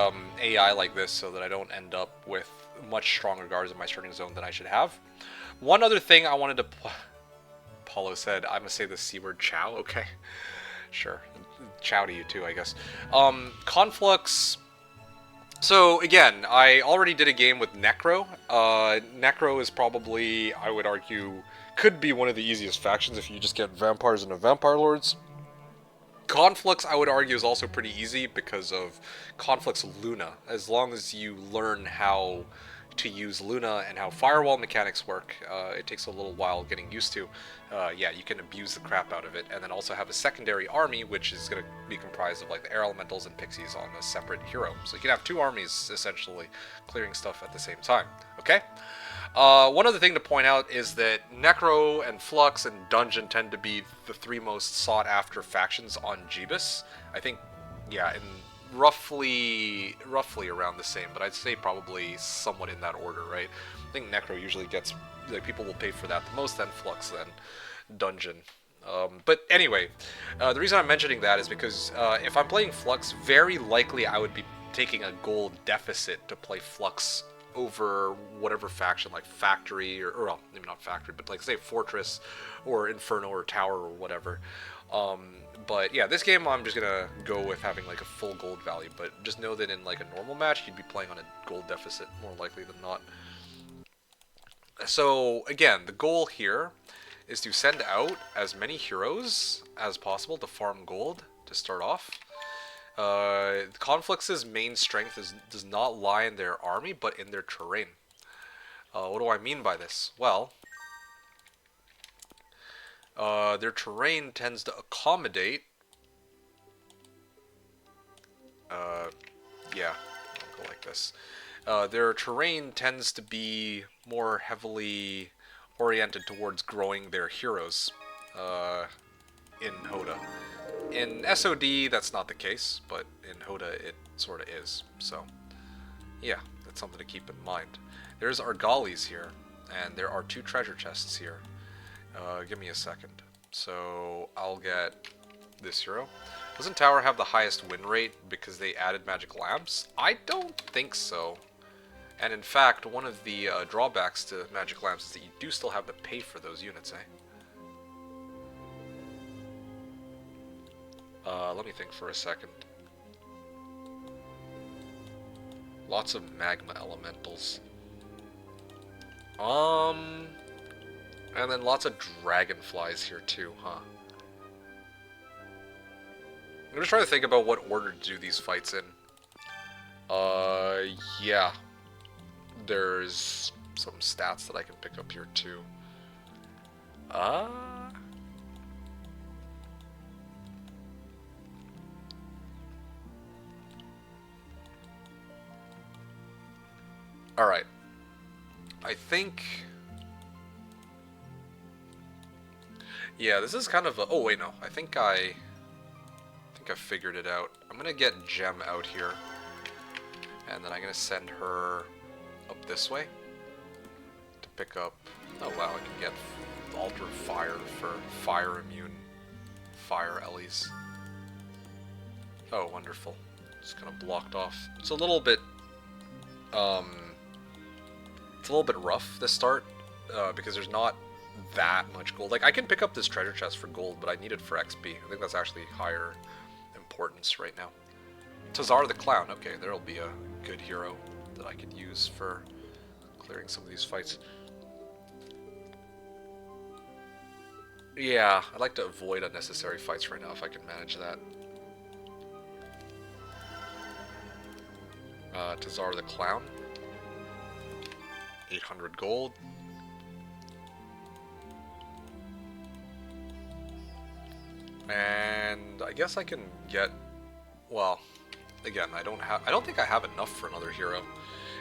AI like this so that I don't end up with much stronger guards in my starting zone than I should have. One other thing I wanted to. Paulo said, "I'm gonna say the c word, chow." Okay, sure. Chow to you too, I guess. Conflux. So again, I already did a game with Necro. Necro is probably, I would argue, could be one of the easiest factions if you just get vampires and vampire lords. Conflux, I would argue, is also pretty easy because of Conflux Luna. As long as you learn how to use Luna and how firewall mechanics work, it takes a little while getting used to. Yeah, you can abuse the crap out of it, and then also have a secondary army, which is going to be comprised of like the air elementals and pixies on a separate hero. So you can have two armies essentially clearing stuff at the same time. Okay. One other thing to point out is that Necro and Flux and Dungeon tend to be the three most sought after factions on Jeebus. I think, yeah, in roughly around the same, but I'd say probably somewhat in that order, right? I think Necro usually gets, like, people will pay for that the most, then Flux, then Dungeon. But anyway, the reason I'm mentioning that is because if I'm playing Flux, very likely I would be taking a gold deficit to play Flux over whatever faction, like Factory, or well, maybe not Factory, but like say Fortress, or Inferno, or Tower, or whatever. But yeah, this game I'm just gonna go with having like a full gold value, but just know that in like a normal match, you'd be playing on a gold deficit more likely than not. So again, the goal here is to send out as many heroes as possible to farm gold to start off. Conflux's main strength does not lie in their army, but in their terrain. What do I mean by this? Well, their terrain tends to accommodate... yeah, I'll go like this. Their terrain tends to be more heavily oriented towards growing their heroes in Hoda. In SOD, that's not the case, but in Hoda, it sort of is. So, yeah, that's something to keep in mind. There's Argalis here, and there are 2 treasure chests here. Give me a second. So, I'll get this hero. Doesn't Tower have the highest win rate because they added magic lamps? I don't think so. And in fact, one of the drawbacks to magic lamps is that you do still have to pay for those units, eh? Let me think for a second. Lots of magma elementals. And then lots of dragonflies here too, huh? I'm just trying to think about what order to do these fights in. Yeah. There's some stats that I can pick up here too. Alright. I think... yeah, this is kind of a... oh, wait, no. I think I figured it out. I'm gonna get Gem out here. And then I'm gonna send her up this way. To pick up... oh, wow, I can get Altar Fire for fire immune fire Ellies. Oh, wonderful. It's kind of blocked off. It's a little bit... it's a little bit rough, this start, because there's not that much gold. Like, I can pick up this treasure chest for gold, but I need it for XP. I think that's actually higher importance right now. Tazar the Clown. Okay, there'll be a good hero that I could use for clearing some of these fights. Yeah, I'd like to avoid unnecessary fights right now if I can manage that. Tazar the Clown. 800 gold. And I guess I can get, well, again, I don't think I have enough for another hero.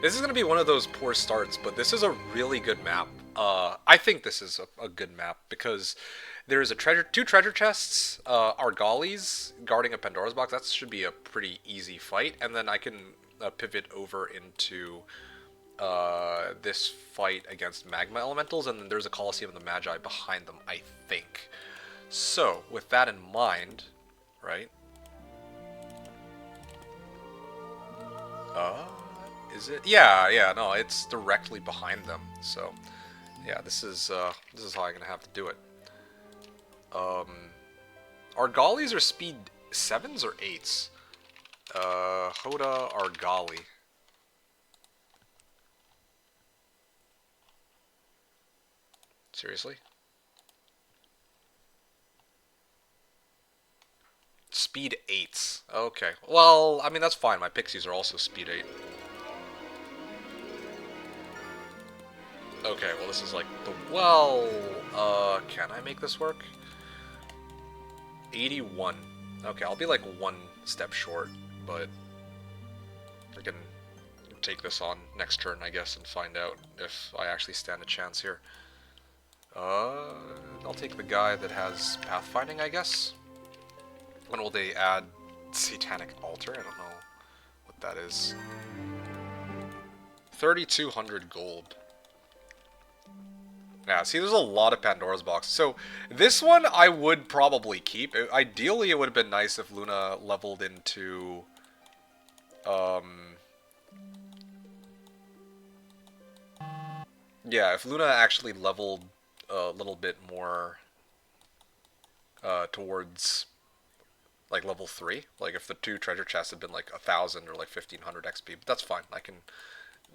This is going to be one of those poor starts, but this is a really good map. I think this is a good map because there's 2 treasure chests, Argalis guarding a Pandora's box. That should be a pretty easy fight, and then I can pivot over into this fight against magma elementals, and then there's a Colosseum of the Magi behind them, I think. So, with that in mind, right? Is it? Yeah, no, it's directly behind them. So, yeah, this is how I'm gonna have to do it. Argalis are speed 7s or 8s? Hoda Argali. Seriously? Speed 8s. Okay. Well, I mean, that's fine. My pixies are also speed 8. Okay, well, this is like the... Well, can I make this work? 81. Okay, I'll be like one step short, but I can take this on next turn, I guess, and find out if I actually stand a chance here. I'll take the guy that has pathfinding, I guess. When will they add Satanic Altar? I don't know what that is. 3,200 gold. Yeah, see, there's a lot of Pandora's boxes. So, this one I would probably keep. Ideally, it would have been nice if Luna leveled into... Yeah, if Luna actually leveled a little bit more towards like level 3. Like if the 2 treasure chests had been like 1,000 or like 1,500 XP, but that's fine. I can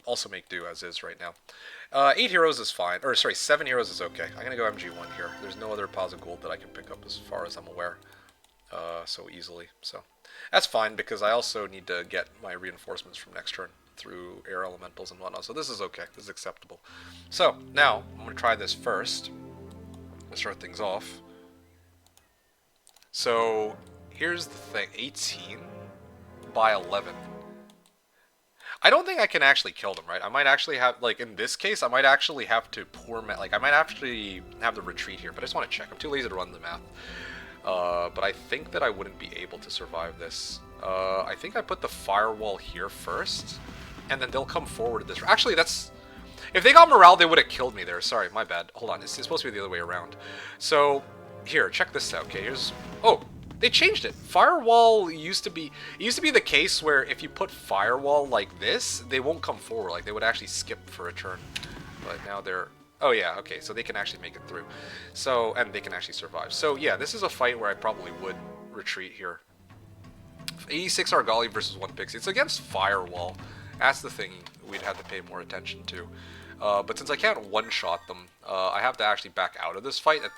also make do as is right now. 8 heroes is fine, or sorry, 7 heroes is okay. I'm gonna go MG1 here. There's no other piles of gold that I can pick up as far as I'm aware so easily. So that's fine because I also need to get my reinforcements from next turn through air elementals and whatnot. So this is okay. This is acceptable. So now I'm gonna try this first. Let's start things off. So here's the thing, 18 by 11. I don't think I can actually kill them, right? I might actually have, like, in this case, I might actually have to like, I might actually have the retreat here, but I just want to check. I'm too lazy to run the math. But I think that I wouldn't be able to survive this. I think I put the firewall here first, and then they'll come forward to this. Actually, that's... If they got morale, they would have killed me there. Sorry, my bad. Hold on, it's supposed to be the other way around. So, here, check this out, okay? Here's... Oh! They changed it. Firewall used to be... It used to be the case where if you put firewall like this, they won't come forward. Like, they would actually skip for a turn. But now they're... Oh, yeah, okay. So they can actually make it through. So, and they can actually survive. So, yeah, this is a fight where I probably would retreat here. 86 Argali versus 1 Pixie. It's against Firewall. That's the thing we'd have to pay more attention to. But since I can't one-shot them, I have to actually back out of this fight. It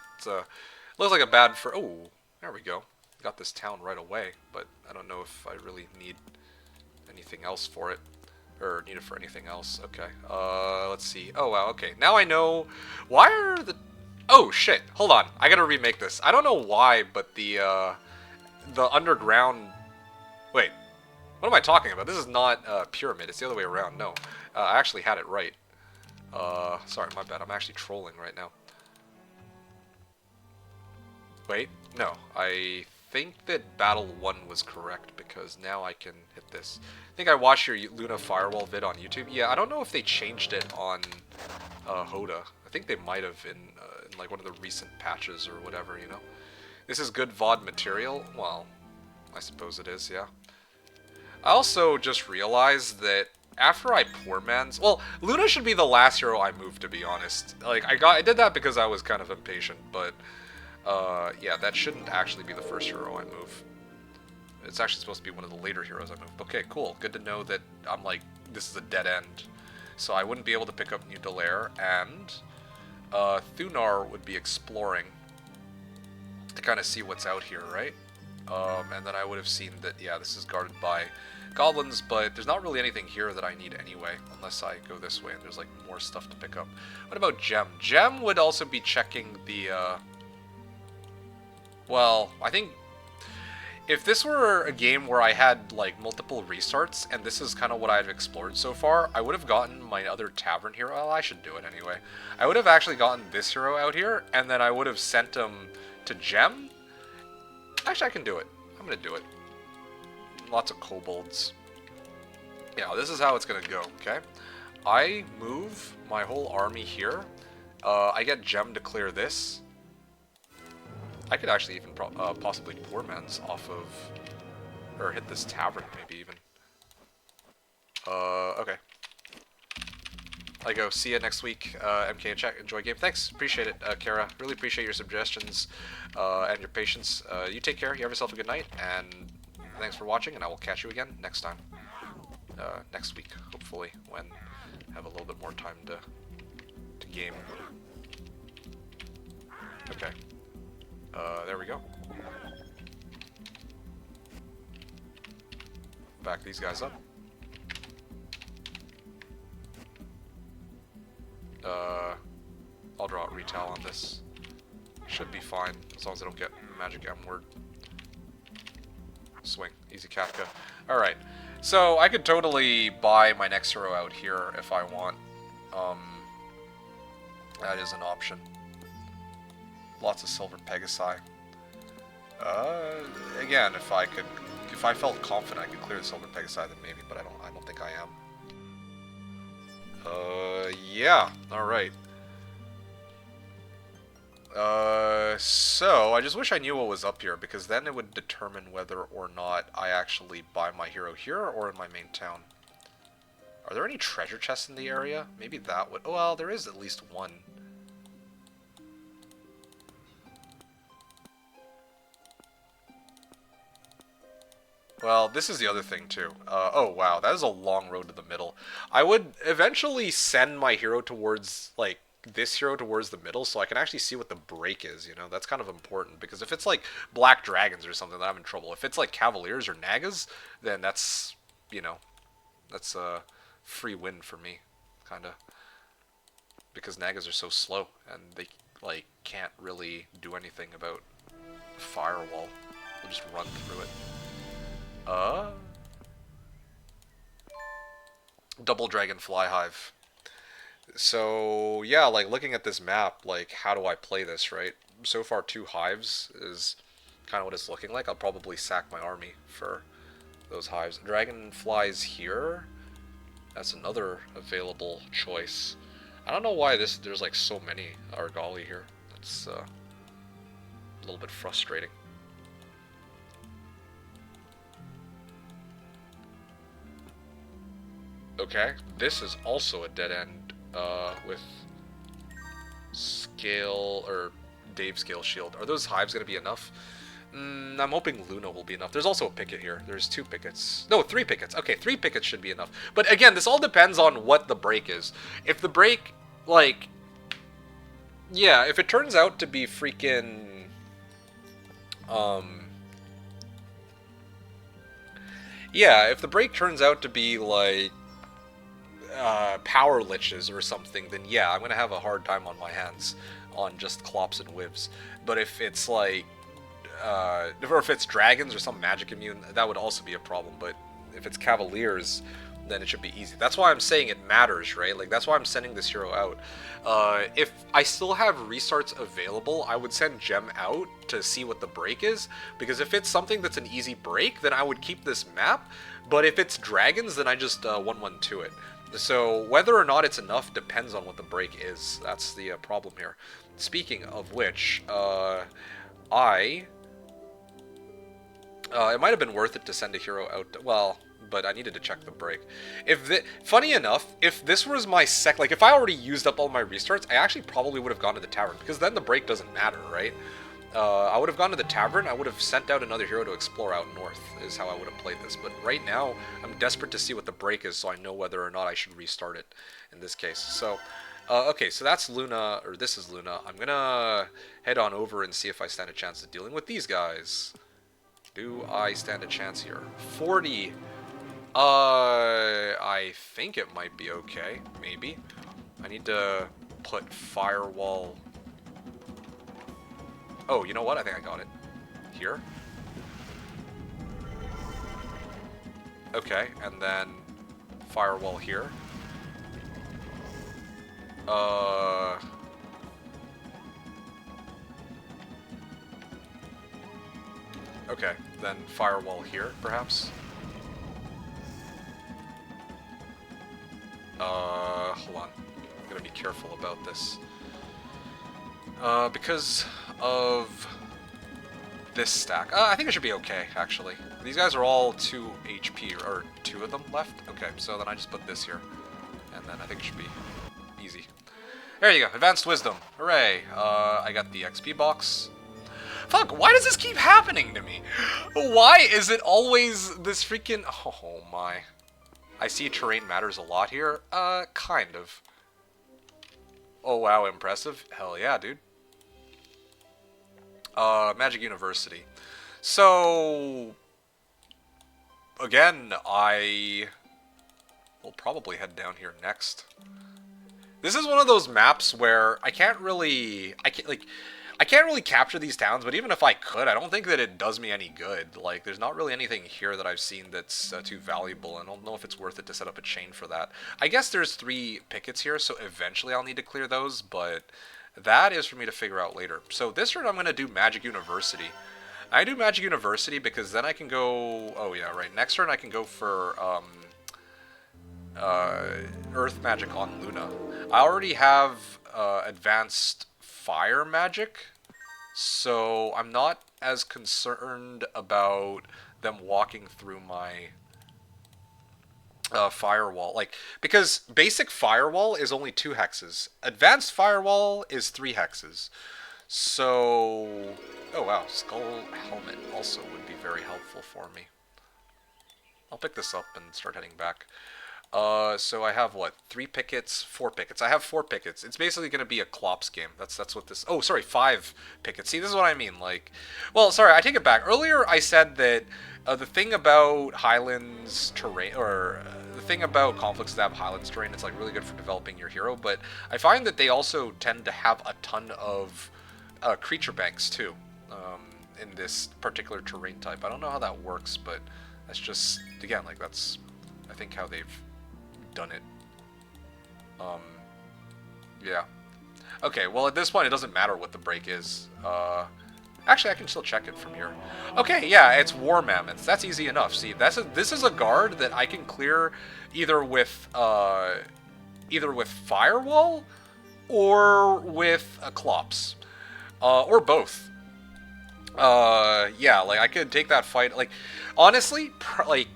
looks like a bad... Oh, there we go. Got this town right away, but I don't know if I really need anything else for it, or need it for anything else. Okay, let's see. Oh wow, okay. Now I know why are the... Oh shit! Hold on, I gotta remake this. I don't know why, but the underground... Wait, what am I talking about? This is not pyramid. It's the other way around. No, I actually had it right. Sorry, my bad. I'm actually trolling right now. Wait, no, I think that Battle 1 was correct because now I can hit this. I think I watched your Luna Firewall vid on YouTube. Yeah, I don't know if they changed it on Hoda. I think they might have in like one of the recent patches or whatever, you know. This is good VOD material? Well, I suppose it is, yeah. I also just realized that after I poor man's... Well, Luna should be the last hero I move, to be honest. Like, I did that because I was kind of impatient, but... yeah, that shouldn't actually be the first hero I move. It's actually supposed to be one of the later heroes I move. Okay, cool. Good to know that I'm like, this is a dead end. So I wouldn't be able to pick up New Delaire, and Thunar would be exploring to kind of see what's out here, right? And then I would have seen that, yeah, this is guarded by goblins, but there's not really anything here that I need anyway, unless I go this way and there's like more stuff to pick up. What about Gem? Gem would also be checking the... Well, I think if this were a game where I had like multiple restarts and this is kind of what I've explored so far, I would have gotten my other tavern hero. Well, I should do it anyway. I would have actually gotten this hero out here and then I would have sent him to Gem. Actually, I can do it. I'm going to do it. Lots of kobolds. Yeah, this is how it's going to go, okay? I move my whole army here. I get gem to clear this. I could actually even possibly poor man's off of, or hit this tavern maybe even. Okay. I go. See you next week. MK and chat. Enjoy game. Thanks. Appreciate it, Kara. Really appreciate your suggestions and your patience. You take care. You have yourself a good night, and thanks for watching. And I will catch you again next time. Next week, hopefully, when I have a little bit more time to game. Okay. There we go. Back these guys up. I'll draw a retail on this. Should be fine, as long as I don't get magic M word. Swing. Easy Kafka. Alright. So, I could totally buy my next hero out here if I want. That is an option. Lots of silver Pegasi. Again, if I felt confident I could clear the silver Pegasi, then maybe, but I don't think I am. Yeah, alright. So, I just wish I knew what was up here, because then it would determine whether or not I actually buy my hero here or in my main town. Are there any treasure chests in the area? Maybe that would... Well, there is at least one. Well, this is the other thing, too. Oh, wow, that is a long road to the middle. I would eventually send my hero towards, like, this hero towards the middle so I can actually see what the break is, you know? That's kind of important, because if it's, like, Black Dragons or something, then I'm in trouble. If it's, like, Cavaliers or Nagas, then that's, you know, that's a free win for me, kind of. Because Nagas are so slow, and they, like, can't really do anything about Firewall. They'll just run through it. Double Dragon Fly Hive. So, yeah, like, looking at this map, like, how do I play this, right? So far, 2 hives is kind of what it's looking like. I'll probably sack my army for those hives. Dragonflies here. That's another available choice. I don't know why there's, like, so many Argali here. It's a little bit frustrating. Okay, this is also a dead end with scale or Dave scale shield. Are those hives going to be enough? I'm hoping Luna will be enough. There's also a picket here. There's 2 pickets. No, 3 pickets. Okay, 3 pickets should be enough. But again, this all depends on what the break is. If the break, like, yeah, if it turns out to be freaking, yeah, if the break turns out to be like power liches or something, then yeah, I'm gonna have a hard time on my hands on just clops and whivs. But if it's like, or if it's dragons or some magic immune, that would also be a problem. But if it's Cavaliers, then it should be easy. That's why I'm saying it matters, right? Like, that's why I'm sending this hero out. If I still have restarts available, I would send Gem out to see what the break is, because if it's something that's an easy break, then I would keep this map. But if it's dragons, then I just 1-1-2 it. So whether or not it's enough depends on what the break is. That's the problem here. Speaking of which, it might have been worth it to send a hero out. Well, but I needed to check the break. Funny enough, if this was my like if I already used up all my restarts, I actually probably would have gone to the tavern, because then the break doesn't matter, right? I would have gone to the tavern, I would have sent out another hero to explore out north, is how I would have played this. But right now, I'm desperate to see what the break is so I know whether or not I should restart it in this case. So, okay, so that's Luna, or this is Luna. I'm gonna head on over and see if I stand a chance of dealing with these guys. Do I stand a chance here? 40. I think it might be okay, maybe. I need to put Firewall... Oh, you know what? I think I got it. Here. Okay, and then Firewall here. Okay, then Firewall here, perhaps. hold on. I'm gonna be careful about this. Because of this stack. I think it should be okay, actually. These guys are all 2 HP, or 2 of them left? Okay, so then I just put this here. And then I think it should be easy. There you go, Advanced Wisdom. Hooray. I got the XP box. Fuck, why does this keep happening to me? Why is it always this freaking... Oh my. I see terrain matters a lot here. Kind of. Oh wow, impressive. Hell yeah, dude. Magic University. So... Again, I will probably head down here next. This is one of those maps where I can't really... I can't really capture these towns, but even if I could, I don't think that it does me any good. Like, there's not really anything here that I've seen that's too valuable, and I don't know if it's worth it to set up a chain for that. I guess there's 3 pickets here, so eventually I'll need to clear those, but that is for me to figure out later. So this turn I'm going to do Magic University. I do Magic University because then I can go... Oh yeah, right. Next turn I can go for Earth Magic on Luna. I already have Advanced Fire Magic, so I'm not as concerned about them walking through my firewall. Like, because basic firewall is only 2 hexes. Advanced firewall is 3 hexes. So... Oh wow, Skull Helmet also would be very helpful for me. I'll pick this up and start heading back. So I have, what, 3 pickets? 4 pickets. I have 4 pickets. It's basically going to be a Klops game. That's what this... Oh, sorry, 5 pickets. See, this is what I mean. Like... Well, sorry, I take it back. Earlier I said that the thing about Highlands terrain... Or... the thing about conflicts that have Highlands terrain, it's, like, really good for developing your hero, but I find that they also tend to have a ton of creature banks, too. In this particular terrain type. I don't know how that works, but that's just, again, like, that's, I think, how they've done it. Yeah. Okay, well, at this point, it doesn't matter what the break is. Actually, I can still check it from here. Okay, yeah, it's War Mammoths. That's easy enough. See, this is a guard that I can clear either with Firewall or with a Klops. Or both. Yeah, like, I could take that fight, like, honestly, like,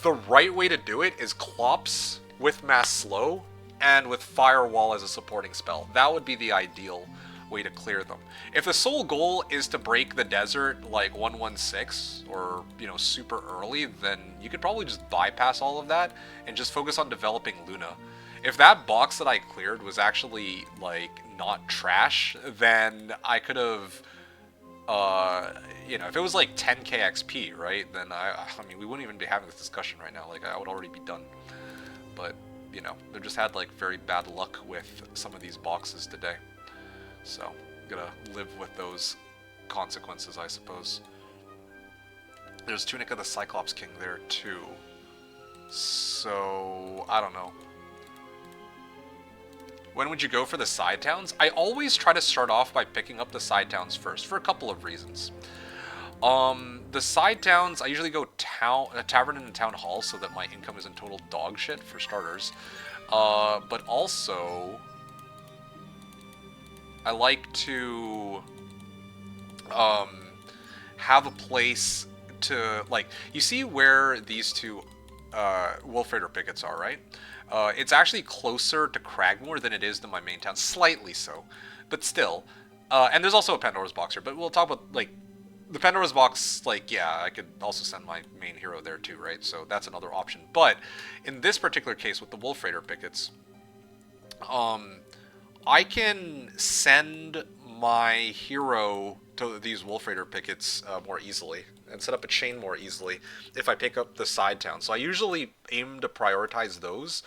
the right way to do it is Klops with Mass Slow, and with Firewall as a supporting spell. That would be the ideal way to clear them. If the sole goal is to break the desert, like, 116, or, you know, super early, then you could probably just bypass all of that, and just focus on developing Luna. If that box that I cleared was actually, like, not trash, then I could have... you know, if it was like 10k XP, right, then I mean, we wouldn't even be having this discussion right now. Like, I would already be done. But, you know, they've just had, like, very bad luck with some of these boxes today. So, I'm gonna live with those consequences, I suppose. There's Tunic of the Cyclops King there, too. So, I don't know. When would you go for the side towns? I always try to start off by picking up the side towns first, for a couple of reasons. The side towns, I usually go tavern and town hall so that my income isn't total dog shit, for starters. But also, I like to have a place to, like, you see where these 2 Wolf Raider pickets are, right? It's actually closer to Cragmore than it is to my main town. Slightly so. But still. And there's also a Pandora's Box here. But we'll talk about, like, the Pandora's Box, like, yeah, I could also send my main hero there too, right? So that's another option. But in this particular case with the Wolf Raider pickets, I can send my hero to these Wolf Raider pickets more easily and set up a chain more easily if I pick up the side town. So I usually aim to prioritize those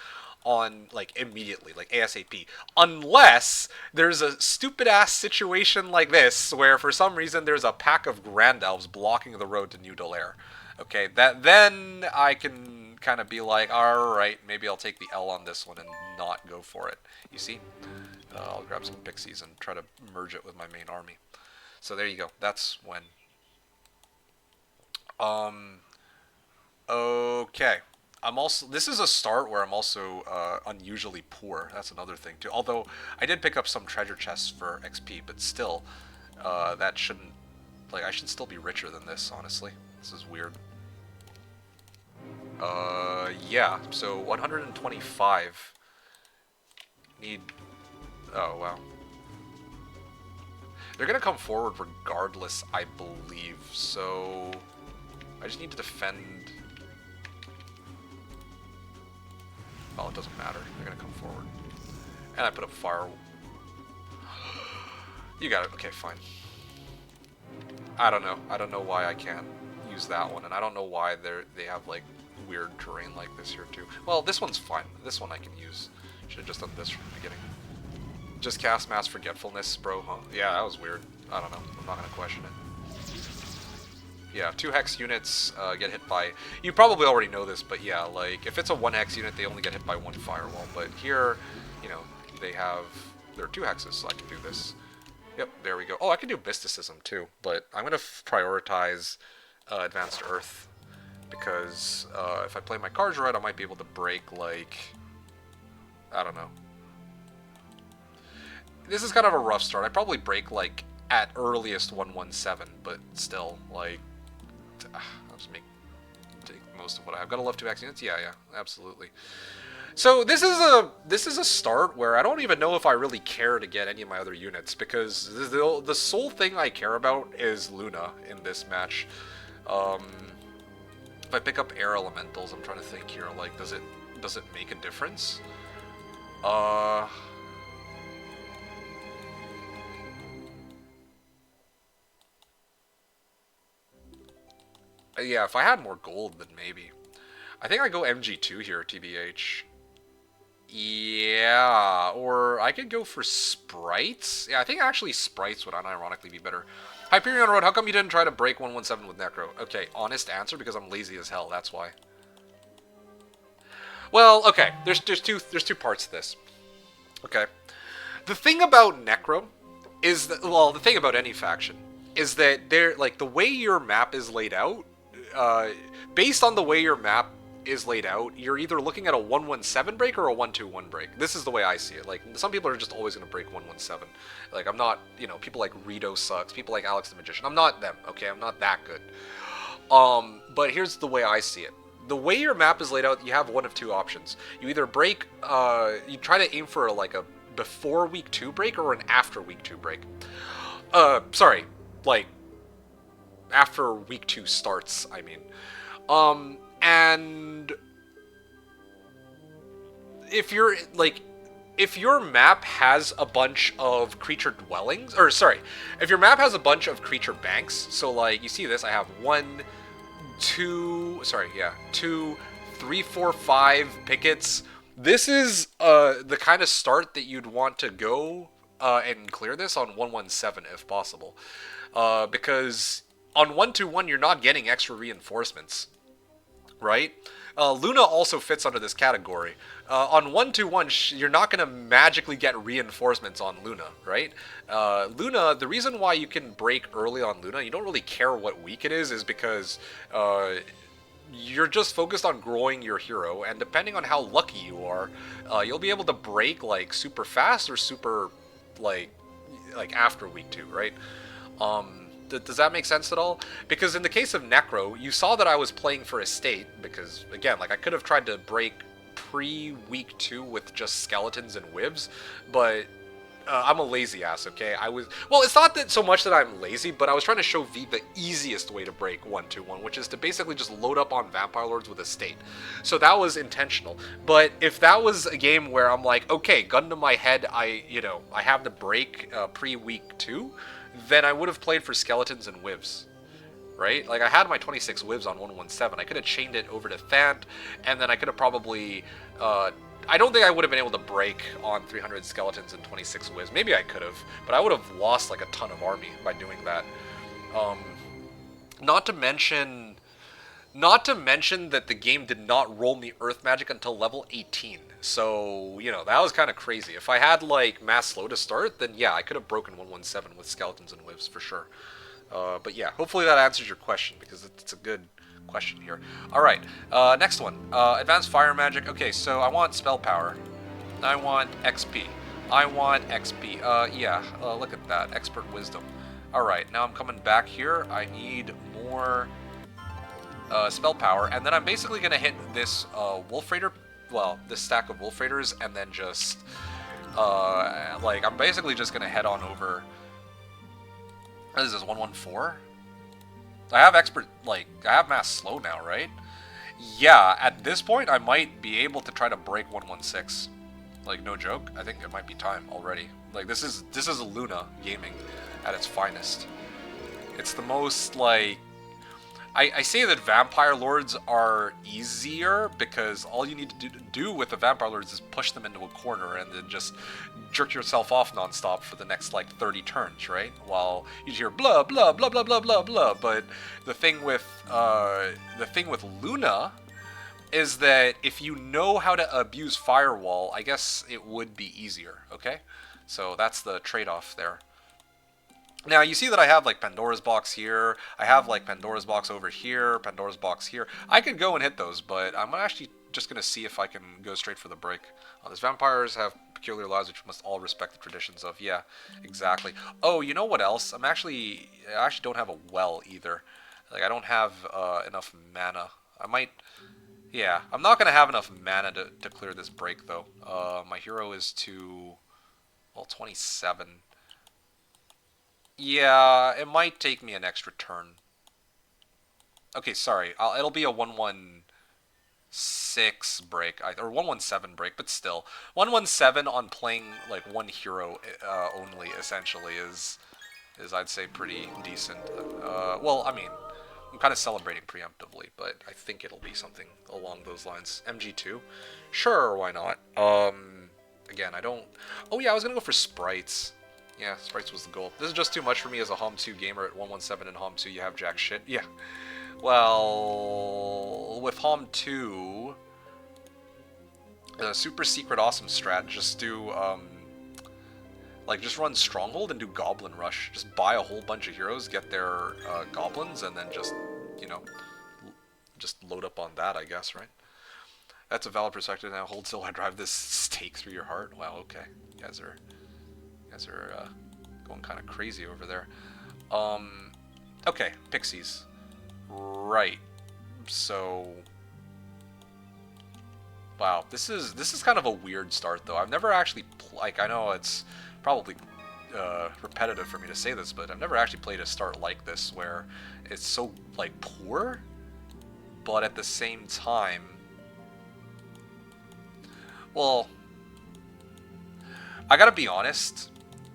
on, like, immediately, like ASAP, unless there's a stupid ass situation like this where for some reason there's a pack of Grand Elves blocking the road to New Delaire. Okay, then I can kind of be like, alright, maybe I'll take the L on this one and not go for it. You see? I'll grab some pixies and try to merge it with my main army. So there you go. That's when. Okay. I'm also, this is a start where I'm also unusually poor. That's another thing too. Although I did pick up some treasure chests for XP, but still, that shouldn't, like, I should still be richer than this, honestly. This is weird. Yeah, so 125. Need, oh wow. They're gonna come forward regardless, I believe, so I just need to defend. Well, it doesn't matter. They're gonna come forward. And I put up fire. You got it. Okay, fine. I don't know. I don't know why I can't use that one, and I don't know why they have like weird terrain like this here too. Well, this one's fine. This one I can use. Should have just done this from the beginning. Just cast Mass Forgetfulness, bro, huh? Yeah, that was weird. I don't know. I'm not gonna question it. Yeah, 2 hex units get hit by... You probably already know this, but yeah, like, if it's a 1 hex unit, they only get hit by 1 firewall. But here, you know, they have... There are 2 hexes, so I can do this. Yep, there we go. Oh, I can do Mysticism, too. But I'm gonna prioritize Advanced Earth. Because if I play my cards right, I might be able to break, like... I don't know. This is kind of a rough start. I'd probably break, like, at earliest 117, but still, like... I'll just take most of what I have. Gotta love 2 hex units? Yeah, absolutely. So this is a start where I don't even know if I really care to get any of my other units, because the sole thing I care about is Luna in this match. If I pick up air elementals, I'm trying to think here, like, does it make a difference? Yeah, if I had more gold, then maybe. I think I go MG2 here, TBH. Yeah, or I could go for Sprites. Yeah, I think actually Sprites would unironically be better. Hyperion Road, how come you didn't try to break 117 with Necro? Okay, honest answer, because I'm lazy as hell, that's why. Well, okay, there's two parts to this. Okay. The thing about Necro is that, well, the thing about any faction is that the way your map is laid out, based on the way your map is laid out, you're either looking at a 117 break or a 121 break. This is the way I see it. Like, some people are just always going to break 117. Like, I'm not, you know, people like Rito sucks, people like Alex the Magician. I'm not them, okay? I'm not that good. But here's the way I see it. The way your map is laid out, you have one of 2 options. You either break, you try to aim for like a before week 2 break or an after week 2 break. Sorry, like, after week 2 starts, I mean. And if you're, like, if your map has a bunch of creature dwellings, or sorry, if your map has a bunch of creature banks, so like, you see this, I have 1, 2, 3, 4, 5 pickets. This is the kind of start that you'd want to go and clear this on 117 if possible. Because on 121 you're not getting extra reinforcements, right? Luna also fits under this category. On 121, you're not going to magically get reinforcements on Luna, right? Luna, the reason why you can break early on Luna, you don't really care what week it is because you're just focused on growing your hero, and depending on how lucky you are, you'll be able to break, like, super fast or super, like after week 2, right? Does that make sense at all? Because in the case of Necro, you saw that I was playing for Estate, because, again, like, I could have tried to break pre-week 2 with just skeletons and wibs, but I'm a lazy ass, okay? Well, it's not that so much that I'm lazy, but I was trying to show V the easiest way to break 121, which is to basically just load up on Vampire Lords with Estate. So that was intentional. But if that was a game where I'm like, okay, gun to my head, I have to break pre-week 2, then I would have played for skeletons and wibs, right? Like, I had my 26 wibs on 117. I could have chained it over to Thant, and then I could have probably... I don't think I would have been able to break on 300 skeletons and 26 wibs. Maybe I could have, but I would have lost, like, a ton of army by doing that. Not to mention that the game did not roll me Earth Magic until level 18. So, you know, that was kind of crazy. If I had, like, mass slow to start, then yeah, I could have broken 117 with skeletons and wibs for sure. But yeah, hopefully that answers your question, because it's a good question here. Alright, next one. Advanced Fire Magic. Okay, so I want Spell Power. I want XP. I want XP. Yeah, look at that. Expert Wisdom. Alright, now I'm coming back here. I need more Spell Power, and then I'm basically going to hit this Wolf Raider, well, this stack of Wolf Raiders, and then just, like, I'm basically just going to head on over. What is this, 114? I have expert, like, I have mass slow now, right? Yeah, at this point, I might be able to try to break 116. Like, no joke, I think it might be time already. Like, this is Luna gaming at its finest. It's the most, like... I say that Vampire Lords are easier because all you need to do with the Vampire Lords is push them into a corner and then just jerk yourself off nonstop for the next, like, 30 turns, right? While you hear blah, blah, blah, blah, blah, blah, blah. But the thing with Luna is that if you know how to abuse Firewall, I guess it would be easier, okay? So that's the trade-off there. Now, you see that I have, like, Pandora's Box here. I have, like, Pandora's Box over here, Pandora's Box here. I could go and hit those, but I'm actually just going to see if I can go straight for the break. These vampires have peculiar lives which must all respect the traditions of. Yeah, exactly. Oh, you know what else? I actually don't have a well either. Like, I don't have enough mana. I might... Yeah, I'm not going to have enough mana to clear this break, though. My hero is to... well, 27. Yeah, it might take me an extra turn. Okay, sorry. It'll be a 116 break, or 117 break, but still. 117 on playing, like, one hero only, essentially, is I'd say, pretty decent. Well, I mean, I'm kind of celebrating preemptively, but I think it'll be something along those lines. MG2? Sure, why not? Again, I don't... Oh, yeah, I was gonna go for Sprites. Yeah, Sprites was the goal. This is just too much for me as a HOM 2 gamer. At 117 and HOM 2, you have jack shit. Yeah. Well, with HOM 2, super secret awesome strat, just do, like, just run Stronghold and do Goblin Rush. Just buy a whole bunch of heroes, get their goblins, and then just, you know, just load up on that, I guess, right? That's a valid perspective. Now, hold till I drive this stake through your heart. Wow, okay. You guys are going kind of crazy over there. Okay, Pixies. Right. So, wow, this is kind of a weird start, though. I've never actually, like, I know it's probably repetitive for me to say this, but I've never actually played a start like this where it's so, like, poor, but at the same time, well, I gotta be honest.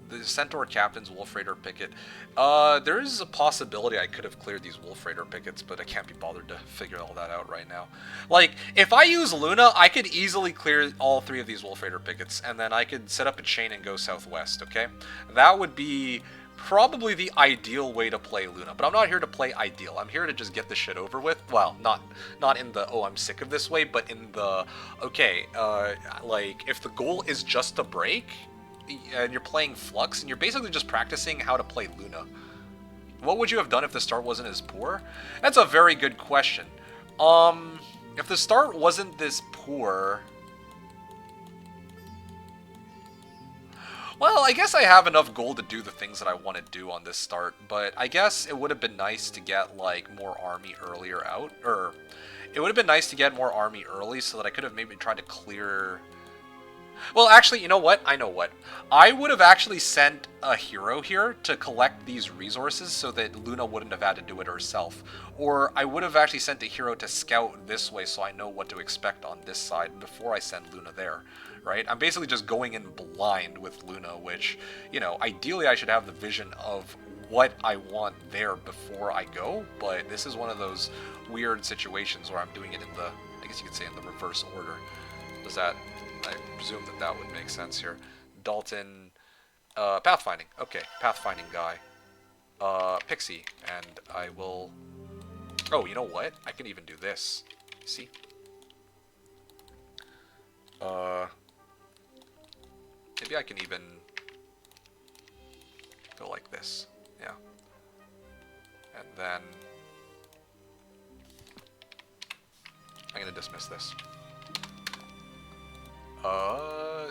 The Centaur Captain's Wolf Raider Picket. There is a possibility I could have cleared these Wolf Raider Pickets, but I can't be bothered to figure all that out right now. Like, if I use Luna, I could easily clear all 3 of these Wolf Raider Pickets, and then I could set up a chain and go southwest, okay? That would be probably the ideal way to play Luna, but I'm not here to play ideal. I'm here to just get this shit over with. Well, not in the, oh, I'm sick of this way, but in the, okay, like, if the goal is just to break, and you're playing Flux, and you're basically just practicing how to play Luna, what would you have done if the start wasn't as poor? That's a very good question. If the start wasn't this poor... Well, I guess I have enough gold to do the things that I want to do on this start, but I guess it would have been nice to get, like, more army earlier out, or... It would have been nice to get more army early so that I could have maybe tried to clear... Well, actually, you know what? I know what. I would have actually sent a hero here to collect these resources so that Luna wouldn't have had to do it herself. Or I would have actually sent a hero to scout this way so I know what to expect on this side before I send Luna there, right? I'm basically just going in blind with Luna, which, you know, ideally I should have the vision of what I want there before I go, but this is one of those weird situations where I'm doing it in the, I guess you could say, in the reverse order. Does that... I presume that would make sense here. Dalton, pathfinding. Okay, pathfinding guy. Pixie, and I will... Oh, you know what? I can even do this. See? Maybe I can even go like this. Yeah. And then... dismiss this.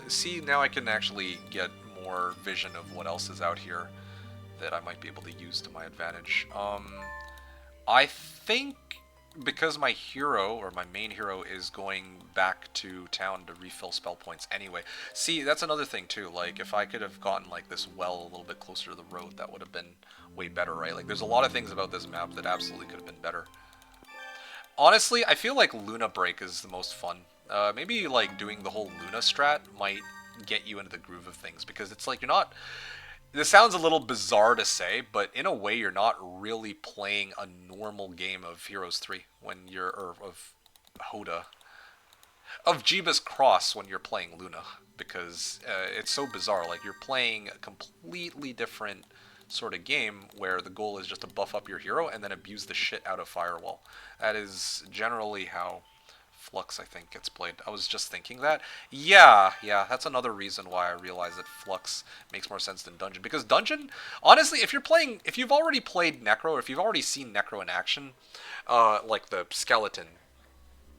See, now I can actually get more vision of what else is out here that I might be able to use to my advantage. I think because my hero, or my main hero, is going back to town to refill spell points anyway. See, that's another thing too, like, if I could have gotten, like, this well a little bit closer to the road, that would have been way better, right? Like, there's a lot of things about this map that absolutely could have been better. Honestly, I feel like Luna Break is the most fun. Maybe, like, doing the whole Luna strat might get you into the groove of things, because it's like you're not... This sounds a little bizarre to say, but in a way you're not really playing a normal game of Heroes 3 when you're... or of Hoda. Of Jeebus Cross when you're playing Luna, because it's so bizarre. Like, you're playing a completely different sort of game where the goal is just to buff up your hero and then abuse the shit out of Firewall. That is generally how Flux, I think, gets played. I was just thinking that. Yeah, that's another reason why I realized that Flux makes more sense than Dungeon. Because Dungeon, honestly, if you've already played Necro, or if you've already seen Necro in action, like the skeleton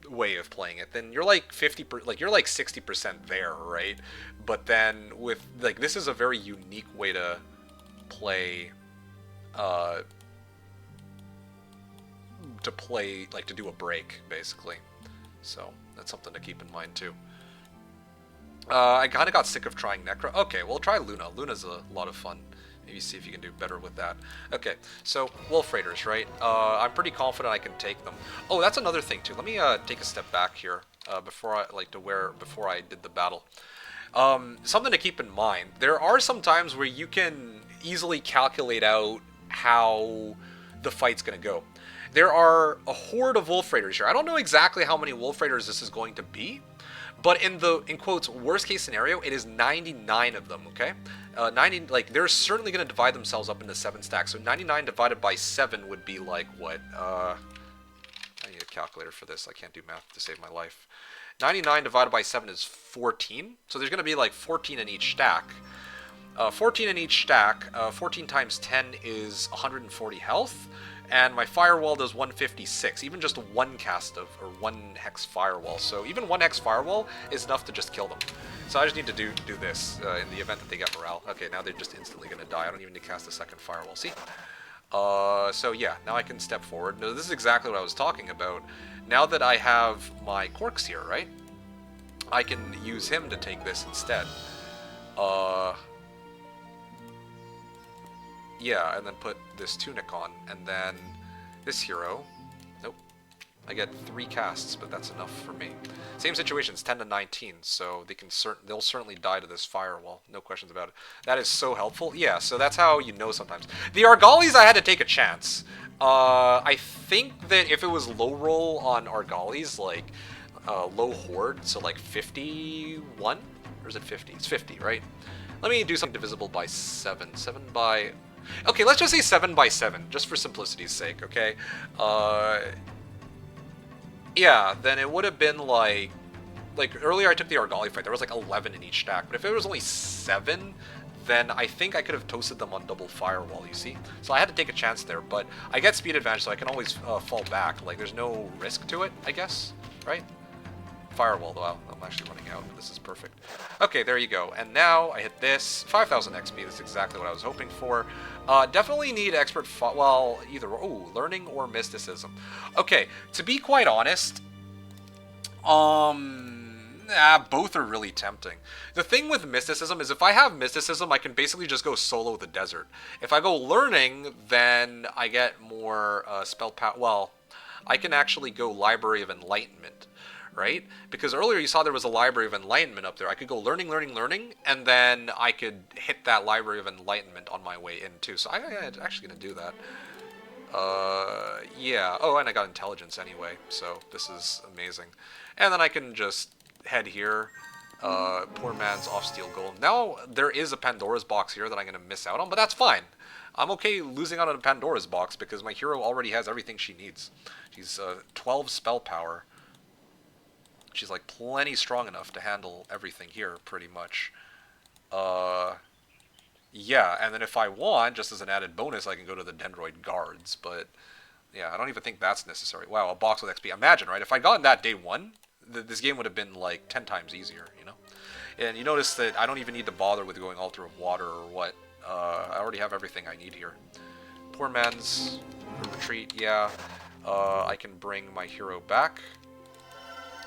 way of playing it, then you're like 60% there, right? But then with, like, this is a very unique way to play, like, to do a break, basically. So that's something to keep in mind too. I kind of got sick of trying Necro. Okay, we'll try Luna. Luna's a lot of fun. Maybe see if you can do better with that. Okay, so Wolf Raiders, right? I'm pretty confident I can take them. Oh, that's another thing too. Let me take a step back here before I did the battle. Something to keep in mind. There are some times where you can easily calculate out how the fight's going to go. There are a horde of Wolf Raiders here. I don't know exactly how many Wolf Raiders this is going to be, but in quotes, worst case scenario, it is 99 of them, okay? 90, like, they're certainly going to divide themselves up into 7 stacks, so 99 divided by 7 would be like, what? I need a calculator for this. I can't do math to save my life. 99 divided by 7 is 14, so there's going to be like 14 in each stack. 14 in each stack, 14 times 10 is 140 health, and my firewall does 156, even just one cast of, or one hex firewall. So even one hex firewall is enough to just kill them. So I just need to do this in the event that they get morale. Okay, now they're just instantly going to die. I don't even need to cast a second firewall. See? So yeah, now I can step forward. No, this is exactly what I was talking about. Now that I have my Corks here, right? I can use him to take this instead. Yeah, and then put this tunic on, and then this hero. Nope. I get 3 casts, but that's enough for me. Same situation, it's 10 to 19, so they'll certainly die to this firewall. No questions about it. That is so helpful. Yeah, so that's how you know sometimes. The Argalis, I had to take a chance. I think that if it was low roll on Argalis, like low horde, so like 51? Or is it 50? It's 50, right? Let me do something divisible by 7. 7 by... Okay, let's just say 7 by 7, just for simplicity's sake, okay? Yeah, then it would have been like earlier I took the Argali fight, there was like 11 in each stack, but if it was only 7, then I think I could have toasted them on double firewall, you see? So I had to take a chance there, but I get speed advantage, so I can always fall back. Like, there's no risk to it, I guess, right? Firewall, though. I'm actually running out. This is perfect. Okay, there you go. And now I hit this. 5,000 XP. That's exactly what I was hoping for. Definitely need expert... well, either... Oh, learning or mysticism. Okay, to be quite honest... both are really tempting. The thing with mysticism is if I have mysticism, I can basically just go solo the desert. If I go learning, then I get more spell power... Well, I can actually go Library of Enlightenment. Right? Because earlier you saw there was a Library of Enlightenment up there. I could go learning, and then I could hit that Library of Enlightenment on my way in too. So I'm actually going to do that. Yeah. Oh, and I got intelligence anyway, so this is amazing. And then I can just head here. Poor man's off-steel golem. Now there is a Pandora's box here that I'm going to miss out on, but that's fine. I'm okay losing out on a Pandora's box because my hero already has everything she needs. She's 12 spell power. She's like plenty strong enough to handle everything here, pretty much. Yeah, and then if I want, just as an added bonus, I can go to the Dendroid Guards, but Yeah, I don't even think that's necessary. Wow, a box with XP. Imagine, right? If I'd gotten that day one, this game would have been like 10 times easier, you know? And you notice that I don't even need to bother with going Altar of Water or what. I already have everything I need here. Poor man's retreat, yeah. I can bring my hero back.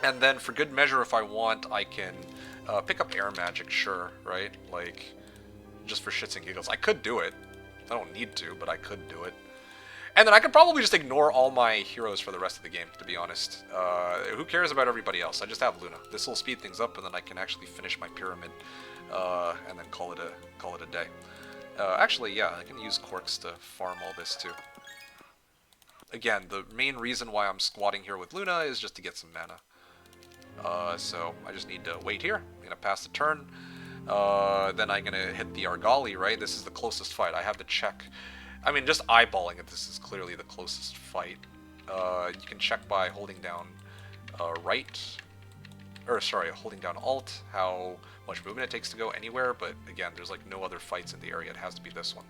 And then for good measure, if I want, I can pick up air magic, sure, right? Like, just for shits and giggles. I could do it. I don't need to, but I could do it. And then I could probably just ignore all my heroes for the rest of the game, to be honest. Who cares about everybody else? I just have Luna. This will speed things up, and then I can actually finish my pyramid, and then call it a day. Actually, yeah, I can use Quarks to farm all this too. Again, the main reason why I'm squatting here with Luna is just to get some mana. So I just need to wait here. I'm gonna pass the turn. Then I'm gonna hit the Argali, right? This is the closest fight. I have to check. I mean, just eyeballing it, this is clearly the closest fight. You can check by holding down holding down Alt, how much movement it takes to go anywhere, but again, there's like no other fights in the area, it has to be this one.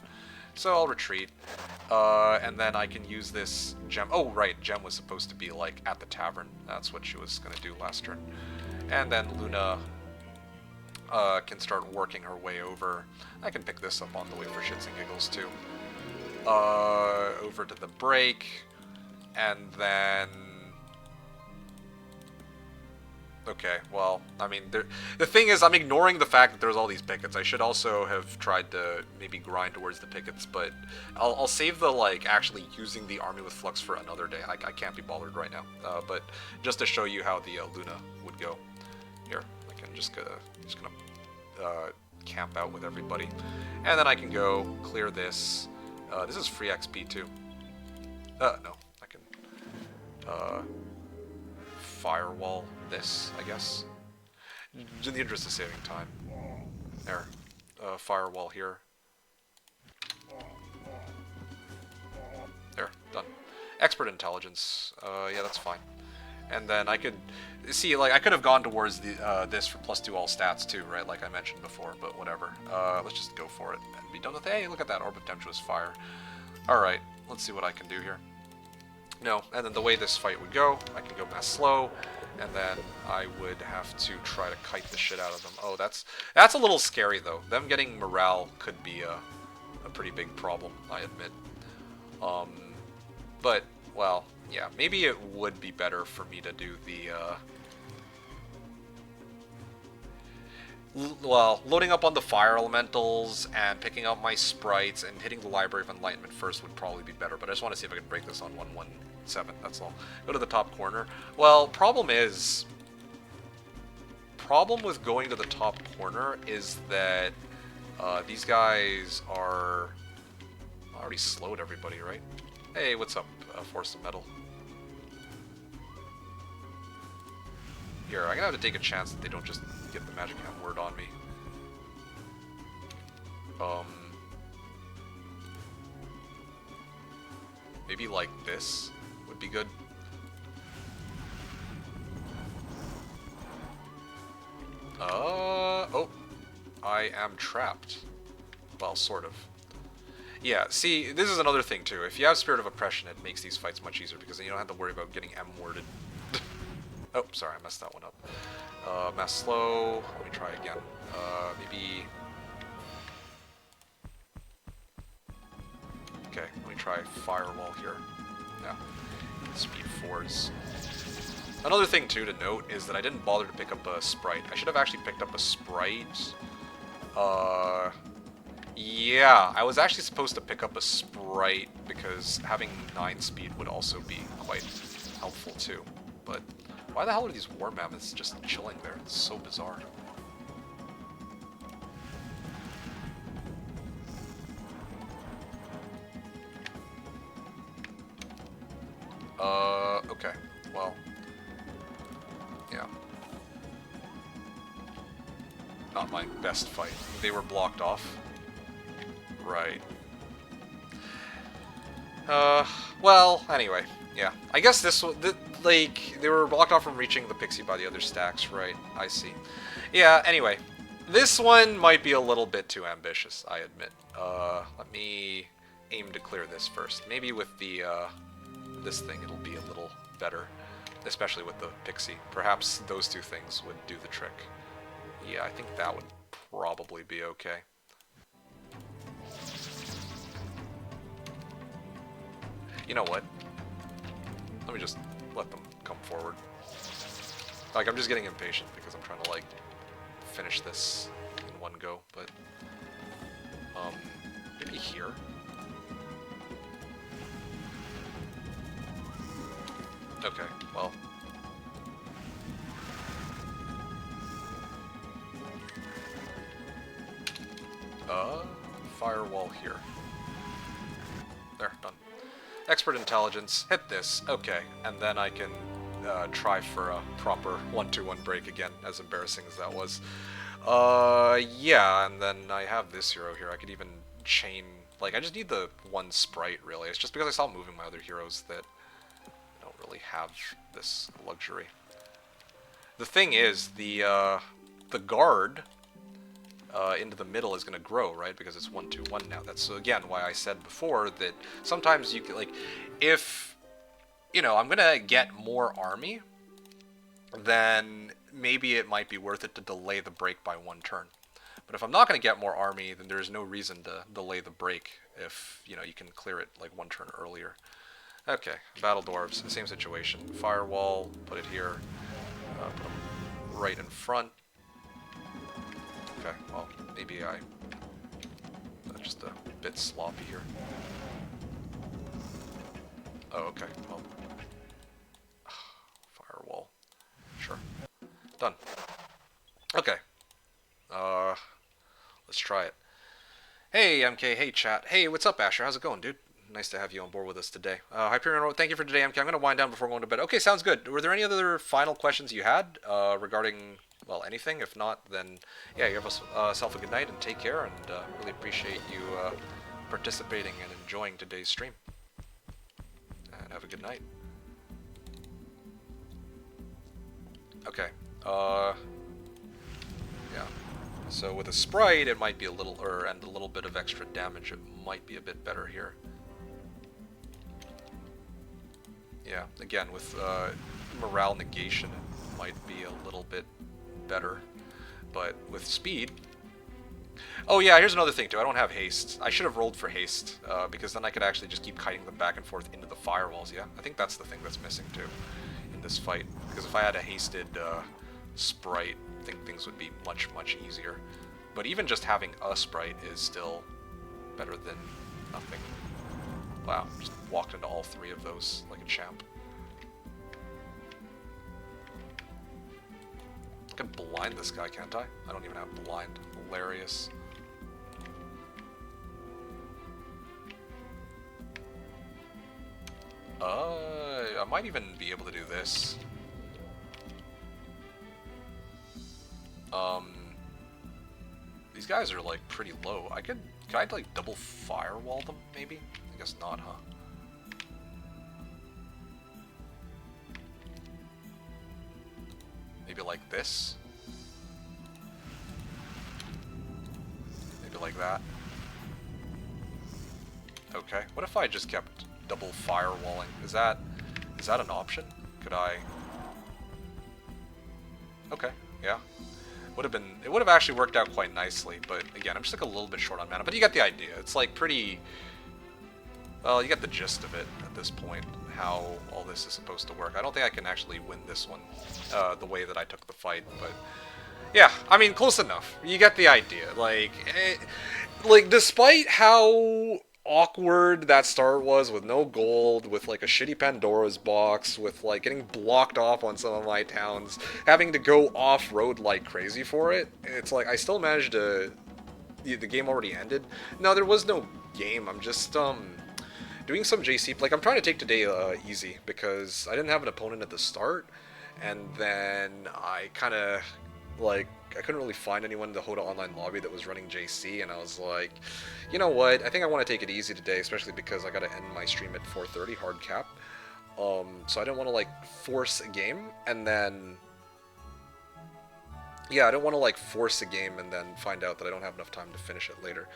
So I'll retreat, and then I can use this gem. Oh, right, gem was supposed to be like at the tavern. That's what she was going to do last turn. And then Luna can start working her way over. I can pick this up on the way for shits and giggles too. Over to the break, and then... Okay, well, I mean, the thing is, I'm ignoring the fact that there's all these pickets. I should also have tried to maybe grind towards the pickets, but I'll save the, like, actually using the army with Flux for another day. I can't be bothered right now. But just to show you how the Luna would go. Here, I can just gonna camp out with everybody. And then I can go clear this. This is free XP too. No, I can firewall this, I guess. In the interest of saving time. There. Firewall here. There, done. Expert intelligence. Yeah, that's fine. And then I could see, like, I could have gone towards the this for +2 all stats too, right? Like I mentioned before, but whatever. Let's just go for it and be done with it. Hey, look at that, Orb of Tempestuous Fire. Alright, let's see what I can do here. No, and then the way this fight would go, I can go mass slow, and then I would have to try to kite the shit out of them. Oh, that's a little scary though. Them getting morale could be a pretty big problem, I admit. But, well, yeah, maybe it would be better for me to do the, loading up on the fire elementals and picking up my sprites and hitting the Library of Enlightenment first would probably be better, but I just want to see if I can break this on 117, that's all. Go to the top corner. Well, problem with going to the top corner is that these guys are already slowed everybody, right? Hey, what's up, Force of Metal? Here, I'm gonna have to take a chance that they don't just get the magic hand word on me. Maybe like this would be good. Oh, I am trapped. Well, sort of. Yeah, see, this is another thing too. If you have Spirit of Oppression, it makes these fights much easier because then you don't have to worry about getting M-worded. Oh, sorry, I messed that one up. Mass slow. Let me try again. Maybe... Okay, let me try firewall here. Yeah. Speed 4s. Another thing, too, to note is that I didn't bother to pick up a sprite. I should have actually picked up a sprite. Yeah, I was actually supposed to pick up a sprite because having 9 speed would also be quite helpful, too. But why the hell are these war mammoths just chilling there? It's so bizarre. Okay. Well, yeah. Not my best fight. They were blocked off. Right. Well, anyway. Yeah. I guess this was, like, they were blocked off from reaching the pixie by the other stacks, right? I see. Yeah, anyway. This one might be a little bit too ambitious, I admit. Let me aim to clear this first. Maybe with the, this thing, it'll be a little better. Especially with the Pixie. Perhaps those two things would do the trick. Yeah, I think that would probably be okay. You know what? Let me just let them come forward. Like, I'm just getting impatient because I'm trying to, like, finish this in one go, but... maybe here? Okay, well... Firewall here. There, done. Expert intelligence, hit this, okay, and then I can try for a proper 1-2-1 break again, as embarrassing as that was. Yeah, and then I have this hero here. I could even chain, like, I just need the one sprite, really. It's just because I saw moving my other heroes that I don't really have this luxury. The thing is, the guard into the middle is going to grow, right? Because it's 1-2-1 now. That's, again, why I said before that sometimes you can, like, if, you know, I'm going to get more army, then maybe it might be worth it to delay the break by one turn. But if I'm not going to get more army, then there's no reason to delay the break if, you know, you can clear it, like, one turn earlier. Okay, Battle Dwarves, same situation. Firewall, put it here, put them right in front. Okay, well, maybe I'm just a bit sloppy here. Oh, okay, well. Firewall. Sure. Done. Okay. Let's try it. Hey, MK, hey, chat. Hey, what's up, Asher? How's it going, dude? Nice to have you on board with us today. Hyperion, thank you for today, MK. I'm going to wind down before going to bed. Okay, sounds good. Were there any other final questions you had regarding... well, anything. If not, then, yeah, you have yourself a good night and take care, and really appreciate you participating and enjoying today's stream. And have a good night. Okay, yeah. So with a sprite, it might be a little, and a little bit of extra damage, it might be a bit better here. Yeah, again, with morale negation, it might be a little bit better, but with speed... Oh yeah, here's another thing too, I don't have haste. I should have rolled for haste, because then I could actually just keep kiting them back and forth into the firewalls, yeah? I think that's the thing that's missing too, in this fight. Because if I had a hasted sprite, I think things would be much, much easier. But even just having a sprite is still better than nothing. Wow, just walked into all three of those like a champ. I can blind this guy, can't I? I don't even have blind. Hilarious. I might even be able to do this. These guys are like pretty low. Can I like double firewall them maybe? I guess not, huh? Maybe like this? Maybe like that? Okay, what if I just kept double firewalling? Is that an option? Could I... Okay, yeah. It would have actually worked out quite nicely, but again, I'm just like a little bit short on mana. But you get the idea. It's like pretty... Well, you get the gist of it at this point, how all this is supposed to work. I don't think I can actually win this one the way that I took the fight, but... Yeah, I mean, close enough. You get the idea. Like, despite how awkward that start was with no gold, with like a shitty Pandora's box, with like getting blocked off on some of my towns, having to go off-road like crazy for it, it's like I still managed to... The game already ended. No, there was no game. I'm just doing some JC. Like, I'm trying to take today easy because I didn't have an opponent at the start, and then I kind of like... I couldn't really find anyone in the Hoda online lobby that was running JC, and I was like, you know what, I think I want to take it easy today, especially because I got to end my stream at 4:30 hard cap. So I didn't want to like force a game and then, yeah, I don't want to like force a game and then find out that I don't have enough time to finish it later.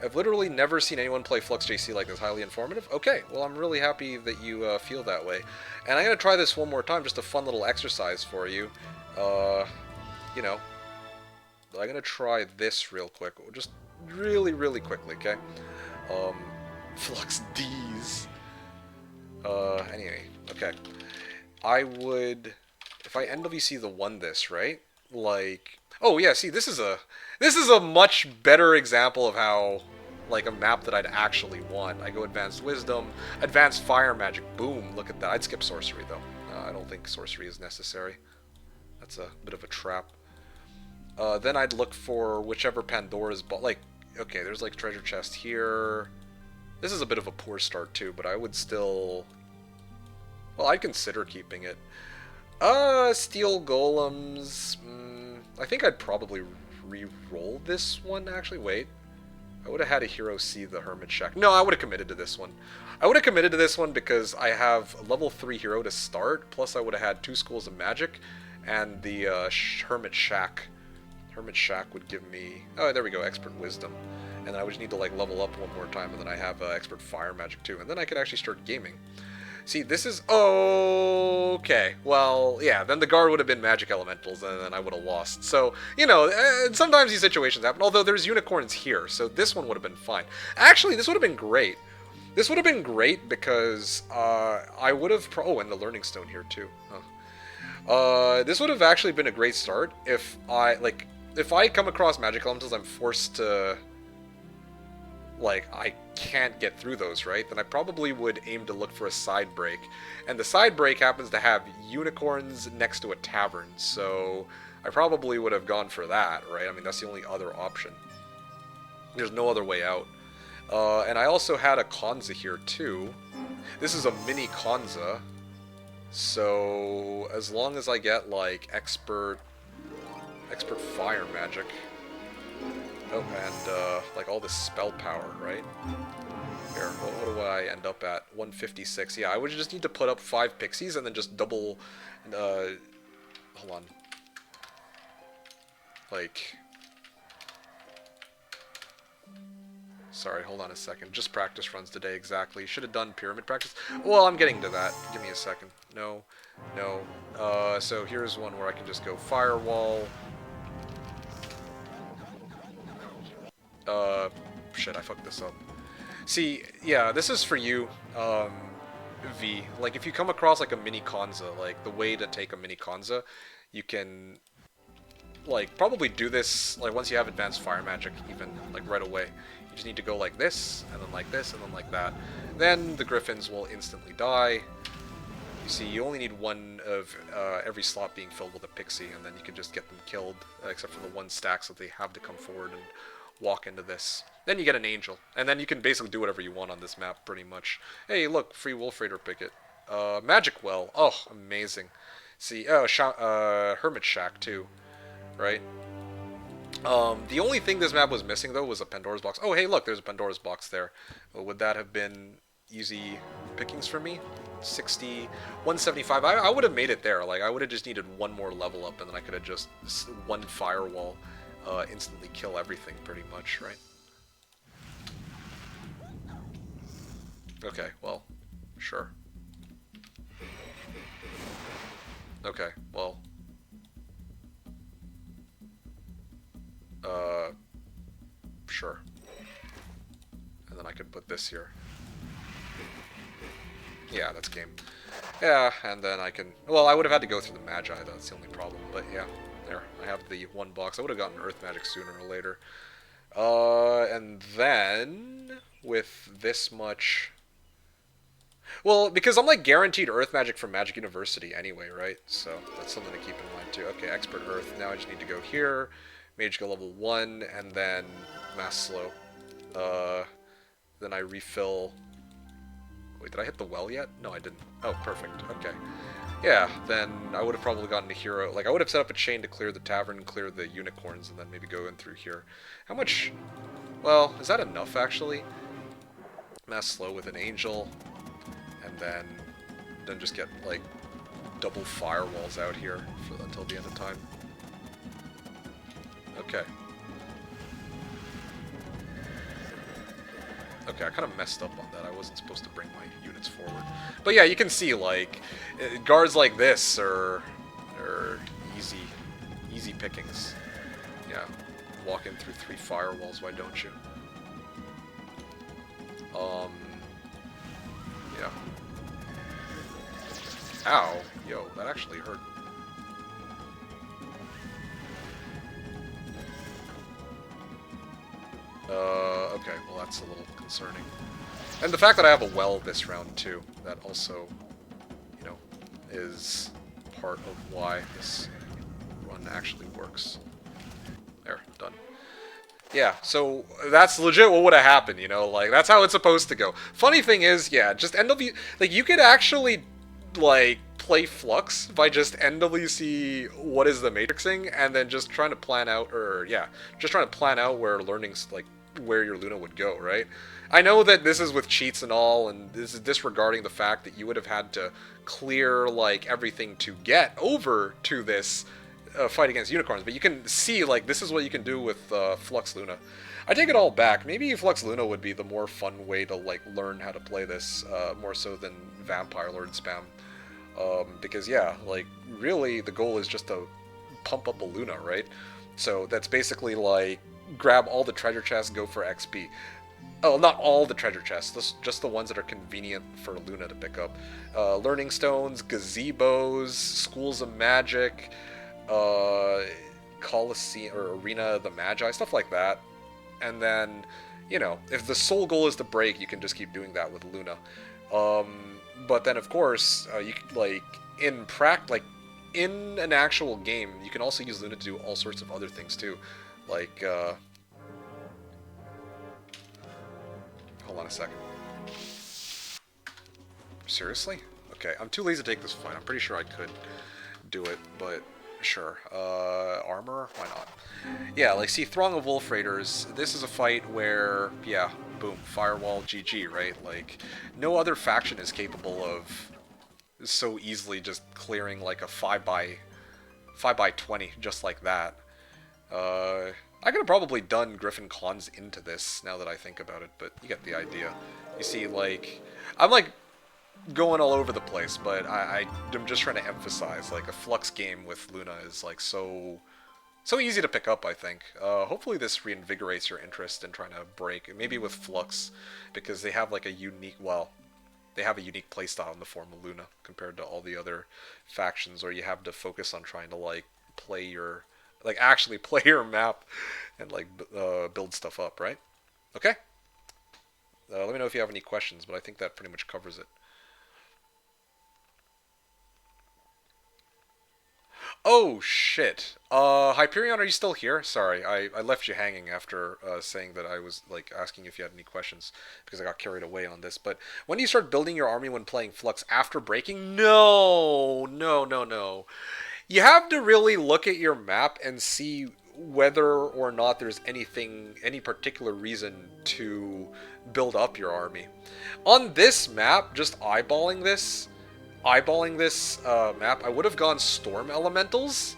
I've literally never seen anyone play Flux JC like this. Highly informative. Okay, well I'm really happy that you feel that way, and I'm gonna try this one more time, just a fun little exercise for you. You know, I'm gonna try this real quick, just really quickly, okay? Flux D's. Anyway, okay. I would, if I NWC the one this, right? Like, oh yeah, see, this is a much better example of how, like, a map that I'd actually want. I go Advanced Wisdom, Advanced Fire Magic, boom, look at that. I'd skip Sorcery, though. I don't think Sorcery is necessary. That's a bit of a trap. Then I'd look for whichever Pandora's, like, okay, there's, like, Treasure Chest here. This is a bit of a poor start, too, but I would still, well, I'd consider keeping it. Steel Golems. I think I'd probably re-roll this one, actually. Wait. I would have had a hero see the Hermit Shack. No, I would have committed to this one. I would have committed to this one because I have a level 3 hero to start, plus I would have had 2 Schools of Magic, and the Hermit Shack. Hermit Shack would give me, oh, there we go, Expert Wisdom. And then I would just need to, like, level up one more time, and then I have Expert Fire Magic too, and then I could actually start gaming. See, this is... okay. Well, yeah, then the guard would have been magic elementals, and then I would have lost. So, you know, sometimes these situations happen, although there's unicorns here, so this one would have been fine. Actually, this would have been great. This would have been great because I would have... oh, and the Learning Stone here, too. This would have actually been a great start if I come across magic elementals, I'm forced to... like, I can't get through those, right? Then I probably would aim to look for a side break. And the side break happens to have unicorns next to a tavern, so I probably would have gone for that, right? I mean, that's the only other option. There's no other way out. And I also had a Kanza here, too. This is a mini Kanza, so as long as I get, like, Expert Fire Magic... oh, and, like, all this spell power, right? Here, what do I end up at? 156. Yeah, I would just need to put up 5 pixies and then just double, hold on. Like... sorry, hold on a second. Just practice runs today, exactly. Should have done pyramid practice. Well, I'm getting to that. Give me a second. No. So here's one where I can just go Firewall... shit, I fucked this up. See, yeah, this is for you, V. Like, if you come across, like, a mini Kanza, like, the way to take a mini Kanza, you can, like, probably do this, like, once you have Advanced Fire Magic, even, like, right away. You just need to go like this, and then like this, and then like that. Then the Griffins will instantly die. You see, you only need one of every slot being filled with a pixie, and then you can just get them killed, except for the one stack, so they have to come forward and walk into this. Then you get an angel, and then you can basically do whatever you want on this map, pretty much. Hey, look, free Wolf Raider Picket. Magic Well. Oh, amazing. See, oh, Hermit Shack, too. Right? The only thing this map was missing, though, was a Pandora's Box. Oh, hey, look, there's a Pandora's Box there. Well, would that have been easy pickings for me? 60, 175. I would have made it there. Like, I would have just needed one more level up, and then I could have just one firewall instantly kill everything, pretty much, right? Okay, well, sure. Okay, well. Sure. And then I could put this here. Yeah, that's game. Yeah, and then I can... well, I would have had to go through the Magi, that's the only problem. But yeah, there. I have the one box. I would have gotten Earth Magic sooner or later. And then, with this much... well, because I'm, like, guaranteed Earth Magic from Magic University anyway, right? So, that's something to keep in mind, too. Okay, Expert Earth. Now I just need to go here. Mage go level 1, and then Mass Slow. Then I refill... wait, did I hit the well yet? No, I didn't. Oh, perfect. Okay. Yeah, then I would have probably gotten a hero. Like, I would have set up a chain to clear the tavern, clear the unicorns, and then maybe go in through here. How much... well, is that enough, actually? Mass Slow with an angel, and then just get, like, double firewalls out here until the end of time. Okay. Okay, I kind of messed up on that. I wasn't supposed to bring my units forward. But yeah, you can see, like, guards like this are easy pickings. Yeah, walk in through 3 firewalls, why don't you? Yeah. Ow. Yo, that actually hurt. Okay, well that's a little concerning. And the fact that I have a well this round too, that also, you know, is part of why this run actually works. There, done. Yeah, so that's legit what would have happened, you know, like, that's how it's supposed to go. Funny thing is, yeah, just NW, like, you could actually, like, play Flux by just NWC what is the matrixing, and then just trying to plan out, or, yeah, just trying to plan out where learning's, like, where your Luna would go, right? I know that this is with cheats and all, and this is disregarding the fact that you would have had to clear, like, everything to get over to this fight against unicorns, but you can see, like, this is what you can do with Flux Luna. I take it all back. Maybe Flux Luna would be the more fun way to, like, learn how to play this, more so than Vampire Lord spam. Because, yeah, like, really, the goal is just to pump up a Luna, right? So that's basically, like, grab all the treasure chests, go for XP. Oh, not all the treasure chests, just the ones that are convenient for Luna to pick up. Learning stones, gazebos, schools of magic, Colosseum or Arena of the Magi, stuff like that. And then, you know, if the sole goal is to break, you can just keep doing that with Luna. But then, of course, you can, like, in an actual game, you can also use Luna to do all sorts of other things too, like. Hold on a second. Seriously? Okay, I'm too lazy to take this fight. I'm pretty sure I could do it, but sure. Armor? Why not? Yeah, like, see, Throng of Wolf Raiders, this is a fight where, yeah, boom, firewall, GG, right? Like, no other faction is capable of so easily just clearing, like, a 5 by 20, just like that. I could have probably done Griffin Cons into this, now that I think about it, but you get the idea. You see, like, I'm, like, going all over the place, but I'm just trying to emphasize, like, a Flux game with Luna is, like, so easy to pick up, I think. Hopefully this reinvigorates your interest in trying to break, maybe with Flux, because they have, like, a unique, well, they have a unique playstyle in the form of Luna, compared to all the other factions, where you have to focus on trying to, like, actually play your map and, like, build stuff up, right? Okay? Let me know if you have any questions, but I think that pretty much covers it. Oh, shit. Hyperion, are you still here? Sorry, I left you hanging after saying that I was, like, asking if you had any questions, because I got carried away on this. But when do you start building your army when playing Flux? After breaking? No! No, no, no. You have to really look at your map and see whether or not there's any particular reason to build up your army. On this map, just eyeballing this map, I would have gone Storm Elementals.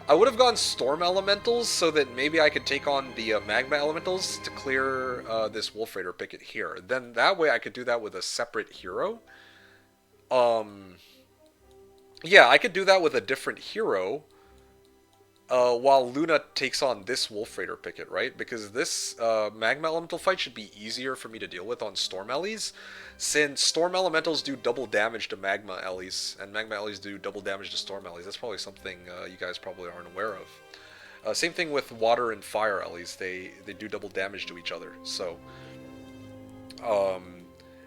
I would have gone Storm Elementals so that maybe I could take on the Magma Elementals to clear this Wolf Raider picket here. Then that way I could do that with a separate hero. Yeah, I could do that with a different hero, while Luna takes on this Wolf Raider picket, right? Because this Magma Elemental fight should be easier for me to deal with on Storm Ellies, since Storm Elementals do double damage to Magma Ellies, and Magma Ellies do double damage to Storm Ellies. That's probably something you guys probably aren't aware of. Same thing with Water and Fire Ellies. They do double damage to each other. So,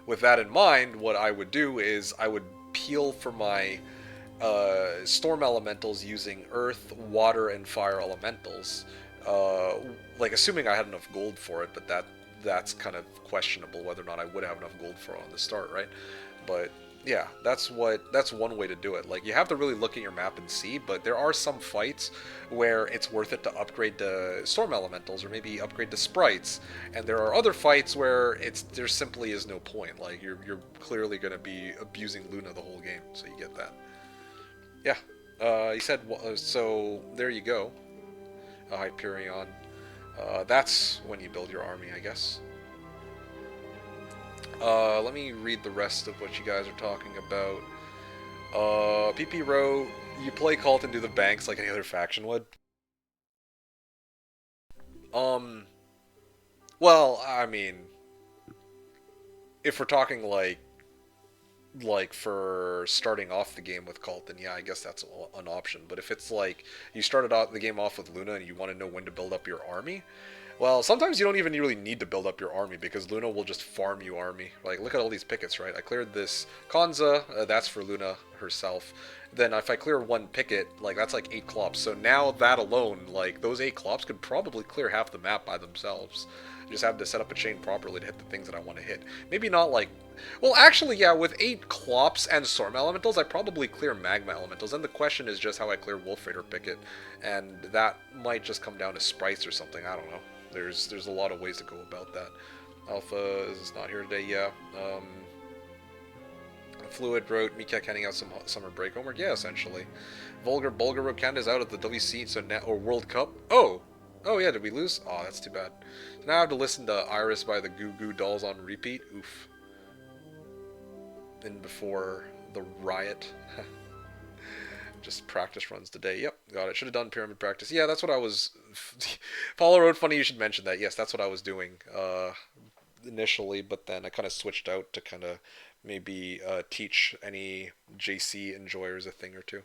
with that in mind, what I would do is I would peel for my Storm Elementals using Earth, Water, and Fire Elementals. Like, assuming I had enough gold for it, but that's kind of questionable whether or not I would have enough gold for it on the start, right? But yeah, that's one way to do it. Like, you have to really look at your map and see, but there are some fights where it's worth it to upgrade to Storm Elementals or maybe upgrade to Sprites, and there are other fights where there simply is no point. Like, you're clearly going to be abusing Luna the whole game, so you get that. Yeah, he said, so there you go. a Hyperion. That's when you build your army, I guess. Let me read the rest of what you guys are talking about. PP Row, you play Cult and do the banks like any other faction would. Well, I mean, if we're talking like for starting off the game with Cult, then yeah, I guess that's an option. But if it's like you started out the game off with Luna and you want to know when to build up your army, well, sometimes you don't even really need to build up your army because Luna will just farm you army. Like, look at all these pickets, right? I cleared this Kanza, that's for Luna herself. Then if I clear one picket, like, that's like 8 clops. So now that alone, like, those 8 clops could probably clear half the map by themselves. I just have to set up a chain properly to hit the things that I want to hit. Maybe not like... Well, actually, yeah, with 8 clops and storm elementals, I probably clear magma elementals. And the question is just how I clear Wolf Raider picket. And that might just come down to sprites or something, I don't know. There's a lot of ways to go about that. Alpha is not here today, yeah. Fluid wrote MeKick handing out some summer break homework, yeah, essentially. Bulgar wrote Canada's out of the WC, so now, or World Cup. Oh yeah, did we lose? Oh, that's too bad. So now I have to listen to Iris by the Goo Goo Dolls on repeat. Oof. And before the riot. Just practice runs today. Yep, got it. Should have done pyramid practice. Yeah, that's what I was... Paulo wrote, funny you should mention that. Yes, that's what I was doing initially, but then I kind of switched out to kind of maybe teach any JC enjoyers a thing or two.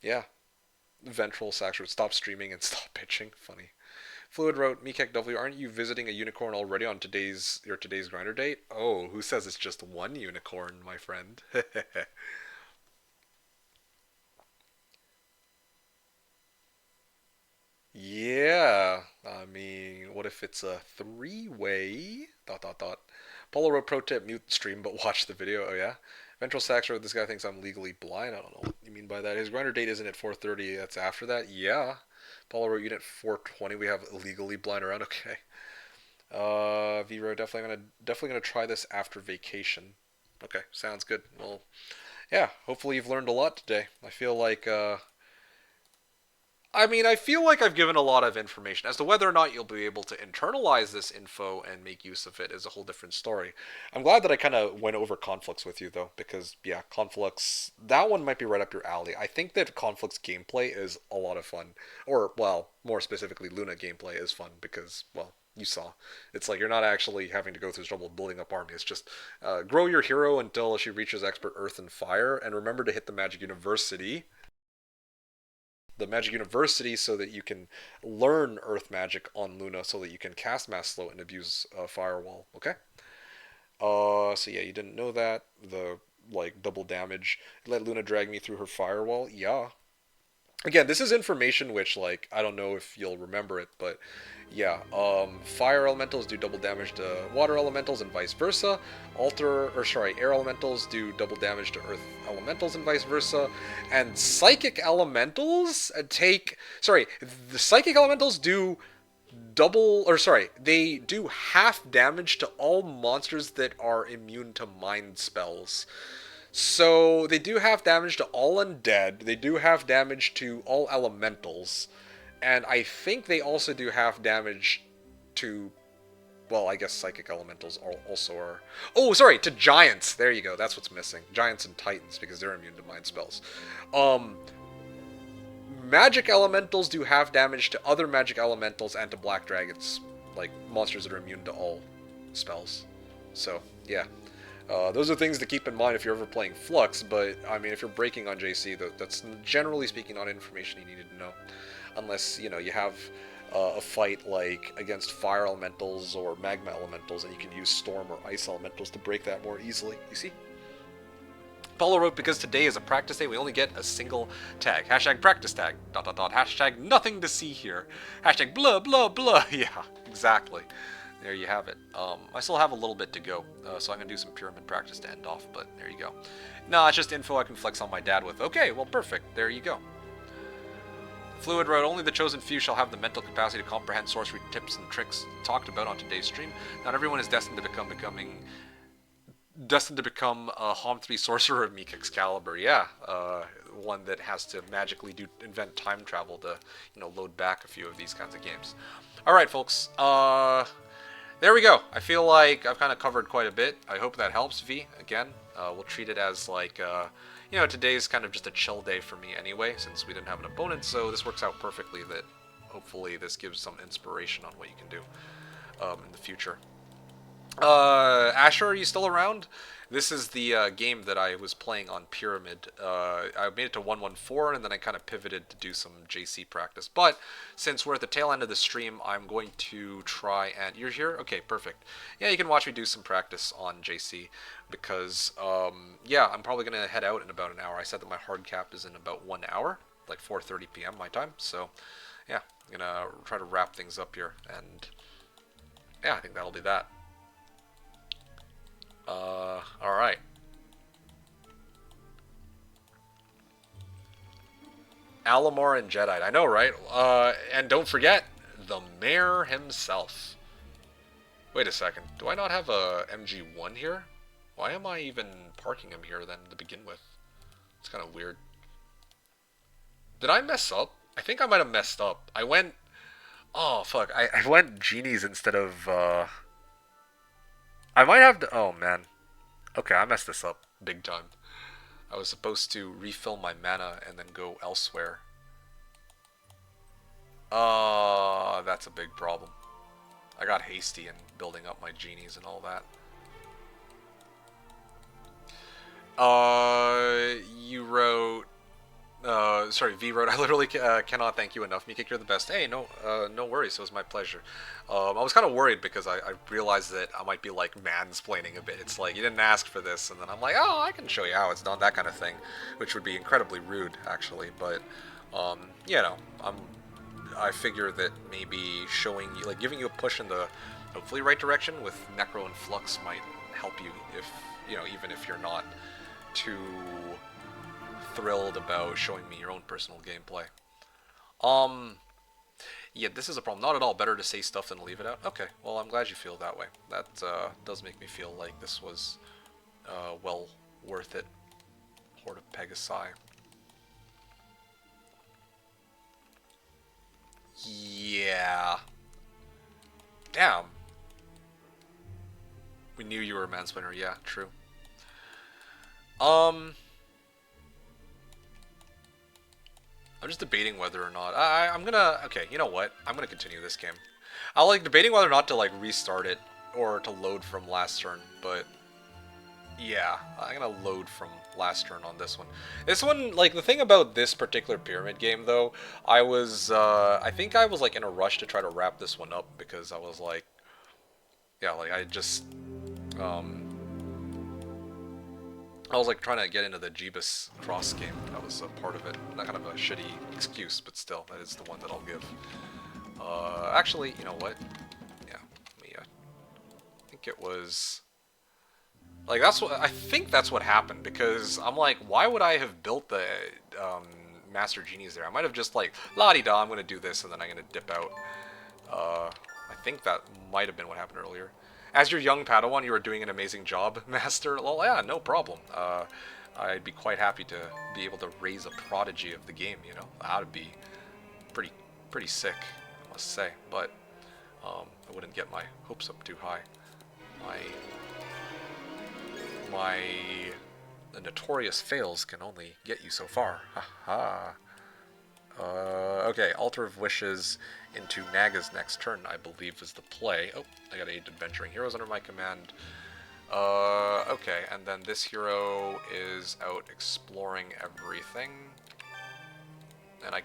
Yeah. Ventral Sax wrote, stop streaming and stop pitching. Funny. Fluid wrote, MeKick W, aren't you visiting a unicorn already on your today's grinder date? Oh, who says it's just one unicorn, my friend? Yeah, I mean, what if it's a three-way? ... Polo wrote pro tip, mute stream, but watch the video. Oh yeah. Ventral Sax wrote, this guy thinks I'm legally blind. I don't know what you mean by that. His grinder date isn't at 4:30. That's after that. Yeah. Polo wrote, unit 420. We have illegally blind around. Okay. V wrote, definitely gonna try this after vacation. Okay, sounds good. Well, yeah. Hopefully you've learned a lot today. I feel like I've given a lot of information. As to whether or not you'll be able to internalize this info and make use of it is a whole different story. I'm glad that I kind of went over conflicts with you, though, because, yeah, conflicts, that one might be right up your alley. I think that conflicts gameplay is a lot of fun. Or, well, more specifically, Luna gameplay is fun because, well, you saw. It's like you're not actually having to go through the trouble of building up army. It's just grow your hero until she reaches expert earth and fire, and remember to hit the Magic University so that you can learn Earth Magic on Luna so that you can cast Mass Slow and abuse Firewall, okay? So yeah, you didn't know that. The, like, double damage. Let Luna drag me through her Firewall? Yeah. Again, this is information which, like, I don't know if you'll remember it, but yeah, fire elementals do double damage to water elementals and vice versa. Air elementals do double damage to earth elementals and vice versa. And psychic elementals the psychic elementals do they do half damage to all monsters that are immune to mind spells. So they do half damage to all undead, they do half damage to all elementals, and I think they also do half damage to, well, I guess psychic elementals also are... Oh, sorry, to giants! There you go, that's what's missing. Giants and titans, because they're immune to mind spells. Magic elementals do half damage to other magic elementals and to black dragons, like monsters that are immune to all spells. So, yeah. Those are things to keep in mind if you're ever playing Flux, but, I mean, if you're breaking on JC, that's generally speaking not information you needed to know. Unless, you know, you have a fight, like, against fire elementals or magma elementals, and you can use storm or ice elementals to break that more easily, you see? Paulo wrote, because today is a practice day, we only get a single tag. Hashtag practice tag, ... Hashtag nothing to see here. Hashtag blah, blah, blah. Yeah, exactly. There you have it. I still have a little bit to go, so I'm going to do some pyramid practice to end off, but there you go. No, it's just info I can flex on my dad with. Okay, well, perfect. There you go. Fluid wrote, only the chosen few shall have the mental capacity to comprehend sorcery tips and tricks talked about on today's stream. Not everyone is destined to becoming destined to become a Hom 3 sorcerer of Meek Excalibur. Yeah, one that has to magically invent time travel to, load back a few of these kinds of games. All right, folks. There we go. I feel like I've kind of covered quite a bit. I hope that helps, V. Again, we'll treat it as like, today's kind of just a chill day for me anyway, since we didn't have an opponent. So this works out perfectly. That hopefully this gives some inspiration on what you can do in the future. Asher, are you still around? This is the game that I was playing on Pyramid. I made it to 114, and then I kind of pivoted to do some JC practice. But since we're at the tail end of the stream, I'm going to try and... You're here? Okay, perfect. Yeah, you can watch me do some practice on JC because, yeah, I'm probably going to head out in about an hour. I said that my hard cap is in about 1 hour, like 4:30 p.m. my time. So, yeah, I'm going to try to wrap things up here. And, yeah, I think that'll be that. Alright. Alamar and Jedi. I know, right? And don't forget, the mayor himself. Wait a second. Do I not have a MG1 here? Why am I even parking him here then to begin with? It's kind of weird. Did I mess up? I think I might have messed up. I went... Oh, fuck. I went genies instead of, I might have to... Oh, man. Okay, I messed this up big time. I was supposed to refill my mana and then go elsewhere. That's a big problem. I got hasty in building up my genies and all that. You wrote... sorry, V wrote, I literally cannot thank you enough. MeKick, you're the best. Hey, no worries. It was my pleasure. I was kind of worried because I realized that I might be like mansplaining a bit. It's like, you didn't ask for this, and then I'm like, oh, I can show you how it's done, that kind of thing, which would be incredibly rude, actually. But, I figure that maybe showing you, like, giving you a push in the hopefully right direction with Necro and Flux might help you if, even if you're not too thrilled about showing me your own personal gameplay. Yeah, this is a problem. Not at all. Better to say stuff than leave it out. Okay, well, I'm glad you feel that way. That does make me feel like this was well worth it. Horde of Pegasi. Yeah. Damn. We knew you were a mansplainer. Yeah, true. I'm just debating whether or not... I'm gonna... Okay, you know what? I'm gonna continue this game. I like debating whether or not to, like, restart it or to load from last turn, but... Yeah, I'm gonna load from last turn on this one. This one, like, the thing about this particular Pyramid game, though, I was, I think I was, like, in a rush to try to wrap this one up because I was, like... Yeah, like, I just... I was like trying to get into the Jeebus cross game. That was a part of it. Not kind of a shitty excuse, but still, that is the one that I'll give. Actually, you know what? Yeah, I think it was... Like, that's what... I think that's what happened, because I'm like, why would I have built the Master Genies there? I might have just like, la-di-da, I'm gonna do this, and then I'm gonna dip out. I think that might have been what happened earlier. As your young Padawan, you are doing an amazing job, Master. Well, yeah, no problem. I'd be quite happy to be able to raise a prodigy of the game, That would be pretty sick, I must say. But I wouldn't get my hopes up too high. The notorious fails can only get you so far. Haha. Okay, Altar of Wishes into Naga's next turn, I believe, is the play. Oh, I got 8 Adventuring Heroes under my command. Okay, and then this hero is out exploring everything. And I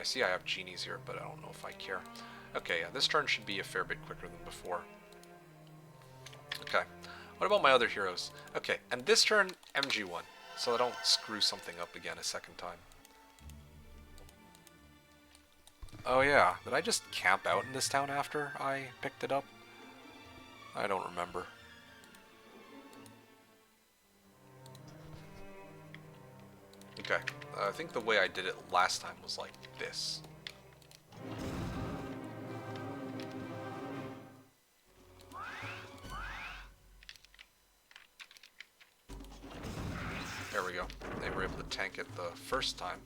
see I have genies here, but I don't know if I care. Okay, yeah, this turn should be a fair bit quicker than before. Okay, what about my other heroes? Okay, and this turn, MG1, so I don't screw something up again a second time. Oh yeah, did I just camp out in this town after I picked it up? I don't remember. Okay, I think the way I did it last time was like this. go. They were able to tank it the first time.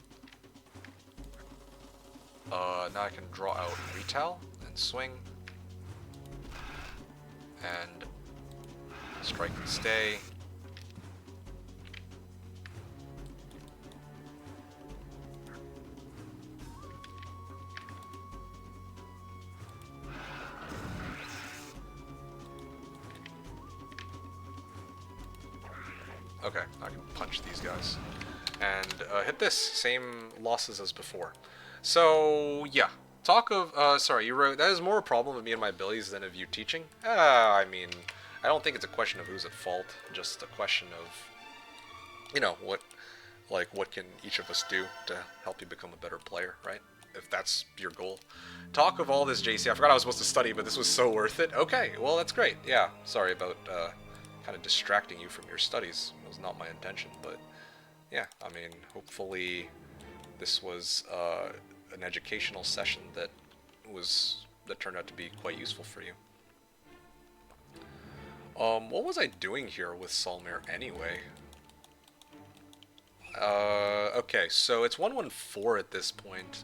Now I can draw out Retail and swing. And strike and stay. Okay, I can punch these guys. And hit this. Same losses as before. So, yeah. Talk of, sorry, you wrote, that is more a problem of me and my abilities than of you teaching. I mean, I don't think it's a question of who's at fault, just a question of, you know, what can each of us do to help you become a better player, right? If that's your goal. Talk of all this, JC. I forgot I was supposed to study, but this was so worth it. Okay, well, that's great. Yeah, sorry about kind of distracting you from your studies. It was not my intention, but yeah, I mean, hopefully this was an educational session that turned out to be quite useful for you. What was I doing here with Solmir anyway? Okay, so it's 114 at this point.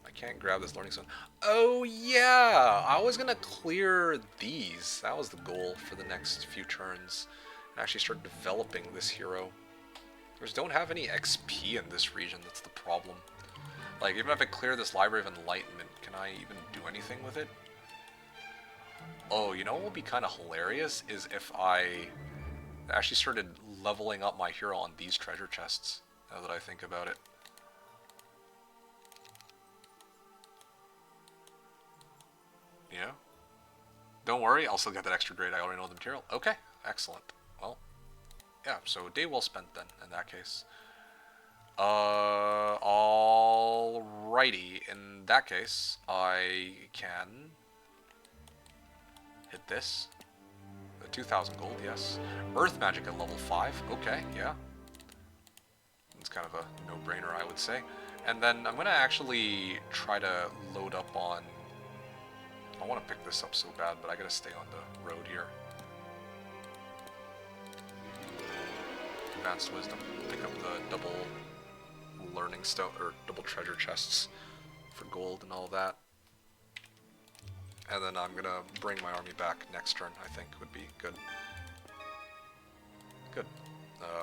I can't grab this learning stone. Oh yeah, I was gonna clear these. That was the goal for the next few turns. And actually start developing this hero. I just don't have any XP in this region, that's the problem. Like, even if I clear this Library of Enlightenment, can I even do anything with it? Oh, you know what would be kind of hilarious is if I actually started leveling up my hero on these treasure chests, now that I think about it. Yeah? Don't worry, I'll still get that extra grade. I already know the material. Okay, excellent. Well, yeah, so a day well spent then, in that case. Alrighty. In that case, I can hit this. The 2,000 gold, yes. Earth magic at level 5. Okay, yeah. It's kind of a no-brainer, I would say. And then I'm going to actually try to load up on... I want to pick this up so bad, but I got to stay on the road here. Advanced Wisdom. Pick up the double learning stone, or double treasure chests for gold and all that. And then I'm going to bring my army back next turn, I think would be good. Good.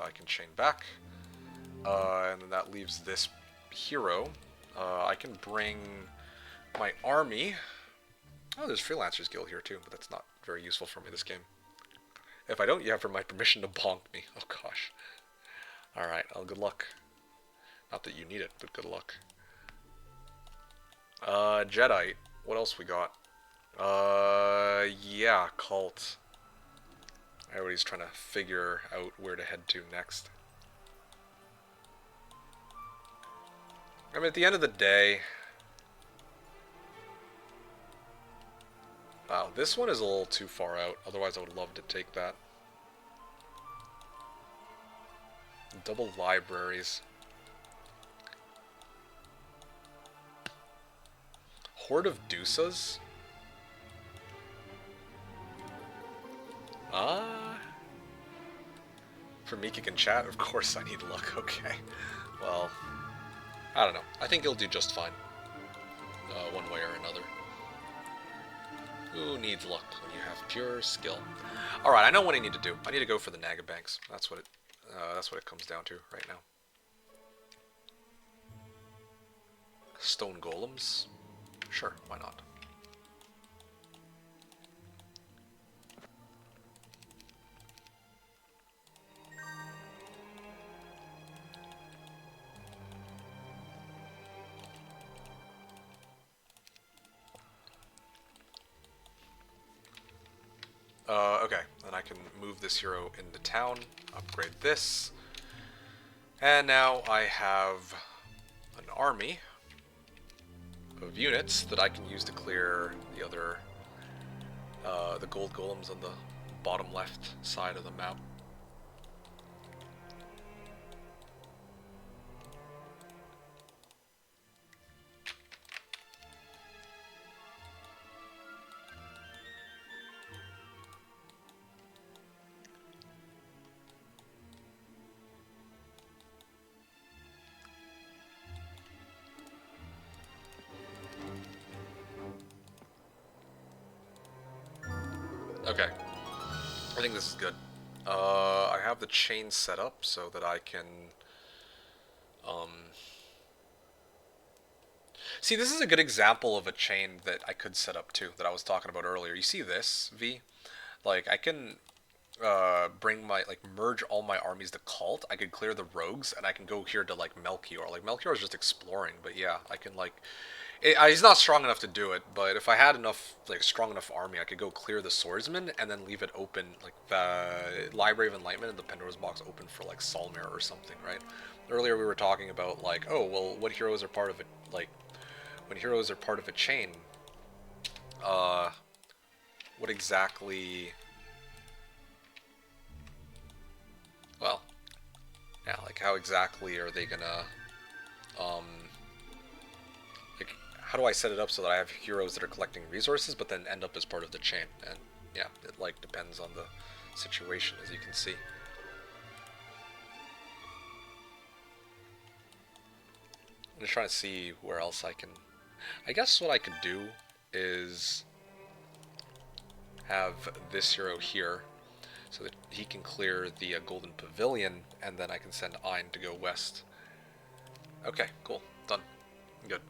I can chain back. And then that leaves this hero. I can bring my army. Oh, there's Freelancers Guild here too, but that's not very useful for me this game. If I don't, you have for my permission to bonk me. Oh gosh. Alright, well, good luck. Not that you need it, but good luck. Jedi. What else we got? Yeah, Cult. Everybody's trying to figure out where to head to next. I mean, at the end of the day... Wow, this one is a little too far out. Otherwise, I would love to take that. Double libraries. Horde of Dusas? For MeKick in chat? Of course I need luck, okay. Well, I don't know. I think he'll do just fine. One way or another. Who needs luck when you have pure skill? Alright, I know what I need to do. I need to go for the Naga Banks. That's what it comes down to right now. Stone Golems? Sure, why not? Okay, then I can move this hero into town, upgrade this, and now I have an army of units that I can use to clear the other, the gold golems on the bottom left side of the map. Okay. I think this is good. I have the chain set up so that I can... See, this is a good example of a chain that I could set up too, that I was talking about earlier. You see this, V? Like, I can bring my, like, merge all my armies to Cult. I could clear the rogues, and I can go here to, like, Melchior. Like, Melchior is just exploring, but yeah, I can, like... he's not strong enough to do it, but if I had enough, like, strong enough army, I could go clear the swordsman and then leave it open, like, the Library of Enlightenment and the Pandora's Box open for, like, Solmir or something, right? Earlier we were talking about, like, oh, well, what heroes are part of it, like, when heroes are part of a chain, what exactly... Well, yeah, like, how exactly are they gonna, like, how do I set it up so that I have heroes that are collecting resources, but then end up as part of the chain? And, yeah, it, like, depends on the situation, as you can see. I'm just trying to see where else I can... I guess what I could do is have this hero here, so that he can clear the Golden Pavilion, and then I can send Ein to go west. Okay, cool. Done. Good.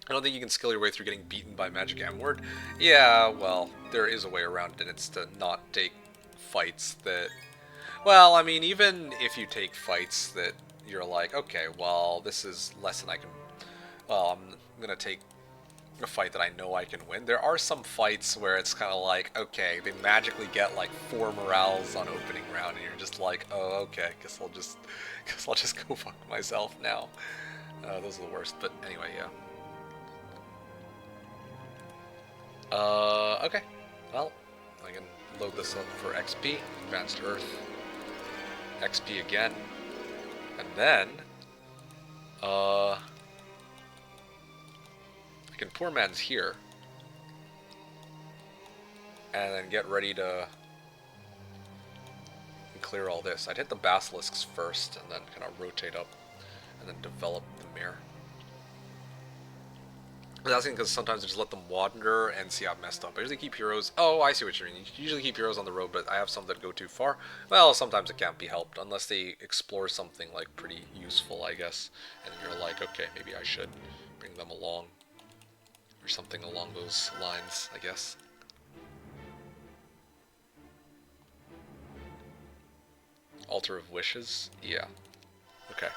I don't think you can skill your way through getting beaten by Magic M-Word. Yeah, well, there is a way around it, and it's to not take fights that... Well, I mean, even if you take fights that you're like, okay, well, this is less than I can... Well, I'm gonna take a fight that I know I can win. There are some fights where it's kind of like, okay, they magically get like 4 morales on opening round, and you're just like, oh, okay, guess I'll just go fuck myself now. Those are the worst, but anyway, yeah. Okay. Well, I can load this up for XP, Advanced Earth, XP again, and then, I can Poor Man's here, and then get ready to clear all this. I'd hit the Basilisks first, and then kind of rotate up, and then develop the mirror. I was asking because sometimes I just let them wander and see how messed up. I usually keep heroes... Oh, I see what you mean. You usually keep heroes on the road, but I have some that go too far. Well, sometimes it can't be helped, unless they explore something, like, pretty useful, I guess. And you're like, okay, maybe I should bring them along. Or something along those lines, I guess. Altar of Wishes? Yeah. Okay.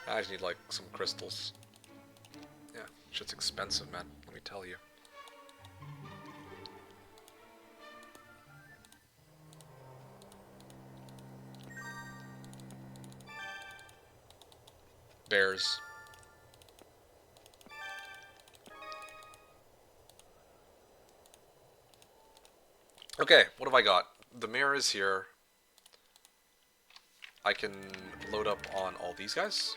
I just need, like, some crystals. Yeah, shit's expensive, man. Let me tell you. Bears. Okay, what have I got? The mirror is here. I can load up on all these guys.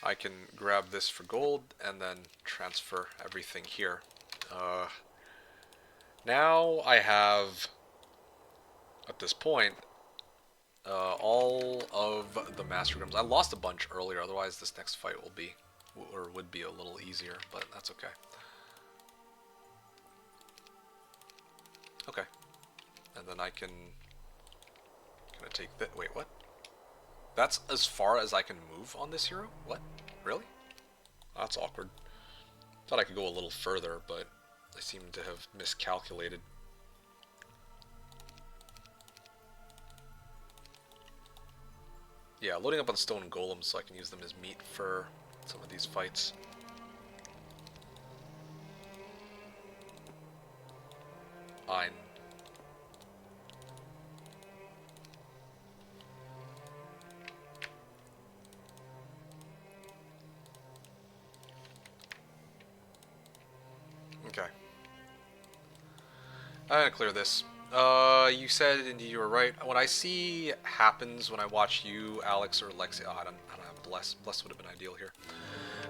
I can grab this for gold and then transfer everything here. Now I have, at this point, all of the Master Grims. I lost a bunch earlier, otherwise this next fight will be, or would be a little easier, but that's okay. Okay. And then I can take that. Wait, what? That's as far as I can move on this hero? What? Really? That's awkward. Thought I could go a little further, but I seem to have miscalculated. Yeah, loading up on stone golems so I can use them as meat for some of these fights. Ein. Okay. I'm gonna clear this. You said, indeed you were right. What I see happens when I watch you, Alex, or Lexi. Oh, I don't have Bless. Bless would have been ideal here.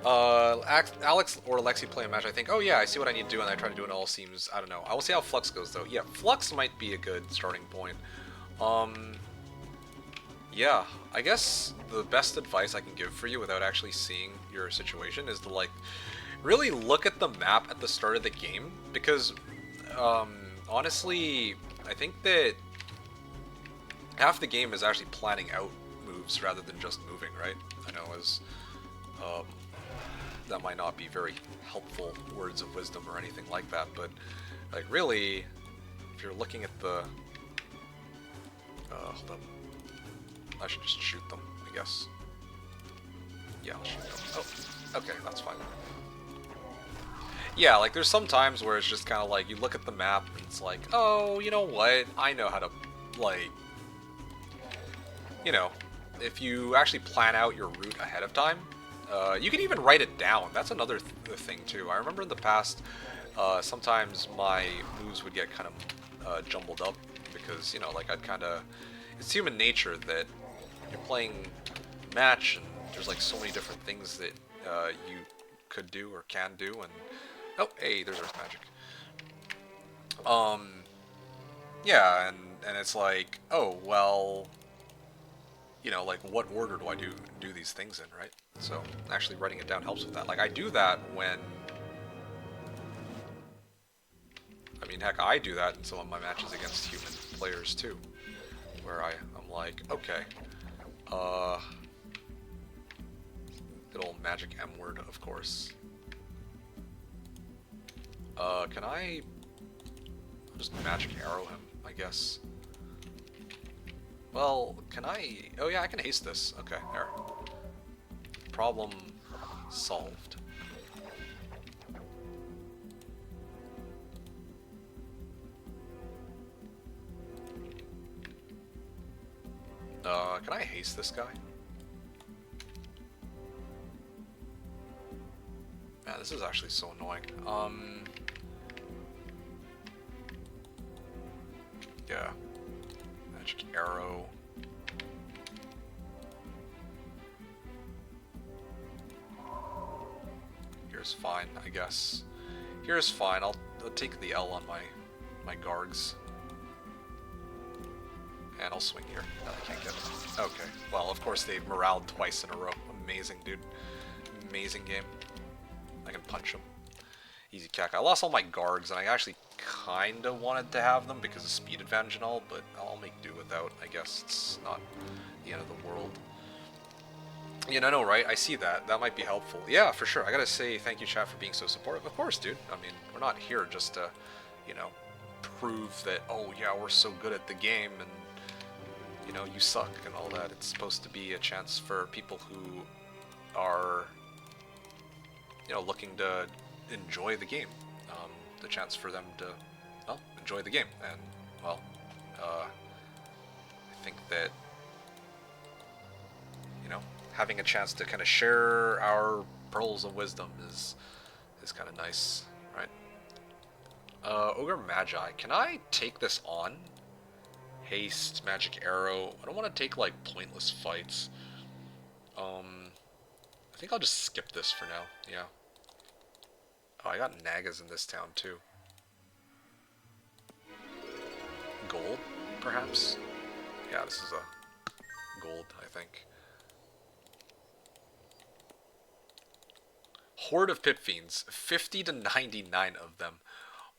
Alex or Lexi play a match, I think, oh yeah, I see what I need to do, and I try to do it, and it all seems, I don't know. I will see how Flux goes, though. Yeah, Flux might be a good starting point. Um, yeah, I guess the best advice I can give for you without actually seeing your situation is to like really look at the map at the start of the game because honestly, I think that half the game is actually planning out moves rather than just moving, right? I know as um, that might not be very helpful words of wisdom or anything like that, but like really, if you're looking at the hold up. I should just shoot them, I guess. Yeah, I'll shoot them. Oh, okay, that's fine. Yeah, like there's some times where it's just kind of like you look at the map and it's like, oh, you know what? I know how to, like, you know, if you actually plan out your route ahead of time, you can even write it down. That's another thing too. I remember in the past, sometimes my moves would get kind of jumbled up because, you know, like I'd kind of, it's human nature that you're playing a match and there's like so many different things that you could do or can do, and oh, hey, there's Earth Magic. Yeah, and it's like, oh, well, you know, like what order do I do these things in, right? So actually writing it down helps with that. Like I do that when, I mean, heck, I do that in some of my matches against human players too, where I'm like, okay, good old magic M word, of course. Can I just magic arrow him, I guess? Well, can I? Oh yeah, I can haste this. Okay, there. Problem solved. Can I haste this guy? Man, this is actually so annoying. Yeah. Magic arrow. Here's fine, I guess. Here's fine. I'll take the L on my Gargs. And I'll swing here. No, I can't get it. Okay. Well, of course they've moraled twice in a row. Amazing, dude. Amazing game. I can punch him. Easy cack. I lost all my Gargs, and I actually kinda wanted to have them because of speed advantage and all, but I'll make do without. I guess it's not the end of the world. Yeah, no, right? I see that. That might be helpful. Yeah, for sure. I gotta say thank you, chat, for being so supportive. Of course, dude. I mean, we're not here just to, you know, prove that, oh, yeah, we're so good at the game and, you know, you suck and all that. It's supposed to be a chance for people who are, you know, looking to enjoy the game. The chance for them to, well, enjoy the game. And, well, I think that, you know, having a chance to kind of share our pearls of wisdom is kind of nice, right? Ogre Magi. Can I take this on? Haste, magic arrow. I don't want to take like pointless fights. I think I'll just skip this for now. Yeah. Oh, I got Nagas in this town too. Gold, perhaps? Yeah, this is a gold, I think. Horde of Pit Fiends, 50 to 99 of them.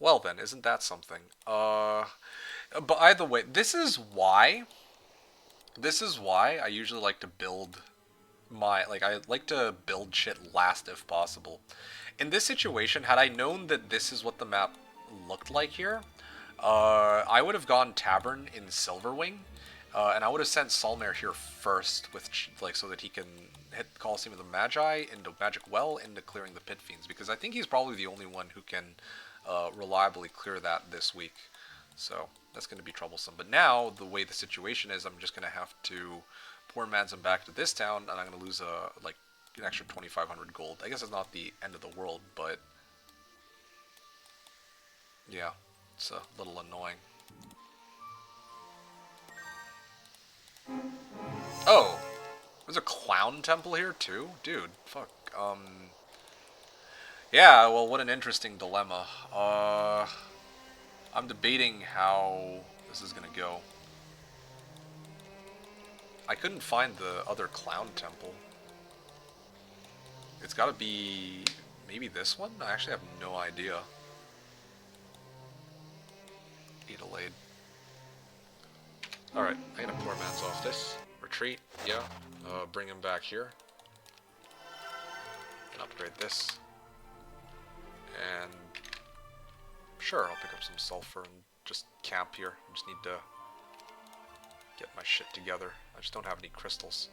Well then, isn't that something? But either way, this is why I usually like to build I like to build shit last if possible. In this situation, had I known that this is what the map looked like here, I would have gone Tavern in Silverwing, and I would have sent Solmare here first, with so that he can hit Coliseum of the Magi into Magic Well into clearing the Pit Fiends, because I think he's probably the only one who can reliably clear that this week. So that's going to be troublesome. But now, the way the situation is, I'm just going to have to pour Manzum back to this town, and I'm going to lose an extra 2,500 gold. I guess it's not the end of the world, but yeah, it's a little annoying. Oh, there's a clown temple here too? Dude, fuck. Yeah, well, what an interesting dilemma. I'm debating how this is gonna go. I couldn't find the other clown temple. It's gotta be maybe this one? I actually have no idea. Adelaide. Alright, I'm gonna poor man's off this. Retreat, yeah. Bring him back here. And upgrade this. And sure, I'll pick up some sulfur and just camp here. I just need to get my shit together. I just don't have any crystals.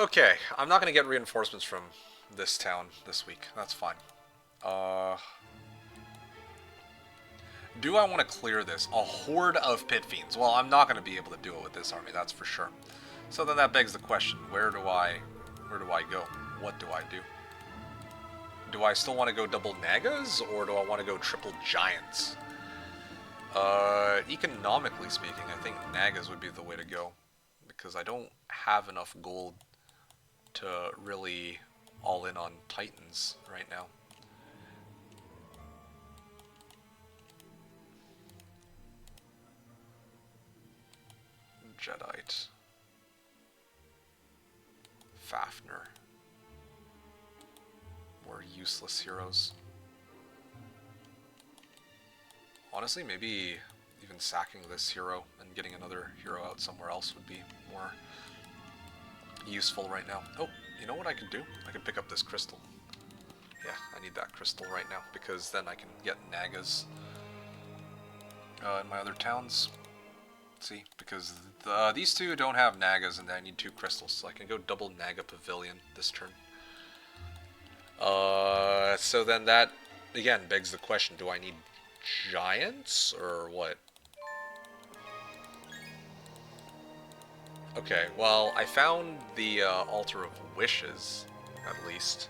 Okay. I'm not going to get reinforcements from this town this week. That's fine. Do I want to clear this? A horde of pit fiends. Well, I'm not going to be able to do it with this army, that's for sure. So then that begs the question, where do I go? What do I do? Do I still want to go double Nagas, or do I want to go triple Giants? Economically speaking, I think Nagas would be the way to go. Because I don't have enough gold to really all in on Titans right now. Jediite. Fafnir. More useless heroes. Honestly, maybe even sacking this hero and getting another hero out somewhere else would be more useful right now. Oh, you know what I could do? I could pick up this crystal. Yeah, I need that crystal right now, because then I can get Nagas in my other towns. See, because these two don't have Nagas, and I need 2 crystals, so I can go double Naga Pavilion this turn. So then that, again, begs the question, do I need Giants, or what? Okay, well, I found the Altar of Wishes, at least.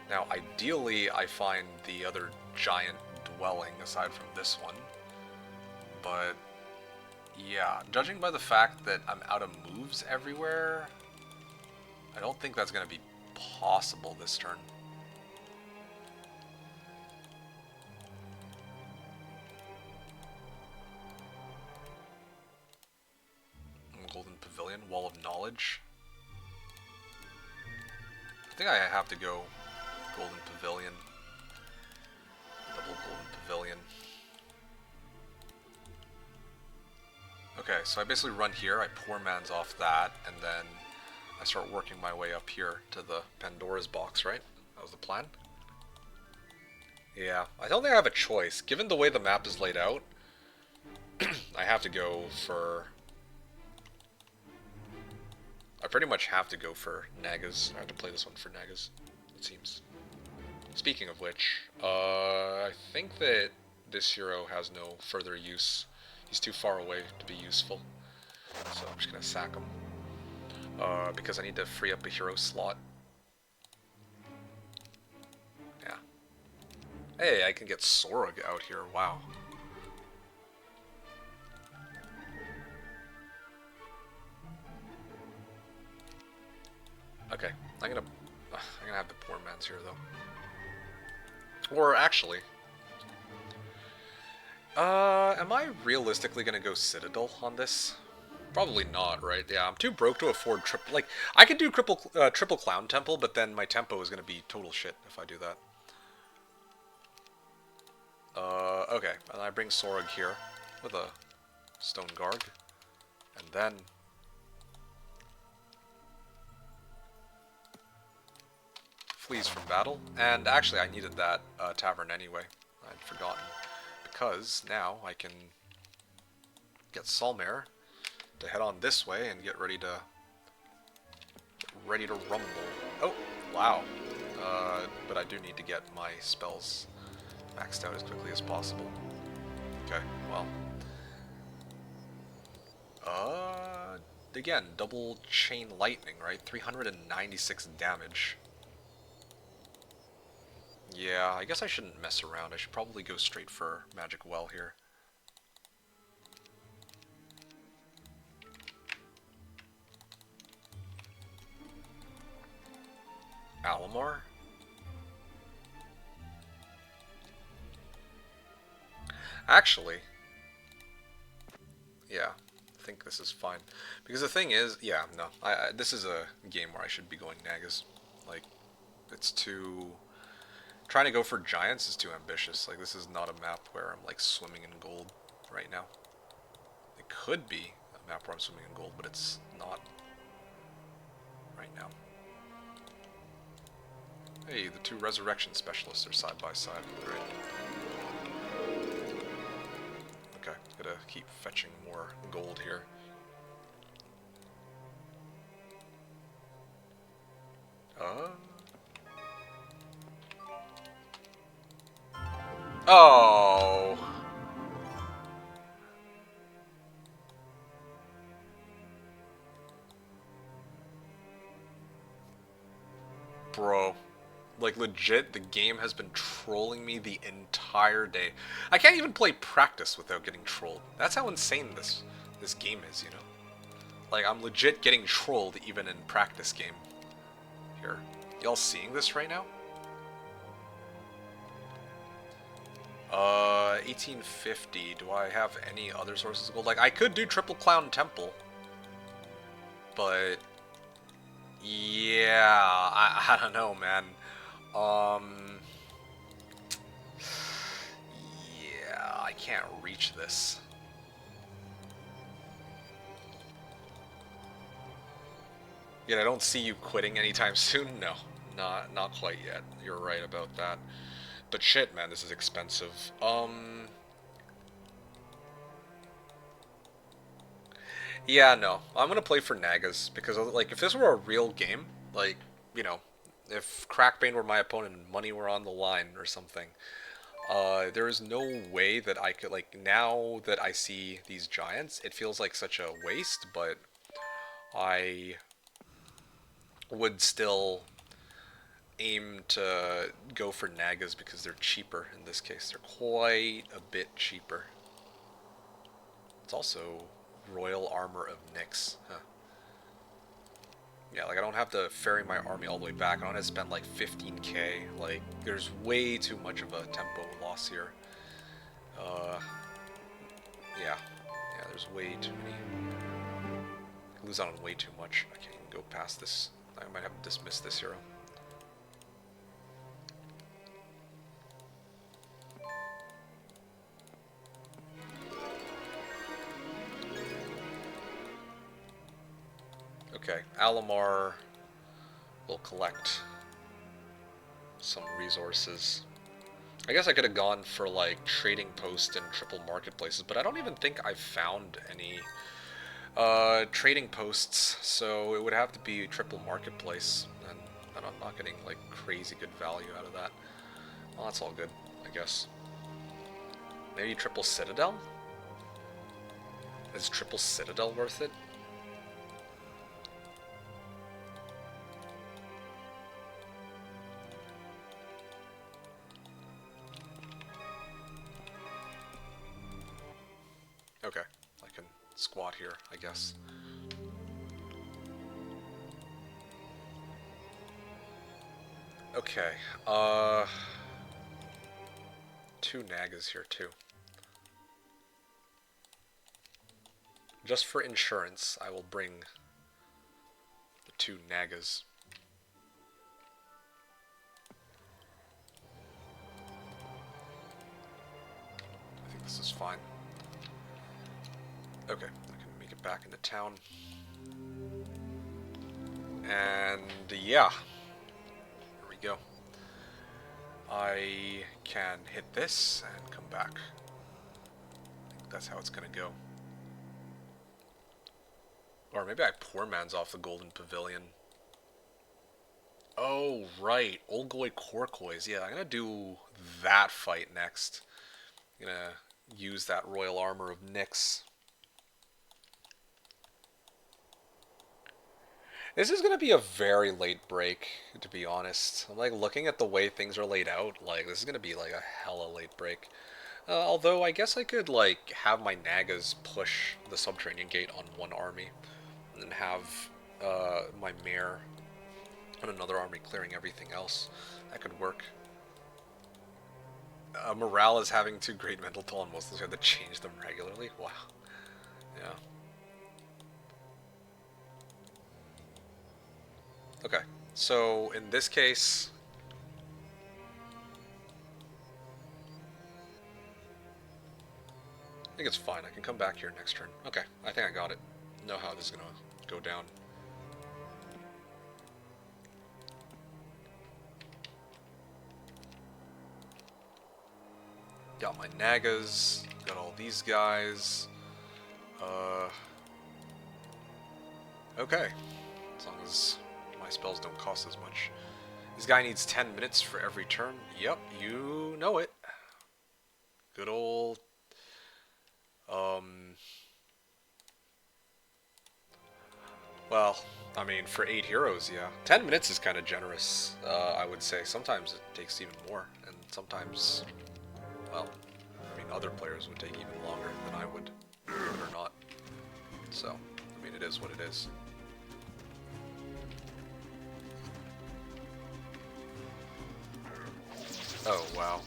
Now, ideally, I find the other giant dwelling, aside from this one. But, yeah, judging by the fact that I'm out of moves everywhere, I don't think that's going to be possible this turn. Golden Pavilion, Wall of Knowledge. I think I have to go Golden Pavilion. Double Golden Pavilion. Okay, so I basically run here, I poor man's off that, and then I start working my way up here to the Pandora's box, right? That was the plan? Yeah, I don't think I have a choice. Given the way the map is laid out, I have to go for... I pretty much have to go for Nagas. I have to play this one for Nagas, it seems. Speaking of which, I think that this hero has no further use. He's too far away to be useful. So I'm just going to sack him. Because I need to free up a hero slot. Yeah. Hey, I can get Sorag out here. Wow. Okay, I'm gonna have the poor man's here though. Or actually, am I realistically gonna go Citadel on this? Probably not, right? Yeah, I'm too broke to afford triple. Like, I could do triple Clown Temple, but then my tempo is gonna be total shit if I do that. Okay, and I bring Sorag here with a Stone Guard, and then flees from battle. And actually, I needed that tavern anyway. I'd forgotten. Because now I can get Solmare to head on this way and get ready to rumble. Oh, wow. But I do need to get my spells maxed out as quickly as possible. Okay, well. Again, double chain lightning, right? 396 damage. Yeah, I guess I shouldn't mess around. I should probably go straight for Magic Well here. Alamar? Actually, yeah, I think this is fine. Because the thing is, yeah, no, this is a game where I should be going Nagas. Like, it's too... Trying to go for giants is too ambitious. Like, this is not a map where I'm, like, swimming in gold right now. It could be a map where I'm swimming in gold, but it's not right now. Hey, the two resurrection specialists are side by side. Great. Okay, gotta keep fetching more gold here. Uh... Oh... Bro. Like, legit, the game has been trolling me the entire day. I can't even play practice without getting trolled. That's how insane this game is, you know? Like, I'm legit getting trolled even in practice game. Here. Y'all seeing this right now? 1850. Do I have any other sources of gold? Like, I could do Triple Clown Temple. But... Yeah, I don't know, man. Yeah, I can't reach this. Yet I don't see you quitting anytime soon. No, not quite yet. You're right about that. But shit, man, this is expensive. Yeah, no. I'm gonna play for Nagas because, like, if this were a real game, like, you know, if Crackbane were my opponent and money were on the line or something, there is no way that I could, like, now that I see these giants, it feels like such a waste, but I would still aim to go for Nagas because they're cheaper in this case. They're quite a bit cheaper. It's also Royal Armor of Nyx. Huh. Yeah, like I don't have to ferry my army all the way back. I don't have to spend like 15k. Like, there's way too much of a tempo loss here. Yeah. Yeah, there's way too many. I lose out on way too much. I can't even go past this. I might have to dismiss this hero. Okay, Alamar will collect some resources. I guess I could have gone for like trading post and triple marketplaces, but I don't even think I've found any trading posts, so it would have to be triple marketplace, and I'm not getting like crazy good value out of that. Well, that's all good, I guess. Maybe triple citadel? Is triple citadel worth it? Okay, I can squat here, I guess. Okay, two Nagas here too. Just for insurance, I will bring the two Nagas. I think this is fine. Okay, I can make it back into town. And yeah, here we go. I can hit this and come back. I think that's how it's gonna go. Or maybe I poor man's off the Golden Pavilion. Oh, right. Olgoi Korkois. Yeah, I'm gonna do that fight next. I'm gonna use that Royal Armor of Nyx. This is gonna be a very late break, to be honest. I'm like looking at the way things are laid out. Like this is gonna be like a hella late break. Although I guess I could like have my Nagas push the subterranean gate on one army, and then have my mare on another army clearing everything else. That could work. Morale is having too great mental toll, and most of us have to change them regularly. Wow. Yeah. Okay. So in this case, I think it's fine. I can come back here next turn. Okay, I think I got it. Know how this is gonna go down. Got my Nagas. Got all these guys. Okay. As long as my spells don't cost as much. This guy needs 10 minutes for every turn. Yep, you know it. Good old... Well, I mean, for 8 heroes, yeah. 10 minutes is kind of generous, I would say. Sometimes it takes even more, and sometimes, well, I mean, other players would take even longer than I would, believe it or not. So, I mean, it is what it is. Oh, wow.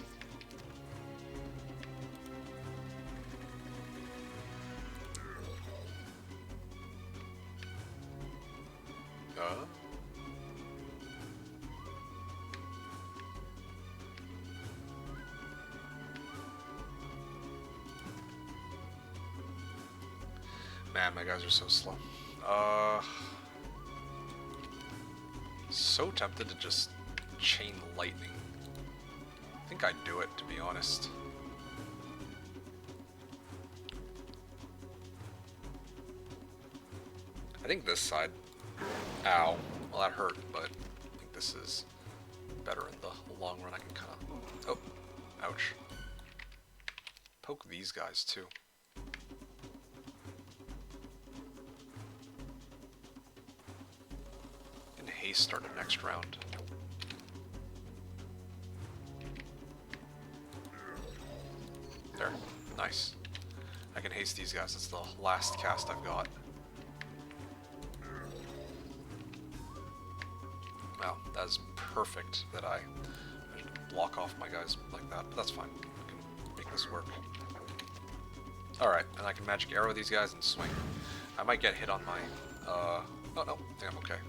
Man, my guys are so slow. So tempted to just chain lightning. I think I'd do it, to be honest. I think this side. Ow. Well, that hurt, but I think this is better in the long run. I can kind of... Oh. Ouch. Poke these guys, too. And haste started next round. There. Nice. I can haste these guys. It's the last cast I've got. Wow, that is perfect that I managed to block off my guys like that, but that's fine. I can make this work. Alright, and I can magic arrow these guys and swing. I might get hit on my, oh no, I think I'm okay.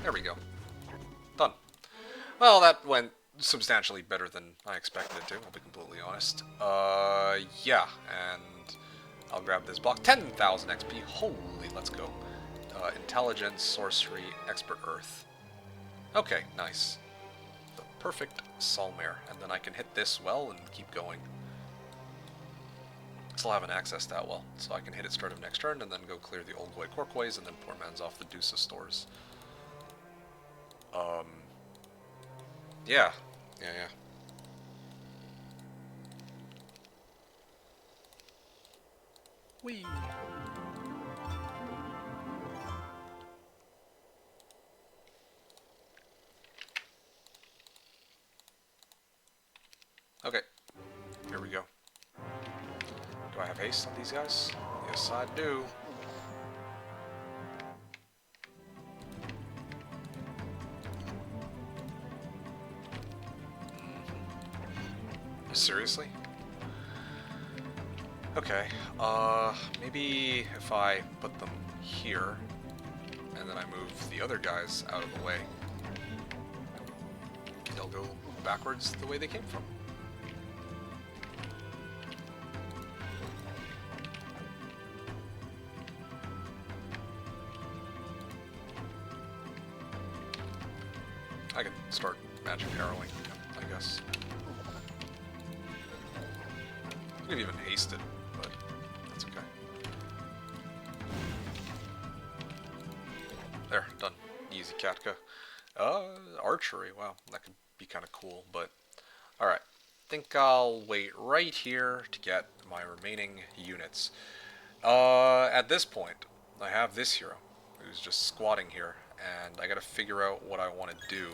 There we go. Done. Well, that went substantially better than I expected it to, I'll be completely honest. Yeah, and I'll grab this block. 10,000 XP, holy, let's go. Intelligence, Sorcery, Expert Earth. Okay, nice. The perfect Solmare. And then I can hit this well and keep going. Still haven't accessed that well, so I can hit it start of next turn and then go clear the Old Goy Corkways and then pour mans off the Deuce of Stores. Yeah. Whee! Okay, here we go. Do I have haste on these guys? Yes, I do. Seriously? Okay, maybe if I put them here, and then I move the other guys out of the way, they'll go backwards the way they came from. I can start magic arrowing, I guess. I could even haste it, but that's okay. There, done. Easy, Katka. Archery, wow, that could be kind of cool, but... Alright, think I'll wait right here to get my remaining units. At this point, I have this hero, who's just squatting here, and I gotta figure out what I want to do.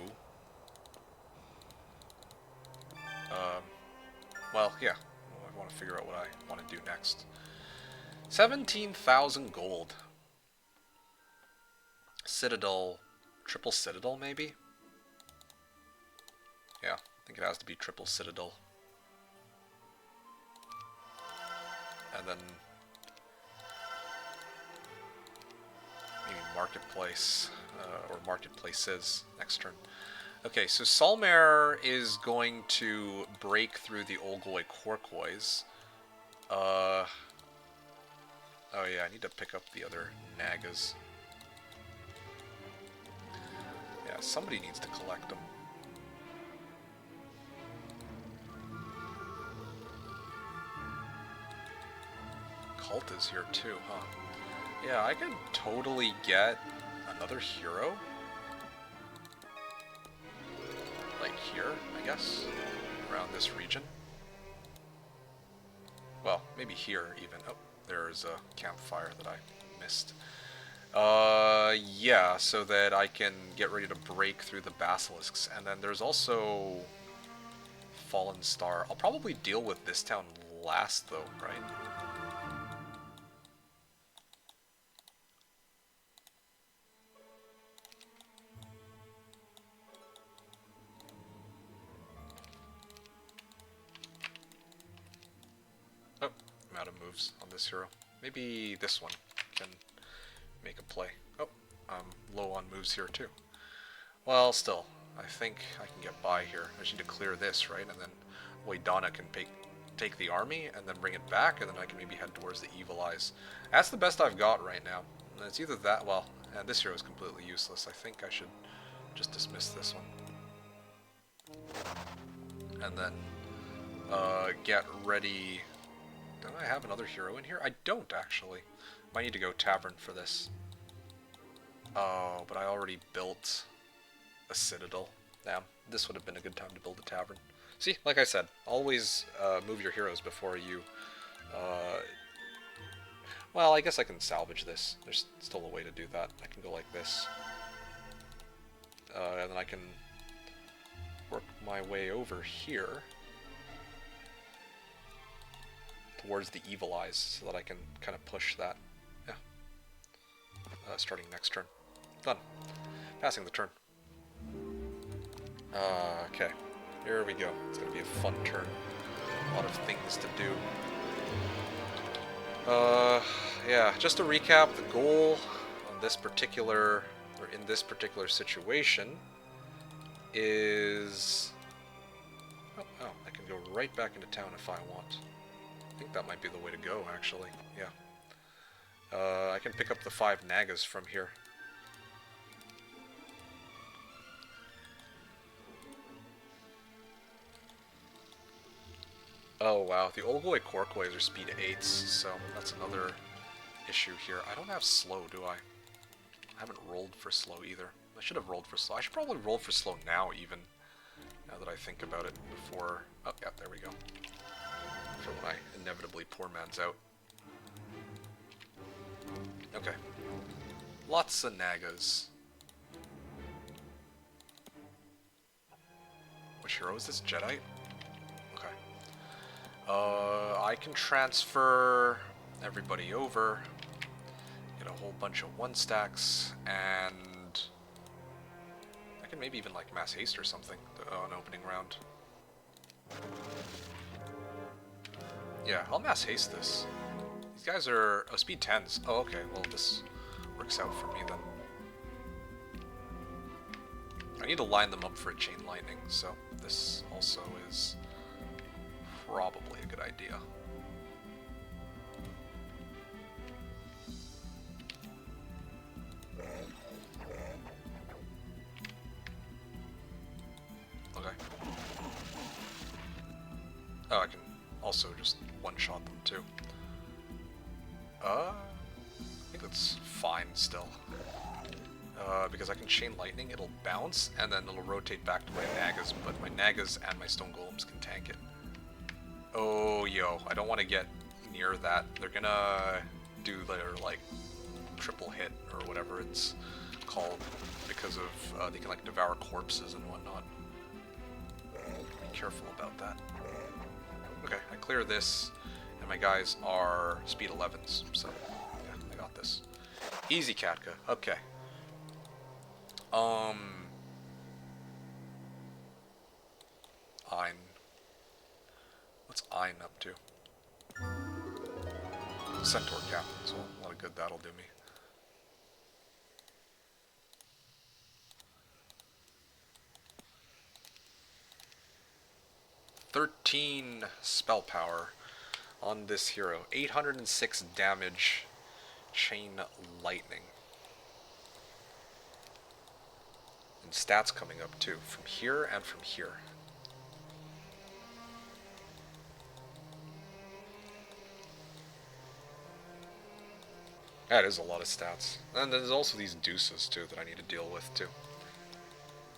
Well, yeah, I want to figure out what I want to do next. 17,000 gold. Citadel, triple Citadel maybe? Yeah, I think it has to be triple Citadel. And then maybe Marketplace, or Marketplaces next turn. Okay, so Solmare is going to break through the Olgoi Korkois. Oh yeah, I need to pick up the other Nagas. Yeah, somebody needs to collect them. Cult is here too, huh? Yeah, I could totally get another hero. Like here, I guess, around this region. Well, maybe here even. Oh, there's a campfire that I missed. Yeah, so that I can get ready to break through the basilisks. And then there's also Fallen Star. I'll probably deal with this town last though, right? Oh, I'm out of moves on this hero. Maybe this one can make a play. Oh, I'm low on moves here too. Well, still, I think I can get by here. I just need to clear this, right? And then Waidana can take the army and then bring it back, and then I can maybe head towards the Evil Eyes. That's the best I've got right now. And it's either that, well, and this hero is completely useless. I think I should just dismiss this one. And then get ready. Don't I have another hero in here? I don't, actually. Might need to go Tavern for this. Oh, but I already built a Citadel. Damn, this would have been a good time to build a Tavern. See, like I said, always move your heroes before you... Well, I guess I can salvage this. There's still a way to do that. I can go like this. And then I can work my way over here towards the Evil Eyes so that I can kind of push that. Yeah. Starting next turn. Done. Passing the turn. Okay. Here we go. It's going to be a fun turn. A lot of things to do. Yeah, just to recap, the goal on this particular, or in this particular situation is... Oh, I can go right back into town if I want. I think that might be the way to go, actually. Yeah. I can pick up the 5 Nagas from here. Oh wow, the Olgoi Korkois are speed 8s, so that's another issue here. I don't have slow, do I? I haven't rolled for slow either. I should have rolled for slow. I should probably roll for slow now, even. Now that I think about it before... Oh, yeah, there we go. For when I inevitably poor man's out. Okay. Lots of Nagas. Which hero is this? Jedi? Okay. I can transfer everybody over, get a whole bunch of 1-stacks, and I can maybe even like mass haste or something on opening round. Yeah, I'll mass haste this. These guys are speed 10s. Oh, okay. Well, this works out for me then. I need to line them up for a chain lightning, so this also is probably a good idea. Okay. Oh, I can also just one-shot them too. I think that's fine still. Because I can chain lightning, it'll bounce, and then it'll rotate back to my Nagas, but my Nagas and my Stone Golems can tank it. Oh, yo, I don't want to get near that. They're gonna do their, like, triple hit or whatever it's called because of they can like devour corpses and whatnot. Be careful about that. Okay, I clear this, and my guys are speed 11s, so yeah, I got this. Easy, Katka. Okay. Ein. What's Ein up to? Centaur Captain, so a lot of good that'll do me. "13 spell power on this hero. 806 damage, chain lightning. And stats coming up too, from here and from here. That is a lot of stats. And there's also these deuces too that I need to deal with too.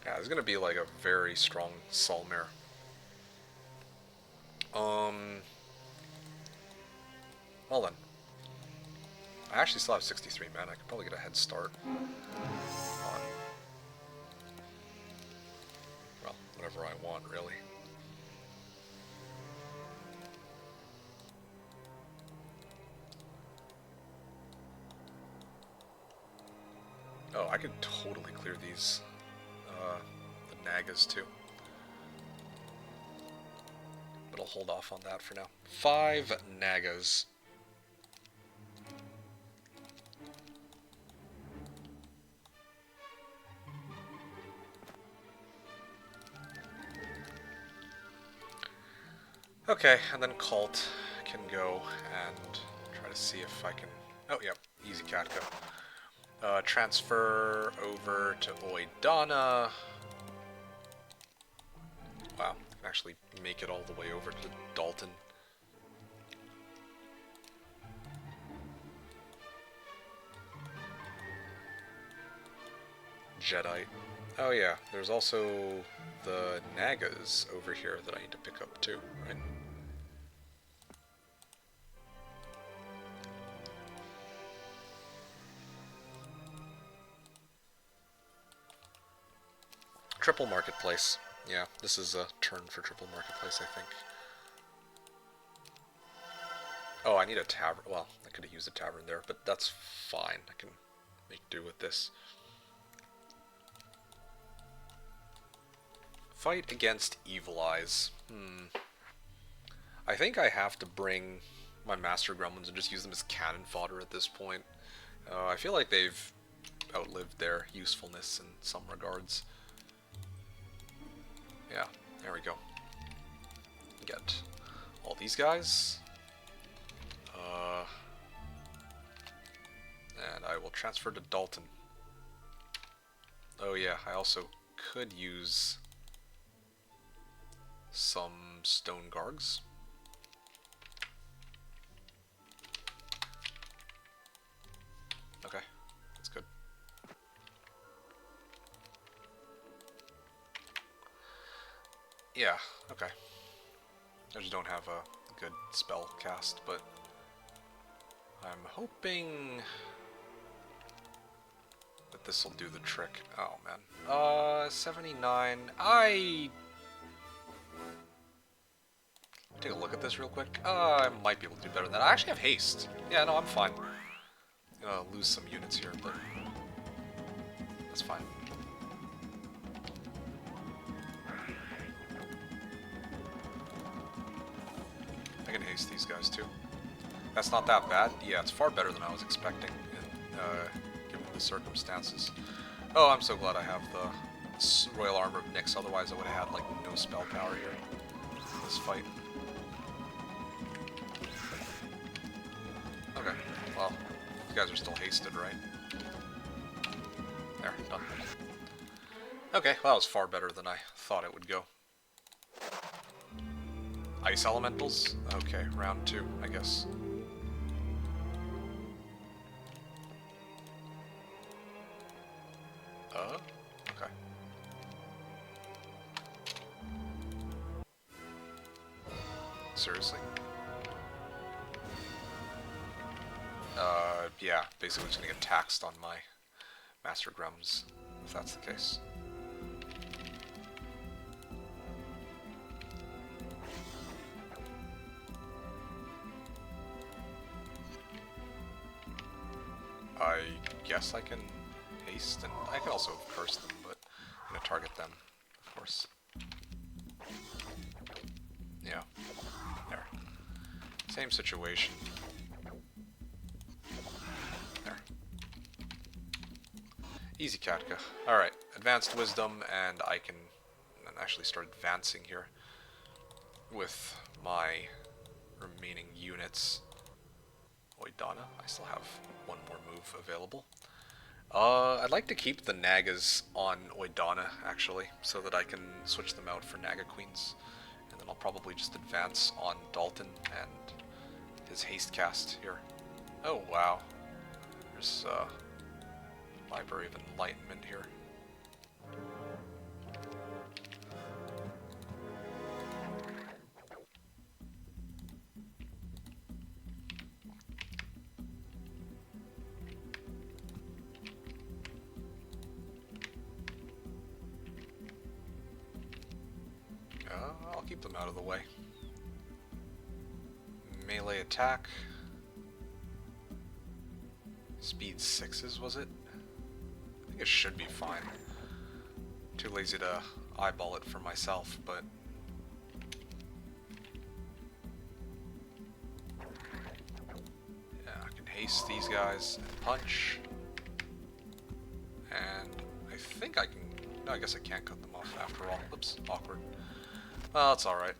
Yeah, it's gonna be like a very strong Solmare. Well then. I actually still have 63 mana. I could probably get a head start on, well, whatever I want, really. Oh, I could totally clear these, the Nagas too. But I'll hold off on that for now. 5 Nagas. Okay, and then Cult can go and try to see if I can... Oh, yeah, easy Katka. Transfer over to Oidana. Wow, I can actually make it all the way over to Dalton. Jedi. Oh yeah, there's also the Nagas over here that I need to pick up too, right? Triple Marketplace. Yeah, this is a turn for Triple Marketplace, I think. Oh, I need a tavern. Well, I could have used a tavern there, but that's fine. I can make do with this. Fight against Evil Eyes. I think I have to bring my Master Gremlins and just use them as cannon fodder at this point. I feel like they've outlived their usefulness in some regards. Yeah, there we go. Get all these guys. And I will transfer to Dalton. Oh yeah, I also could use some Stone Gargs. Okay, that's good. Yeah, okay. I just don't have a good spell cast, but I'm hoping that this will do the trick. Oh man. 79. Take a look at this real quick. I might be able to do better than that. I actually have haste. Yeah, no, I'm fine. Lose some units here, but that's fine. I can haste these guys too. That's not that bad. Yeah, it's far better than I was expecting, given the circumstances. Oh, I'm so glad I have the Royal Armor of Nyx, otherwise I would have had like no spell power here in this fight. Okay, well, you guys are still hasted, right? There, done. Okay, well, that was far better than I thought it would go. Ice Elementals? Okay, round 2, I guess. Okay. Seriously? yeah, basically just gonna get taxed on my Master Grums, if that's the case. I guess I can haste, and I can also curse them, but I'm gonna target them, of course. Yeah, there. Same situation. There. Easy Katka. Alright, Advanced Wisdom, and I can actually start advancing here with my remaining units. Oidana, I still have one more move available. I'd like to keep the Nagas on Oidana, actually, so that I can switch them out for Naga Queens. And then I'll probably just advance on Dalton and his haste cast here. Oh, wow. There's, Library of Enlightenment here. I'll keep them out of the way. Melee attack. Speed 6s, was it? I think it should be fine. Too lazy to eyeball it for myself, but... yeah, I can haste these guys and punch. And I think I can... no, I guess I can't cut them off after all. Oops, awkward. Well, it's alright.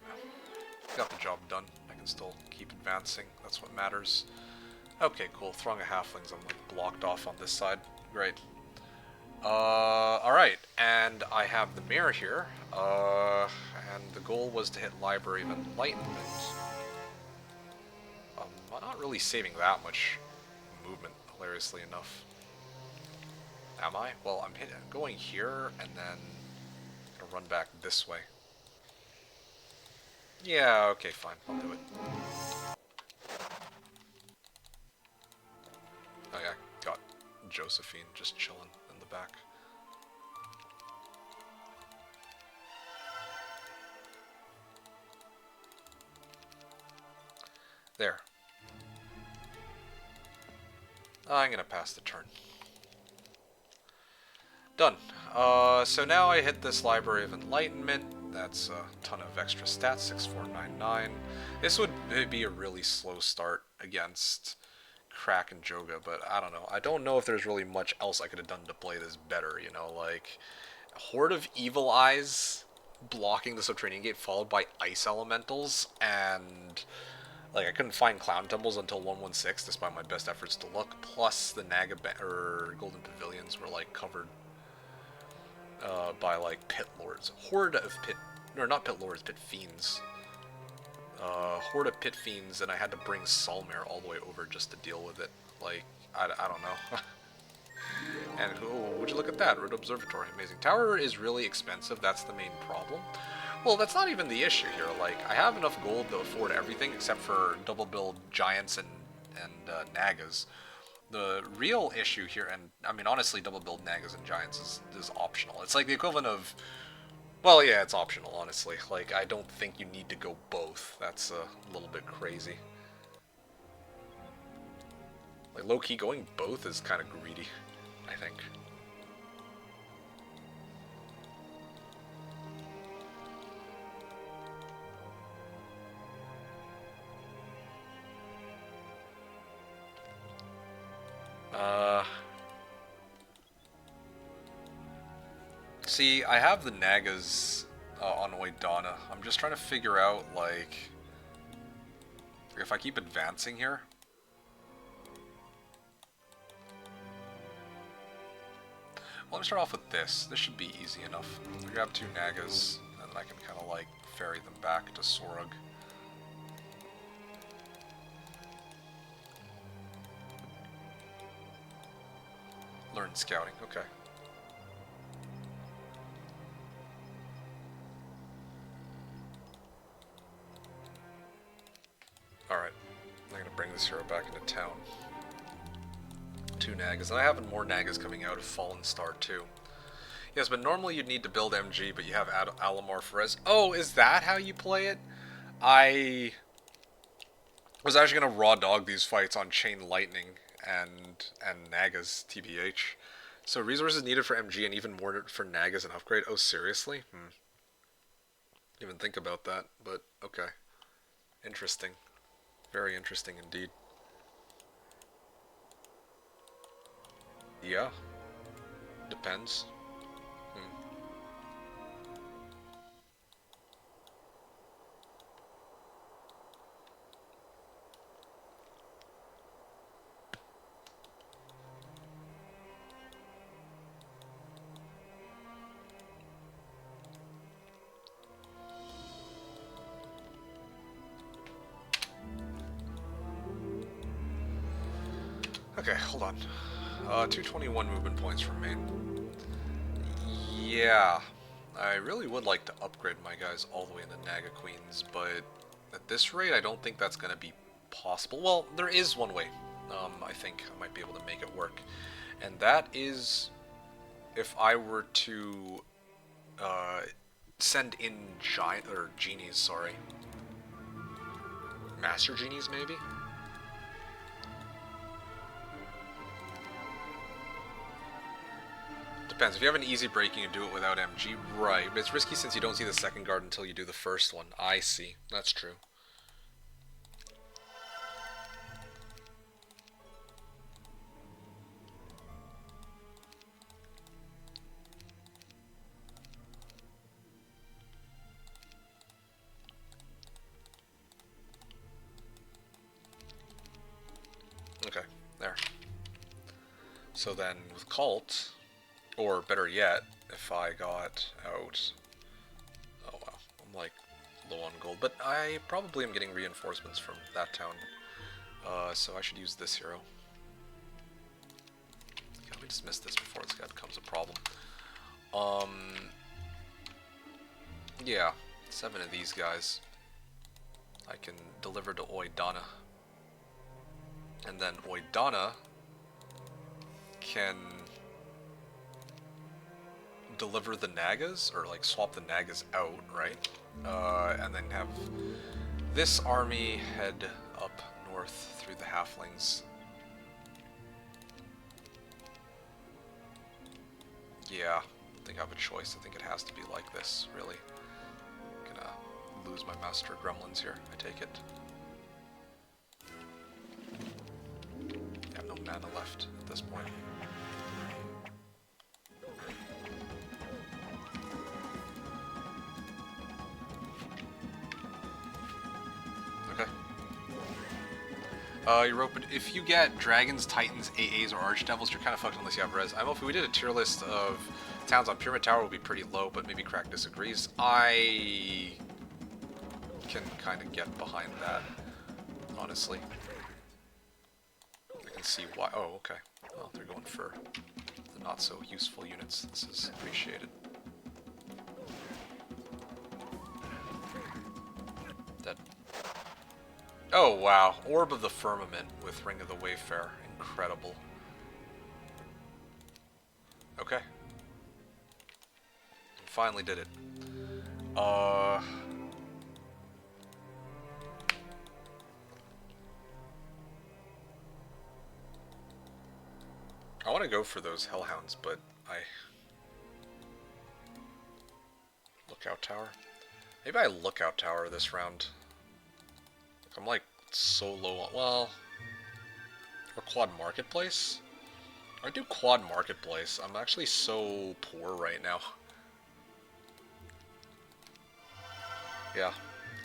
Got the job done. I can still keep advancing. That's what matters. Okay, cool. Throng of halflings. I'm like blocked off on this side. Great. Alright. And I have the mirror here. And the goal was to hit Library of Enlightenment. I'm not really saving that much movement, hilariously enough. Am I? Well, I'm going here, and then gonna run back this way. Yeah, okay, fine. I'll do it. Oh yeah, got Josephine just chilling in the back. There. I'm gonna pass the turn. Done. So now I hit this Library of Enlightenment. That's a ton of extra stats, 6499. This would be a really slow start against Crack and Joga, but I don't know. I don't know if there's really much else I could have done to play this better, you know, like Horde of Evil Eyes blocking the Subterranean Gate followed by Ice Elementals, and like I couldn't find Clown Temples until 116 despite my best efforts to look, plus the Naga or Golden Pavilions were like covered by like Pit Lords. Horde of Pit, or not Pit Lords, Pit Fiends. Horde of Pit Fiends, and I had to bring Solmare all the way over just to deal with it. Like, I don't know. And, oh, would you look at that? Road Observatory, amazing. Tower is really expensive, that's the main problem. Well, that's not even the issue here. Like, I have enough gold to afford everything except for double build Giants and Nagas. The real issue here, and I mean, honestly, double build Nagas and Giants is optional. It's like the equivalent of, well, yeah, it's optional, honestly. Like, I don't think you need to go both. That's a little bit crazy. Like, low-key, going both is kind of greedy, I think. See, I have the Nagas on Oidana. I'm just trying to figure out, like, if I keep advancing here. Well, let me start off with this. This should be easy enough. I grab 2 Nagas, and then I can kind of, like, ferry them back to Sorug. Learn scouting, okay. Alright, I'm gonna bring this hero back into town. 2 Nagas, and I have more Nagas coming out of Fallen Star too. Yes, but normally you'd need to build MG, but you have Alamar for res. Oh, is that how you play it? I was actually gonna raw dog these fights on Chain Lightning and Nagas, TBH. So resources needed for MG and even more for Nagas and upgrade. Oh, seriously? Didn't even think about that, but okay. Interesting. Very interesting indeed. Yeah. Depends. Okay, hold on. 221 movement points remain. Yeah. I really would like to upgrade my guys all the way into Naga Queens, but at this rate, I don't think that's going to be possible. Well, there is one way. I think I might be able to make it work. And that is if I were to send in genies, sorry. Master genies, maybe? Depends. If you have an easy break, you can do it without MG. Right, but it's risky since you don't see the second guard until you do the first one. I see. That's true. Okay, there. So then with Cult, or better yet, if I got out... Oh wow, I'm like low on gold, but I probably am getting reinforcements from that town. So I should use this hero. Okay, let me dismiss this before this guy becomes a problem. Yeah, 7 of these guys I can deliver to Oidana. And then Oidana can deliver the Nagas, or like swap the Nagas out, right? And then have this army head up north through the halflings. Yeah, I think I have a choice. I think it has to be like this, really. I'm gonna lose my master gremlins here, I take it. I have no mana left at this point. Europa, if you get Dragons, Titans, AAs, or Archdevils, you're kind of fucked unless you have res. I don't know if we did a tier list of towns on Pyramid Tower, would be pretty low, but maybe Crack disagrees. I can kind of get behind that, honestly. I can see why. Oh, okay. Well, they're going for the not so useful units. This is appreciated. Dead. Oh wow, Orb of the Firmament with Ring of the Wayfarer. Incredible. Okay. Finally did it. I want to go for those Hellhounds, but Lookout Tower? Maybe I Lookout Tower this round. I'm like so low on, well, or Quad Marketplace? I do Quad Marketplace. I'm actually so poor right now. Yeah,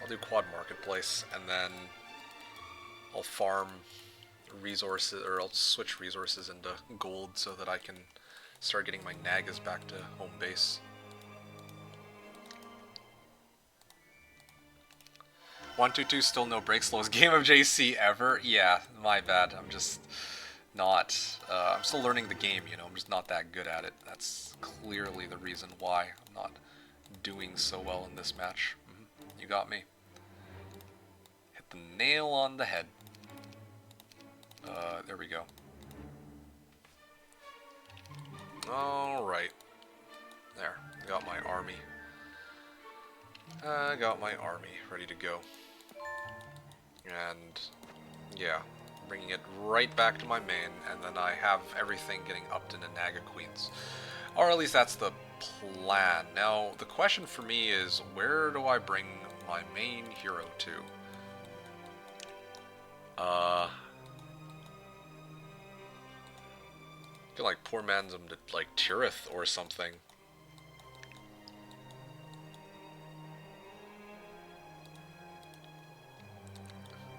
I'll do Quad Marketplace, and then I'll farm resources, or I'll switch resources into gold so that I can start getting my Nagas back to home base. 122 still no break, slowest game of JC ever. Yeah, my bad. I'm just not. I'm still learning the game, you know. I'm just not that good at it. That's clearly the reason why I'm not doing so well in this match. You got me. Hit the nail on the head. There we go. Alright. There. Got my army. Got my army ready to go. And yeah, bringing it right back to my main, and then I have everything getting upped into Naga Queens. Or at least that's the plan. Now, the question for me is, where do I bring my main hero to? I feel like poor man's him to, like, Tirith or something.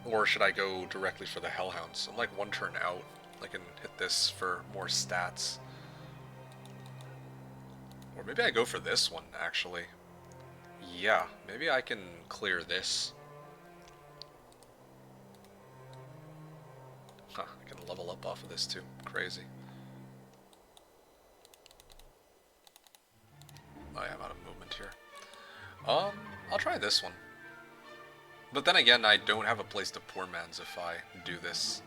Or should I go directly for the Hellhounds? I'm like one turn out. I can hit this for more stats. Or maybe I go for this one, actually. Yeah, maybe I can clear this. Huh, I can level up off of this too. Crazy. Oh yeah, I'm out of movement here. I'll try this one. But then again, I don't have a place to poor man's if I do this.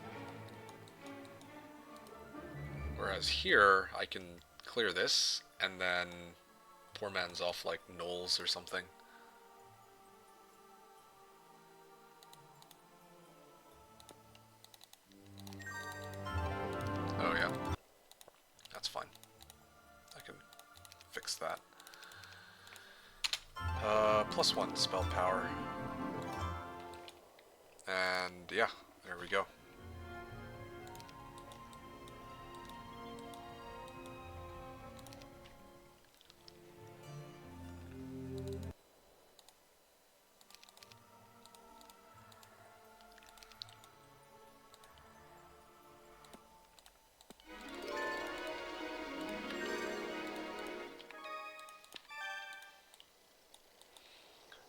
Whereas here, I can clear this, and then poor man's off like Knolls or something. Oh yeah. That's fine. I can fix that. +1 spell power. And yeah, there we go.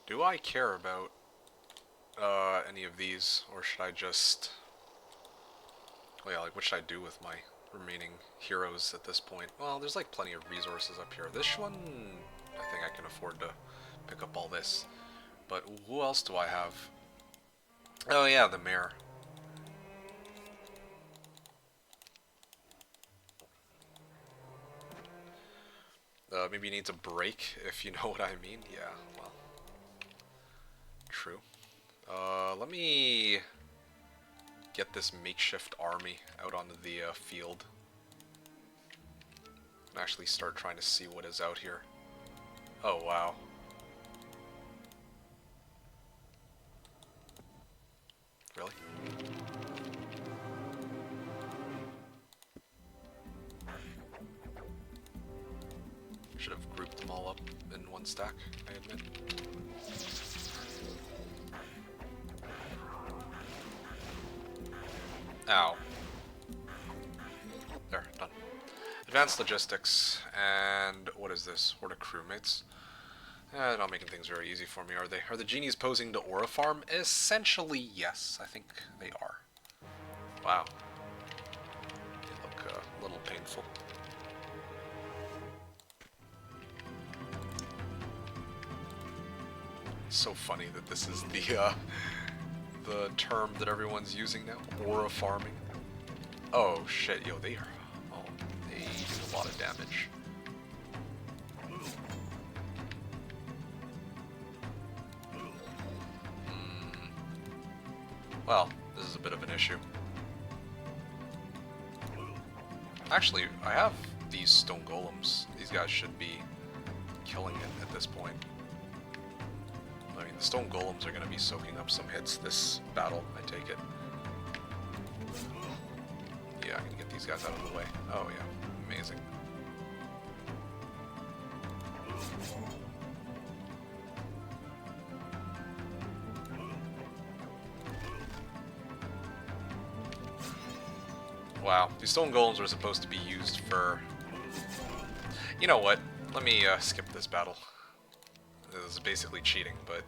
Do I care about any of these, or should I just... Well, yeah, like, what should I do with my remaining heroes at this point? Well, there's like plenty of resources up here. This one, I think I can afford to pick up all this. But who else do I have? Oh yeah, the mayor. Maybe he needs a break, if you know what I mean. Yeah, well, true. Let me get this makeshift army out onto the field and actually start trying to see what is out here. Oh, wow. Really? Should have grouped them all up in one stack, I admit. Ow. There, done. Advanced logistics, and what is this? Horde of crewmates. They're not making things very easy for me, are they? Are the genies posing to Aura Farm? Essentially, yes. I think they are. Wow. They look a little painful. It's so funny that this is the term that everyone's using now. Aura farming. Oh shit, yo, they do a lot of damage. Well, this is a bit of an issue. Actually, I have these stone golems. These guys should be killing it at this point. I mean, the stone golems are going to be soaking up some hits this battle, I take it. Yeah, I can get these guys out of the way. Oh yeah, amazing. Wow, these stone golems were supposed to be used for... You know what? Let me skip this battle. This is basically cheating, but...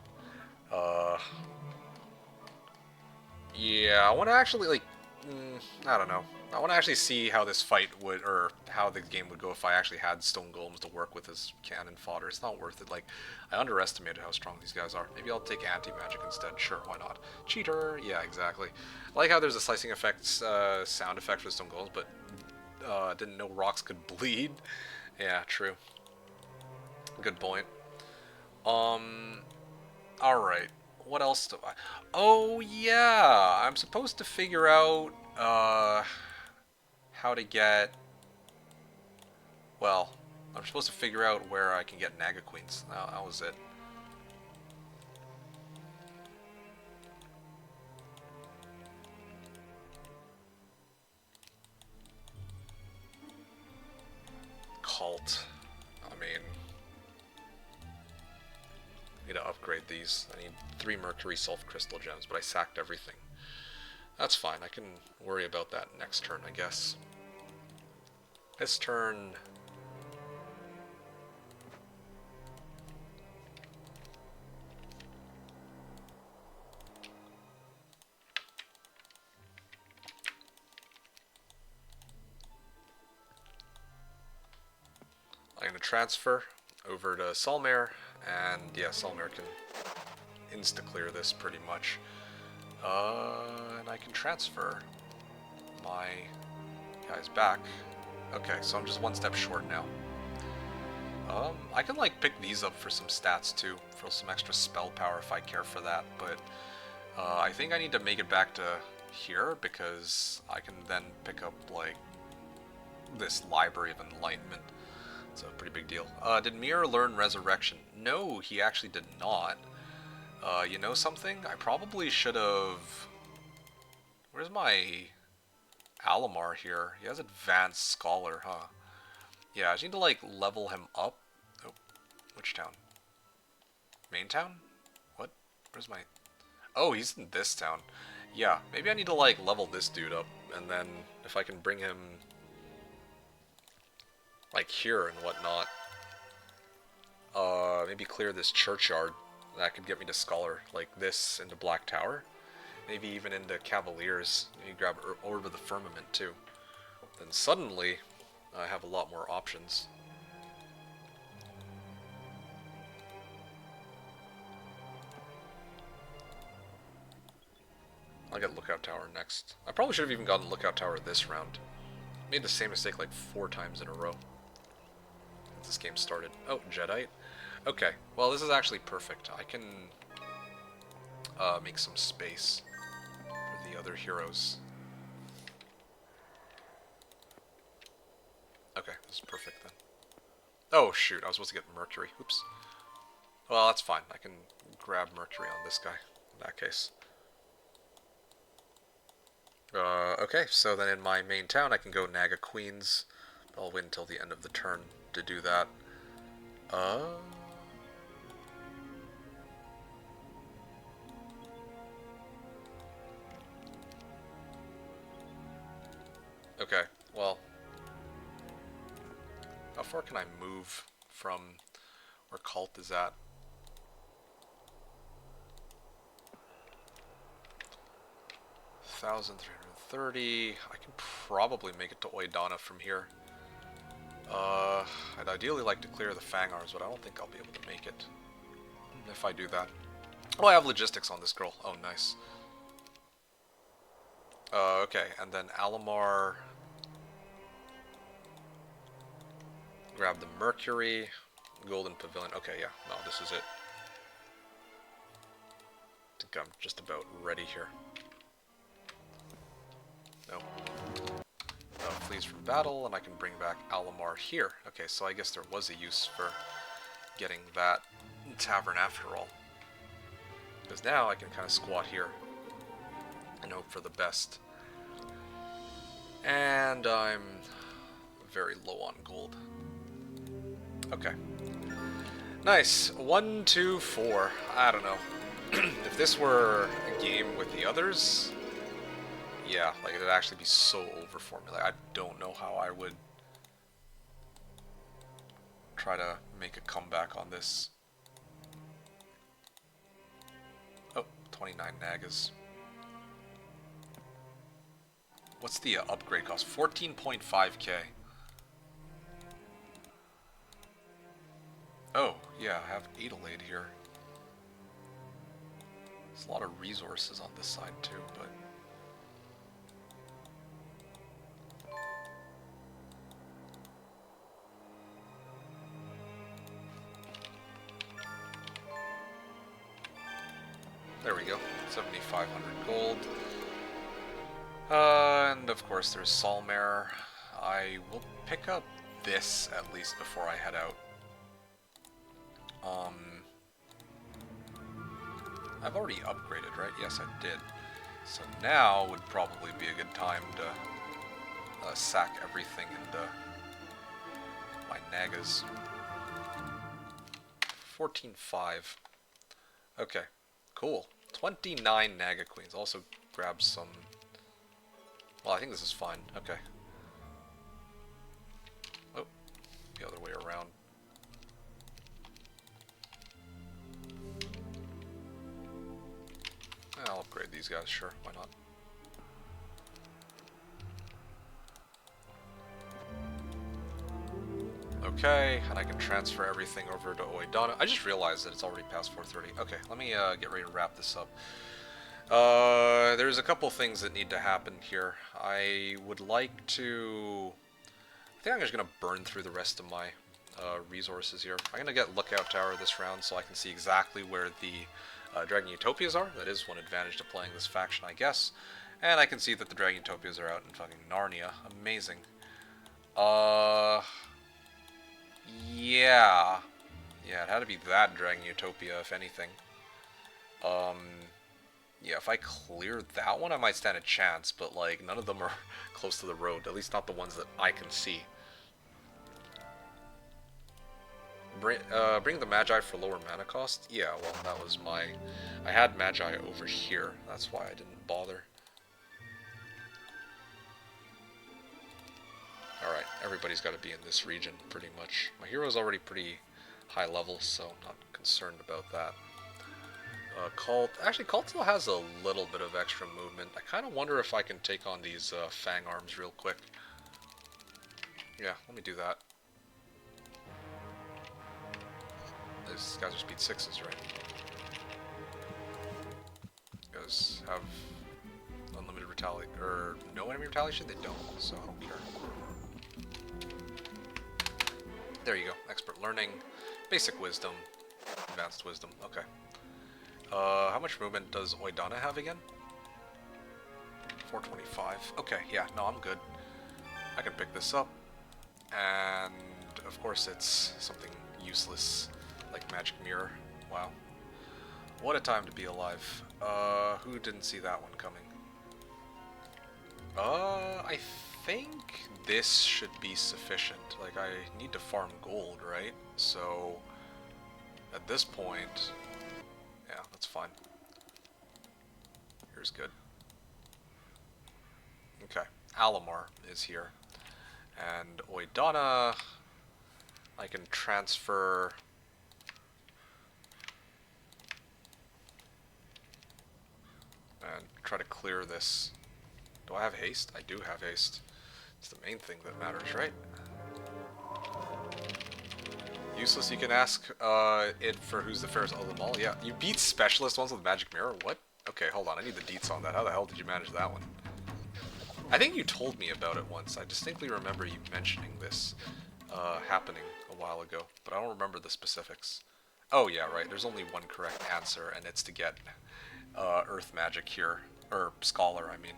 Yeah, I want to actually, like... I don't know. I want to actually see how this fight would, or how the game would go if I actually had stone golems to work with as cannon fodder. It's not worth it. Like, I underestimated how strong these guys are. Maybe I'll take anti-magic instead. Sure, why not? Cheater! Yeah, exactly. I like how there's a slicing effects, sound effect for the stone golems, but didn't know rocks could bleed. Yeah, true. Good point. Alright. What else do I... Oh, yeah! I'm supposed to figure out, how to get... Well, I'm supposed to figure out where I can get Naga Queens. That was it. Cult. I mean... I need to upgrade these. I need 3 Mercury Sulph Crystal Gems, but I sacked everything. That's fine. I can worry about that next turn, I guess. This turn... I'm going to transfer over to Solmare, and yeah, Solmare can insta-clear this pretty much. And I can transfer my guys back. Okay, so I'm just one step short now. I can like pick these up for some stats too, for some extra spell power if I care for that, but I think I need to make it back to here because I can then pick up like this Library of Enlightenment. It's a pretty big deal. Did Mir learn Resurrection? No, he actually did not. You know something? I probably should have... Where's my Alamar here? He has Advanced Scholar, huh? Yeah, I just need to, like, level him up. Oh, which town? Main town? What? Where's my... Oh, he's in this town. Yeah, maybe I need to, like, level this dude up, and then if I can bring him... like here and whatnot. Maybe clear this churchyard. That could get me to Scholar, like this into Black Tower. Maybe even into Cavaliers. Maybe grab Orb of the Firmament too. Then suddenly, I have a lot more options. I'll get Lookout Tower next. I probably should have even gotten Lookout Tower this round. Made the same mistake like 4 times in a row. This game started. Oh, Jedi. Okay, well this is actually perfect. I can make some space for the other heroes. Okay, this is perfect then. Oh shoot, I was supposed to get Mercury. Oops. Well, that's fine. I can grab Mercury on this guy in that case. Okay, so then in my main town I can go Naga Queens. I'll wait until the end of the turn to do that. Okay, well, how far can I move from where Cult is at? $1,330. I can probably make it to Oidana from here. I'd ideally like to clear the Fangars, but I don't think I'll be able to make it if I do that. Oh, I have logistics on this girl. Oh, nice. Okay, and then Alamar. Grab the Mercury. Golden Pavilion. Okay, yeah. No, this is it. I think I'm just about ready here. No. Flees from battle, and I can bring back Alamar here. Okay, so I guess there was a use for getting that tavern after all. Because now I can kind of squat here and hope for the best. And I'm very low on gold. Okay. Nice. 1, 2, 4. I don't know. If this were a game with the others... yeah, like it'd actually be so over for me. Like I don't know how I would try to make a comeback on this. Oh, 29 Nagas. What's the upgrade cost? 14.5k. Oh, yeah, I have Adelaide here. There's a lot of resources on this side too, but... There we go. 7,500 gold. And of course there's Solmare. I will pick up this at least before I head out. I've already upgraded, right? Yes, I did. So now would probably be a good time to sack everything into my Nagas. 14.5. Okay, cool. 29 Naga Queens. Also grab some... Well, I think this is fine. Okay. Oh, the other way around. I'll upgrade these guys, sure, why not? Okay, and I can transfer everything over to Oidana. I just realized that it's already past 4:30. Okay, let me get ready to wrap this up. There's a couple things that need to happen here. I would like to... I think I'm just going to burn through the rest of my resources here. I'm going to get Lookout Tower this round so I can see exactly where the Dragon Utopias are. That is one advantage to playing this faction, I guess. And I can see that the Dragon Utopias are out in fucking Narnia. Amazing. Yeah. Yeah, it had to be that Dragon Utopia, if anything. Yeah, if I clear that one, I might stand a chance, but, like, none of them are close to the road. At least not the ones that I can see. Bring the Magi for lower mana cost? Yeah, well, that was my... I had Magi over here. That's why I didn't bother. Alright, everybody's got to be in this region, pretty much. My hero's already pretty high level, so not concerned about that. Cult... Actually, Cult still has a little bit of extra movement. I kind of wonder if I can take on these Fang Arms real quick. Yeah, let me do that. These guys are speed 6s, right? You guys have unlimited retaliation, or no enemy retaliation? They don't, so I don't care. There you go. Expert learning, basic wisdom, advanced wisdom. Okay. How much movement does Oidana have again? 425. Okay, yeah, no, I'm good. I can pick this up. And, of course, it's something useless, like Magic Mirror. Wow. What a time to be alive. Who didn't see that one coming? I think this should be sufficient. Like, I need to farm gold, right? So, at this point... Yeah, that's fine. Here's good. Okay, Alamar is here. And Oidana, I can transfer... and try to clear this. Do I have haste? I do have haste. It's the main thing that matters, right? Useless, you can ask it for who's the fairest of them all. Yeah, you beat specialist ones with Magic Mirror? What? Okay, hold on, I need the deets on that. How the hell did you manage that one? I think you told me about it once. I distinctly remember you mentioning this happening a while ago, but I don't remember the specifics. Oh yeah, right, there's only one correct answer, and it's to get Earth Magic here. Or Scholar, I mean.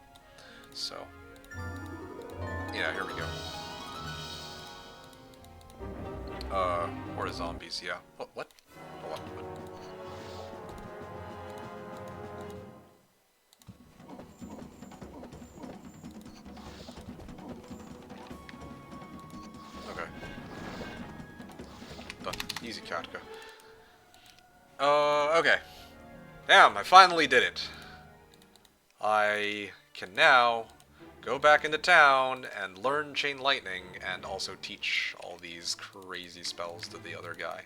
So, yeah, here we go. Horde of zombies, yeah. What? Hold on. What? Okay. Done. Easy, Katka. Okay. Damn, I finally did it. I can now go back into town and learn Chain Lightning and also teach all these crazy spells to the other guy.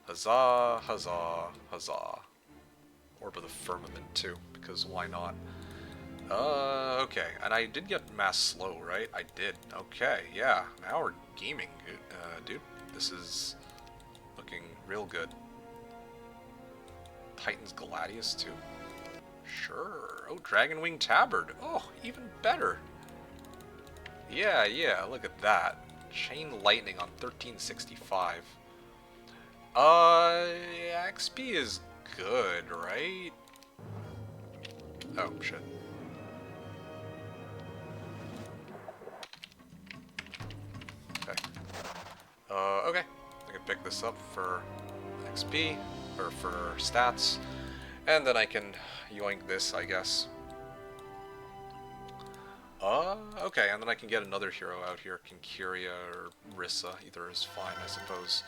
Huzzah, huzzah, huzzah. Orb of the Firmament too, because why not? Okay, and I did get Mass Slow, right? I did. Okay, yeah, now we're gaming, dude. This is looking real good. Titan's Gladius too. Sure. Oh, Dragonwing Tabard. Oh, even better. Yeah, yeah, look at that. Chain Lightning on 1365. XP is good, right? Oh, shit. Okay. Okay. I can pick this up for XP, or for stats, and then I can yoink this, I guess. Okay, and then I can get another hero out here, Kincuria or Rissa, either is fine, I suppose.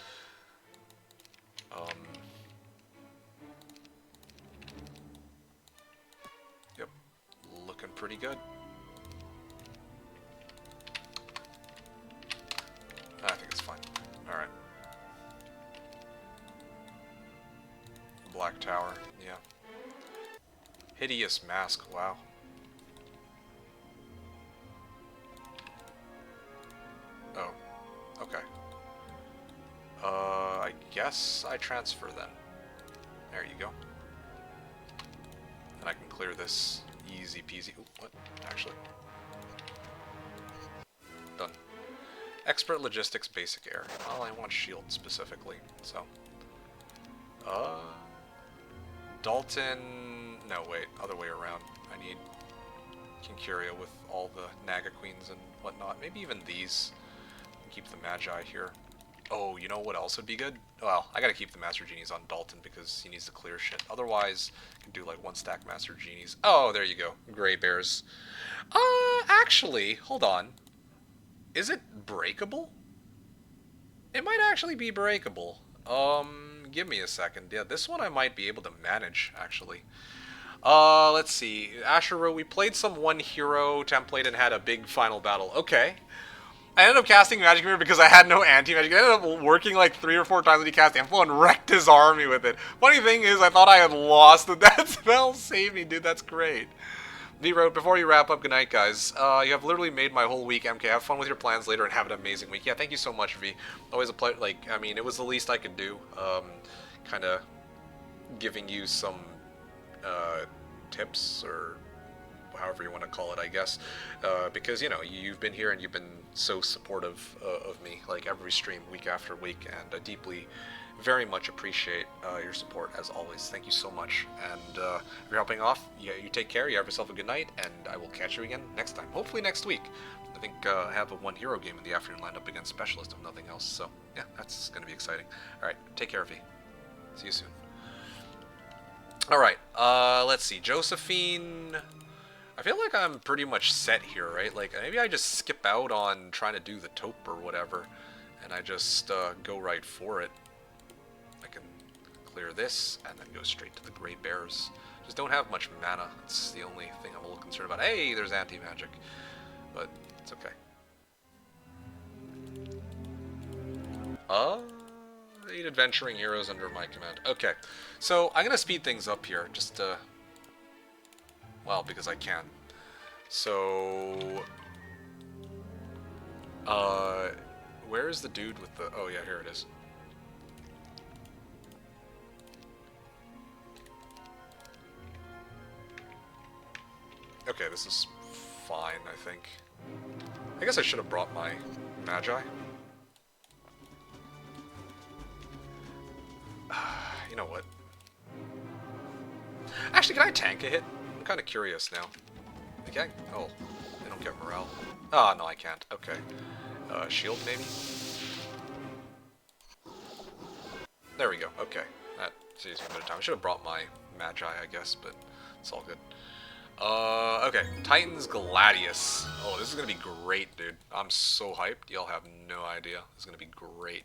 Yep, looking pretty good. I think it's fine. Alright. Black Tower, yeah. Hideous Mask, wow. Oh, okay. I guess I transfer then. There you go. And I can clear this easy peasy. Ooh, what? Actually. Done. Expert Logistics Basic Air. Well, I want shield specifically, so. Dalton... No, wait, other way around. I need Kincuria with all the Naga Queens and whatnot. Maybe even these. Keep the Magi here. Oh, you know what else would be good? Well, I gotta keep the Master Genies on Dalton because he needs to clear shit. Otherwise, I can do like 1-stack Master Genies. Oh, there you go. Gray Bears. Actually, hold on. Is it breakable? It might actually be breakable. Give me a second. Yeah, this one I might be able to manage, actually. Let's see. Asher Row, we played some one hero template and had a big final battle. Okay. I ended up casting Magic Mirror because I had no anti-magic. I ended up working like 3 or 4 times when he cast Inflow and wrecked his army with it. Funny thing is, I thought I had lost the that spell. Save me, dude. That's great. V wrote, before you wrap up, good night, guys. You have literally made my whole week, MK. Have fun with your plans later and have an amazing week. Yeah, thank you so much, V. Always a pleasure. Like, I mean, it was the least I could do. Kind of giving you some tips or however you want to call it, I guess, because, you know, you've been here and you've been so supportive of me, like, every stream, week after week, and I deeply, very much appreciate your support, as always. Thank you so much, and if you're helping off, yeah, you take care, you have yourself a good night, and I will catch you again next time, hopefully next week. I think I have a one-hero game in the afternoon lined up against Specialist, if nothing else, so, yeah, that's going to be exciting. Alright, take care, V. See you soon. Alright, let's see, Josephine... I feel like I'm pretty much set here, right? Like, maybe I just skip out on trying to do the taupe or whatever, and I just go right for it. I can clear this, and then go straight to the Gray Bears. Just don't have much mana. That's the only thing I'm a little concerned about. Hey, there's anti-magic. But, it's okay. 8 adventuring heroes under my command. Okay, so I'm gonna speed things up here, just well, because I can. So, where is the dude with the... Oh, yeah, here it is. Okay, this is fine, I think. I guess I should have brought my Magi. You know what? Actually, can I tank a hit? I'm kind of curious now. Okay. Oh, I don't get morale. Oh, no, I can't. Okay. Shield, maybe? There we go. Okay. That saves me a bit of time. I should have brought my Magi, I guess, but it's all good. Okay. Titans Gladius. Oh, this is going to be great, dude. I'm so hyped. Y'all have no idea. This is going to be great.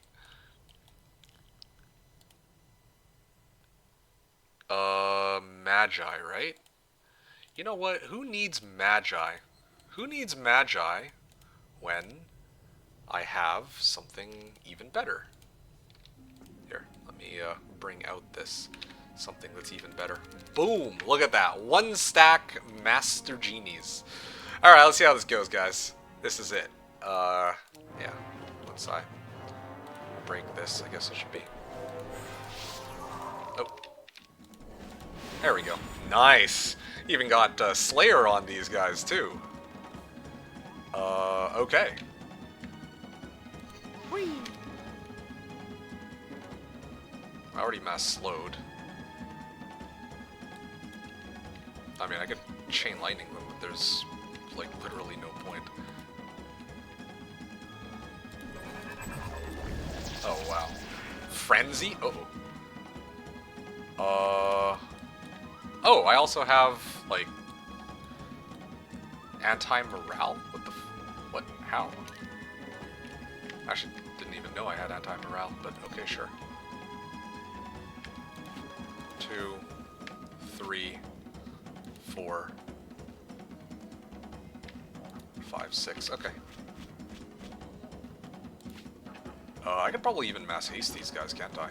Magi, right? You know what? Who needs Magi? Who needs Magi when I have something even better? Here, let me bring out this something that's even better. Boom! Look at that. 1-stack Master Genies. Alright, let's see how this goes, guys. This is it. Yeah. Once I break this, I guess it should be. Oh. There we go. Nice! Even got Slayer on these guys, too. Okay. Whee! I already mass slowed. I mean, I could chain lightning them, but there's like literally no point. Oh wow. Frenzy? Oh, I also have like anti-morale? What? How? Actually, didn't even know I had anti-morale, but okay, sure. 2, 3, 4, 5, 6. Okay. I could probably even mass haste these guys, can't I?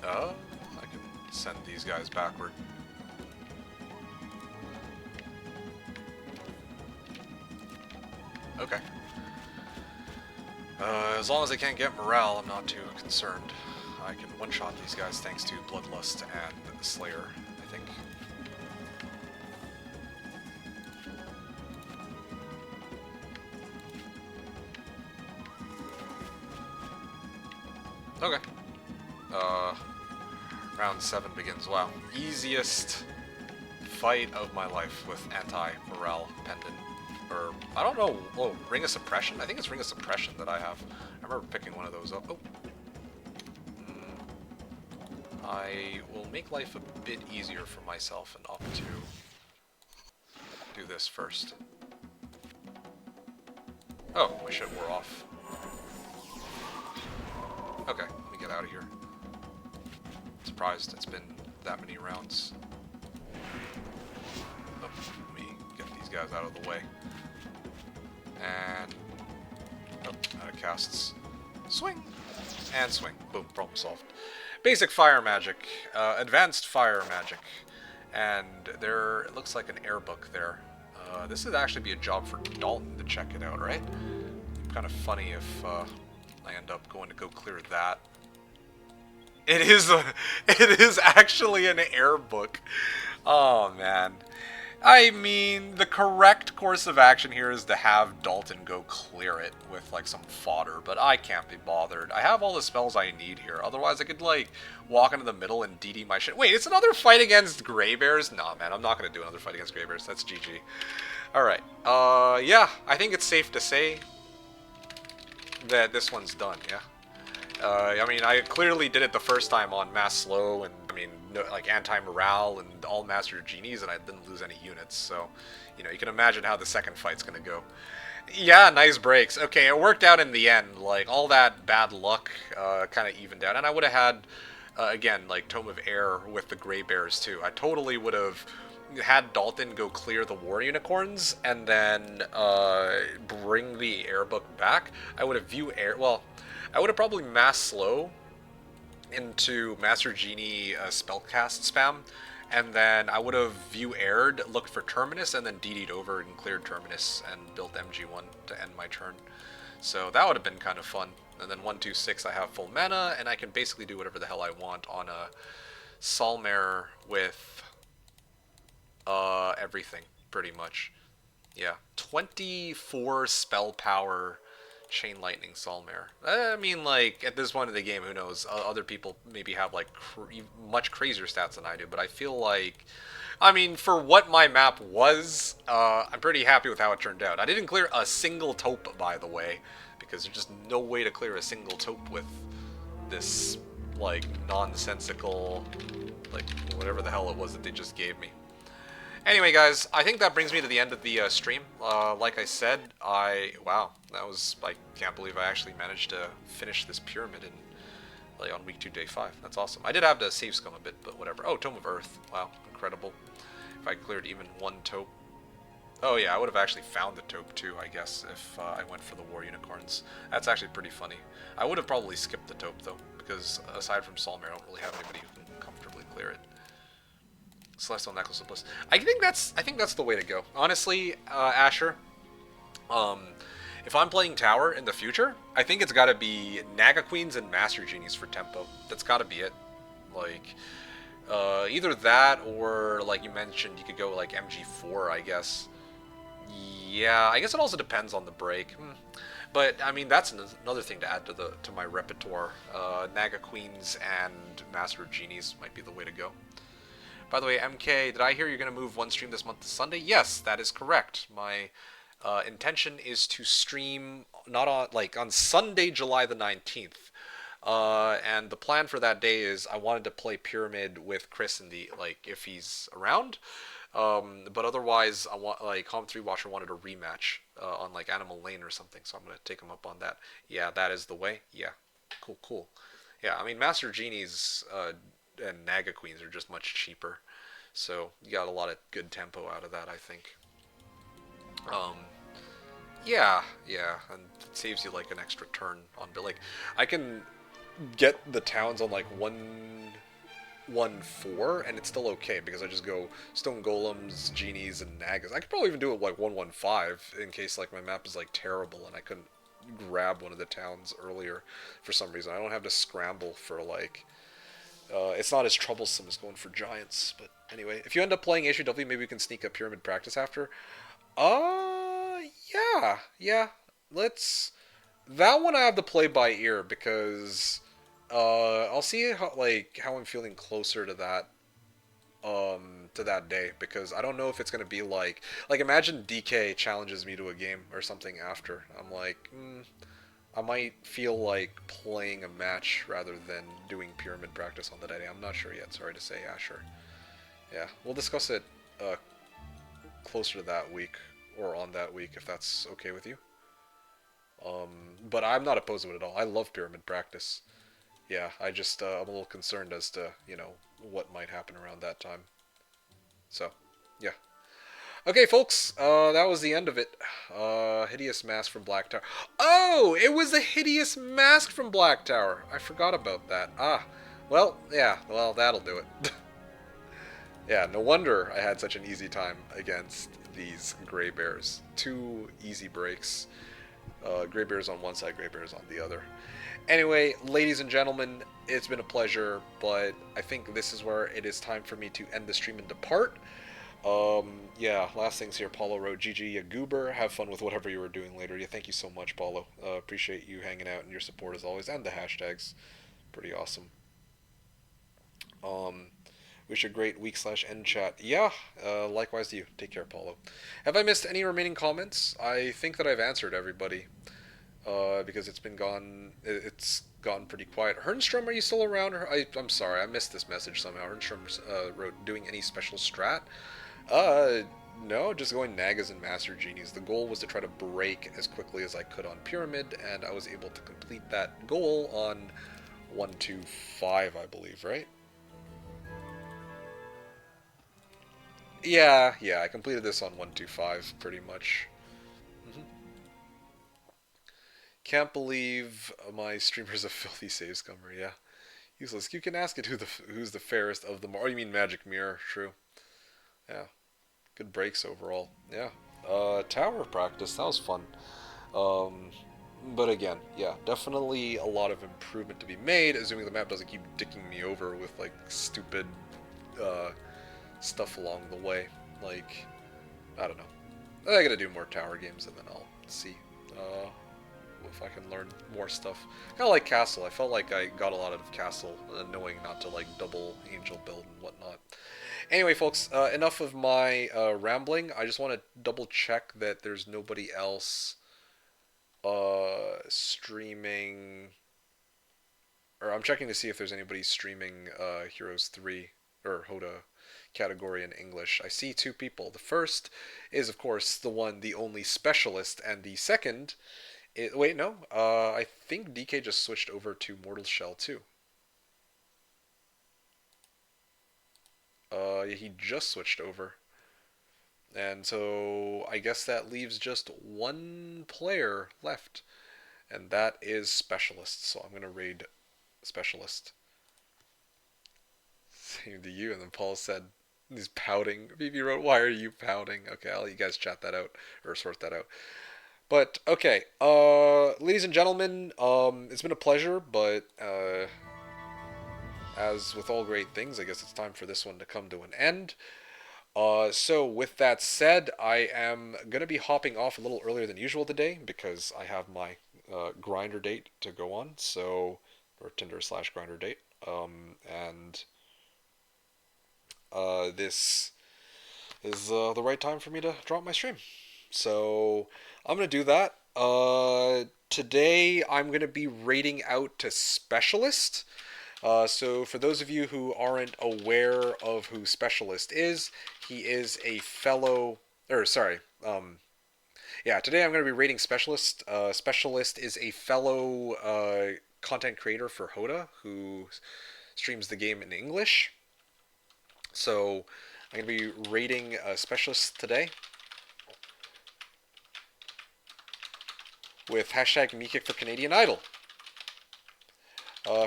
I can send these guys backward. Okay. As long as I can't get morale, I'm not too concerned. I can one-shot these guys thanks to Bloodlust and Slayer, I think. Okay. Round 7 begins. Wow. Easiest fight of my life with anti-morale pendant. Or, I don't know, oh, Ring of Suppression? I think it's Ring of Suppression that I have. I remember picking one of those up. Oh. I will make life a bit easier for myself and opt to do this first. Oh, my shit wore off. Okay, let me get out of here. Surprised it's been that many rounds. Oh, let me get these guys out of the way. And... oh, out of casts. Swing! And swing. Boom, problem solved. Basic fire magic. Advanced fire magic. And there, it looks like an air book there. This would actually be a job for Dalton to check it out, right? Kind of funny if I end up going to go clear that. It is actually an air book. Oh man. I mean, the correct course of action here is to have Dalton go clear it with like some fodder, but I can't be bothered. I have all the spells I need here. Otherwise, I could like walk into the middle and DD my shit. Wait, it's another fight against Grey Bears? Nah, man, I'm not gonna do another fight against Grey Bears. That's GG. All right. Yeah, I think it's safe to say that this one's done. Yeah. I mean, I clearly did it the first time on Mass Slow, and I mean, no, like anti-morale and all Master Genies, and I didn't lose any units, so, you know, you can imagine how the second fight's gonna go. Yeah, nice breaks. Okay, it worked out in the end. Like, all that bad luck kind of evened out, and I would have had, again, like, Tome of Air with the Grey Bears, too. I totally would have had Dalton go clear the War Unicorns, and then bring the Air Book back. I would have I would have probably Mass Slow into Master Genie spellcast spam, and then I would have View Aired, looked for Terminus, and then DD'd over and cleared Terminus and built MG1 to end my turn. So that would have been kind of fun. And then 1, 2, 6, I have full mana, and I can basically do whatever the hell I want on a Solmare with everything, pretty much. Yeah, 24 spell power Chain Lightning Solmare. I mean, like, at this point in the game, who knows? Other people maybe have, like, much crazier stats than I do, but I feel like... I mean, for what my map was, I'm pretty happy with how it turned out. I didn't clear a single taupe, by the way, because there's just no way to clear a single taupe with this, like, nonsensical, like, whatever the hell it was that they just gave me. Anyway, guys, I think that brings me to the end of the stream. Like I said, wow, that was, I can't believe I actually managed to finish this pyramid like on week 2, day 5. That's awesome. I did have to save scum a bit, but whatever. Oh, Tome of Earth. Wow, incredible. If I cleared even one taupe. Oh yeah, I would have actually found the taupe too, I guess, if I went for the War Unicorns. That's actually pretty funny. I would have probably skipped the taupe though, because aside from Solmare, I don't really have anybody who can comfortably clear it. Celestial Necklace of Bliss. I think that's the way to go. Honestly, Asher, if I'm playing Tower in the future, I think it's got to be Naga Queens and Master Genies for tempo. That's got to be it. Like, either that or, like you mentioned, you could go like MG4, I guess. Yeah, I guess it also depends on the break. But I mean, that's another thing to add to my repertoire. Naga Queens and Master Genies might be the way to go. By the way, MK, did I hear you're going to move one stream this month to Sunday? Yes, that is correct. My intention is to stream not on on Sunday, July the 19th. And the plan for that day is I wanted to play Pyramid with Chris in the if he's around. But otherwise, I want Calm 3 Watcher wanted a rematch on Animal Lane or something, so I'm gonna take him up on that. Yeah, that is the way. Yeah, cool, cool. Yeah, I mean Master Genies and Naga Queens are just much cheaper, so you got a lot of good tempo out of that, I think. Um, yeah, yeah, and it saves you an extra turn on build. I can get the towns on 1-4, and it's still okay because I just go Stone Golems, Genies, and Nagas. I could probably even do it 1-1-5 in case my map is terrible and I couldn't grab one of the towns earlier for some reason. I don't have to scramble for it's not as troublesome as going for giants. But anyway, if you end up playing HW, maybe we can sneak a pyramid practice after. Yeah, yeah. Let's. That one I have to play by ear because I'll see how I'm feeling closer to that day because I don't know if it's gonna be imagine DK challenges me to a game or something after. I'm I might feel like playing a match rather than doing pyramid practice on the day. I'm not sure yet. Sorry to say, yeah, sure. Yeah, we'll discuss it closer to that week or on that week if that's okay with you. But I'm not opposed to it at all. I love pyramid practice. Yeah, I just I'm a little concerned as to what might happen around that time. So, yeah. Okay, folks, that was the end of it. Hideous Mask from Black Tower. Oh, it was a Hideous Mask from Black Tower. I forgot about that. Ah, well, yeah, well, that'll do it. Yeah, no wonder I had such an easy time against these Grey Bears. 2 easy breaks. Grey Bears on one side, Grey Bears on the other. Anyway, ladies and gentlemen, it's been a pleasure, but I think this is where it is time for me to end the stream and depart. Yeah, last things here, Paulo wrote, GG, ya goober, have fun with whatever you were doing later. Yeah, thank you so much, Paulo. Appreciate you hanging out and your support as always, and the hashtags. Pretty awesome. Wish a great week/end chat. Yeah, likewise to you. Take care, Paulo. Have I missed any remaining comments? I think that I've answered everybody. Because it's been gone. It's gone pretty quiet. Hernstrom, are you still around? I'm sorry, I missed this message somehow. Hernstrom wrote, doing any special strat? No, just going Nagas and Master Genies. The goal was to try to break as quickly as I could on Pyramid, and I was able to complete that goal on 1-2-5, I believe, right? Yeah, I completed this on 1-2-5, pretty much. Can't believe my streamer's a filthy save scummer. Yeah, useless. You can ask it who's the fairest of them. Oh, you mean Magic Mirror? True. Yeah, good breaks overall. Yeah. Tower practice. That was fun. But again, yeah, definitely a lot of improvement to be made. Assuming the map doesn't keep dicking me over with stupid stuff along the way. I don't know. I gotta do more tower games and then I'll see. If I can learn more stuff. Kind of like Castle. I felt like I got a lot out of Castle, knowing not to double Angel build and whatnot. Anyway, folks, enough of my rambling. I just want to double check that there's nobody else streaming. Or I'm checking to see if there's anybody streaming Heroes 3 or Hoda category in English. I see 2 people. The first is, of course, the only specialist, and the second. Wait, no. I think DK just switched over to Mortal Shell too. He just switched over. And so I guess that leaves just 1 player left. And that is Specialist. So I'm going to raid Specialist. Same to you. And then Paul said, he's pouting. BB wrote, why are you pouting? Okay, I'll let you guys chat that out, or sort that out. But, okay, ladies and gentlemen, it's been a pleasure, but, as with all great things, I guess it's time for this one to come to an end. So with that said, I am gonna be hopping off a little earlier than usual today because I have my grinder date to go on. So, or Tinder/grinder date. And this is the right time for me to drop my stream. So I'm gonna do that. Today I'm gonna be rating out to Specialist. So for those of you who aren't aware of who Specialist is, he is a fellow, or sorry, yeah. Today I'm gonna be rating Specialist. Specialist is a fellow content creator for Hoda who streams the game in English. So I'm gonna be rating Specialist today with hashtag MeKick for Canadian Idol.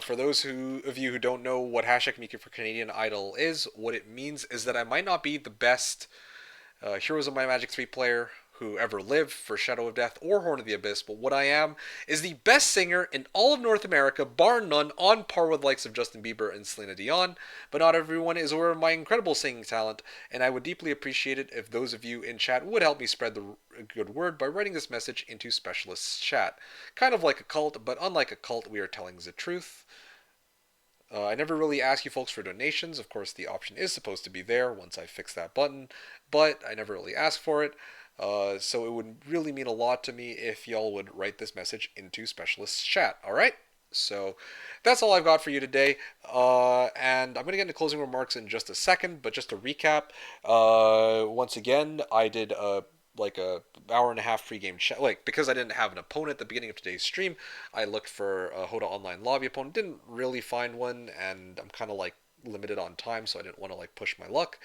For those of you who don't know what hashtag MeKick for Canadian Idol is, what it means is that I might not be the best Heroes of Might and Magic 3 player who ever lived for Shadow of Death or Horn of the Abyss, but what I am is the best singer in all of North America, bar none, on par with the likes of Justin Bieber and Selena Dion. But not everyone is aware of my incredible singing talent, and I would deeply appreciate it if those of you in chat would help me spread the good word by writing this message into Specialist's chat. Kind of like a cult, but unlike a cult, we are telling the truth. I never really ask you folks for donations. Of course, the option is supposed to be there once I fix that button, but I never really ask for it. So it would really mean a lot to me if y'all would write this message into Specialist's chat. All right? So that's all I've got for you today. And I'm going to get into closing remarks in just a second, but just to recap, once again, I did like a hour and a half pre-game chat. Like, because I didn't have an opponent at the beginning of today's stream, I looked for a Hoda Online lobby opponent. Didn't really find one, and I'm kind of like limited on time, so I didn't want to like push my luck.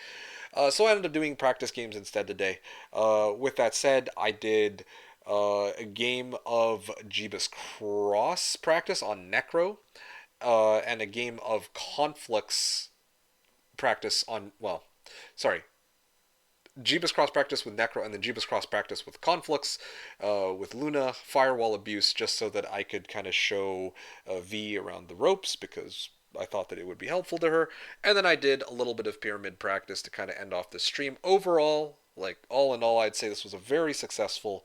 So I ended up doing practice games instead today. With that said, I did a game of Jeebus Cross practice on Necro, and a game of Conflicts practice on, well, sorry, Jeebus Cross practice with Necro and then Jeebus Cross practice with Conflicts, with Luna, Firewall Abuse, just so that I could kind of show V around the ropes because I thought that it would be helpful to her. And then I did a little bit of Pyramid practice to kind of end off the stream. Overall, like all in all, I'd say this was a very successful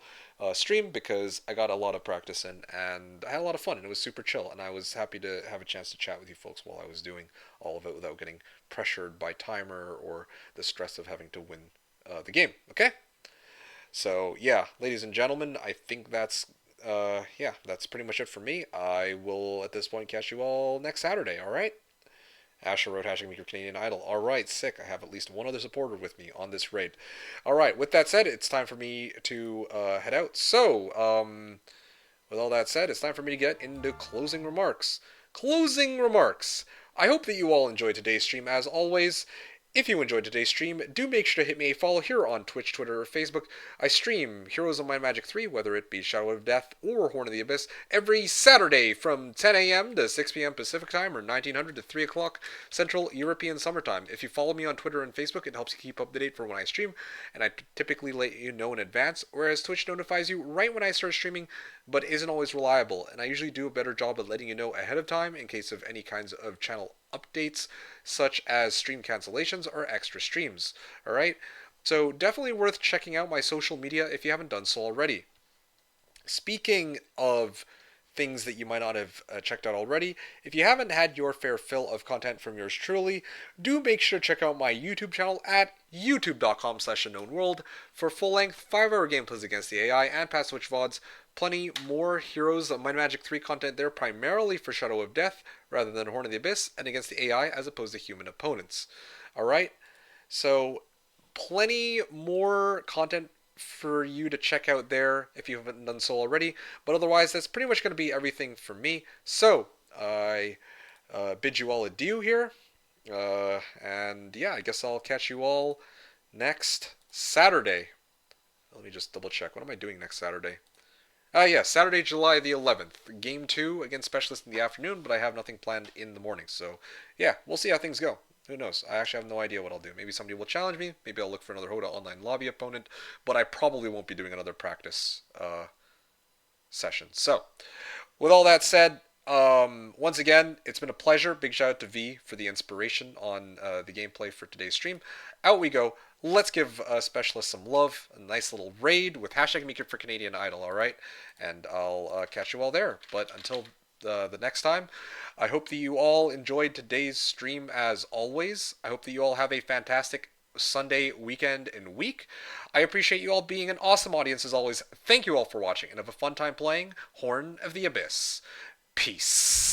stream because I got a lot of practice in and I had a lot of fun and it was super chill. And I was happy to have a chance to chat with you folks while I was doing all of it without getting pressured by timer or the stress of having to win the game. Okay? So, yeah, ladies and gentlemen, I think that's that's pretty much it for me. I will, at this point, catch you all next Saturday, alright? Asher wrote hashtag Make Your Canadian Idol. Alright, sick. I have at least one other supporter with me on this raid. Alright, with that said, it's time for me to head out. So, with all that said, it's time for me to get into closing remarks. Closing remarks! I hope that you all enjoyed today's stream as always. If you enjoyed today's stream, do make sure to hit me a follow here on Twitch, Twitter, or Facebook. I stream Heroes of Might and Magic 3, whether it be Shadow of Death or Horn of the Abyss, every Saturday from 10 a.m. to 6 p.m. Pacific Time or 1900 to 3 o'clock Central European Summertime. If you follow me on Twitter and Facebook, it helps you keep up to date for when I stream, and I typically let you know in advance, whereas Twitch notifies you right when I start streaming, but isn't always reliable, and I usually do a better job of letting you know ahead of time in case of any kinds of channel updates, such as stream cancellations or extra streams. Alright? So definitely worth checking out my social media if you haven't done so already. Speaking of things that you might not have checked out already, if you haven't had your fair fill of content from yours truly, do make sure to check out my YouTube channel at youtube.com/TheKnownWorld for full-length 5-hour gameplays against the AI and past Switch VODs. Plenty more Heroes of Might and Magic 3 content there, primarily for Shadow of Death rather than Horn of the Abyss, and against the AI as opposed to human opponents. Alright? So, plenty more content for you to check out there if you haven't done so already. But otherwise, that's pretty much going to be everything for me. So, I bid you all adieu here. And yeah, I guess I'll catch you all next Saturday. Let me just double check. What am I doing next Saturday? Yeah, Saturday, July the 11th. Game 2 against Specialist in the afternoon, but I have nothing planned in the morning. So, yeah, we'll see how things go. Who knows? I actually have no idea what I'll do. Maybe somebody will challenge me. Maybe I'll look for another Hoda Online lobby opponent. But I probably won't be doing another practice session. So, with all that said, Once again, it's been a pleasure. Big shout out to V for the inspiration on the gameplay for today's stream. Out we go. Let's give Specialist some love. A nice little raid with hashtag MeKick for Canadian Idol, alright? And I'll catch you all there. But until the next time, I hope that you all enjoyed today's stream as always. I hope that you all have a fantastic Sunday, weekend, and week. I appreciate you all being an awesome audience as always. Thank you all for watching and have a fun time playing Horn of the Abyss. Peace.